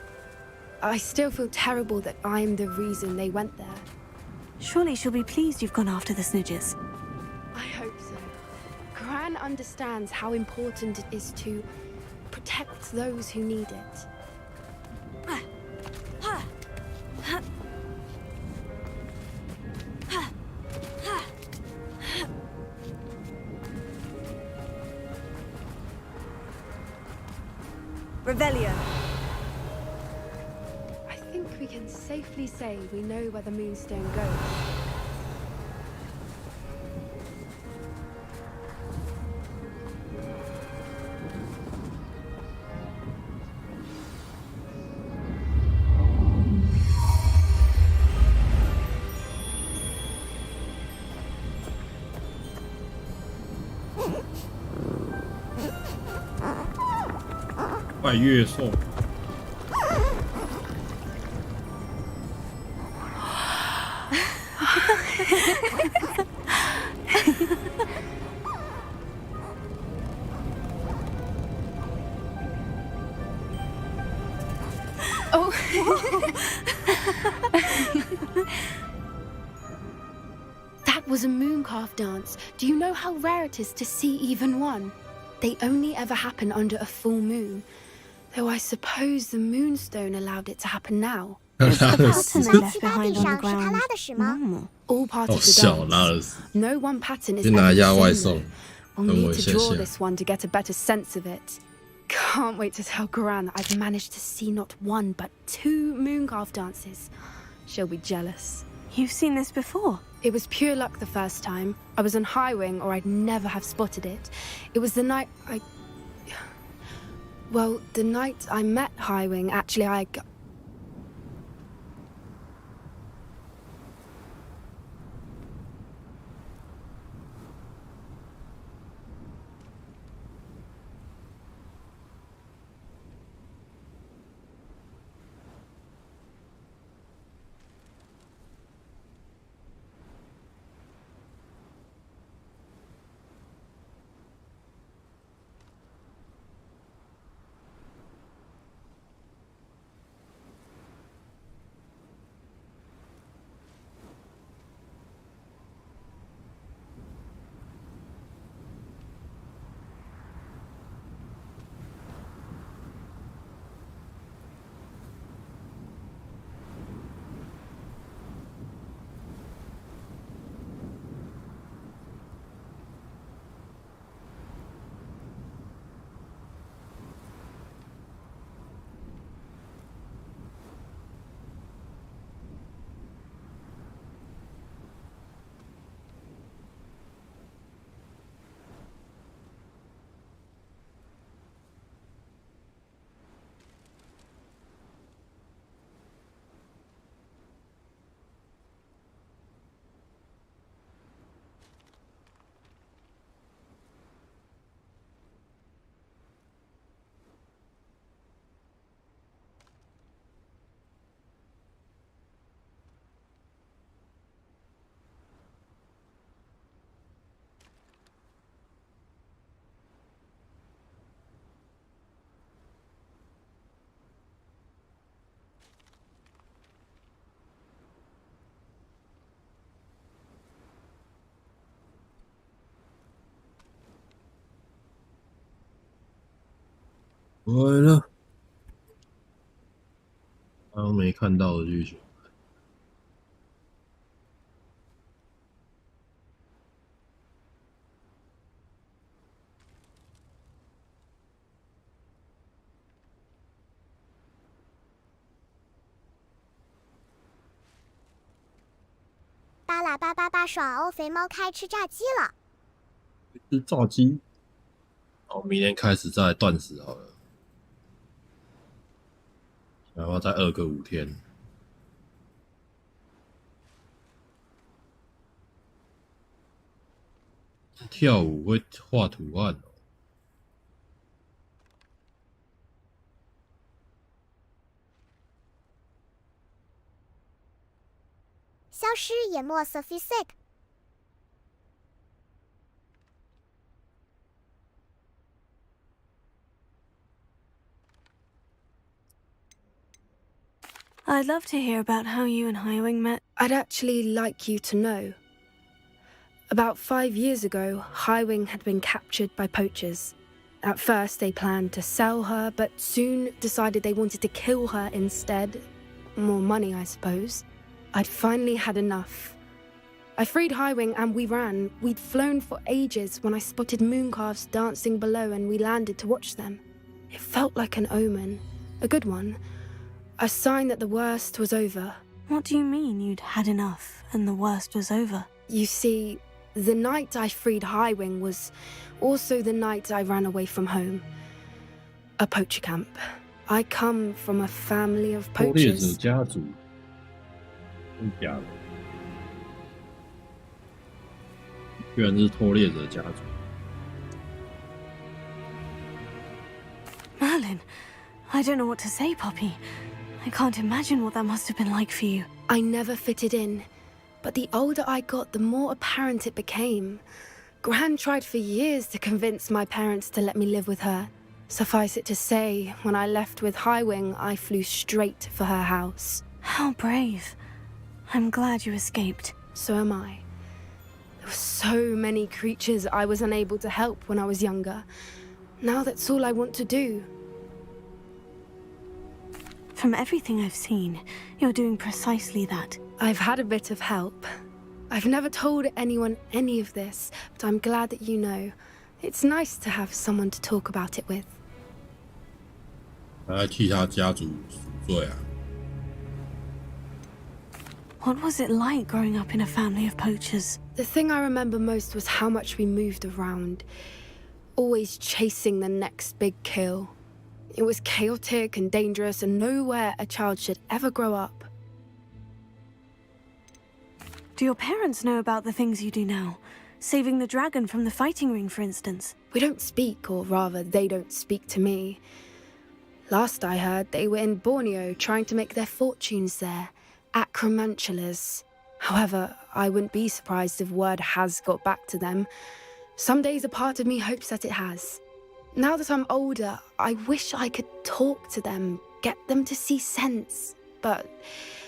I still feel terrible that I'm the reason they went there. Surely she'll be pleased you've gone after the snidges. I hope so. Gran understands how important it is to protect those who need it. Revelio. I think we can safely say we know where the Moonstone goes.拜月寿。Oh. That was a mooncalf dance. Do you know how rare it is to see even one? They only ever happen under a full moon. Though I suppose the Moonstone allowed it to happen now. Is the pattern they left behind on the ground normal? All part of the dance. No one pattern is ever the same. We'll need to draw this one to get a better sense of it. Can't wait to tell Gran that I've managed to see not one but 2 mooncalf dances. She'll be jealous. You've seen this before? It was pure luck the first time. I was on High Wing or I'd never have spotted it. It was the night Well, the night I met High Wing, actually回来了，刚刚没看到的剧情。巴拉巴巴巴爽哦！肥猫开吃炸鸡了。吃炸鸡？好，明年开始再断食好了，然后再饿个5天。跳舞会画图案哦。消失淹没 Seasonic。I'd love to hear about how you and Highwing met. I'd actually like you to know. About 5 years ago, Highwing had been captured by poachers. At first, they planned to sell her, but soon decided they wanted to kill her instead. More money, I suppose. I'd finally had enough. I freed Highwing and we ran. We'd flown for ages when I spotted mooncalves dancing below and we landed to watch them. It felt like an omen. A good one. A sign that the worst was over. What do you mean you'd had enough and the worst was over? You see, the night I freed Highwing was also the night I ran away from home. A poacher camp. I come from a family of poachers. 家族，真假的？居然是偷猎者家族。Merlin, I don't know what to say, Poppy. I can't imagine what that must have been like for you. I never fitted in, but the older I got, the more apparent it became. Gran tried for years to convince my parents to let me live with her. Suffice it to say, when I left with Highwing, I flew straight for her house. How brave. I'm glad you escaped. So am I. There were so many creatures I was unable to help when I was younger. Now that's all I want to do. From everything I've seen, you're doing precisely that. I've had a bit of help. I've never told anyone any of this, but I'm glad that you know. It's nice to have someone to talk about it with. 他在替他家族赎罪啊。What was it like growing up in a family of poachers? The thing I remember most was how much we moved around, always chasing the next big kill. It was chaotic and dangerous and nowhere a child should ever grow up. Do your parents know about the things you do now? Saving the dragon from the fighting ring, for instance? We don't speak, or rather, they don't speak to me. Last I heard, they were in Borneo trying to make their fortunes there. Acromantulas. However, I wouldn't be surprised if word has got back to them. Some days a part of me hopes that it has. Now that I'm older, I wish I could talk to them, get them to see sense. But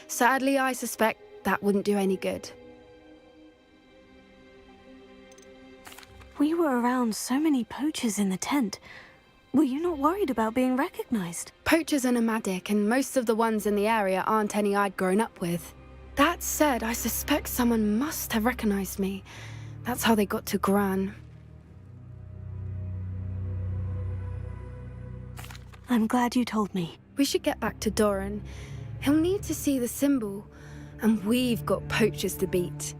sadly, I suspect that wouldn't do any good. We were around so many poachers in the tent. Were you not worried about being recognized? Poachers are nomadic, and most of the ones in the area aren't any I'd grown up with. That said, I suspect someone must have recognized me. That's how they got to Gran. I'm glad you told me. We should get back to Doran. He'll need to see the symbol, and we've got poachers to beat.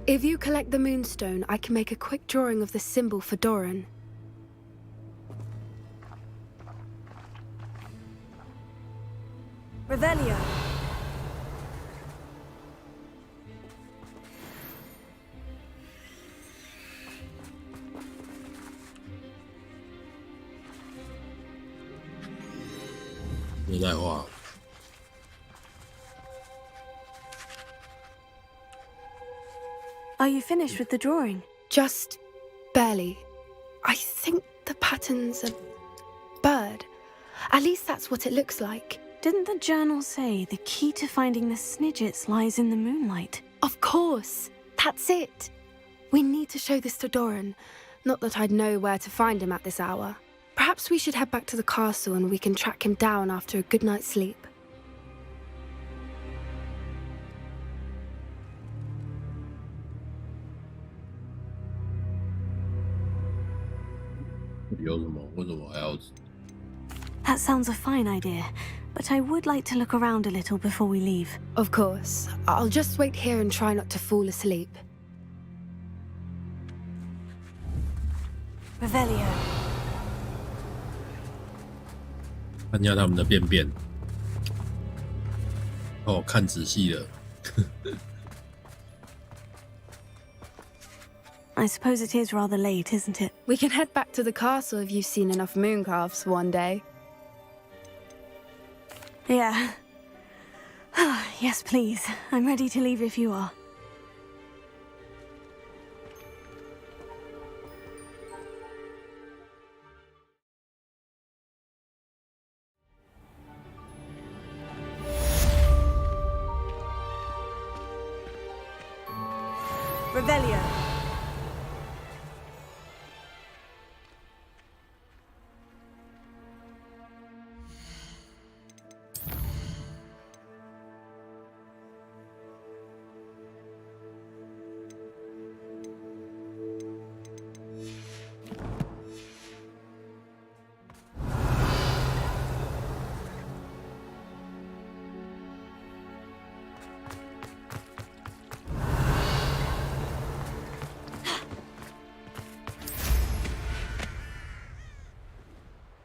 If you collect the moonstone, I can make a quick drawing of the symbol for Doran. Revelio. Are you finished with the drawing? Just barely. I think the pattern's a bird. At least that's what it looks like. Didn't the journal say the key to finding the Snidgets lies in the moonlight? Of course. That's it. We need to show this to Doran. Not that I'd know where to find him at this hour. Perhaps we should head back to the castle and we can track him down after a good night's sleep. That sounds a fine idea, but I would like to look around a little before we leave. Of course. I'll just wait here and try not to fall asleep. Revelio. 看一下他们的便便。哦，看仔细了。I suppose it is rather late, isn't it? We can head back to the castle if you've seen enough mooncalves one day. Yeah. Yes, please. I'm ready to leave if you are. Revelio.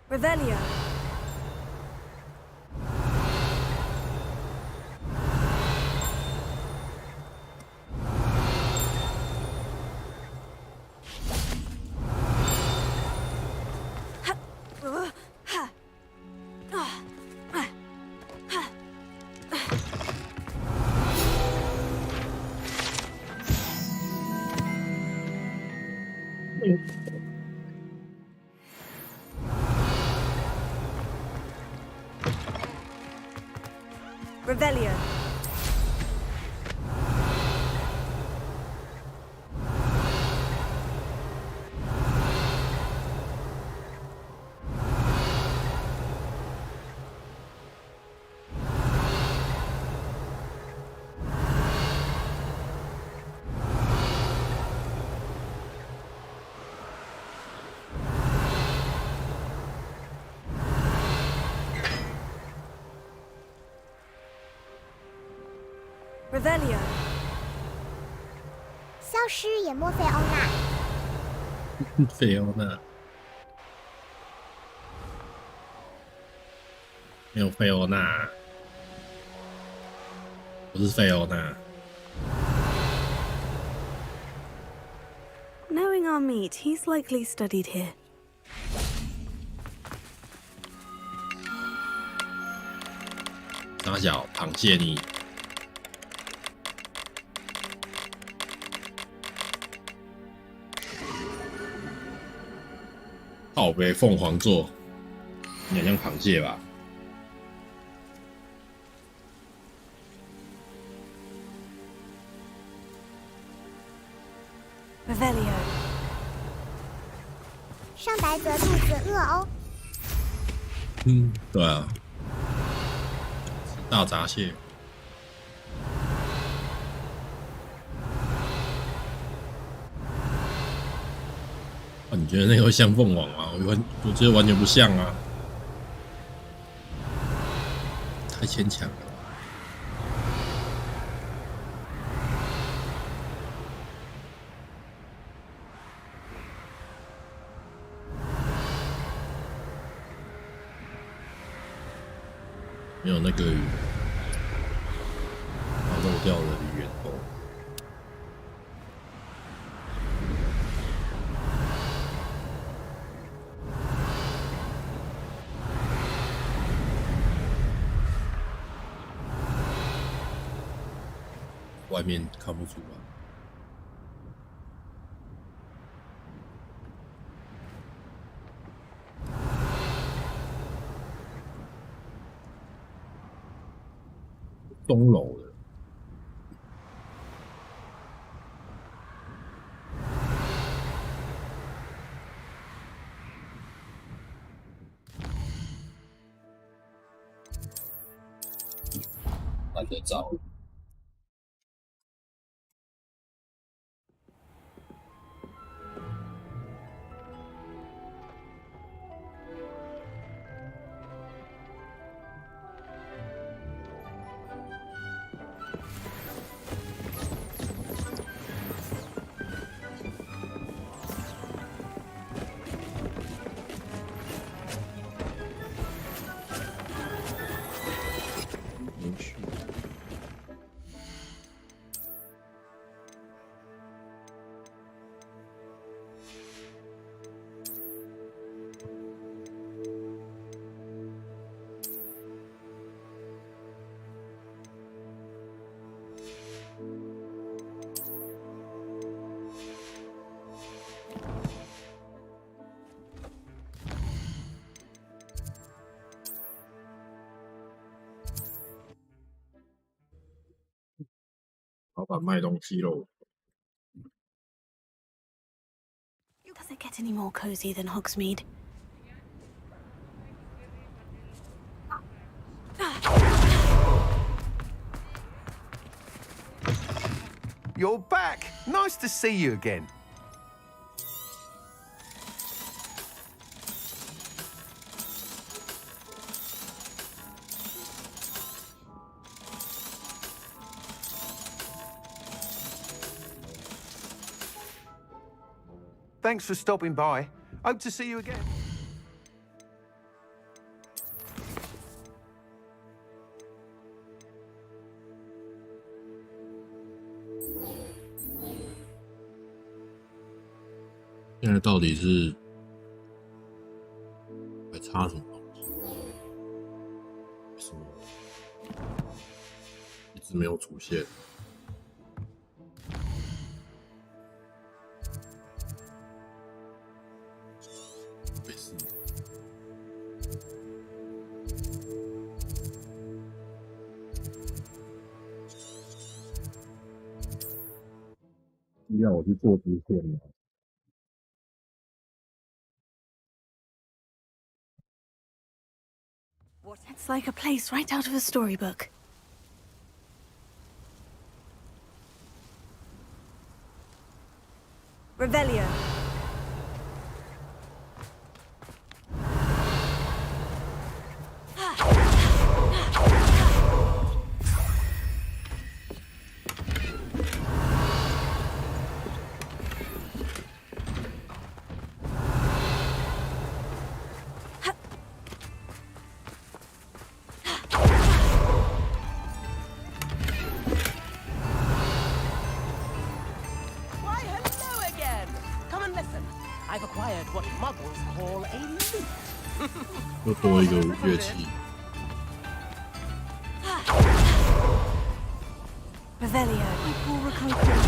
Revelio. Revelio. Revelio. 消失也莫非欧娜？费欧娜，没有费欧娜，不是费欧娜。Knowing our meat, he's likely studied here. 傻小螃蟹你。靠北凤凰座，你很像螃蟹吧？ Revelio. 上白则肚子饿哦。嗯，对啊，大闸蟹。啊，你觉得那个会像凤凰吗？我觉得完全不像啊，太牵强了。 没有那个漏掉的源头。外面看不出来。 钟楼的，懒得找。老板卖东西喽。Does it get any more cozy than Hogsmeade? You're back. Nice to see you again. Thanks for stopping by. Hope to see you again. "现在到底是还差什么东西？为什么一直没有出现？没事。要我去做支线吗？" It's like a place right out of a storybook. Revelio. I've acquired what muggles call a lute. 又多一个乐器。Revelio. Pura Concrete.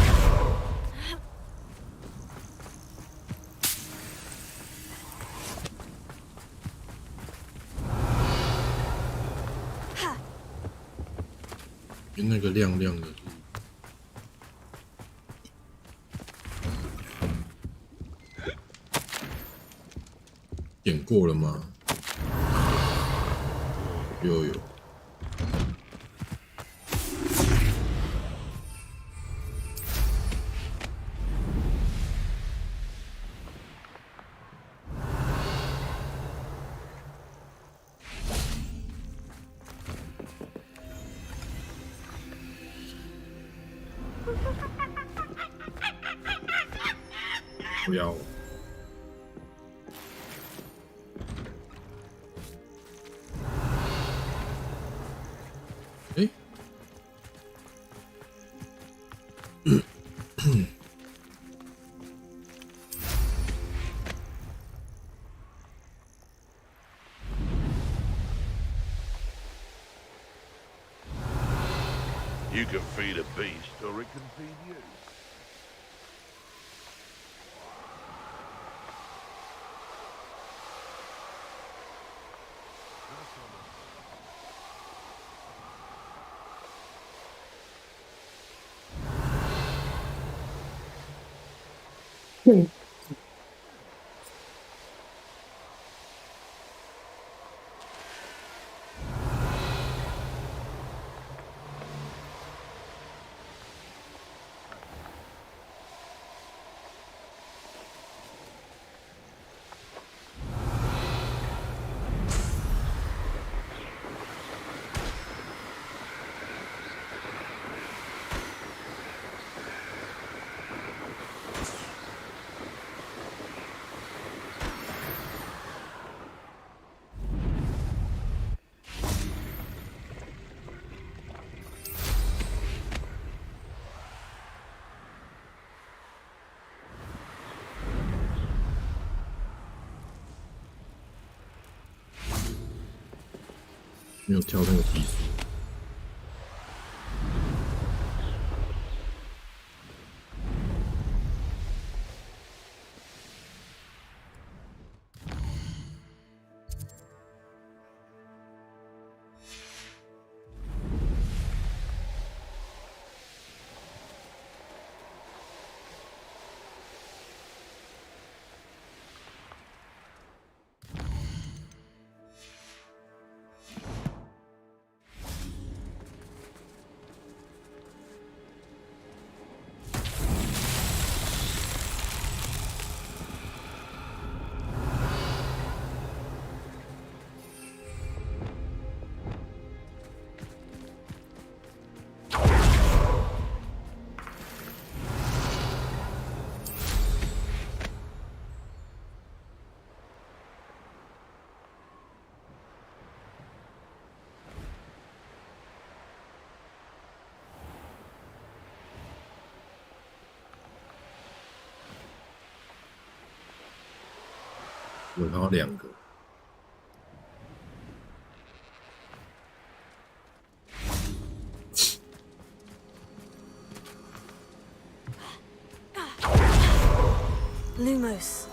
那个亮亮的。点过了吗？有。不要。You can feed a beast, or it can feed you. Hmm. 没有跳那个技术。我看到2个。Lumos.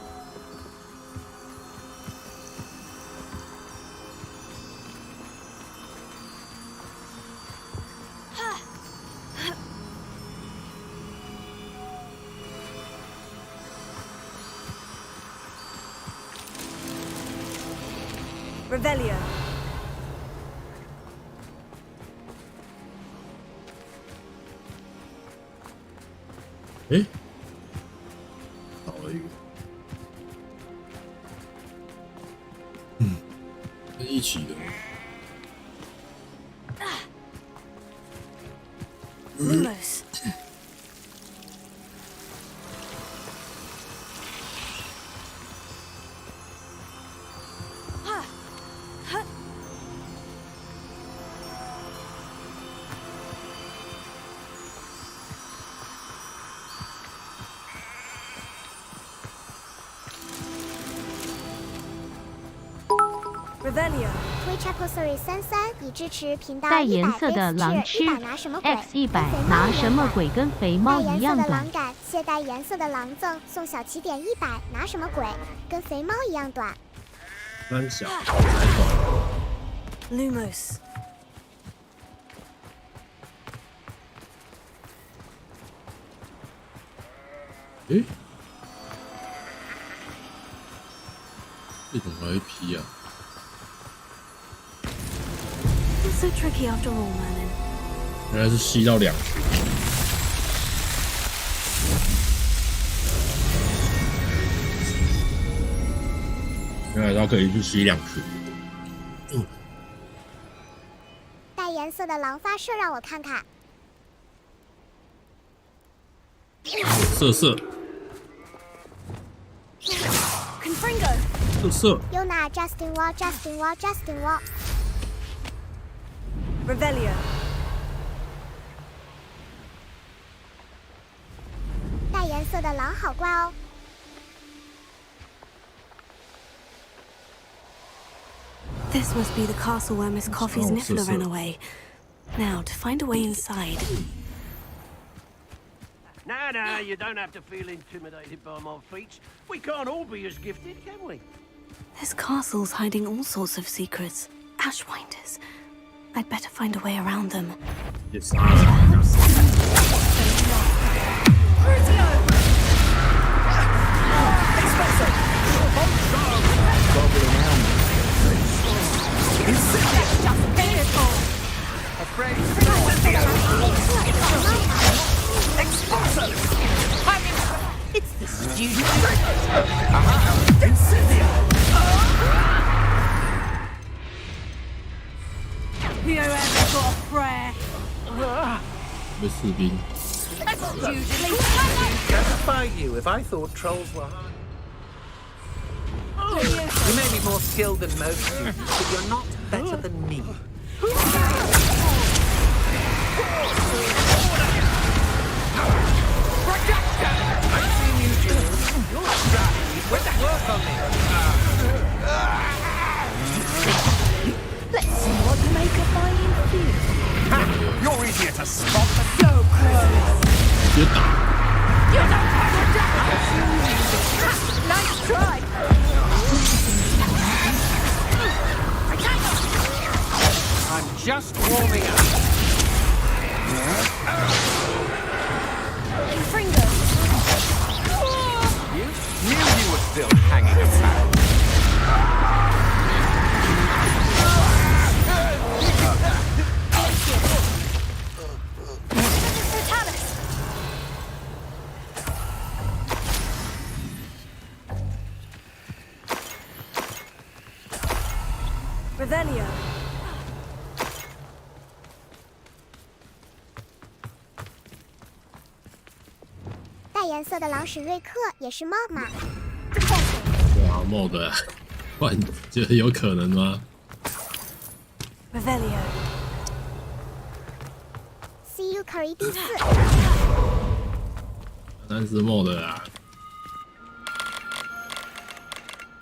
Revelio. 诶，少了一个。一起的。Lumos. Twitch Corsair 33已支持频道带颜色的狼吃 X100 拿什么鬼跟肥猫一样短？带颜色的狼感，谢带颜色的狼赠送小起点100，拿什么鬼？跟肥猫一样短。三小。Lumos. 诶，这种还会劈啊！ It's so tricky after all, Merlin. 原来是吸到2群。原来它可以去吸2群。带颜色的狼发射，让我看看。色色。Confringo. 色色。Yona Justin Wall Justin Wall Justin Wall. Revelio. 带颜色的狼好怪哦。This must be the castle where Miss Coffee's Niffler ran away. Now, to find a way inside. No, you don't have to feel intimidated by my feats. We can't all be as gifted, can we? This castle's hiding all sorts of secrets. Ashwinders. I'd better find a way around them. Yes. It's the student. Who ever got a prayer? 被士兵。 Justify you if I thought trolls were hard. You may be more skilled than most students, but you're not better than me. I've seen you, Jules. You're strapped. Where's that work on me? Let's see what the maker finding feels. Ha! You're easier to spot. So close. 直接打。 You don't have a jacket. Nice try. I'm just warming up. Fringo. You knew you were still hanging around. Revelio. 带颜色的狼史瑞克也是猫嘛？哇，mod， 哇，你觉得有可能吗 Revelio. See you Curry 第4。但是 mod 啊。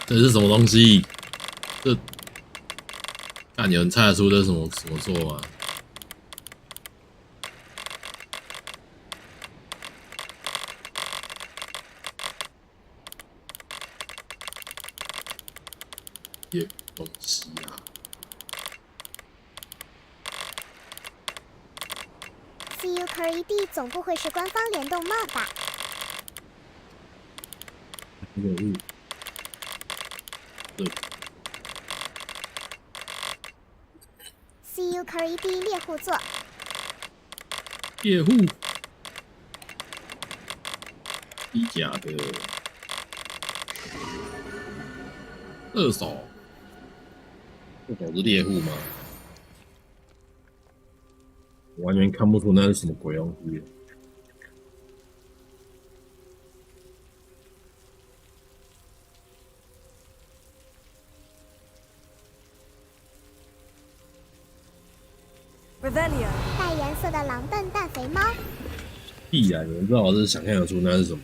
这是什么东西？这，看有人猜得出这是什么座吗？也东西啊。CUE 总不会是官方联动帽吧？对。CUE 猎户座。猎户。低价的。二手。这种是猎户吗？完全看不出那是什么鬼东西。带颜色的狼笨蛋肥猫。必然有人知道我是想象得出那是什么。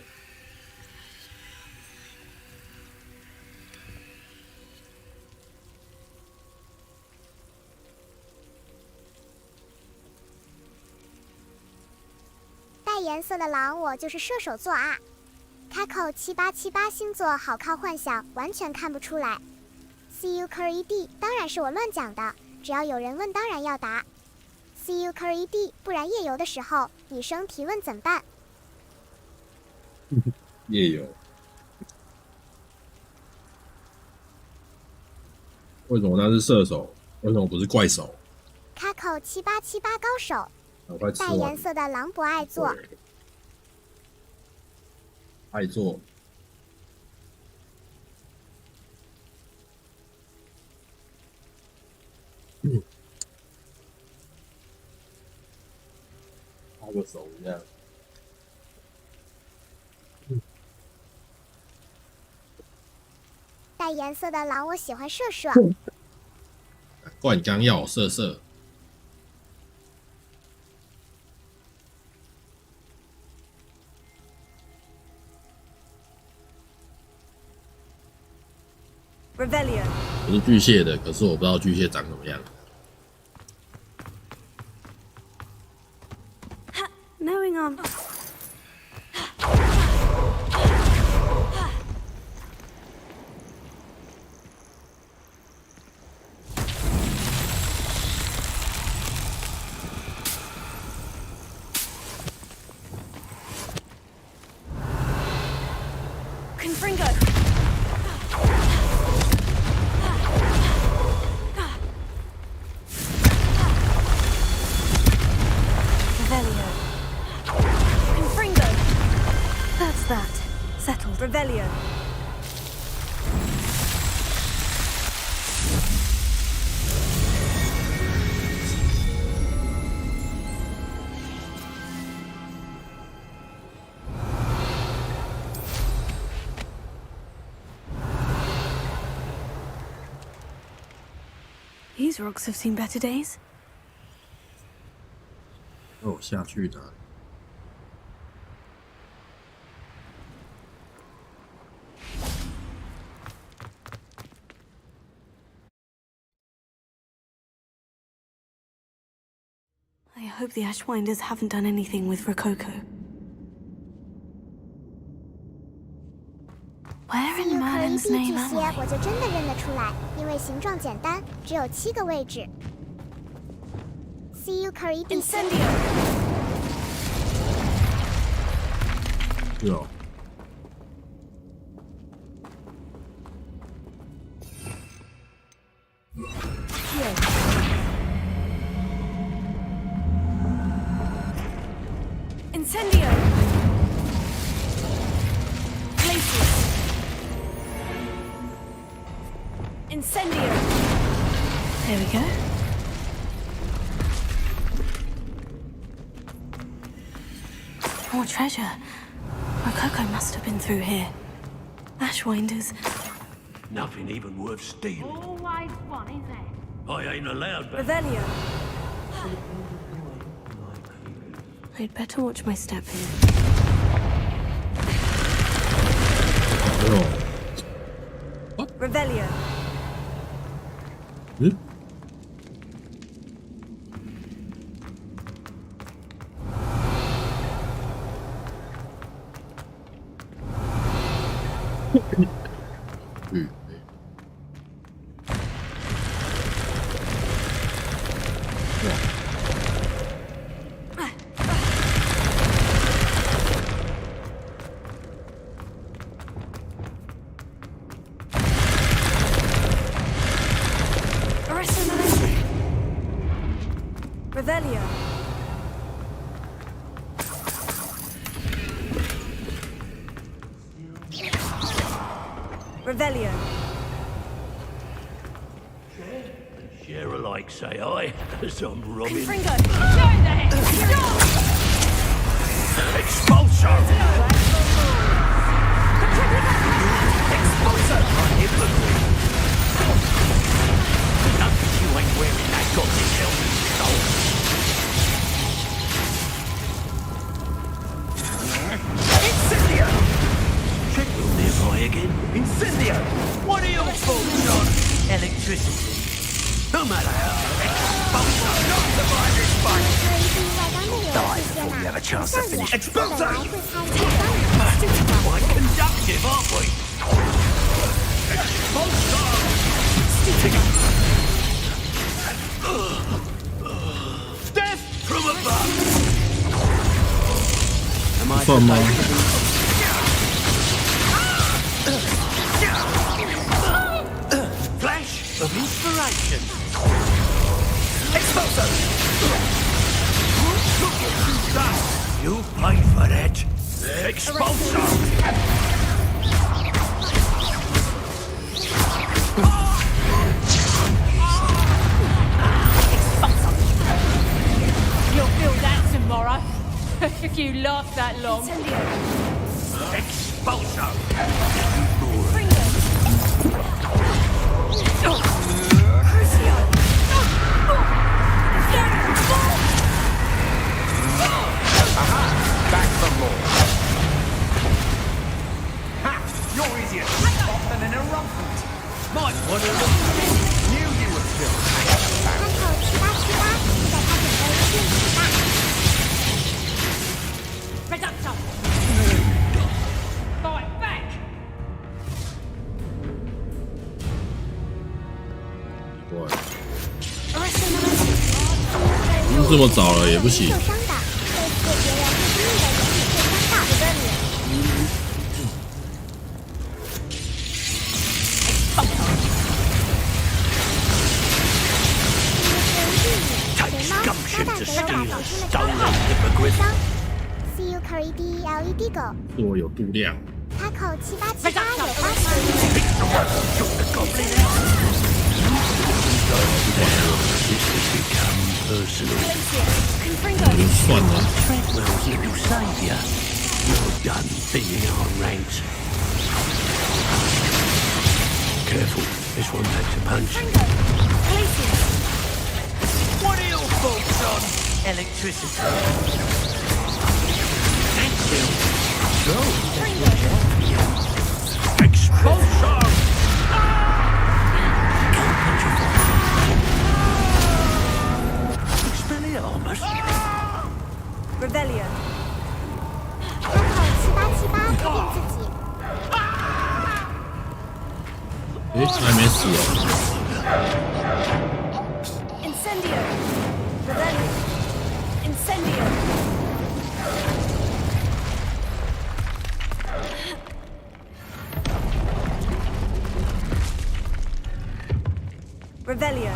颜色的狼，我就是射手座啊。开口7878星座好靠幻想，完全看不出来。CUE 当然是我乱讲的，只要有人问，当然要答。CUE 不然夜游的时候女生提问怎么办？夜游？为什么那是射手？为什么不是怪手？开口7878高手。带颜色的狼不爱做。爱做。插个手一样。带颜色的狼，我喜欢射射。灌浆药射射。我是巨蟹的，可是我不知道巨蟹长什么样。Knowing Revelio. These rocks have seen better days. 哦，下去的。I hope the Ashwinders haven't done anything with Rococo. Where in Merlin's name am I? 我就真的认得出来，因为形状简单，只有7个位置。CUE Incendio. 是哦。Incendio. Places. Incendio. There we go. More treasure. Rococo must have been through here. Ashwinders. Nothing even worth stealing. Always one, isn't it? I ain't allowed back. Revelio. I'd better watch my step here. What? Revelio. 嗯。Revelio. Revelio. Share alike, say I, as I'm rubbing. Fringo, show the heck! Expulsor! Expulsor! Nothing you ain't wearing that goddamn helmet, soul. Incendio! Check will nearby again. Incendio! What are your faults on? Electricity. No matter how. Expulsor! Not the virus fight! Die before you have a chance to finish. Expulsor! Quite conductive, aren't we? Expulsor! Death from above! Am I Flash of inspiration! Expulsor! Look what you've done! You paid for that! Expulsor! You'll feel that tomorrow. If you last that long. Expulsor! Back for more. Ha! You're easier to stop than an eruptant. Might want to look. Knew you would feel Reductor! Fight back! 这么早了也不行。Takes gumption to steal a stolen hippogriff. CUE LED Go。是我有度量。他口787有80。 算了。 Treadwell's little saviour. You're done being unranked. Careful, this one takes a punch. What are your faults on? Electricity. Standstill. Go. Expulsor! Expelliarmus. Revelio. 他口787决定自己。诶，还没死哦。Incendio. Revelio. Incendio. Revelio.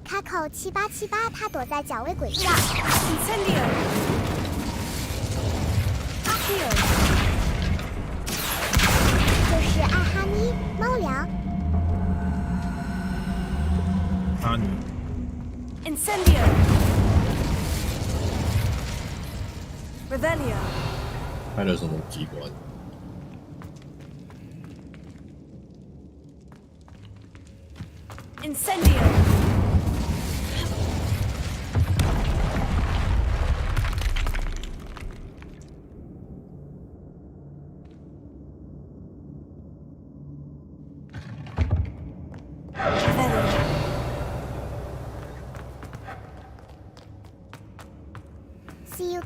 他口7878，他躲在脚位轨上。Incendio. Accio. 就是爱哈咪猫粮。哈尼。Incendio. Revelio. 开了什么机关？ Incendio.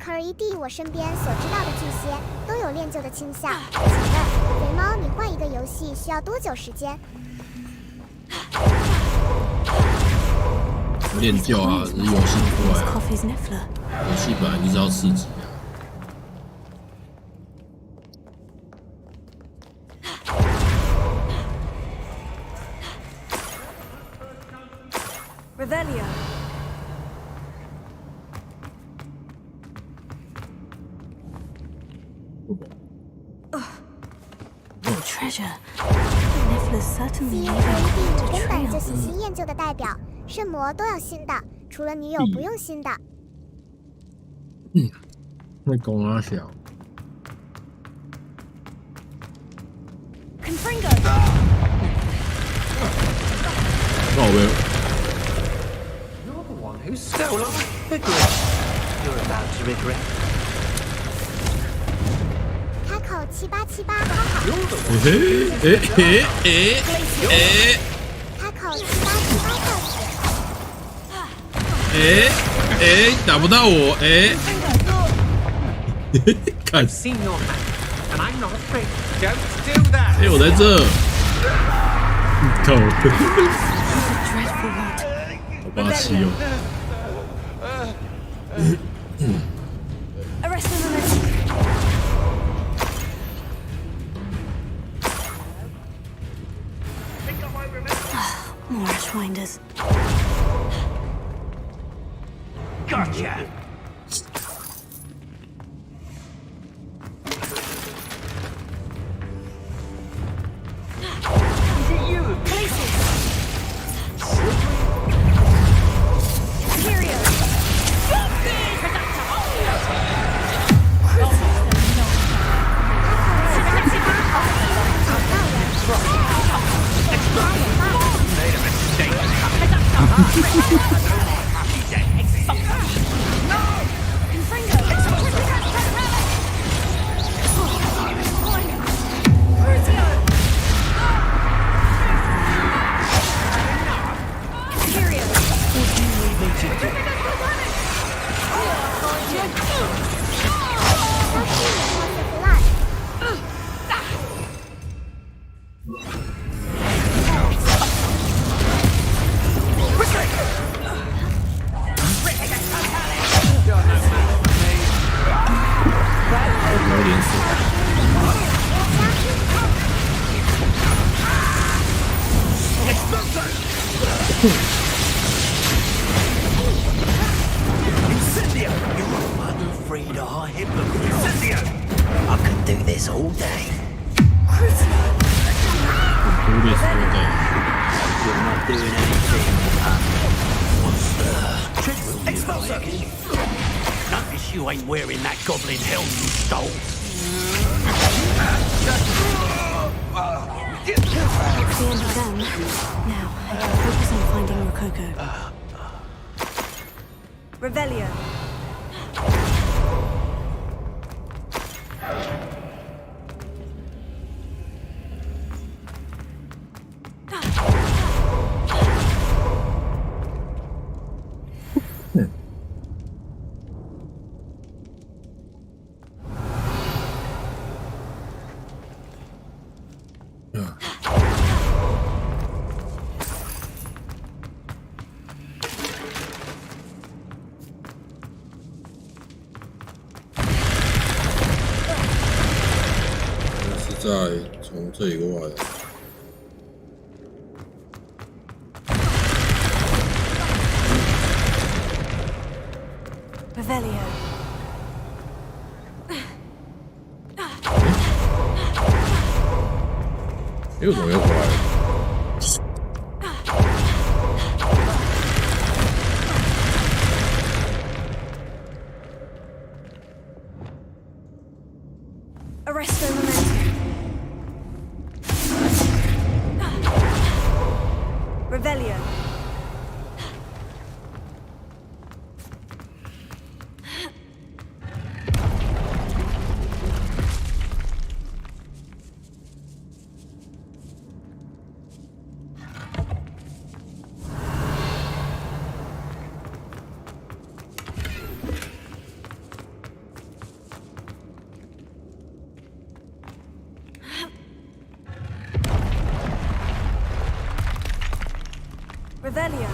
CUE 我身边所知道的这些都有练就的倾向。请问，肥猫，你换一个游戏需要多久时间？练就啊，只是游戏不快啊。游戏本来就是要刺激。 Revelio. The treasure. Nicholas certainly CUE 根本就是新厌旧的代表，圣魔都要新的，除了女友不用新的。那公阿小。 那我 You're the one who stole our figure. You're about to regret. 开口7878，好好。开口7878，打不到我，看。 Seen your hand, and I'm not afraid. Don't do that. 我在这。靠。好霸气哦。More Ashwinders. Gotcha. Is it you? Places. Imperial. Incendio! You are unafraid of our hypocrite. Incendio! I could do this all day. You're not doing anything. What's the treadmill? Expulsor! Notice you ain't wearing that goblin helm you stole. It's the end of them. Now, I can focus on finding Rococo. Revelio.再从这里过来。Revelio. 为什么又回来了？ Arresto momentum. Revelio. Revelio.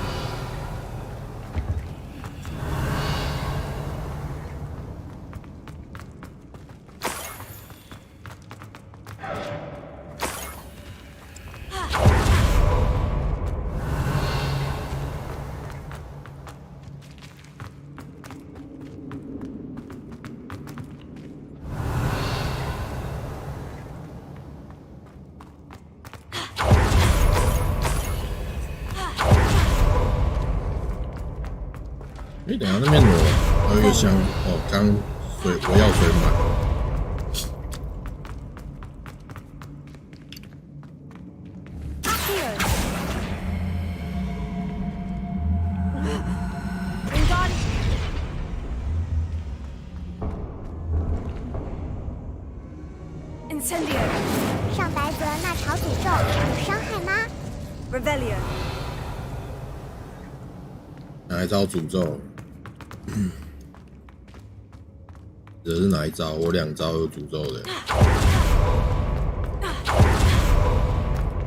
等一下那边还有一个箱哦，刚水我要水满。上白泽那条诅咒有伤害吗 ？Revelio. 哪一招诅咒？这是哪一招？我2招有诅咒的。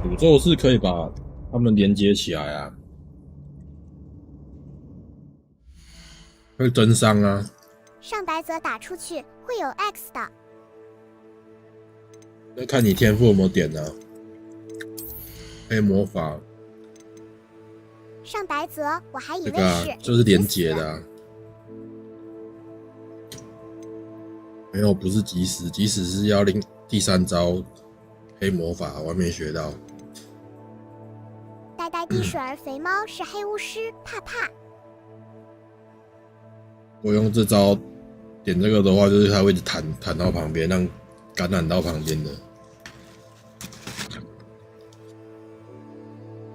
诅咒是可以把它们连接起来啊，会增伤啊。上白泽打出去会有 X 的。那看你天赋有没有点啊。黑魔法。上白泽，我还以为是就是连结的啊。没有，不是即时，即时是要领第3招黑魔法，我还没学到。呆呆滴水儿肥猫是黑巫师，怕怕。我用这招点这个的话，就是它会一直弹到旁边，让感染到旁边的。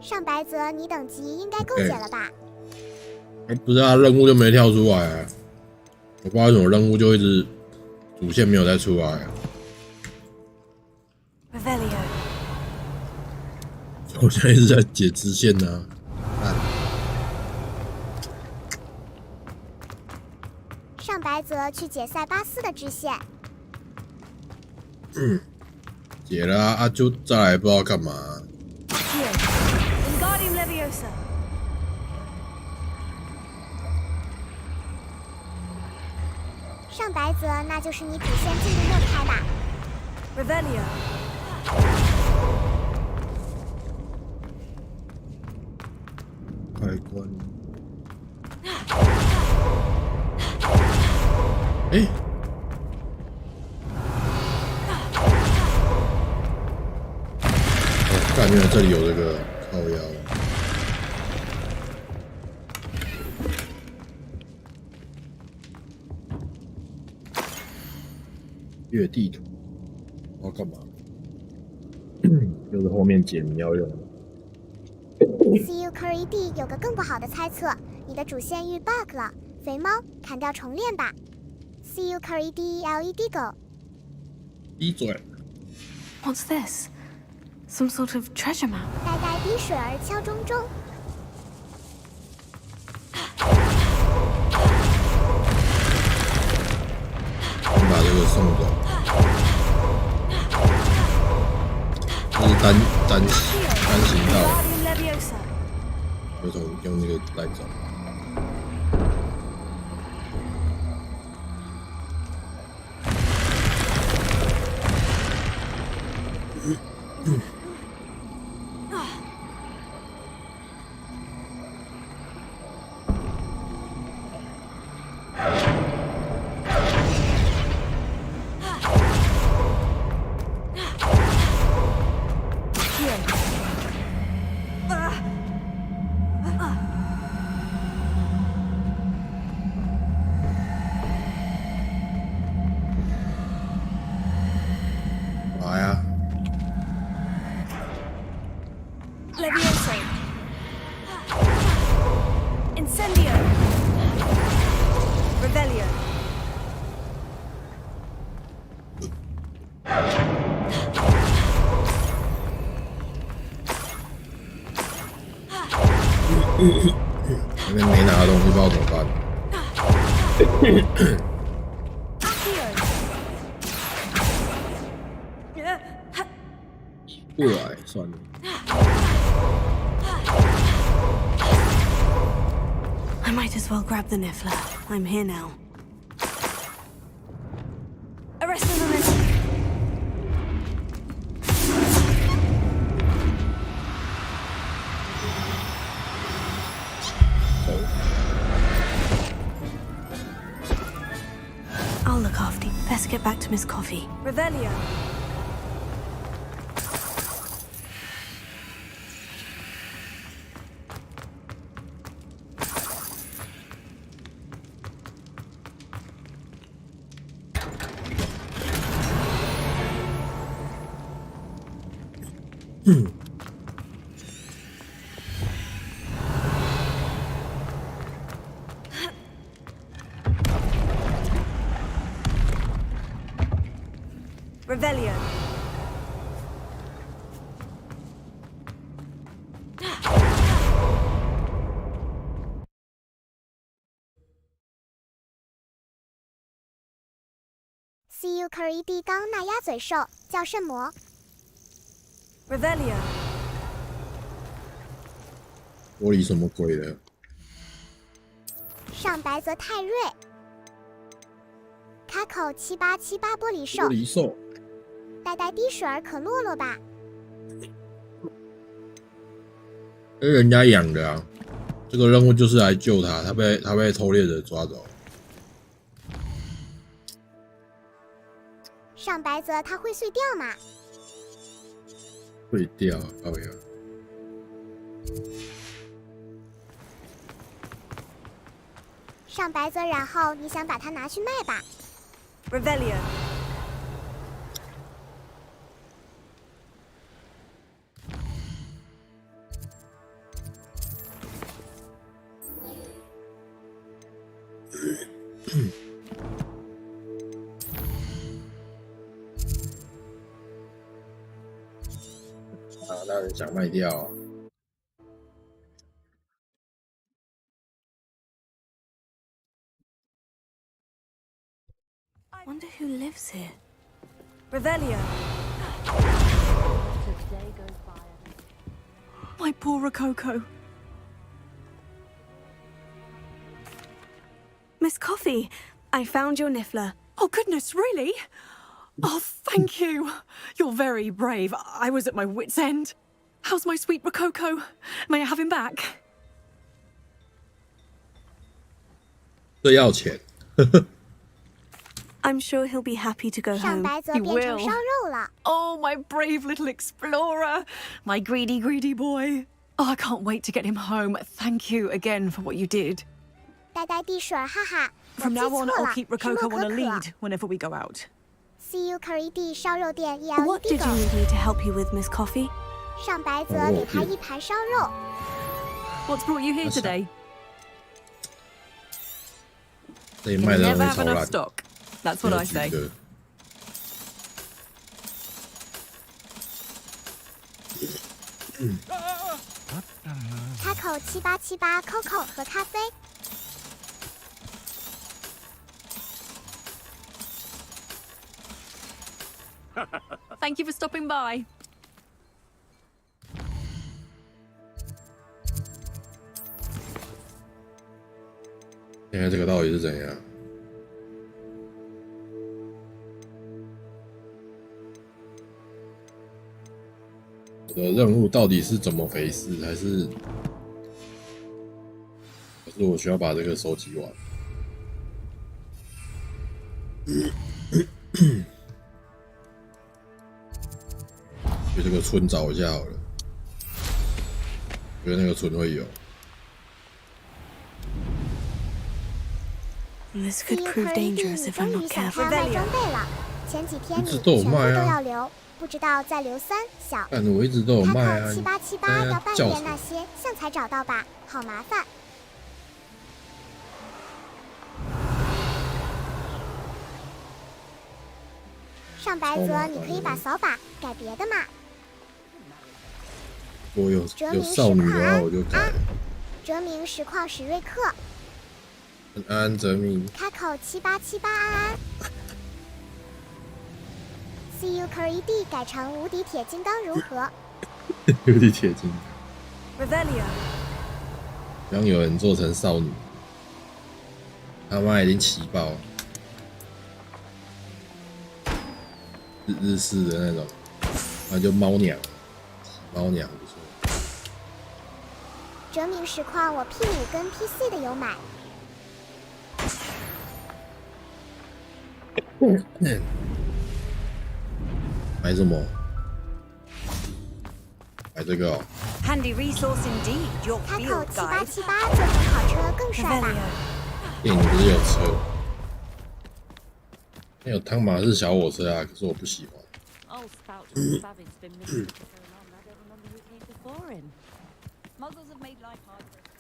上白泽，你等级应该够解了吧？不是啊，任务就没跳出来啊！我不知道为什么任务就一直主线没有再出来啊。我现在一直在解支线呢、啊。上白泽去解塞巴斯的支线。解了啊，就再来不知道干嘛、啊。上白泽，那就是你主线进度末开吧 ？Revelio。开关。哎。感觉这里有这个靠腰。阅地图，我要干嘛？就是后面解谜要用的。ASUS D 有个更不好的猜测，你的主线遇 bug 了，肥猫，砍掉重练吧。ASUS D LED Go。闭嘴。What's this? Some sort of treasure map. 呆呆滴水儿敲钟钟。先把这个送走。这是单行道，有种用那个带走。来呀！ Levioso. Incendio. Revelio. 那边没拿的东西不知道怎么办。过来算了。Might as well grab the Niffler. I'm here now. Arrest the momentum. I'll look after you. Best get back to Miss Coffee. Revelio. Revelio. CU Curry 地缸纳鸭嘴兽叫圣魔。Revelio. 玻璃什么鬼的？上白泽泰瑞。卡口7878玻璃兽。玻璃兽。呆呆滴水儿可洛洛吧？是人家养的啊。这个任务就是来救他，他被偷猎者抓走。上白泽它会碎掉吗？会掉，靠呀！上白泽，然后你想把它拿去卖吧 ？Revelio。那人想卖掉啊。I wonder who lives here. Revelio. My poor Rococo. Miss Coffee, I found your Niffler. Oh, goodness, really? Oh, thank you. You're very brave. I was at my wit's end. How's my sweet Rococo? May I have him back? 这要钱。I'm sure he'll be happy to go home. He will. Oh, my brave little explorer. My greedy, greedy boy. Oh, I can't wait to get him home. Thank you again for what you did. 呆呆滴水，哈哈。From now on, I'll keep Rococo on a 可 lead whenever we go out. CU Curry 地烧肉店 What did you need me to help you with, Miss Coffee? 上白泽给他一盘烧肉。What's brought you here today? 这里卖的 Never 会 have 超 enough 烂。 stock. That's what I say. 卡口7878 Coco 和咖啡。Thank you for stopping by. 现在这个到底是怎样？我的任务到底是怎么回事？还是我需要把这个收集完？去这个村找一下好了，觉得那个村会有。 This could prove dangerous if I'm not careful. 卖装备了，前几天你一直都有全部卖啊都要留，不知道再留3小。但我一直都有卖啊。 7878要半夜那些像才找到吧，好麻烦。上白泽，你可以把扫把改别的嘛。我有少女的话，我就改。哲明实况史瑞克。 安安哲明。卡口7878安安。CU Curry D 改成无敌铁金刚如何？无敌铁金刚。 Revelio。刚有人做成少女。他妈已经起爆，日式的那种，那就猫娘，猫娘不错。哲明实况我 P5跟 PC 的有买。买什么？买这个哦。Handy resource indeed. Your 开口 field guide. 7878做成跑车更帅吧？电影不是有车？那有汤马士小火车啊，可是我不喜欢。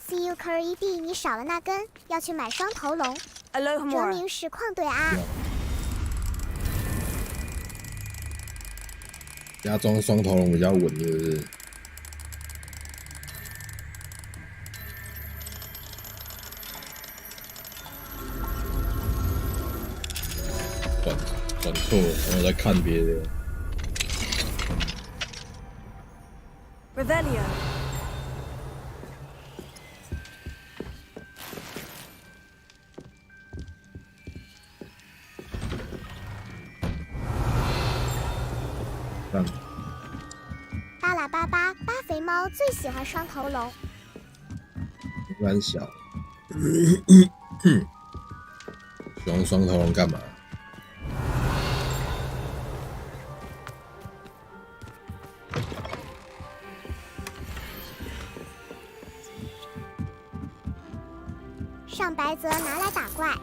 CU Curry D， 你少了那根，要去买双头龙。哲明实况对啊。加装双头龙比较稳，是不是？转错了，然后在看别的。Revelio.巴拉巴巴巴肥猫最喜欢双头龙。蛮小。喜欢双头龙干嘛？上白泽拿来打怪。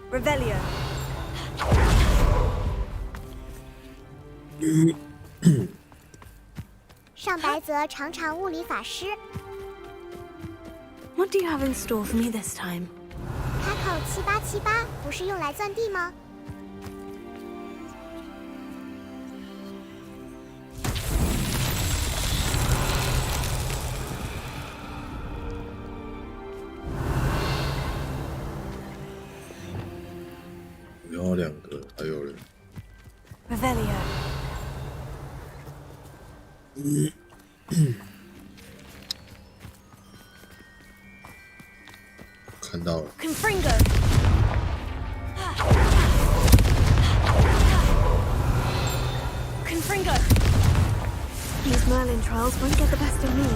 Revelio. 上白泽常常物理法师。What do you have in store for me this time? 开口7878不是用来钻地吗？然后2个，还有人。Revelio. 看到了。Confringo. Confringo. These Merlin trials won't get the best of me.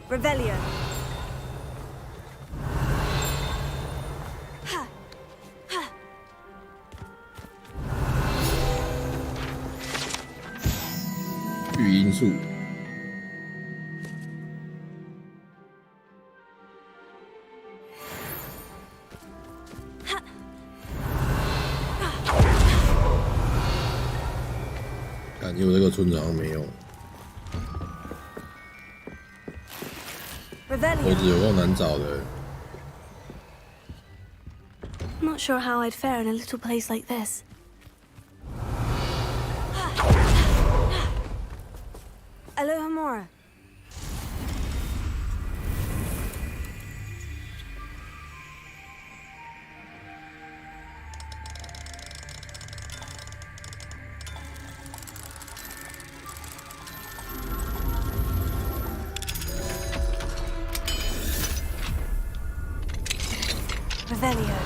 Revelio. 育婴术。感觉我这个村子好像没有。猴子有够难找的。Not sure how I'd fare in a little place like this. Alohomora. Revelio.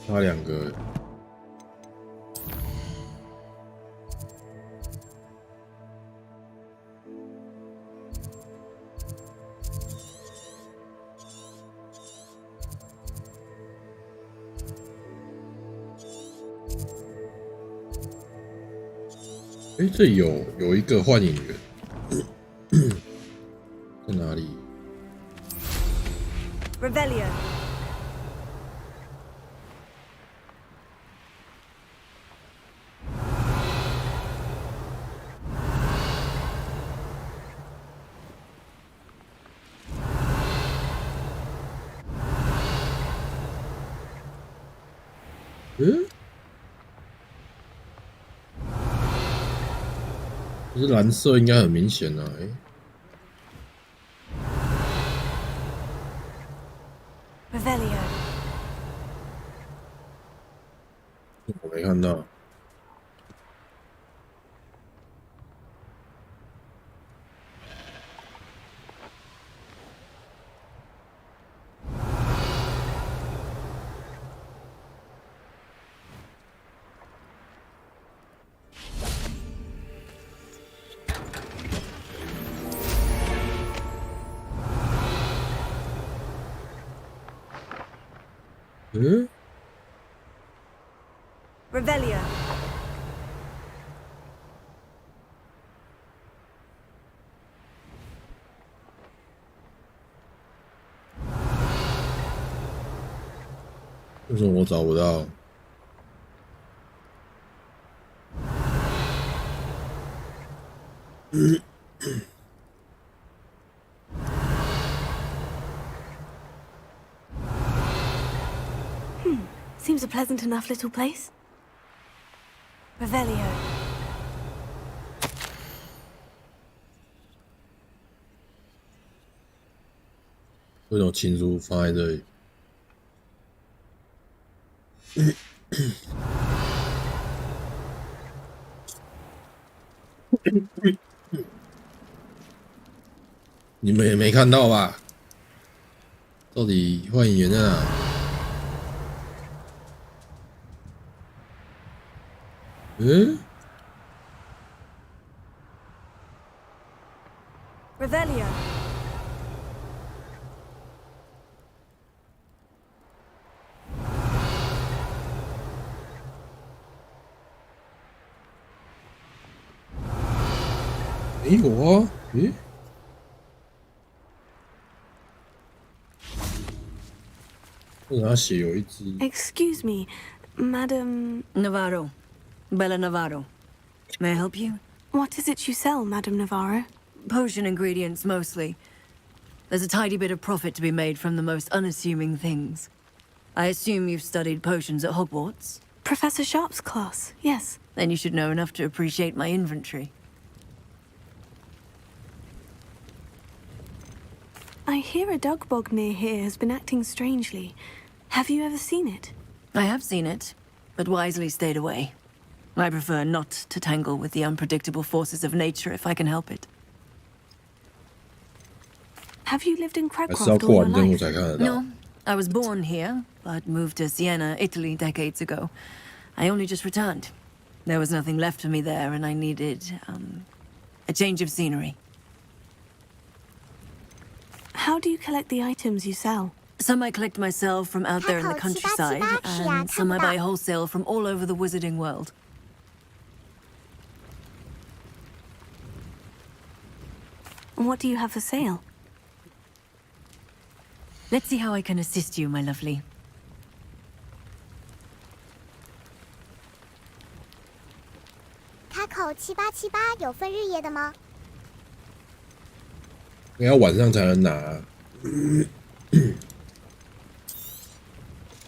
差2个。这有一个幻影源，在哪里 Revelio. 응? 可是蓝色应该很明显啊，Revelio. 我没看到。嗯 Revelio. 为什么我找不到？ Seems a pleasant enough little place. Revelio. 为什么情书放在这里？你们也没看到吧？到底幻影源在哪？ 嗯 Revelio. 没有啊？诶？为什么他写有一只？ Excuse me, Madam Navarro. Bella Navarro. May I help you? What is it you sell, Madam Navarro? Potion ingredients, mostly. There's a tidy bit of profit to be made from the most unassuming things. I assume you've studied potions at Hogwarts? Professor Sharp's class, yes. Then you should know enough to appreciate my inventory. I hear a dug bog near here has been acting strangely. Have you ever seen it? I have seen it, but wisely stayed away. I prefer not to tangle with the unpredictable forces of nature if I can help it. Have you lived in Cragcroft all your life? No, I was born here, but moved to Siena, Italy decades ago. I only just returned. There was nothing left for me there, and I needed, a change of scenery. How do you collect the items you sell? Some I collect myself from out there in the countryside, and some I buy wholesale from all over the wizarding world. What do you have for sale? Let's see how I can assist you, my lovely. 开口7878有分日夜的吗？你要晚上才能拿。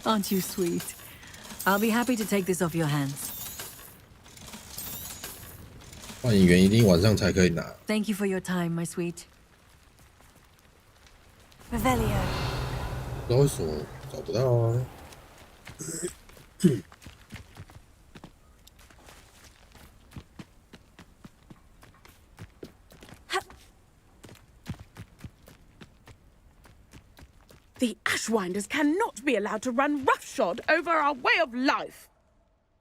Aren't you sweet? I'll be happy to take this off your hands. 幻影源一定晚上才可以拿。Thank you for your time, my sweet. Revelio. 不知道为什么找不到啊？ The Ashwinders cannot be allowed to run roughshod over our way of life.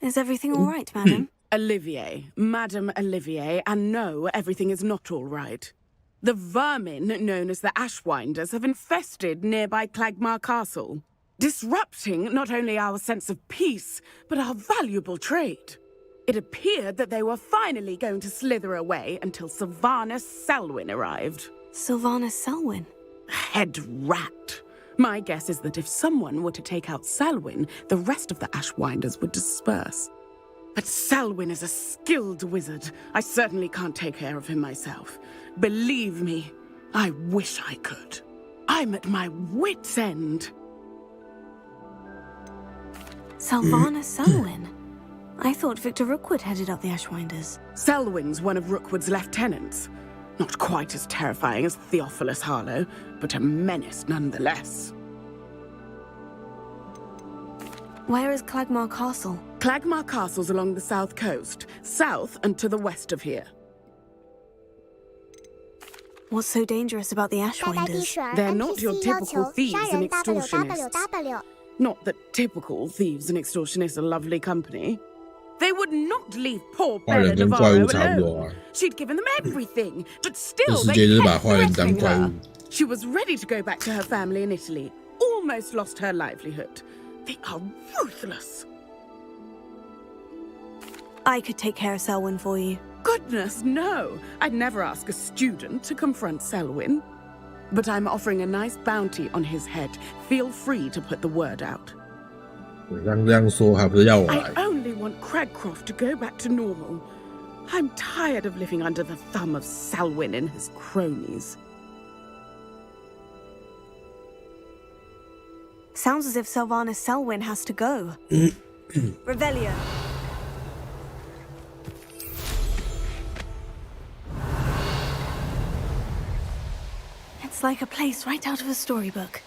Is everything all right, madam? Olivier, Madame Olivier, and no, everything is not all right. The vermin known as the Ashwinders have infested nearby Clagmar Castle, disrupting not only our sense of peace, but our valuable trade. It appeared that they were finally going to slither away until Sylvanus Selwyn arrived. Sylvanus Selwyn? Head rat. My guess is that if someone were to take out Selwyn, the rest of the Ashwinders would disperse. But Selwyn is a skilled wizard. I certainly can't take care of him myself. Believe me, I wish I could. I'm at my wit's end. Sylvanus Selwyn? I thought Victor Rookwood headed up the Ashwinders. Selwyn's one of Rookwood's lieutenants. Not quite as terrifying as Theophilus Harlow, but a menace nonetheless. Where is Clagmar Castle? Clagmar Castle's along the south coast, south and to the west of here. What's so dangerous about the Ashwinders? They're not your typical thieves and extortionists. Not that typical thieves and extortionists are lovely company. They would not leave poor Bella Navarro alone. She'd given them everything, but still they kept threatening her. She was ready to go back to her family in Italy, almost lost her livelihood. They are ruthless. I could take care of Selwyn for you. Goodness, no. I'd never ask a student to confront Selwyn. But I'm offering a nice bounty on his head. Feel free to put the word out. I only want Cragcroft to go back to normal. I'm tired of living under the thumb of Selwyn and his cronies. Sounds as if Sylvanus Selwyn has to go. Revelio. It's like a place right out of a storybook.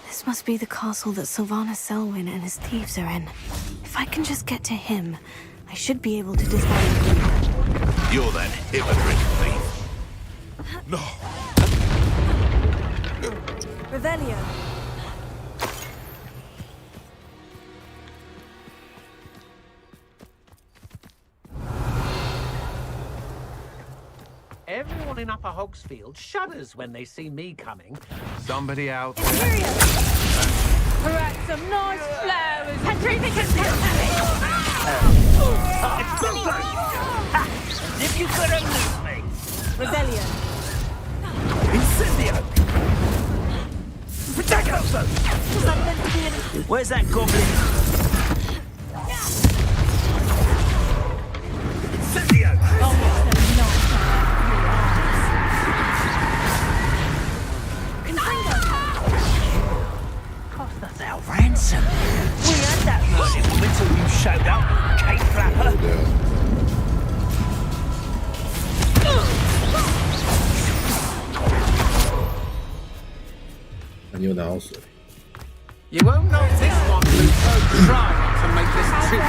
This must be the castle that Sylvanus Selwyn and his thieves are in. If I can just get to him, I should be able to disarm the group. You're that hypocrite thief. No. Revelio. Everyone in Upper Hogsfield shudders when they see me coming. Somebody out there. Perhaps some nice flowers. As if you could elude me. Revelio. Incendio! Protegoso! Where's that goblin? Incendio! Cost us our ransom. We had that running woman till you showed up, Kate Flapper. You won't know this one, Lupo. Try not to make this too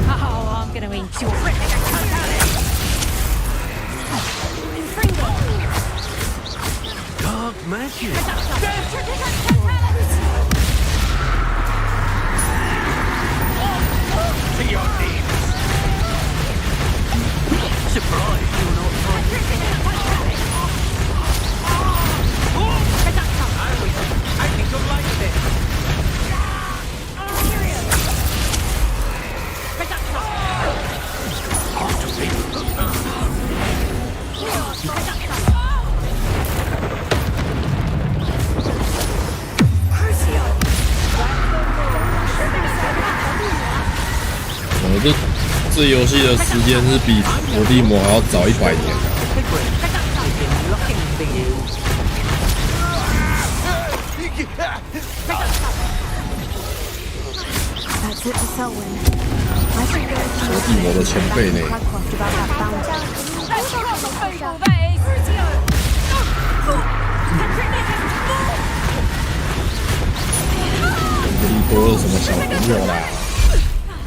Oh, I'm gonna enjoy it. Dark magic. To your knees. Surprised you're not I think you'll like this.这游戏的时间是比伏地魔还要早100年。looking for you. That's it for Selwyn. I should go to 我地魔的前辈呢？ Crackraft about that bounty. 这里多了什么小朋友啦？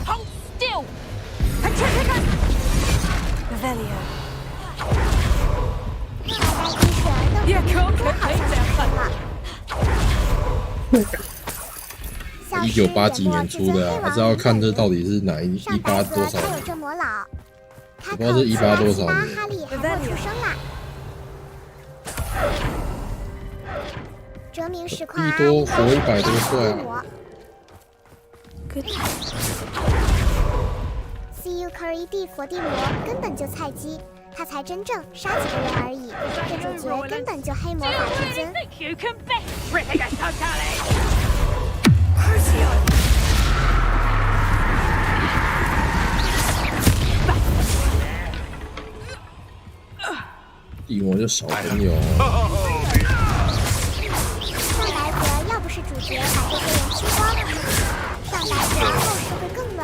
Hold still. Revelio. 1980几年出的啊，还是要看这到底是哪18多少年？我不知道是18多少年。哈利还没出生啦。哲明实况1多活100多岁啊！ CU Curry 佛地魔根本就菜鸡，他才真正杀几个人而已，这主角根本就黑魔法至尊。地魔就小朋友。上白泽要不是主角把这些人吃光，上白泽后事会更乱。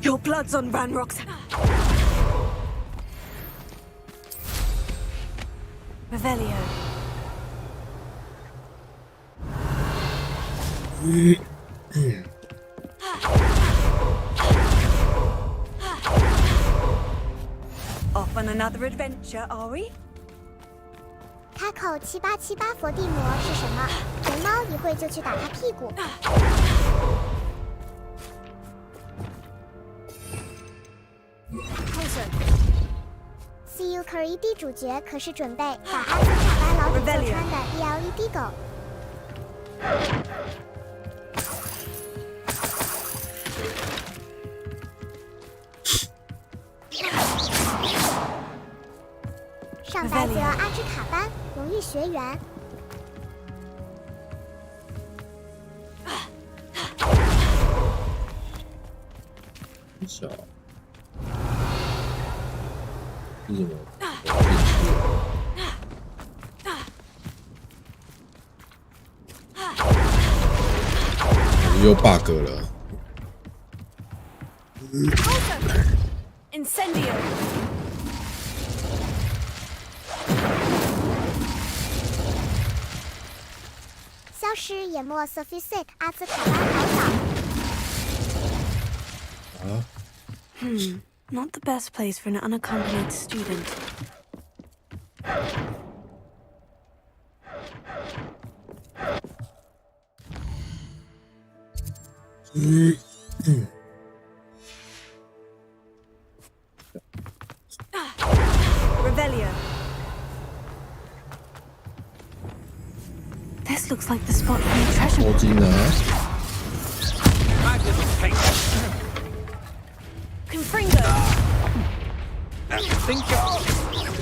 Your blood's on Ranrock's. Revelio. Off on another adventure, are we? 开口7878佛地魔是什么？肥猫一会就去打他屁股。CU Curry 主角可是准备把阿斯卡班牢底坐穿的 ELED 狗。上白泽阿兹卡班荣誉学员。小。是什么？又 bug 了。Incendio. 消失淹没 Seasonic 阿兹卡班海岛。啊？ Not the best place for an unaccompanied student. Revelio. This looks like the spot for the treasure. 魔晶呢？ Confringo. Think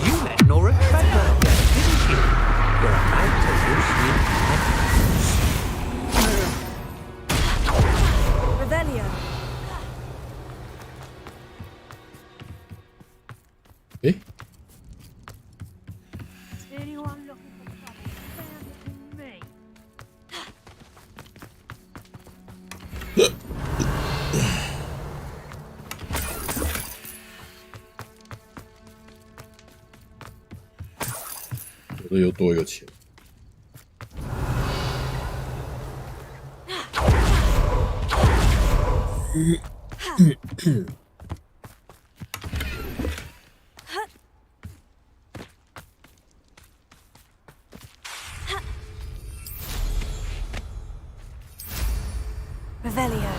you met Nora Treadwell there, didn't you? You're about to wish you'd had Revelio. 诶？ Anyone looking for trouble? Found it in me. 我这又多一个钱。Revelio.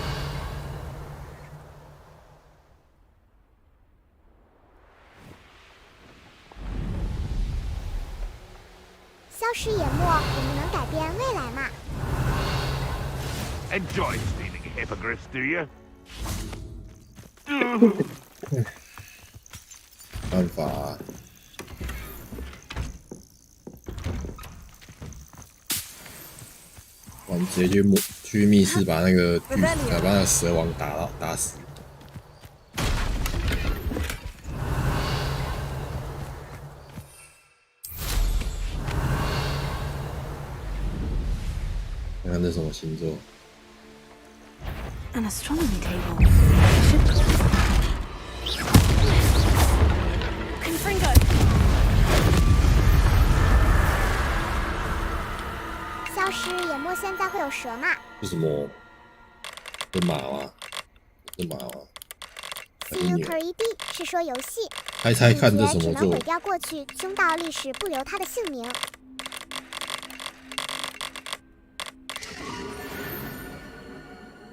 消失淹没，我们能改变未来吗？ Enjoy stealing hippogriffs, do you? 办法啊。我们直接去密室把那个把那个蛇王打死。看看这什么星座 An astronomy table. Confringo. 消失研墨现在会有蛇吗？是什么？是马吗？是马吗？CUED 是说游戏，猜看这什么座？只能毁掉过去，凶到历史不留他的姓名。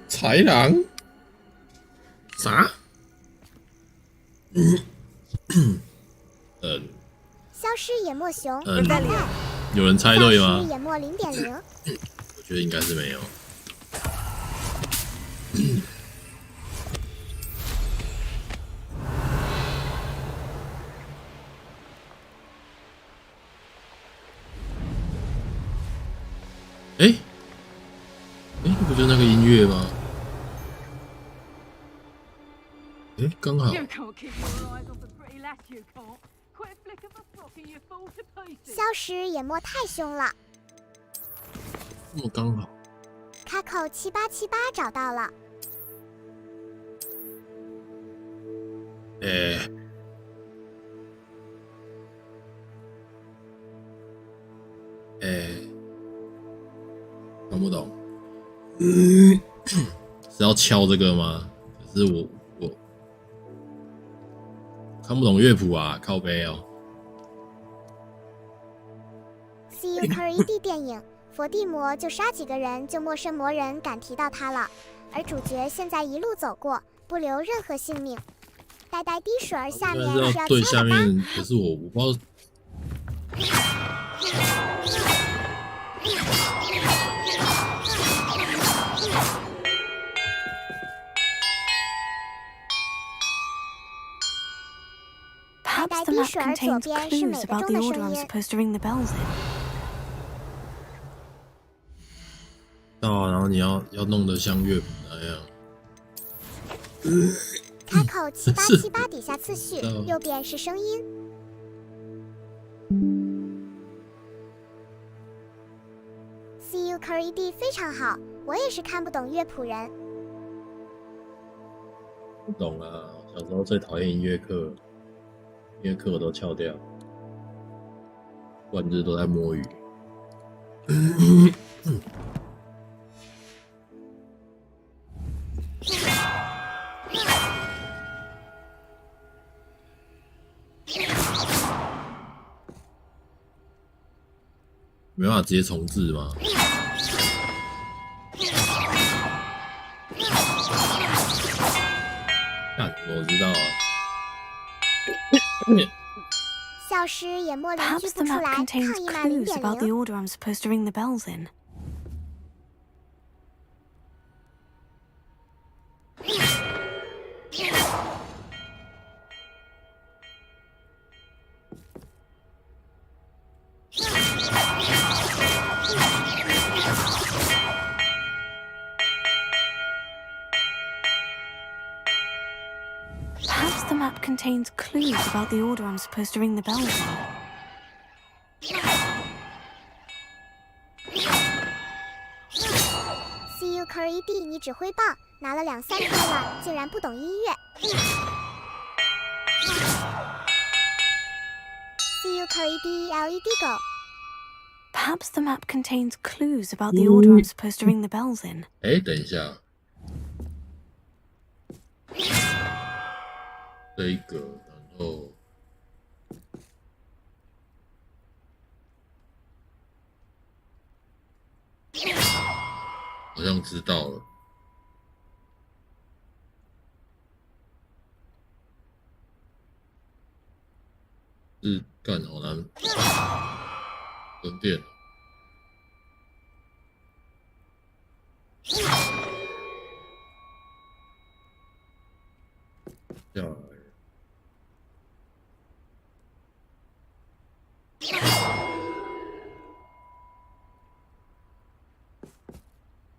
豺狼？啥？消失研墨熊。有人猜对吗？消失研墨0.0。我觉得应该是没有。不就那个音乐吗？刚好。消失研墨太凶了。这么刚好。卡口7878找到了。看不懂。是要敲这个吗？可是我看不懂乐谱啊，靠背哦。CUED 电影，佛地魔就杀几个人，就陌生魔人敢提到他了。而主角现在一路走过，不留任何性命。呆呆滴水儿下面是要对下面，可是我不知道。Perhaps the map contains clues about the order I'm supposed to ring the bells in. 然后你要弄得像乐谱那样。开口7878底下次序，右边是声音。CUED 非常好，我也是看不懂乐谱人。不懂啊，小时候最讨厌音乐课。音乐课我都翘掉，不然就是都在摸鱼。没办法直接重置吗？我知道啊。消失研墨邻居 Perhaps 不 the 出 map 来，抗 contains 议码 clues about the 0.0。order I'm supposed to ring the bells in. Perhaps the map contains clues about the order I'm supposed to ring the bells in. CUED 你指挥棒拿了2、3颗了，竟然不懂音乐。CUED LED Go。Perhaps the map contains clues about the order I'm supposed to ring the bells in. 等一下，这一个，然后好像知道了。是干好难分辨。下来。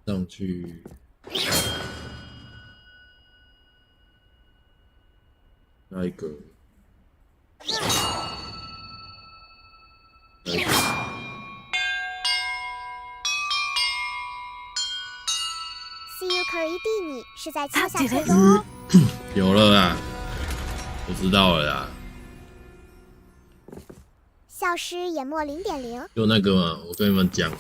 上去。那一个。See you Curry 弟，你是在敲下课钟哦。有了啦，我知道了啦。校师研墨0.0。就那个嘛，我跟你们讲了，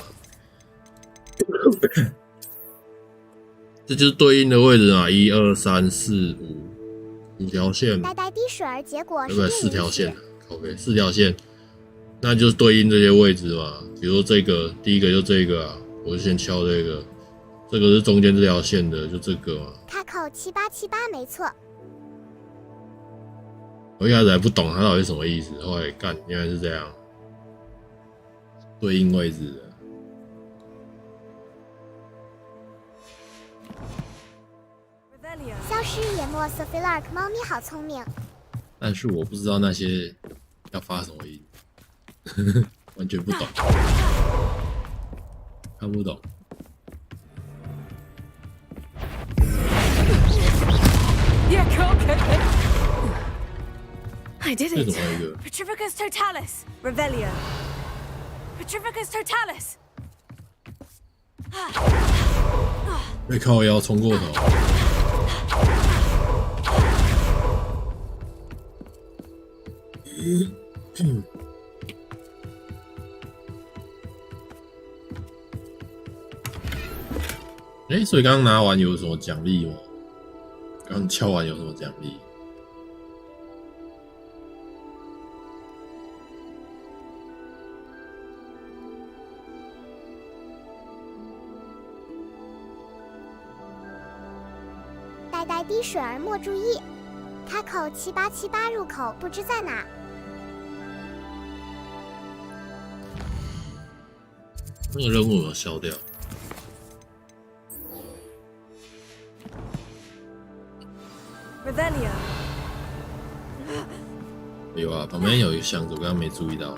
这就是对应的位置嘛，1、2、3、4、5条线。呆呆滴水儿，结果是4条线 ，OK， 4条线，那就是对应这些位置嘛。比如说这个，第一个就这个啊，我就先敲这个。这个是中间这条线的，就这个嘛。卡口7878没错。我一开始还不懂它到底是什么意思，后来干，原来是这样，对应位置的。消失研墨 Sophie 猫咪好聪明。但是我不知道那些要发什么音，完全不懂，看不懂。I did 这 it. 怎么一个 Petrificus totalis. Revelio. Petrificus totalis. 被靠腰冲过头。所以刚刚拿完有什么奖励吗？刚敲完有什么奖励？呆呆滴水儿莫注意，卡口7878入口不知在哪。那个任务有没有消掉？有啊，旁边有一个箱子，我刚刚没注意到。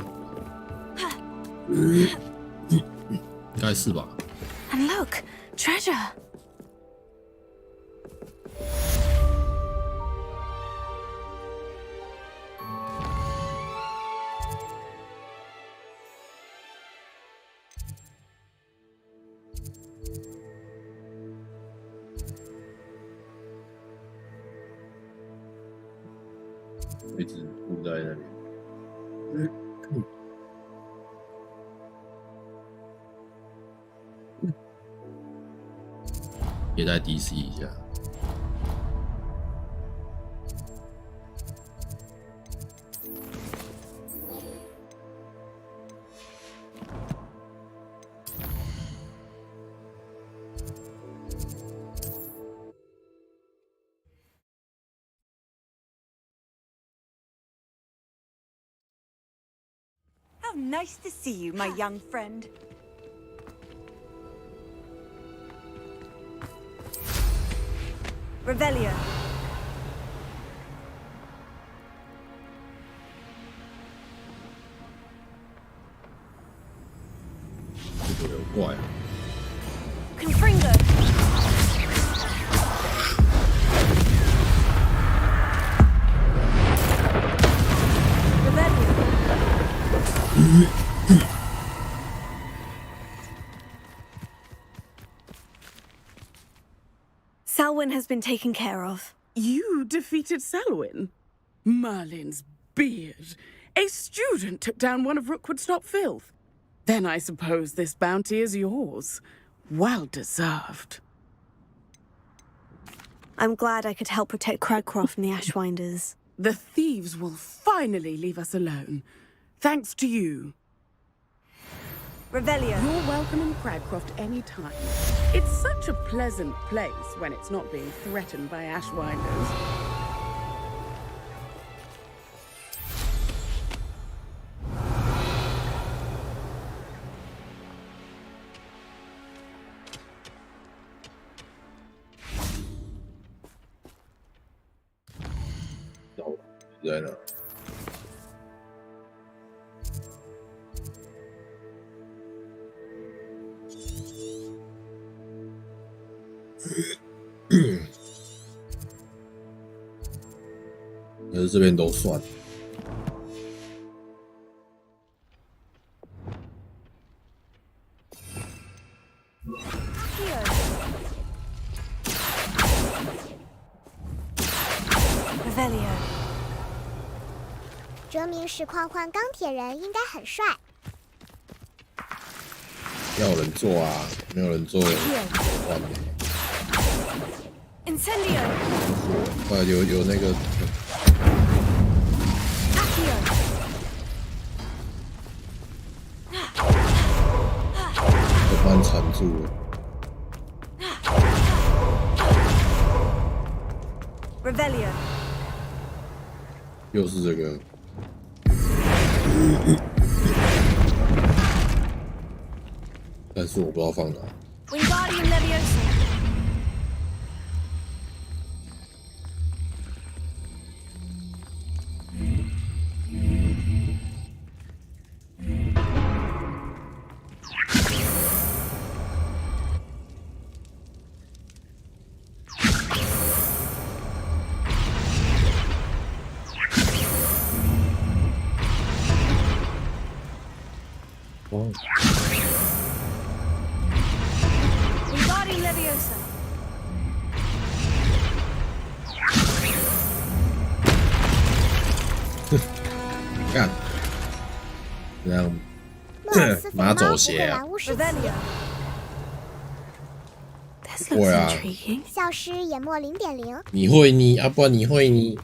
应该是吧。And look, treasure. 一直护在那边。也再 DC 一下。How nice to see you, my young friend. Revelio. 这个有怪啊。Confringo. Selwyn has been taken care of. You defeated Selwyn? Merlin's beard. A student took down one of Rookwood's top filth. Then I suppose this bounty is yours. Well deserved. I'm glad I could help protect Cragcroft from the Ashwinders. The thieves will finally leave us alone. Thanks to you. Revelio. You're welcome in Cragcroft any time. It's such a pleasant place when it's not being threatened by Ashwinders. Designer. 可是这边都算。哲明实况换钢铁人应该很帅。要有人做啊，没有人做换的。有那个。都帮缠住了。又是这个。但是我不知道放哪。哦。干，这样马走鞋啊！会啊。消失研墨0.0。你会你啊？不然你会你？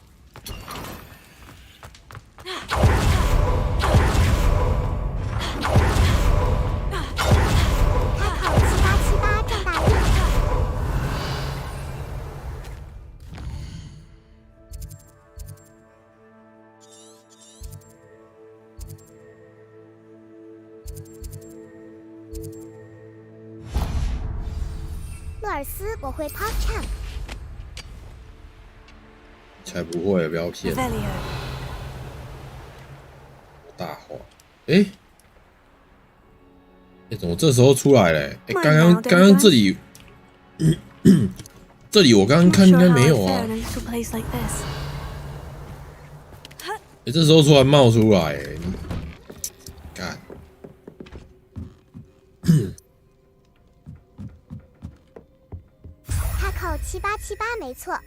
洛尔斯，我会 Pop Champ。才不会，不要骗。大话，哎，怎么这时候出来了？哎，刚刚这里，这里我刚刚看应该没有啊。哎，这时候突然冒出来，哎，干。他扣7878没错。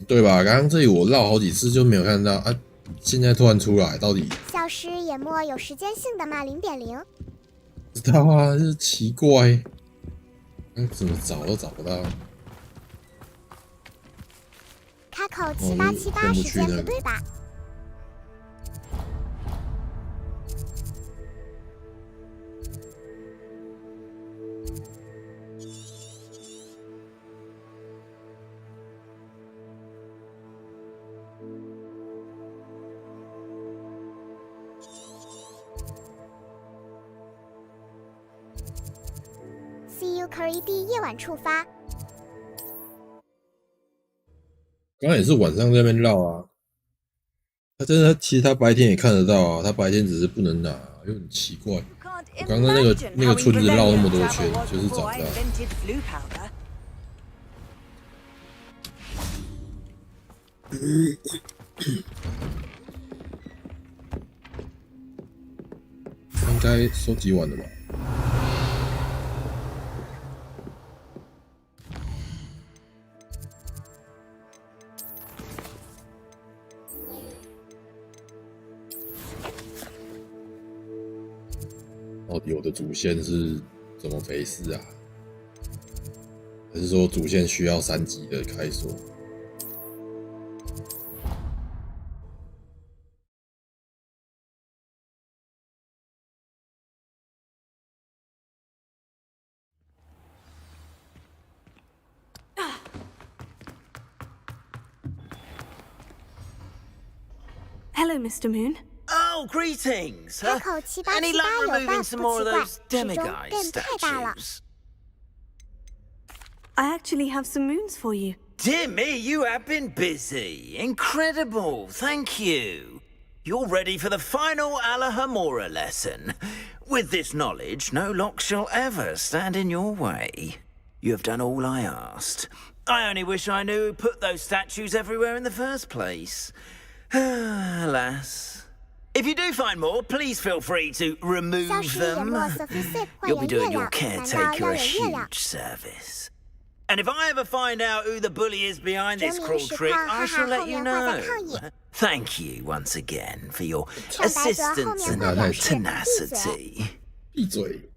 对吧？刚刚这里我绕好几次就没有看到啊，现在突然出来，到底？消失研墨有时间性的吗？0.0。知道啊，就是奇怪，怎么找都找不到。他扣7878时间不对吧？CUE 夜晚触发。刚刚也是晚上在那边绕啊，其实他白天也看得到啊，他白天只是不能拿，又很奇怪。我刚刚那个村子绕那么多圈，就是找不到。应该收集完了吧？到底我的主线是怎么回事啊？还是说主线需要3级的开锁？Hello, Mr. Moon. Oh, greetings! Any luck removing some more of those demiguise statues? I actually have some moons for you. Dear me, you have been busy. Incredible, thank you. You're ready for the final Alahamora lesson. With this knowledge, no lock shall ever stand in your way. You have done all I asked. I only wish I knew who put those statues everywhere in the first place. Alas. If you do find more, please feel free to remove them. You'll be doing your caretaker a huge service. And if I ever find out who the bully is behind this cruel trick, I shall let you know. Thank you once again for your assistance and tenacity. 闭嘴。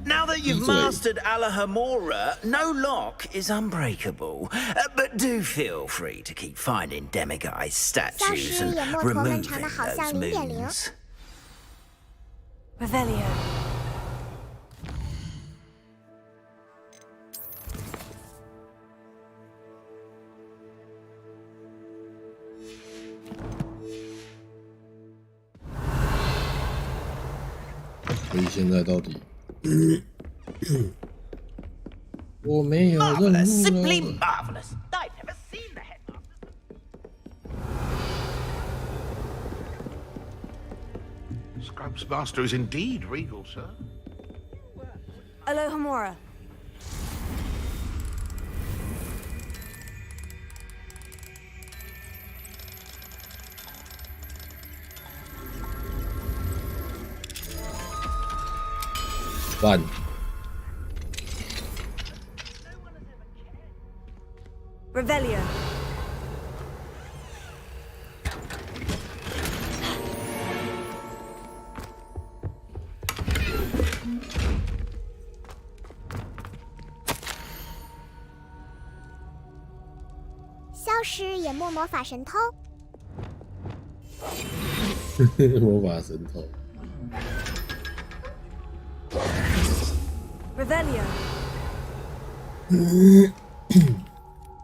Now that you've mastered Alahamora, no lock is unbreakable. But do feel free to keep finding demiguise statues and removing those moons. Revelio.所以现在到底，我没有任务了。 Simply marvelous. I've never seen the headmaster. Scrub's master is indeed regal, sir. Alohomora. Fun. Revelio. Revelio. 魔法神偷。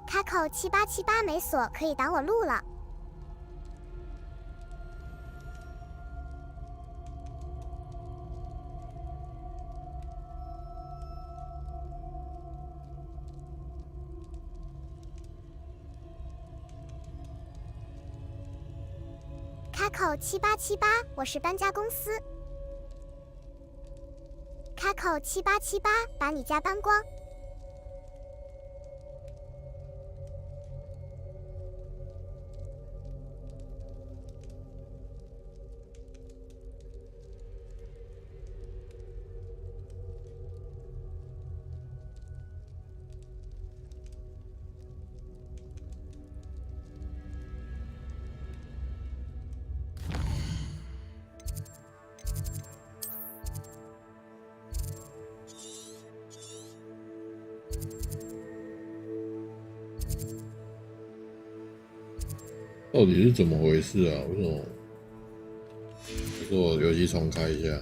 开口7878没锁，可以挡我路了。开口7878，我是搬家公司。开口7878，把你家搬光。 到底是怎么回事啊？为什么？我说我游戏重开一下。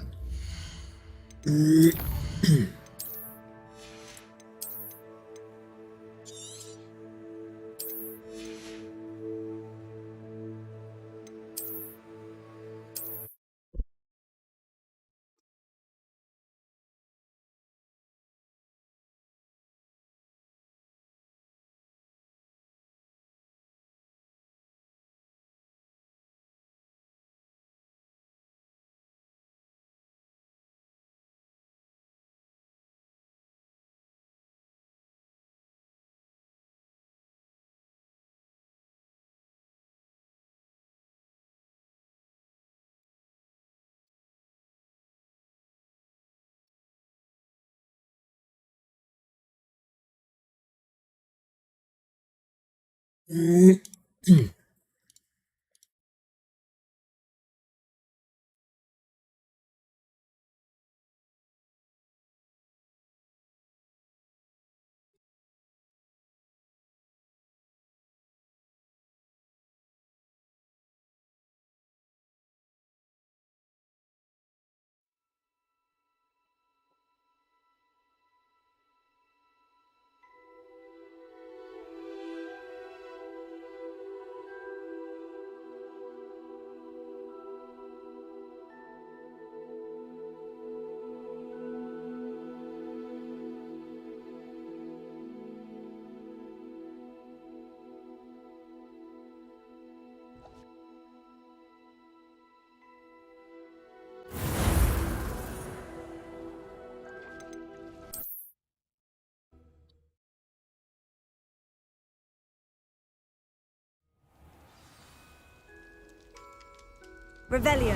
Revelio.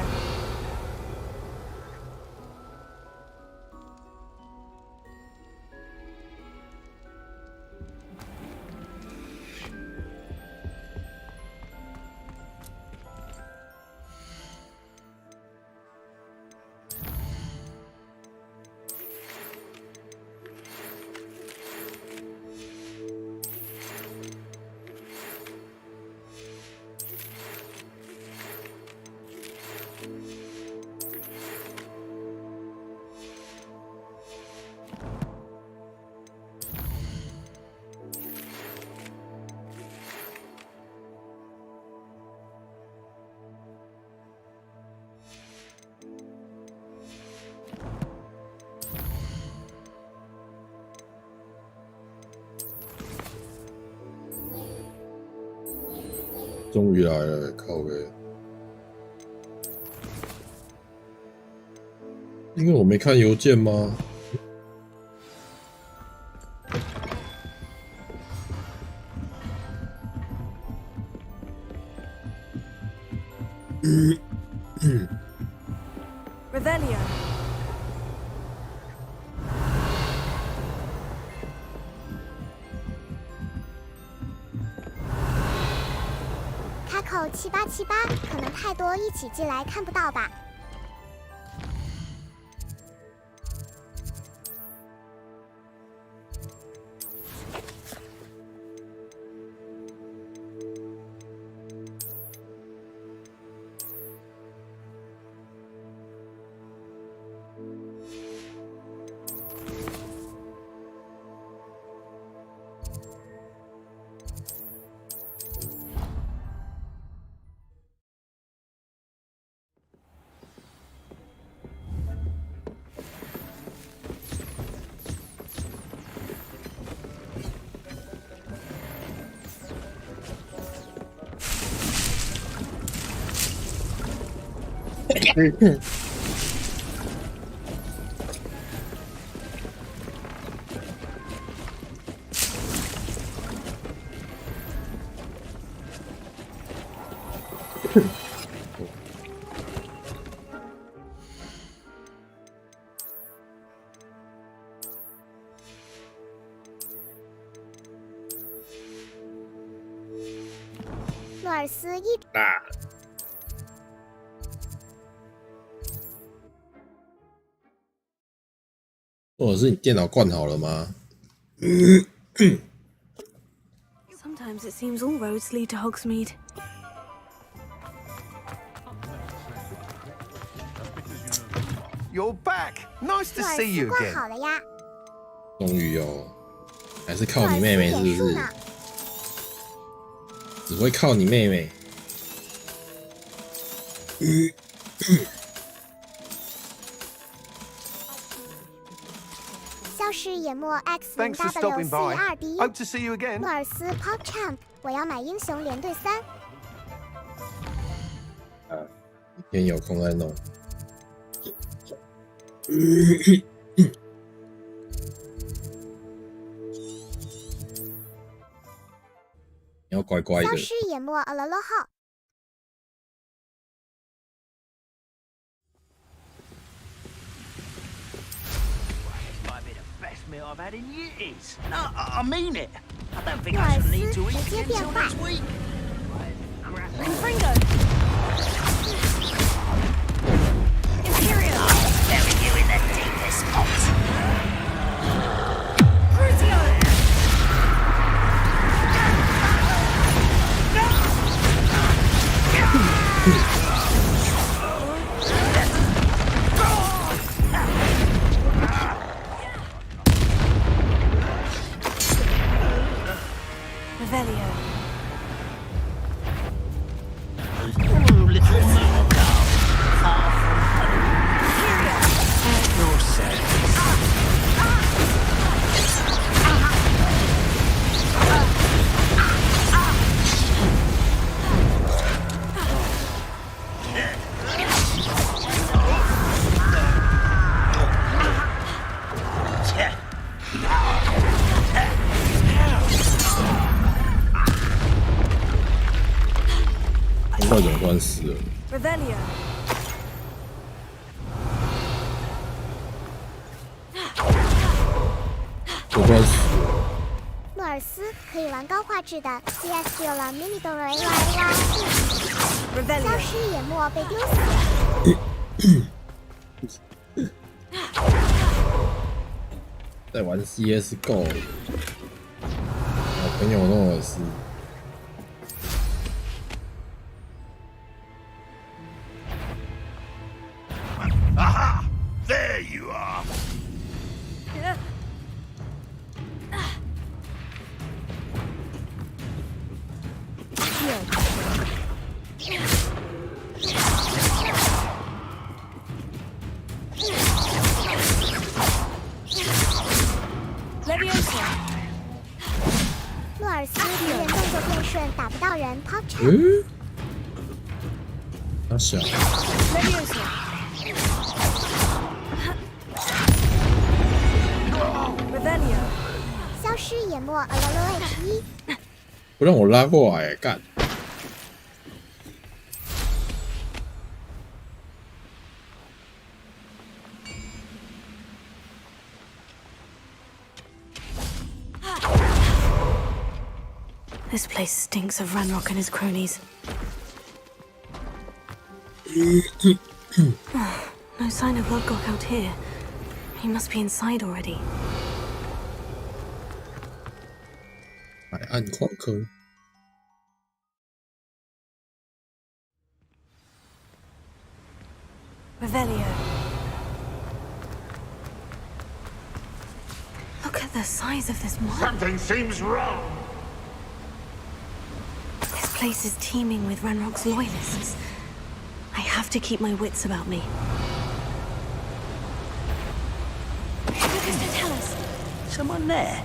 终于来了，靠北！因为我没看邮件吗？Revelio. 开口7878，可能太多一起进来看不到吧。洛尔斯一或者是你电脑灌好了吗？ Sometimes it seems all roads lead to Hogsmeade. You're back. Nice to see you 灌 again. 好了呀，终于哦，还是靠你妹妹是不是？只会靠你妹妹。消失淹没 X Thanks for stopping by. WC2D Hope to see you again. 洛尔斯 Pop Champ， 我要买英雄联队3。一天有空再弄。你要乖乖的。消失淹没了罗号。 meal I've had in years. No, I mean it. I don't think I should need to eat again until next week. Confringo! Imperial! Bury you in the deepest pot. Crucio! Revelio. Oh, little Malcolm. Far from home. No sense. Yeah. 快点关死了。Revelio. 我突然死了。诺尔斯可以玩高画质的 CS 有了 Mini Dorei 消失野墨被丢死。在玩 CSGO， 好朋友诺尔斯。Aha! There you are. Leviosa。诺尔斯敌人动作变顺，打不到人 ，Pop check。他小。Leviosa。Revelio。消失野墨 ，Alalo H1。不让我拉过来，干！ This place stinks of Ranrock and his cronies. No sign of Lodgok out here. He must be inside already. 海岸矿坑。 Revelio. Look at the size of this mob. Something seems wrong. This place is teeming with Ranrock's loyalists. I have to keep my wits about me. What does it tell us? Someone there?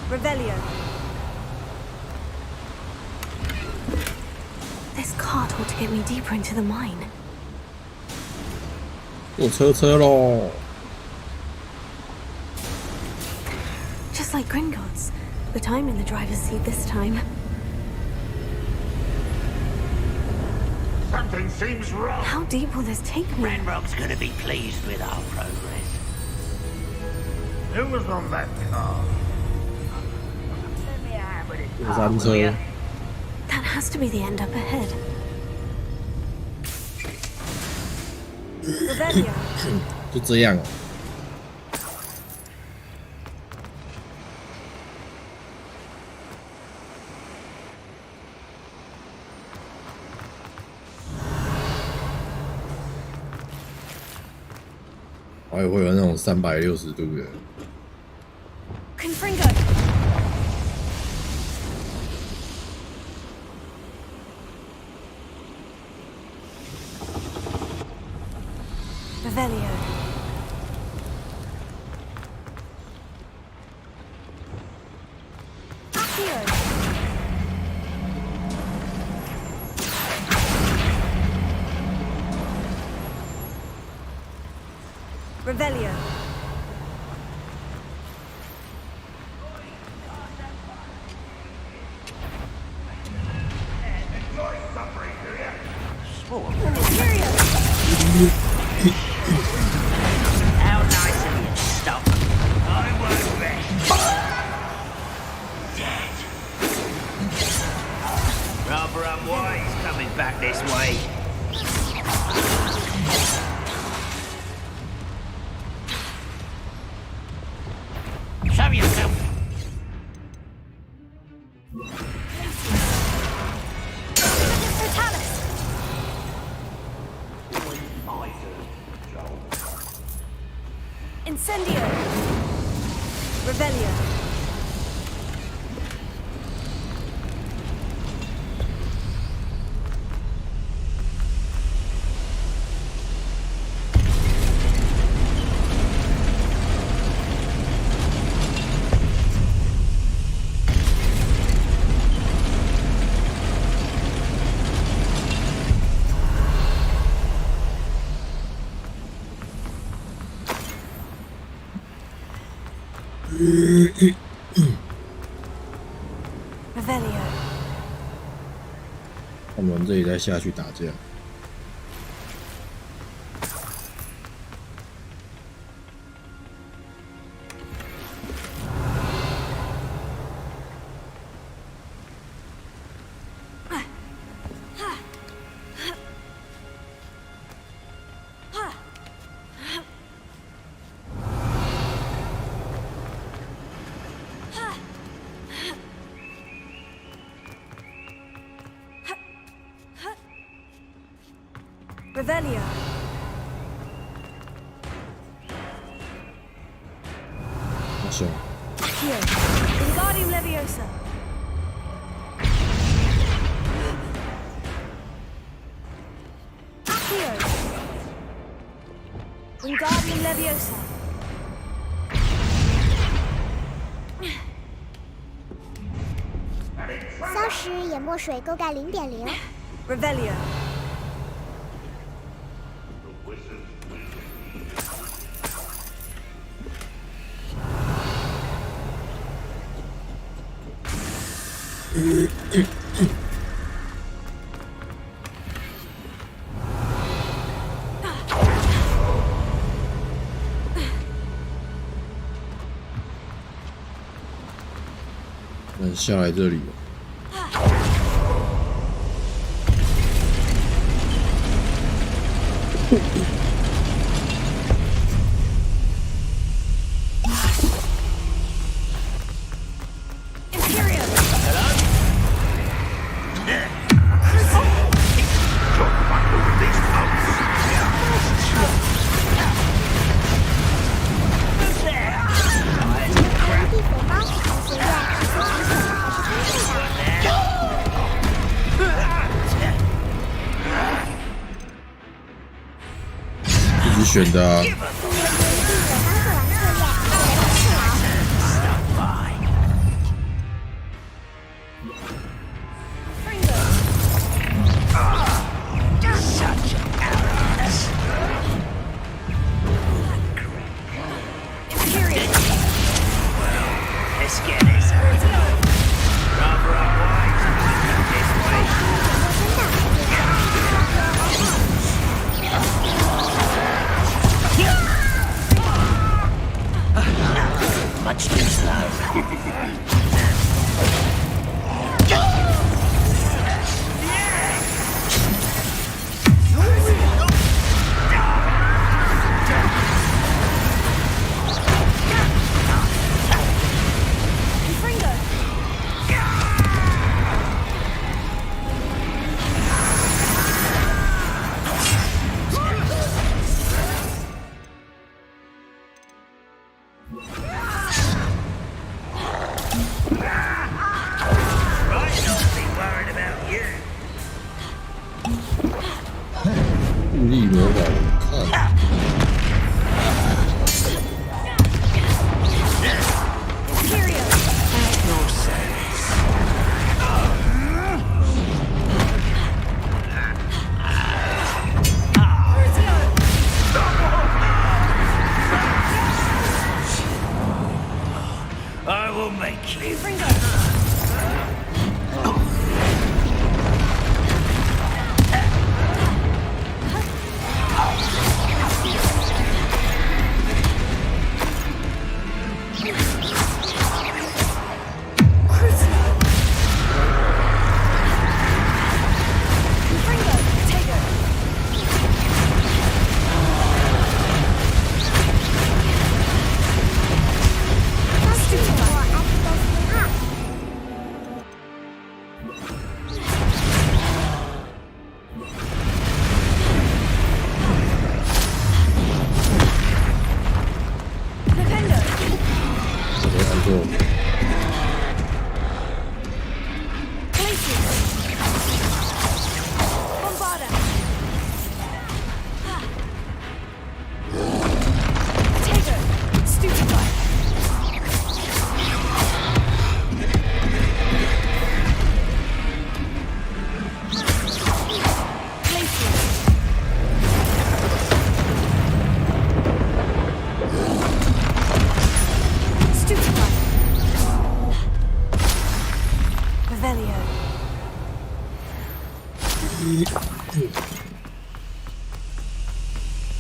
Revelio. This cart ought to get me deeper into the mine. 坐车咯。 Just like Gringotts, but I'm in the driver's seat this time. Something seems wrong. How deep will this take me? Ranrock's gonna be pleased with our progress. Who was on that car? 过山车。 That has to be the end up ahead. Revelio. 就这样。 我也会有那种360度的。 Confringo. Revelio. Hero. Revelio. How nice of you to stop. I won't rest. Dead. Rather unwise coming back this way. Show yourself. Incendio. Revelio. 这里再下去打架。Revelio. Awesome. Accio. Wingardium Leviosa. Accio. Wingardium Leviosa. Revelio. 消失眼墨水勾盖0.0。Revelio.那下来这里。选的啊。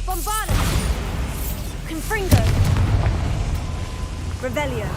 Bombarda! Confringo! Revelio!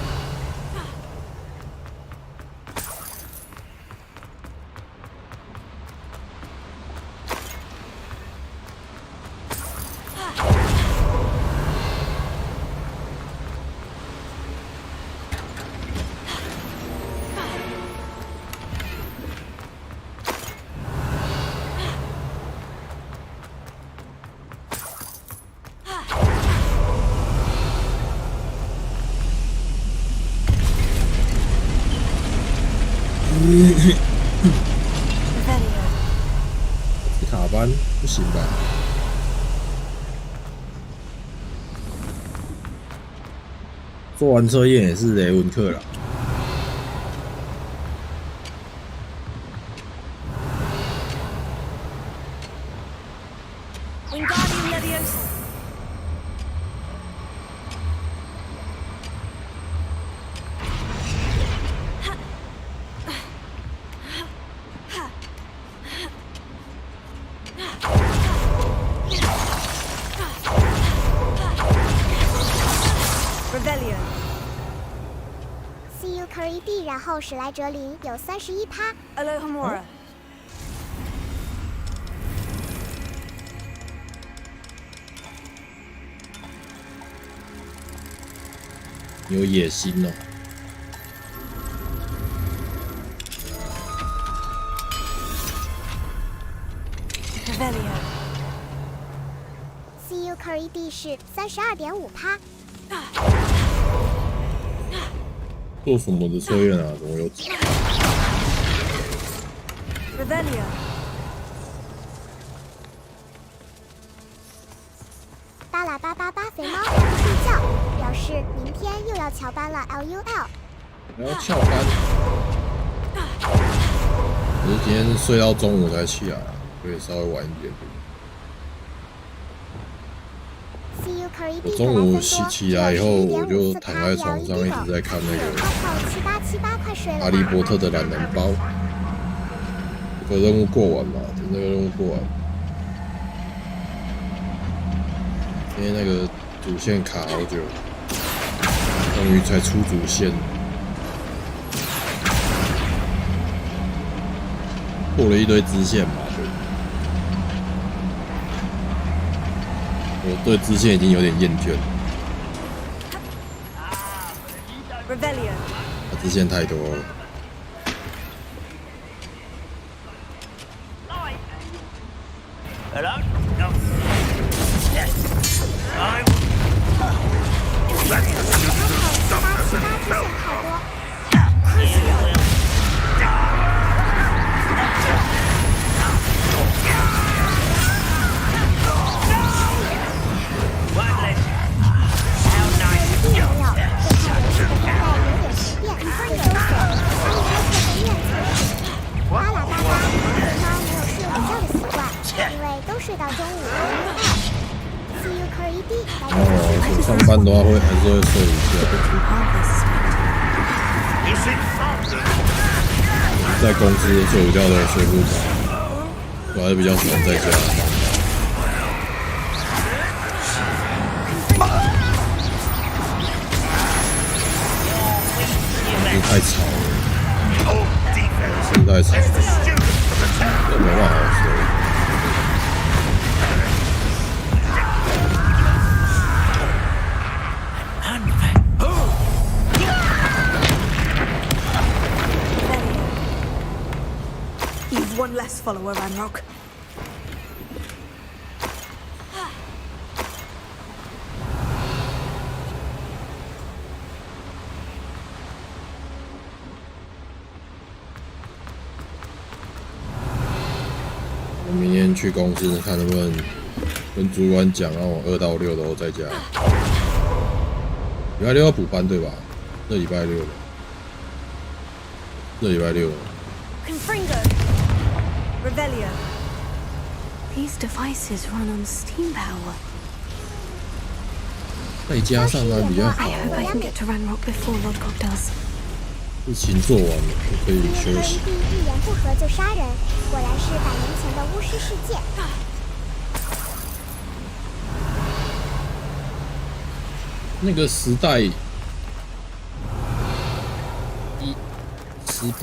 塔班不行吧？做完测验也是雷文克啦。Wingardium Leviosa! CU Curry D， 然后史莱哲林有31%。Alohomora。有野心哦。CU Curry D 是32.5%。做什么的测验啊？怎么有？Revelio。巴拉巴巴巴肥猫还不睡觉，表示明天又要翘班了。LUL。还要翘班？我是今天睡到中午才起来，所以稍微晚一点。我中午起来以后，我就躺在床上一直在看那个《哈利波特》的懒人包。这个任务过完嘛，等这个任务过完。因为那个主线卡好久，终于才出主线，破了一堆支线嘛。我对支线已经有点厌倦了，支线太多了。上班的话还是会睡一下。在公司睡午觉都睡不着，我还是比较喜欢在家。太吵了，真的太吵了，都没办法好睡。One less follower, Ranrock. 我明天去公司看能不能跟主管讲，让我2到6都在家。礼拜6要补班对吧？这礼拜6了，这礼拜6了。Revelio. These devices run on steam power. 在家上班比较好。I hope I can get to Ranrock before Lodgok does. 事情做完了，就可以休息。一言不合就杀人，果然是100年前的巫师世界。那个时代18，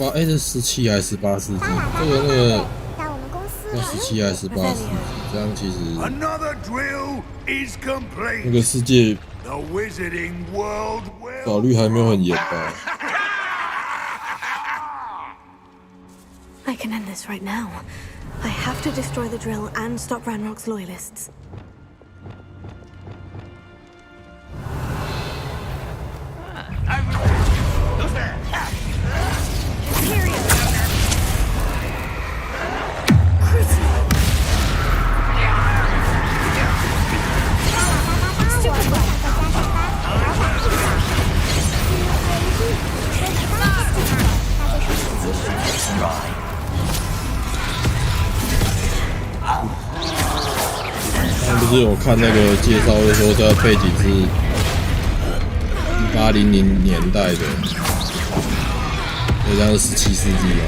哎，这17还是18世纪？这个但我们公司要17还是18世纪？这样其实 Another drill is complete. 那个世界 The wizarding world will 法律还没有很严吧？ I can end this right now. I have to destroy the drill and stop Ranrock's loyalists. Who's there? Imperial! Right. 刚不是有看那个介绍，就说这背景是1800年代的，所以这样是17世纪啊。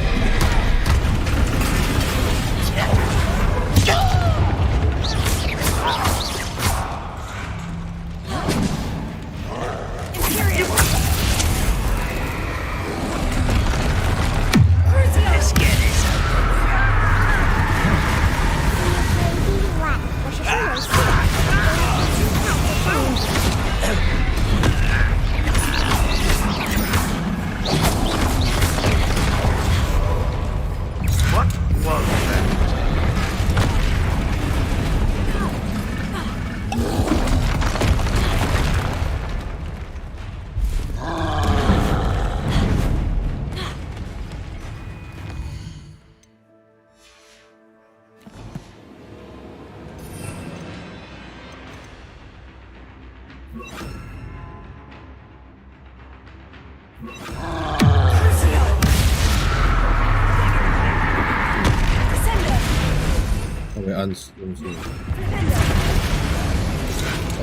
稍微按用是3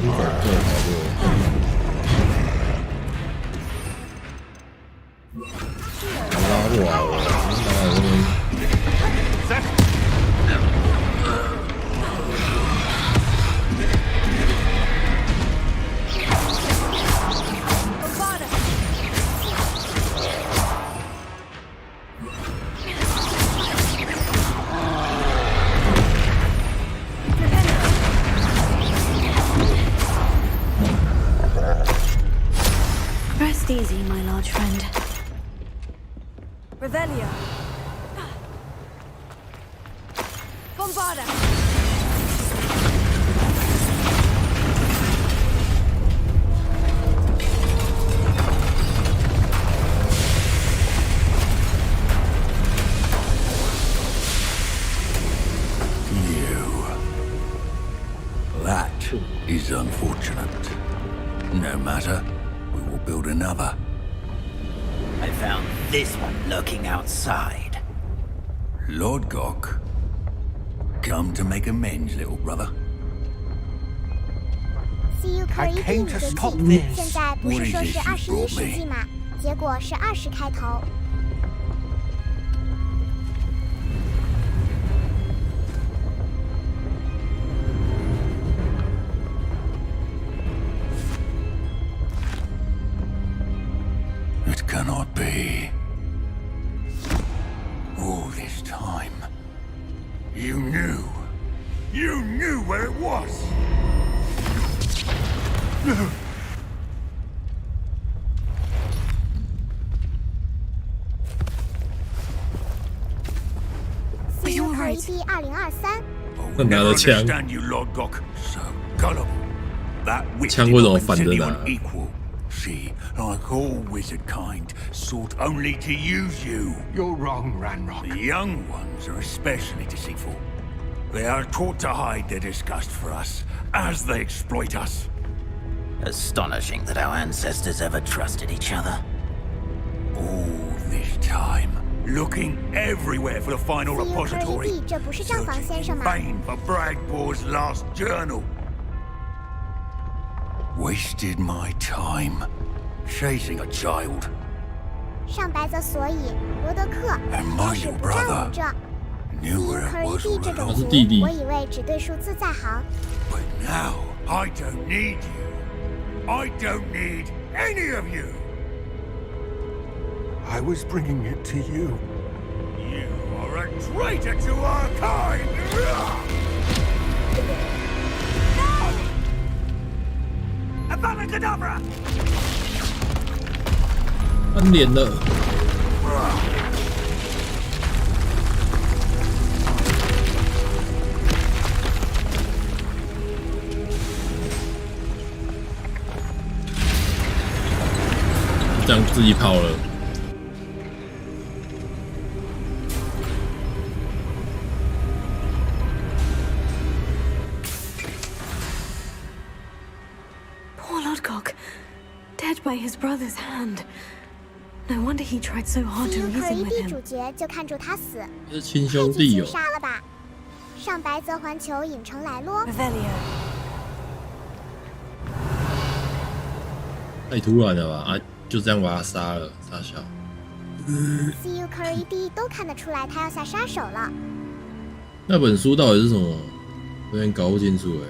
转对好的，拉过来了，拉来这边。 Rest easy, my large friend. Revelio. Bombarda. That is unfortunate. No matter. We will build another. I found this one lurking outside. Lord Gok, come to make amends, little brother. I came to stop this. 现在不是说是21世纪嘛，结果是20开头。 It cannot be. All this time, you knew where it was. Are you alright? 2023。 那拿着枪， You, Lord Gok, so gullible. That witch 枪为什么反着拿？ unequal. She, like all wizard kind, sought only to use you. You're wrong, Ranrock. The young ones are especially deceitful. They are taught to hide their disgust for us as they exploit us. Astonishing that our ancestors ever trusted each other. All this time, looking everywhere for the final repository, searching in vain for Bragbor's last journal. Wasted my time chasing a child. 上白泽，所以罗德克开始不站我们这。CUE 这种族，我以为只对数字在行。But now I don't need you. I don't need any of you. I was bringing it to you. You are a traitor to our kind. No! Avada Kedavra! 翻脸了。这样自己跑了。Poor Lodgok, dead by his brother's hand. No wonder he tried so hard to reason with him. 主角就看住他死，是亲兄弟哦。杀了吧！上白泽环球影城来咯。太突然了吧！啊，就这样把他杀了，傻笑。CUE 都看得出来他要下杀手了。那本书到底是什么？有点搞不清楚哎。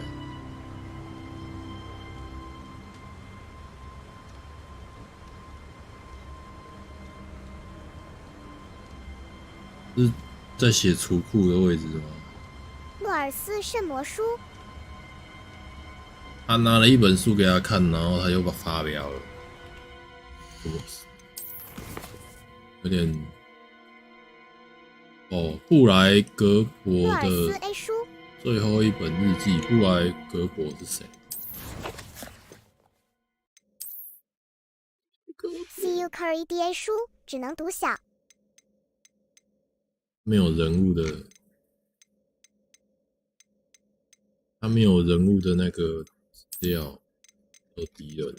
是在写储库的位置吗？诺尔斯圣魔书。他拿了一本书给他看，然后他又把发表了，有点哦。布莱格伯的最后一本日记，布莱格伯是谁？CUE 书只能读小。没有人物的，他没有人物的那个资料和敌人。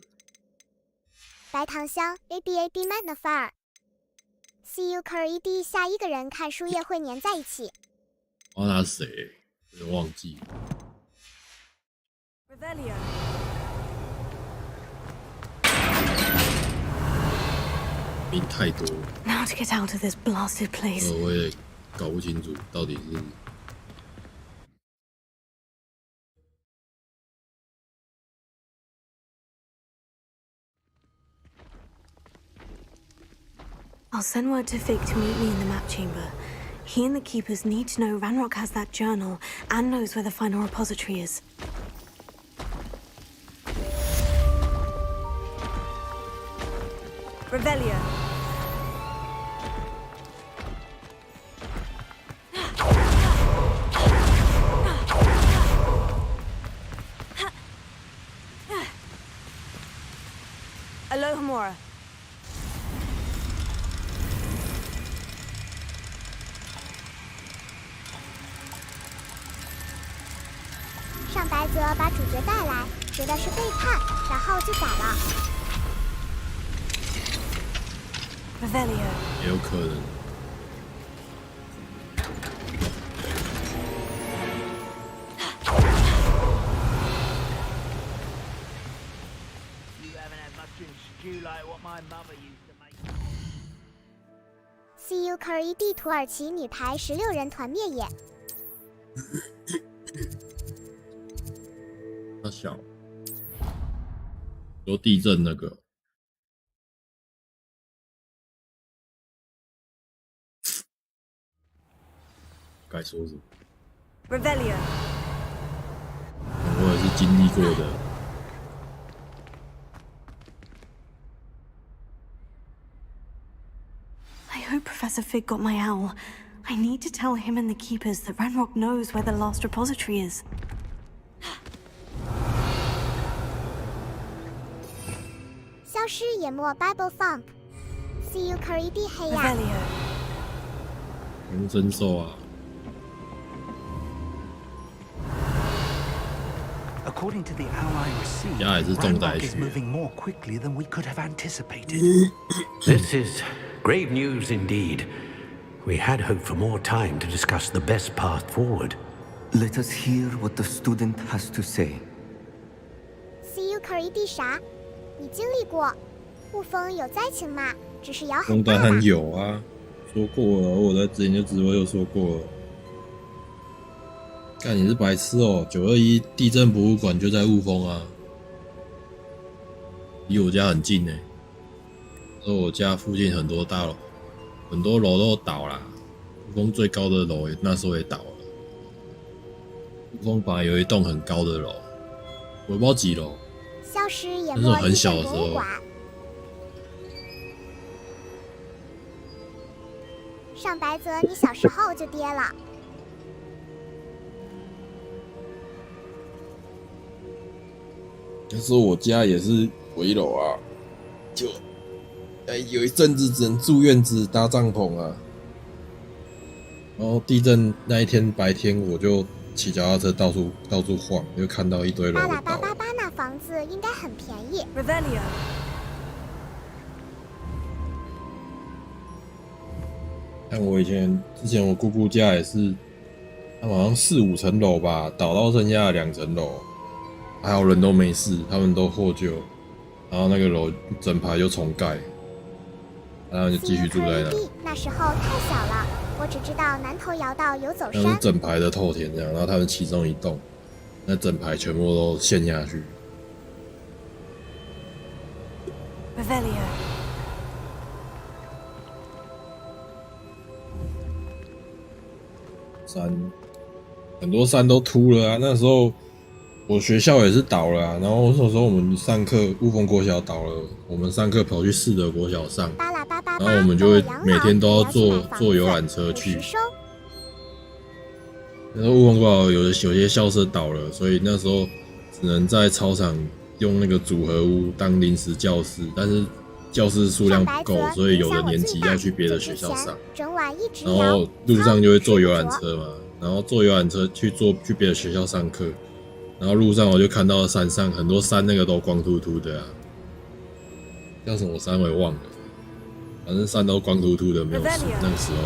白糖箱 ADAD Magnifier。CUE 下一个人看书页会粘在一起。我他谁？有点忘记了。兵太多。Now to get out of this blasted place. 我也搞不清楚到底是。I'll send word to Fig to meet me in the map chamber. He and the keepers need to know Ranrock has that journal and knows where the final repository is. Revelio. Alohomora. 上白泽把主角带来，觉得是背叛，然后就宰了。也有可能。CUE 土耳其女排16人团灭也。他小，有地震那个。该说什么？我也是经历过的。I hope Professor Fig got my owl. I need to tell him and the keepers that Ranrock knows where the last repository is. 消失淹没 Bible Thump。CUE 黑呀。龙真兽啊。 According to the owl I received, Ranrock is moving more quickly than we could have anticipated. This is grave news indeed. We had hoped for more time to discuss the best path forward. Let us hear what the student has to say. CUE 啥？你经历过？雾峰有灾情吗？只是摇很风大啦。当然有啊，说过了，我在之前就直播又说过了。干你是白痴哦！921地震博物馆就在雾峰啊，离我家很近呢。而我家附近很多大楼，很多楼都倒啦。雾峰最高的楼那时候也倒了。雾峰本来有一栋很高的楼，我不知道几楼。消失也那是我很小的时候。上白泽，你小时候就跌了。那时候我家也是危楼啊，就有一阵子只能住院子搭帐篷啊。然后地震那一天白天，我就骑脚踏车到处晃，就看到一堆楼倒。88888那房子应该很便宜。Revelio。像我之前我姑姑家也是，他们好像4、5层楼吧，倒到剩下的2层楼。还好人都没事，他们都获救，然后那个楼整排就重盖，然后就继续住在那。那时候太小了，我只知道南头窑道有走山。那是整排的透天这样，然后他们其中一栋，那整排全部都陷下去。Revelio。山，很多山都秃了啊！那时候。我学校也是倒了啊，然后那时候我们上课，雾峰国小倒了，我们上课跑去士德国小上，然后我们就会每天都要坐游览车去。那时候雾峰国小有些校舍倒了，所以那时候只能在操场用那个组合屋当临时教室，但是教室数量不够，所以有的年级要去别的学校上，然后路上就会坐游览车嘛，然后坐游览车去别的学校上课。然后路上我就看到山上很多山那个都光秃秃的啊，叫什么山我也忘了，反正山都光秃秃的，没有树。那个时候。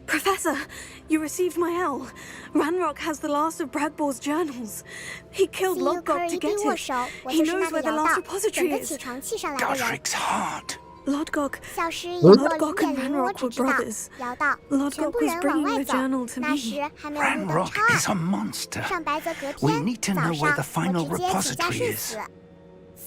Professor, you received my L. Ranrock has the last of Bradbor's journals. He killed Lodgok to get it. He knows where the last repository is. Godric's heart. Lodgok 消失以后，Lodgok and Ranrock were brothers. 摇道，全部人往外走。那时还没有路灯超暗。上白泽隔天早上，我直接请假睡死。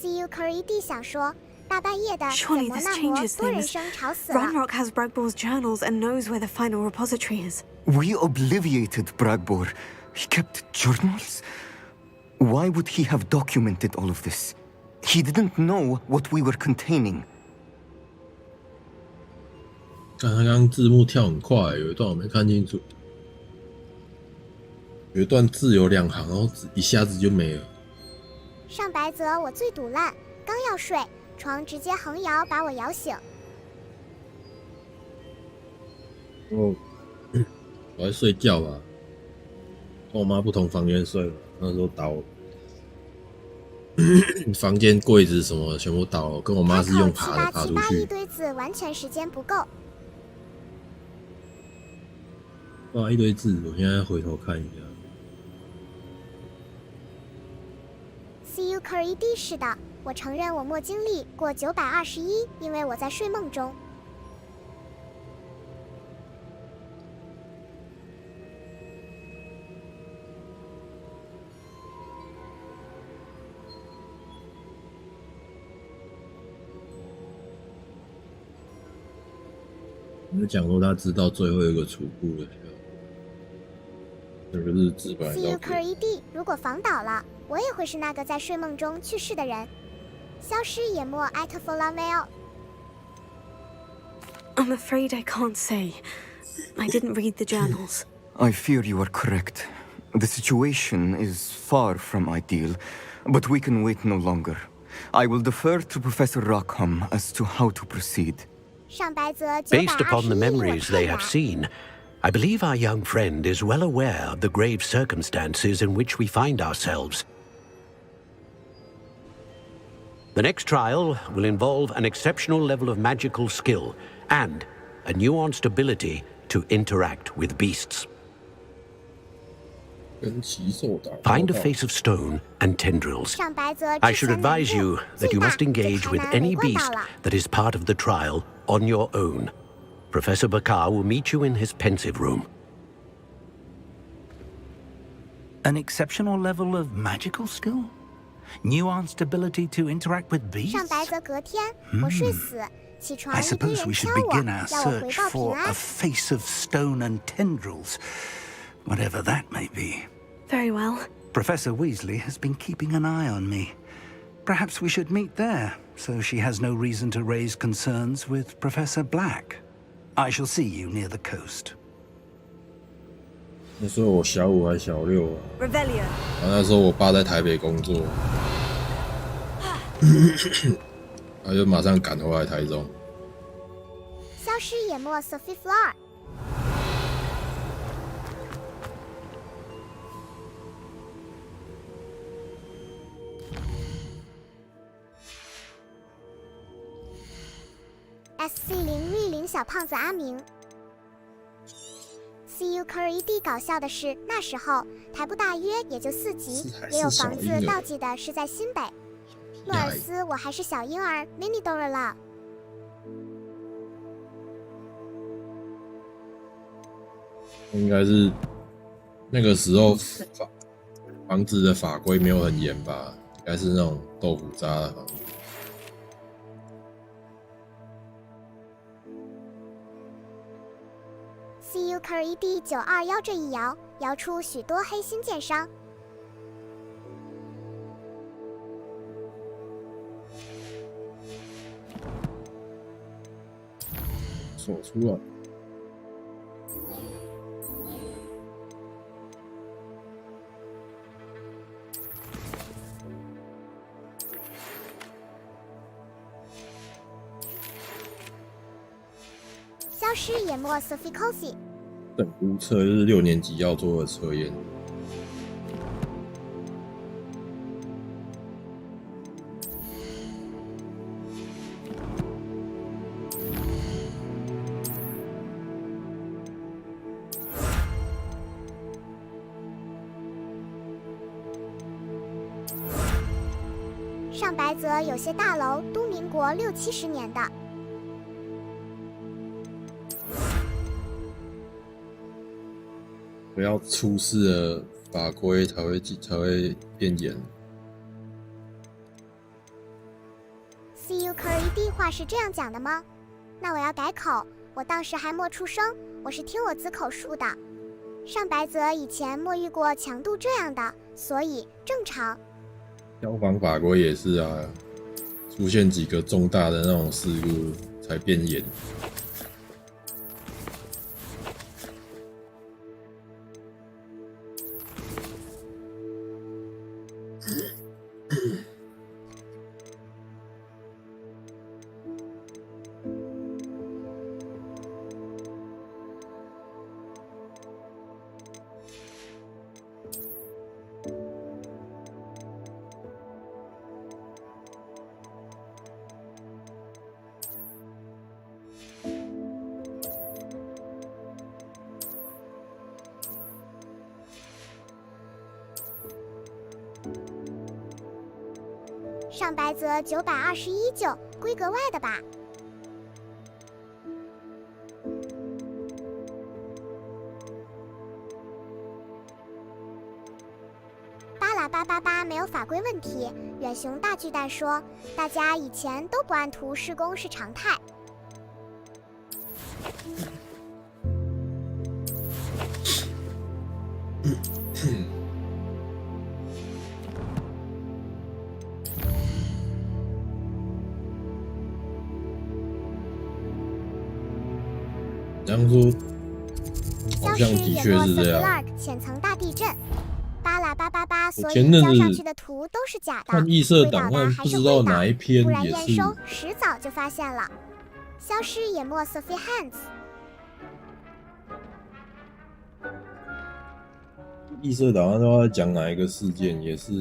CU Curry 想说，大半夜的怎么那么多人声吵死了 Ranrock has Bradbor's journals and knows where the final repository is. We obliviated Bradbor. He kept journals? Why would he have documented all of this? He didn't know what we were containing. 看他刚刚字幕跳很快，有一段我没看清楚，有一段字有2行，然后一下子就没了。上白泽我最堵烂，刚要睡，床直接横摇把我摇醒。我在睡觉吧，跟我妈不同房间睡，那时候倒了，房间柜子什么全部倒了，跟我妈是用爬的爬出去。一堆字完全时间不够。哇，一堆字，我现在回头看一下。CU Curry 是的，我承认我没经历过921，因为我在睡梦中。有讲说他知道最后一个储户的，那个日志本来要给。CU如果房倒了，我也会是那个在睡梦中去世的人。消失也莫艾特弗拉梅奥。I'm afraid I can't say. I didn't read the journals. I fear you are correct. The situation is far from ideal, but we can wait no longer. I will defer to Professor Rockham as to how to proceed. Based upon the memories they have seen, I believe our young friend is well aware of the grave circumstances in which we find ourselves. The next trial will involve an exceptional level of magical skill and a nuanced ability to interact with beasts. Find a face of stone and tendrils. I should advise you that you must engage with any beast that is part of the trial on your own. Professor Bakar will meet you in his pensive room. An exceptional level of magical skill? Nuanced ability to interact with beasts? I suppose we should begin our search for a face of stone and tendrils, whatever that may be. Very well. Professor Weasley has been keeping an eye on me. Perhaps we should meet there, so she has no reason to raise concerns with Professor Black. I shall see you near the coast. 那时候我小5还小6啊。Revelio. 那时候我爸在台北工作，他就马上赶回来台中。消失淹没 Sophie Fleur。SC0绿林小胖子阿明。CUE 搞笑的是，那时候台部大约也就4级，也有房子倒计的是在新北。诺尔斯，我还是小婴儿 ，Mini Dora 了。应该是那个时候房子的法规没有很严吧，应该是那种豆腐渣的房子。CUE 921这一摇，摇出许多黑心奸商。手出来。消失淹没 Sophie Cosi。等估测就是6年级要做的测验。上白泽有些大楼都民国60、70年的。不要出事了，法规才会变严。CUE 话是这样讲的吗？那我要改口，我当时还没出生，我是听我子口述的。上白泽以前没遇过强度这样的，所以正常。消防法规也是啊，出现几个重大的那种事故才变严。上白泽921.9规格外的吧。巴拉888没有法规问题。远雄大巨蛋说，大家以前都不按图施工是常态。这样说，好像的确是这样。浅层大地震，巴拉888所有交上去的图都是假的。看异色档案，不知道哪一篇不然也是。验收迟早就发现了。消失淹没 Sophie Hands。异色档案都在讲哪一个事件，也是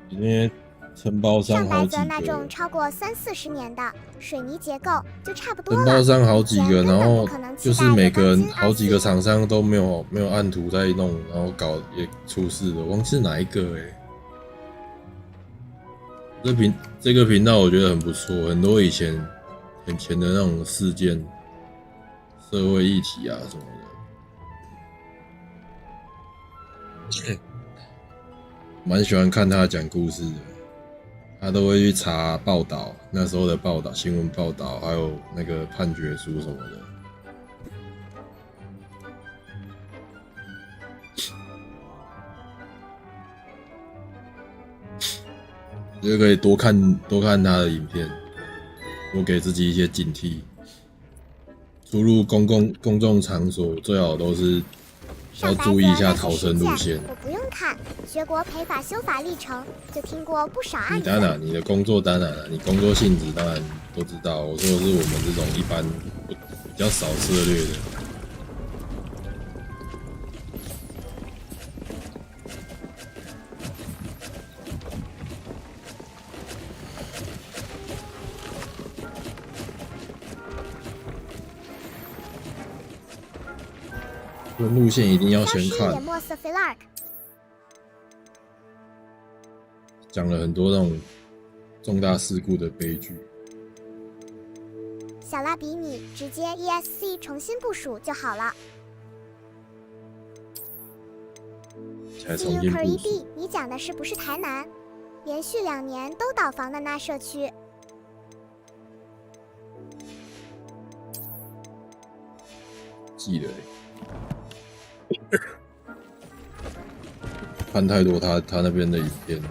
因为承包商上白好几则那种个，超过30-40年的水泥结构就差不多了。承包商好几个，然后根本不可能就是每个人好几个厂商都没有按图在弄，然后搞也出事了，忘记是哪一个这个频道我觉得很不错，很多以前的那种事件、社会议题啊什么的，蛮喜欢看他讲故事的。他都会去查报道，那时候的报道、新闻报道，还有那个判决书什么的。就可以多看他的影片，多给自己一些警惕。出入公众场所最好都是要注意一下逃生路线。我不用看学国赔法修法历程，就听过不少案子。你当然，你的工作当然了，你工作性质当然都知道。我说的是我们这种一般比较少策略的。路线一定要先看。讲了很多那种重大事故的悲剧。小蜡笔，你直接 ESC 重新部署就好了。才重新部署。你讲的是不是台南？连续2年都倒房的那社区。记得看太多他那边的影片。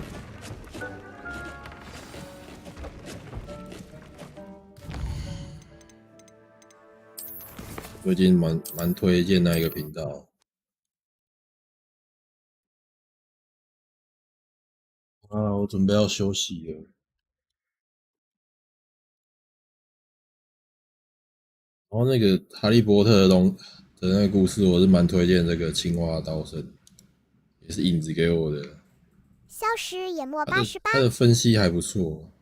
最近蛮推荐那一个频道。啊，我准备要休息了。然后那个哈利波特的那个故事，我是蛮推荐这个青蛙刀圣，也是影子给我的。消失也莫88，他的分析还不错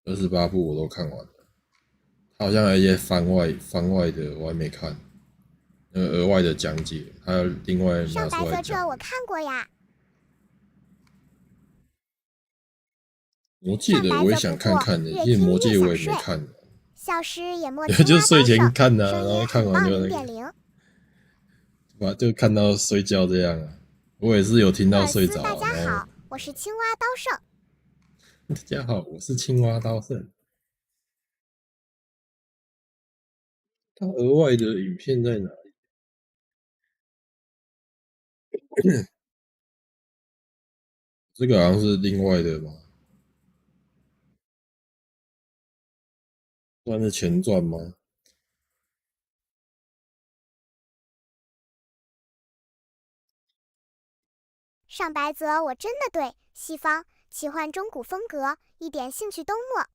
，28部我都看完了。他好像有一些番外的我还没看，那个额外的讲解，还有另外拿出来讲。我看过呀。魔戒的我也想看看的，其实魔戒我也没看。消失也莫就睡前看啊，然后看完就那个，就看到睡觉这样啊。我也是有听到睡着。大家好，我是青蛙刀圣。大家好，我是青蛙刀圣。他额外的影片在哪里？这个好像是另外的吗？算是前传吗？上白泽，我真的对西方奇幻中古风格一点兴趣都没。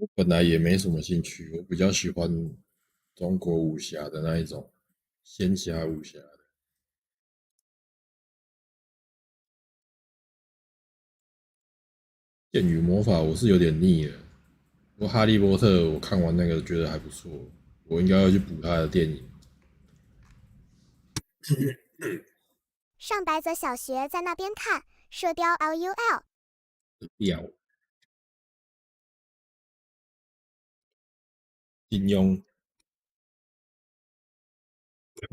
我本来也没什么兴趣，我比较喜欢中国武侠的那一种仙侠武侠的。剑与魔法我是有点腻了，不过哈利波特我看完那个觉得还不错，我应该要去补他的电影。上白泽小学在那边看射雕 LUL。屌。金庸，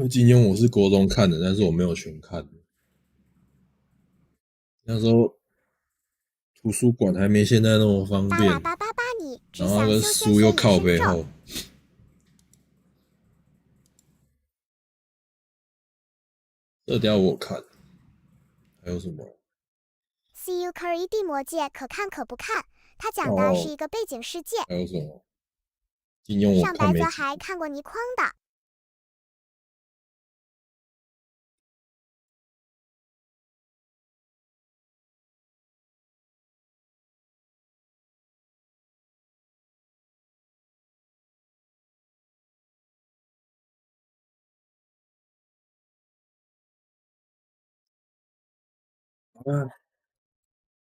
金庸我是国中看的，但是我没有全看。那时候图书馆还没现在那么方便，然后那个书又靠背后。射雕我看，还有什么 ？CUE 魔戒可看可不看，它讲的是一个背景世界。还有什么？金庸我看没。上白泽还看过倪匡的。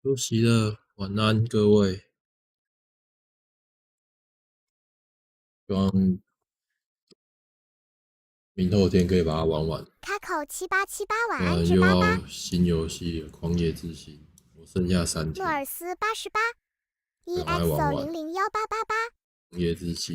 休息了，晚安各位。希望明后天可以把它玩完。卡口7878晚不然安至又要88，新游戏了，狂野之心，我剩下3天。诺尔斯88赶快玩完，EXO 0018888。狂野之心。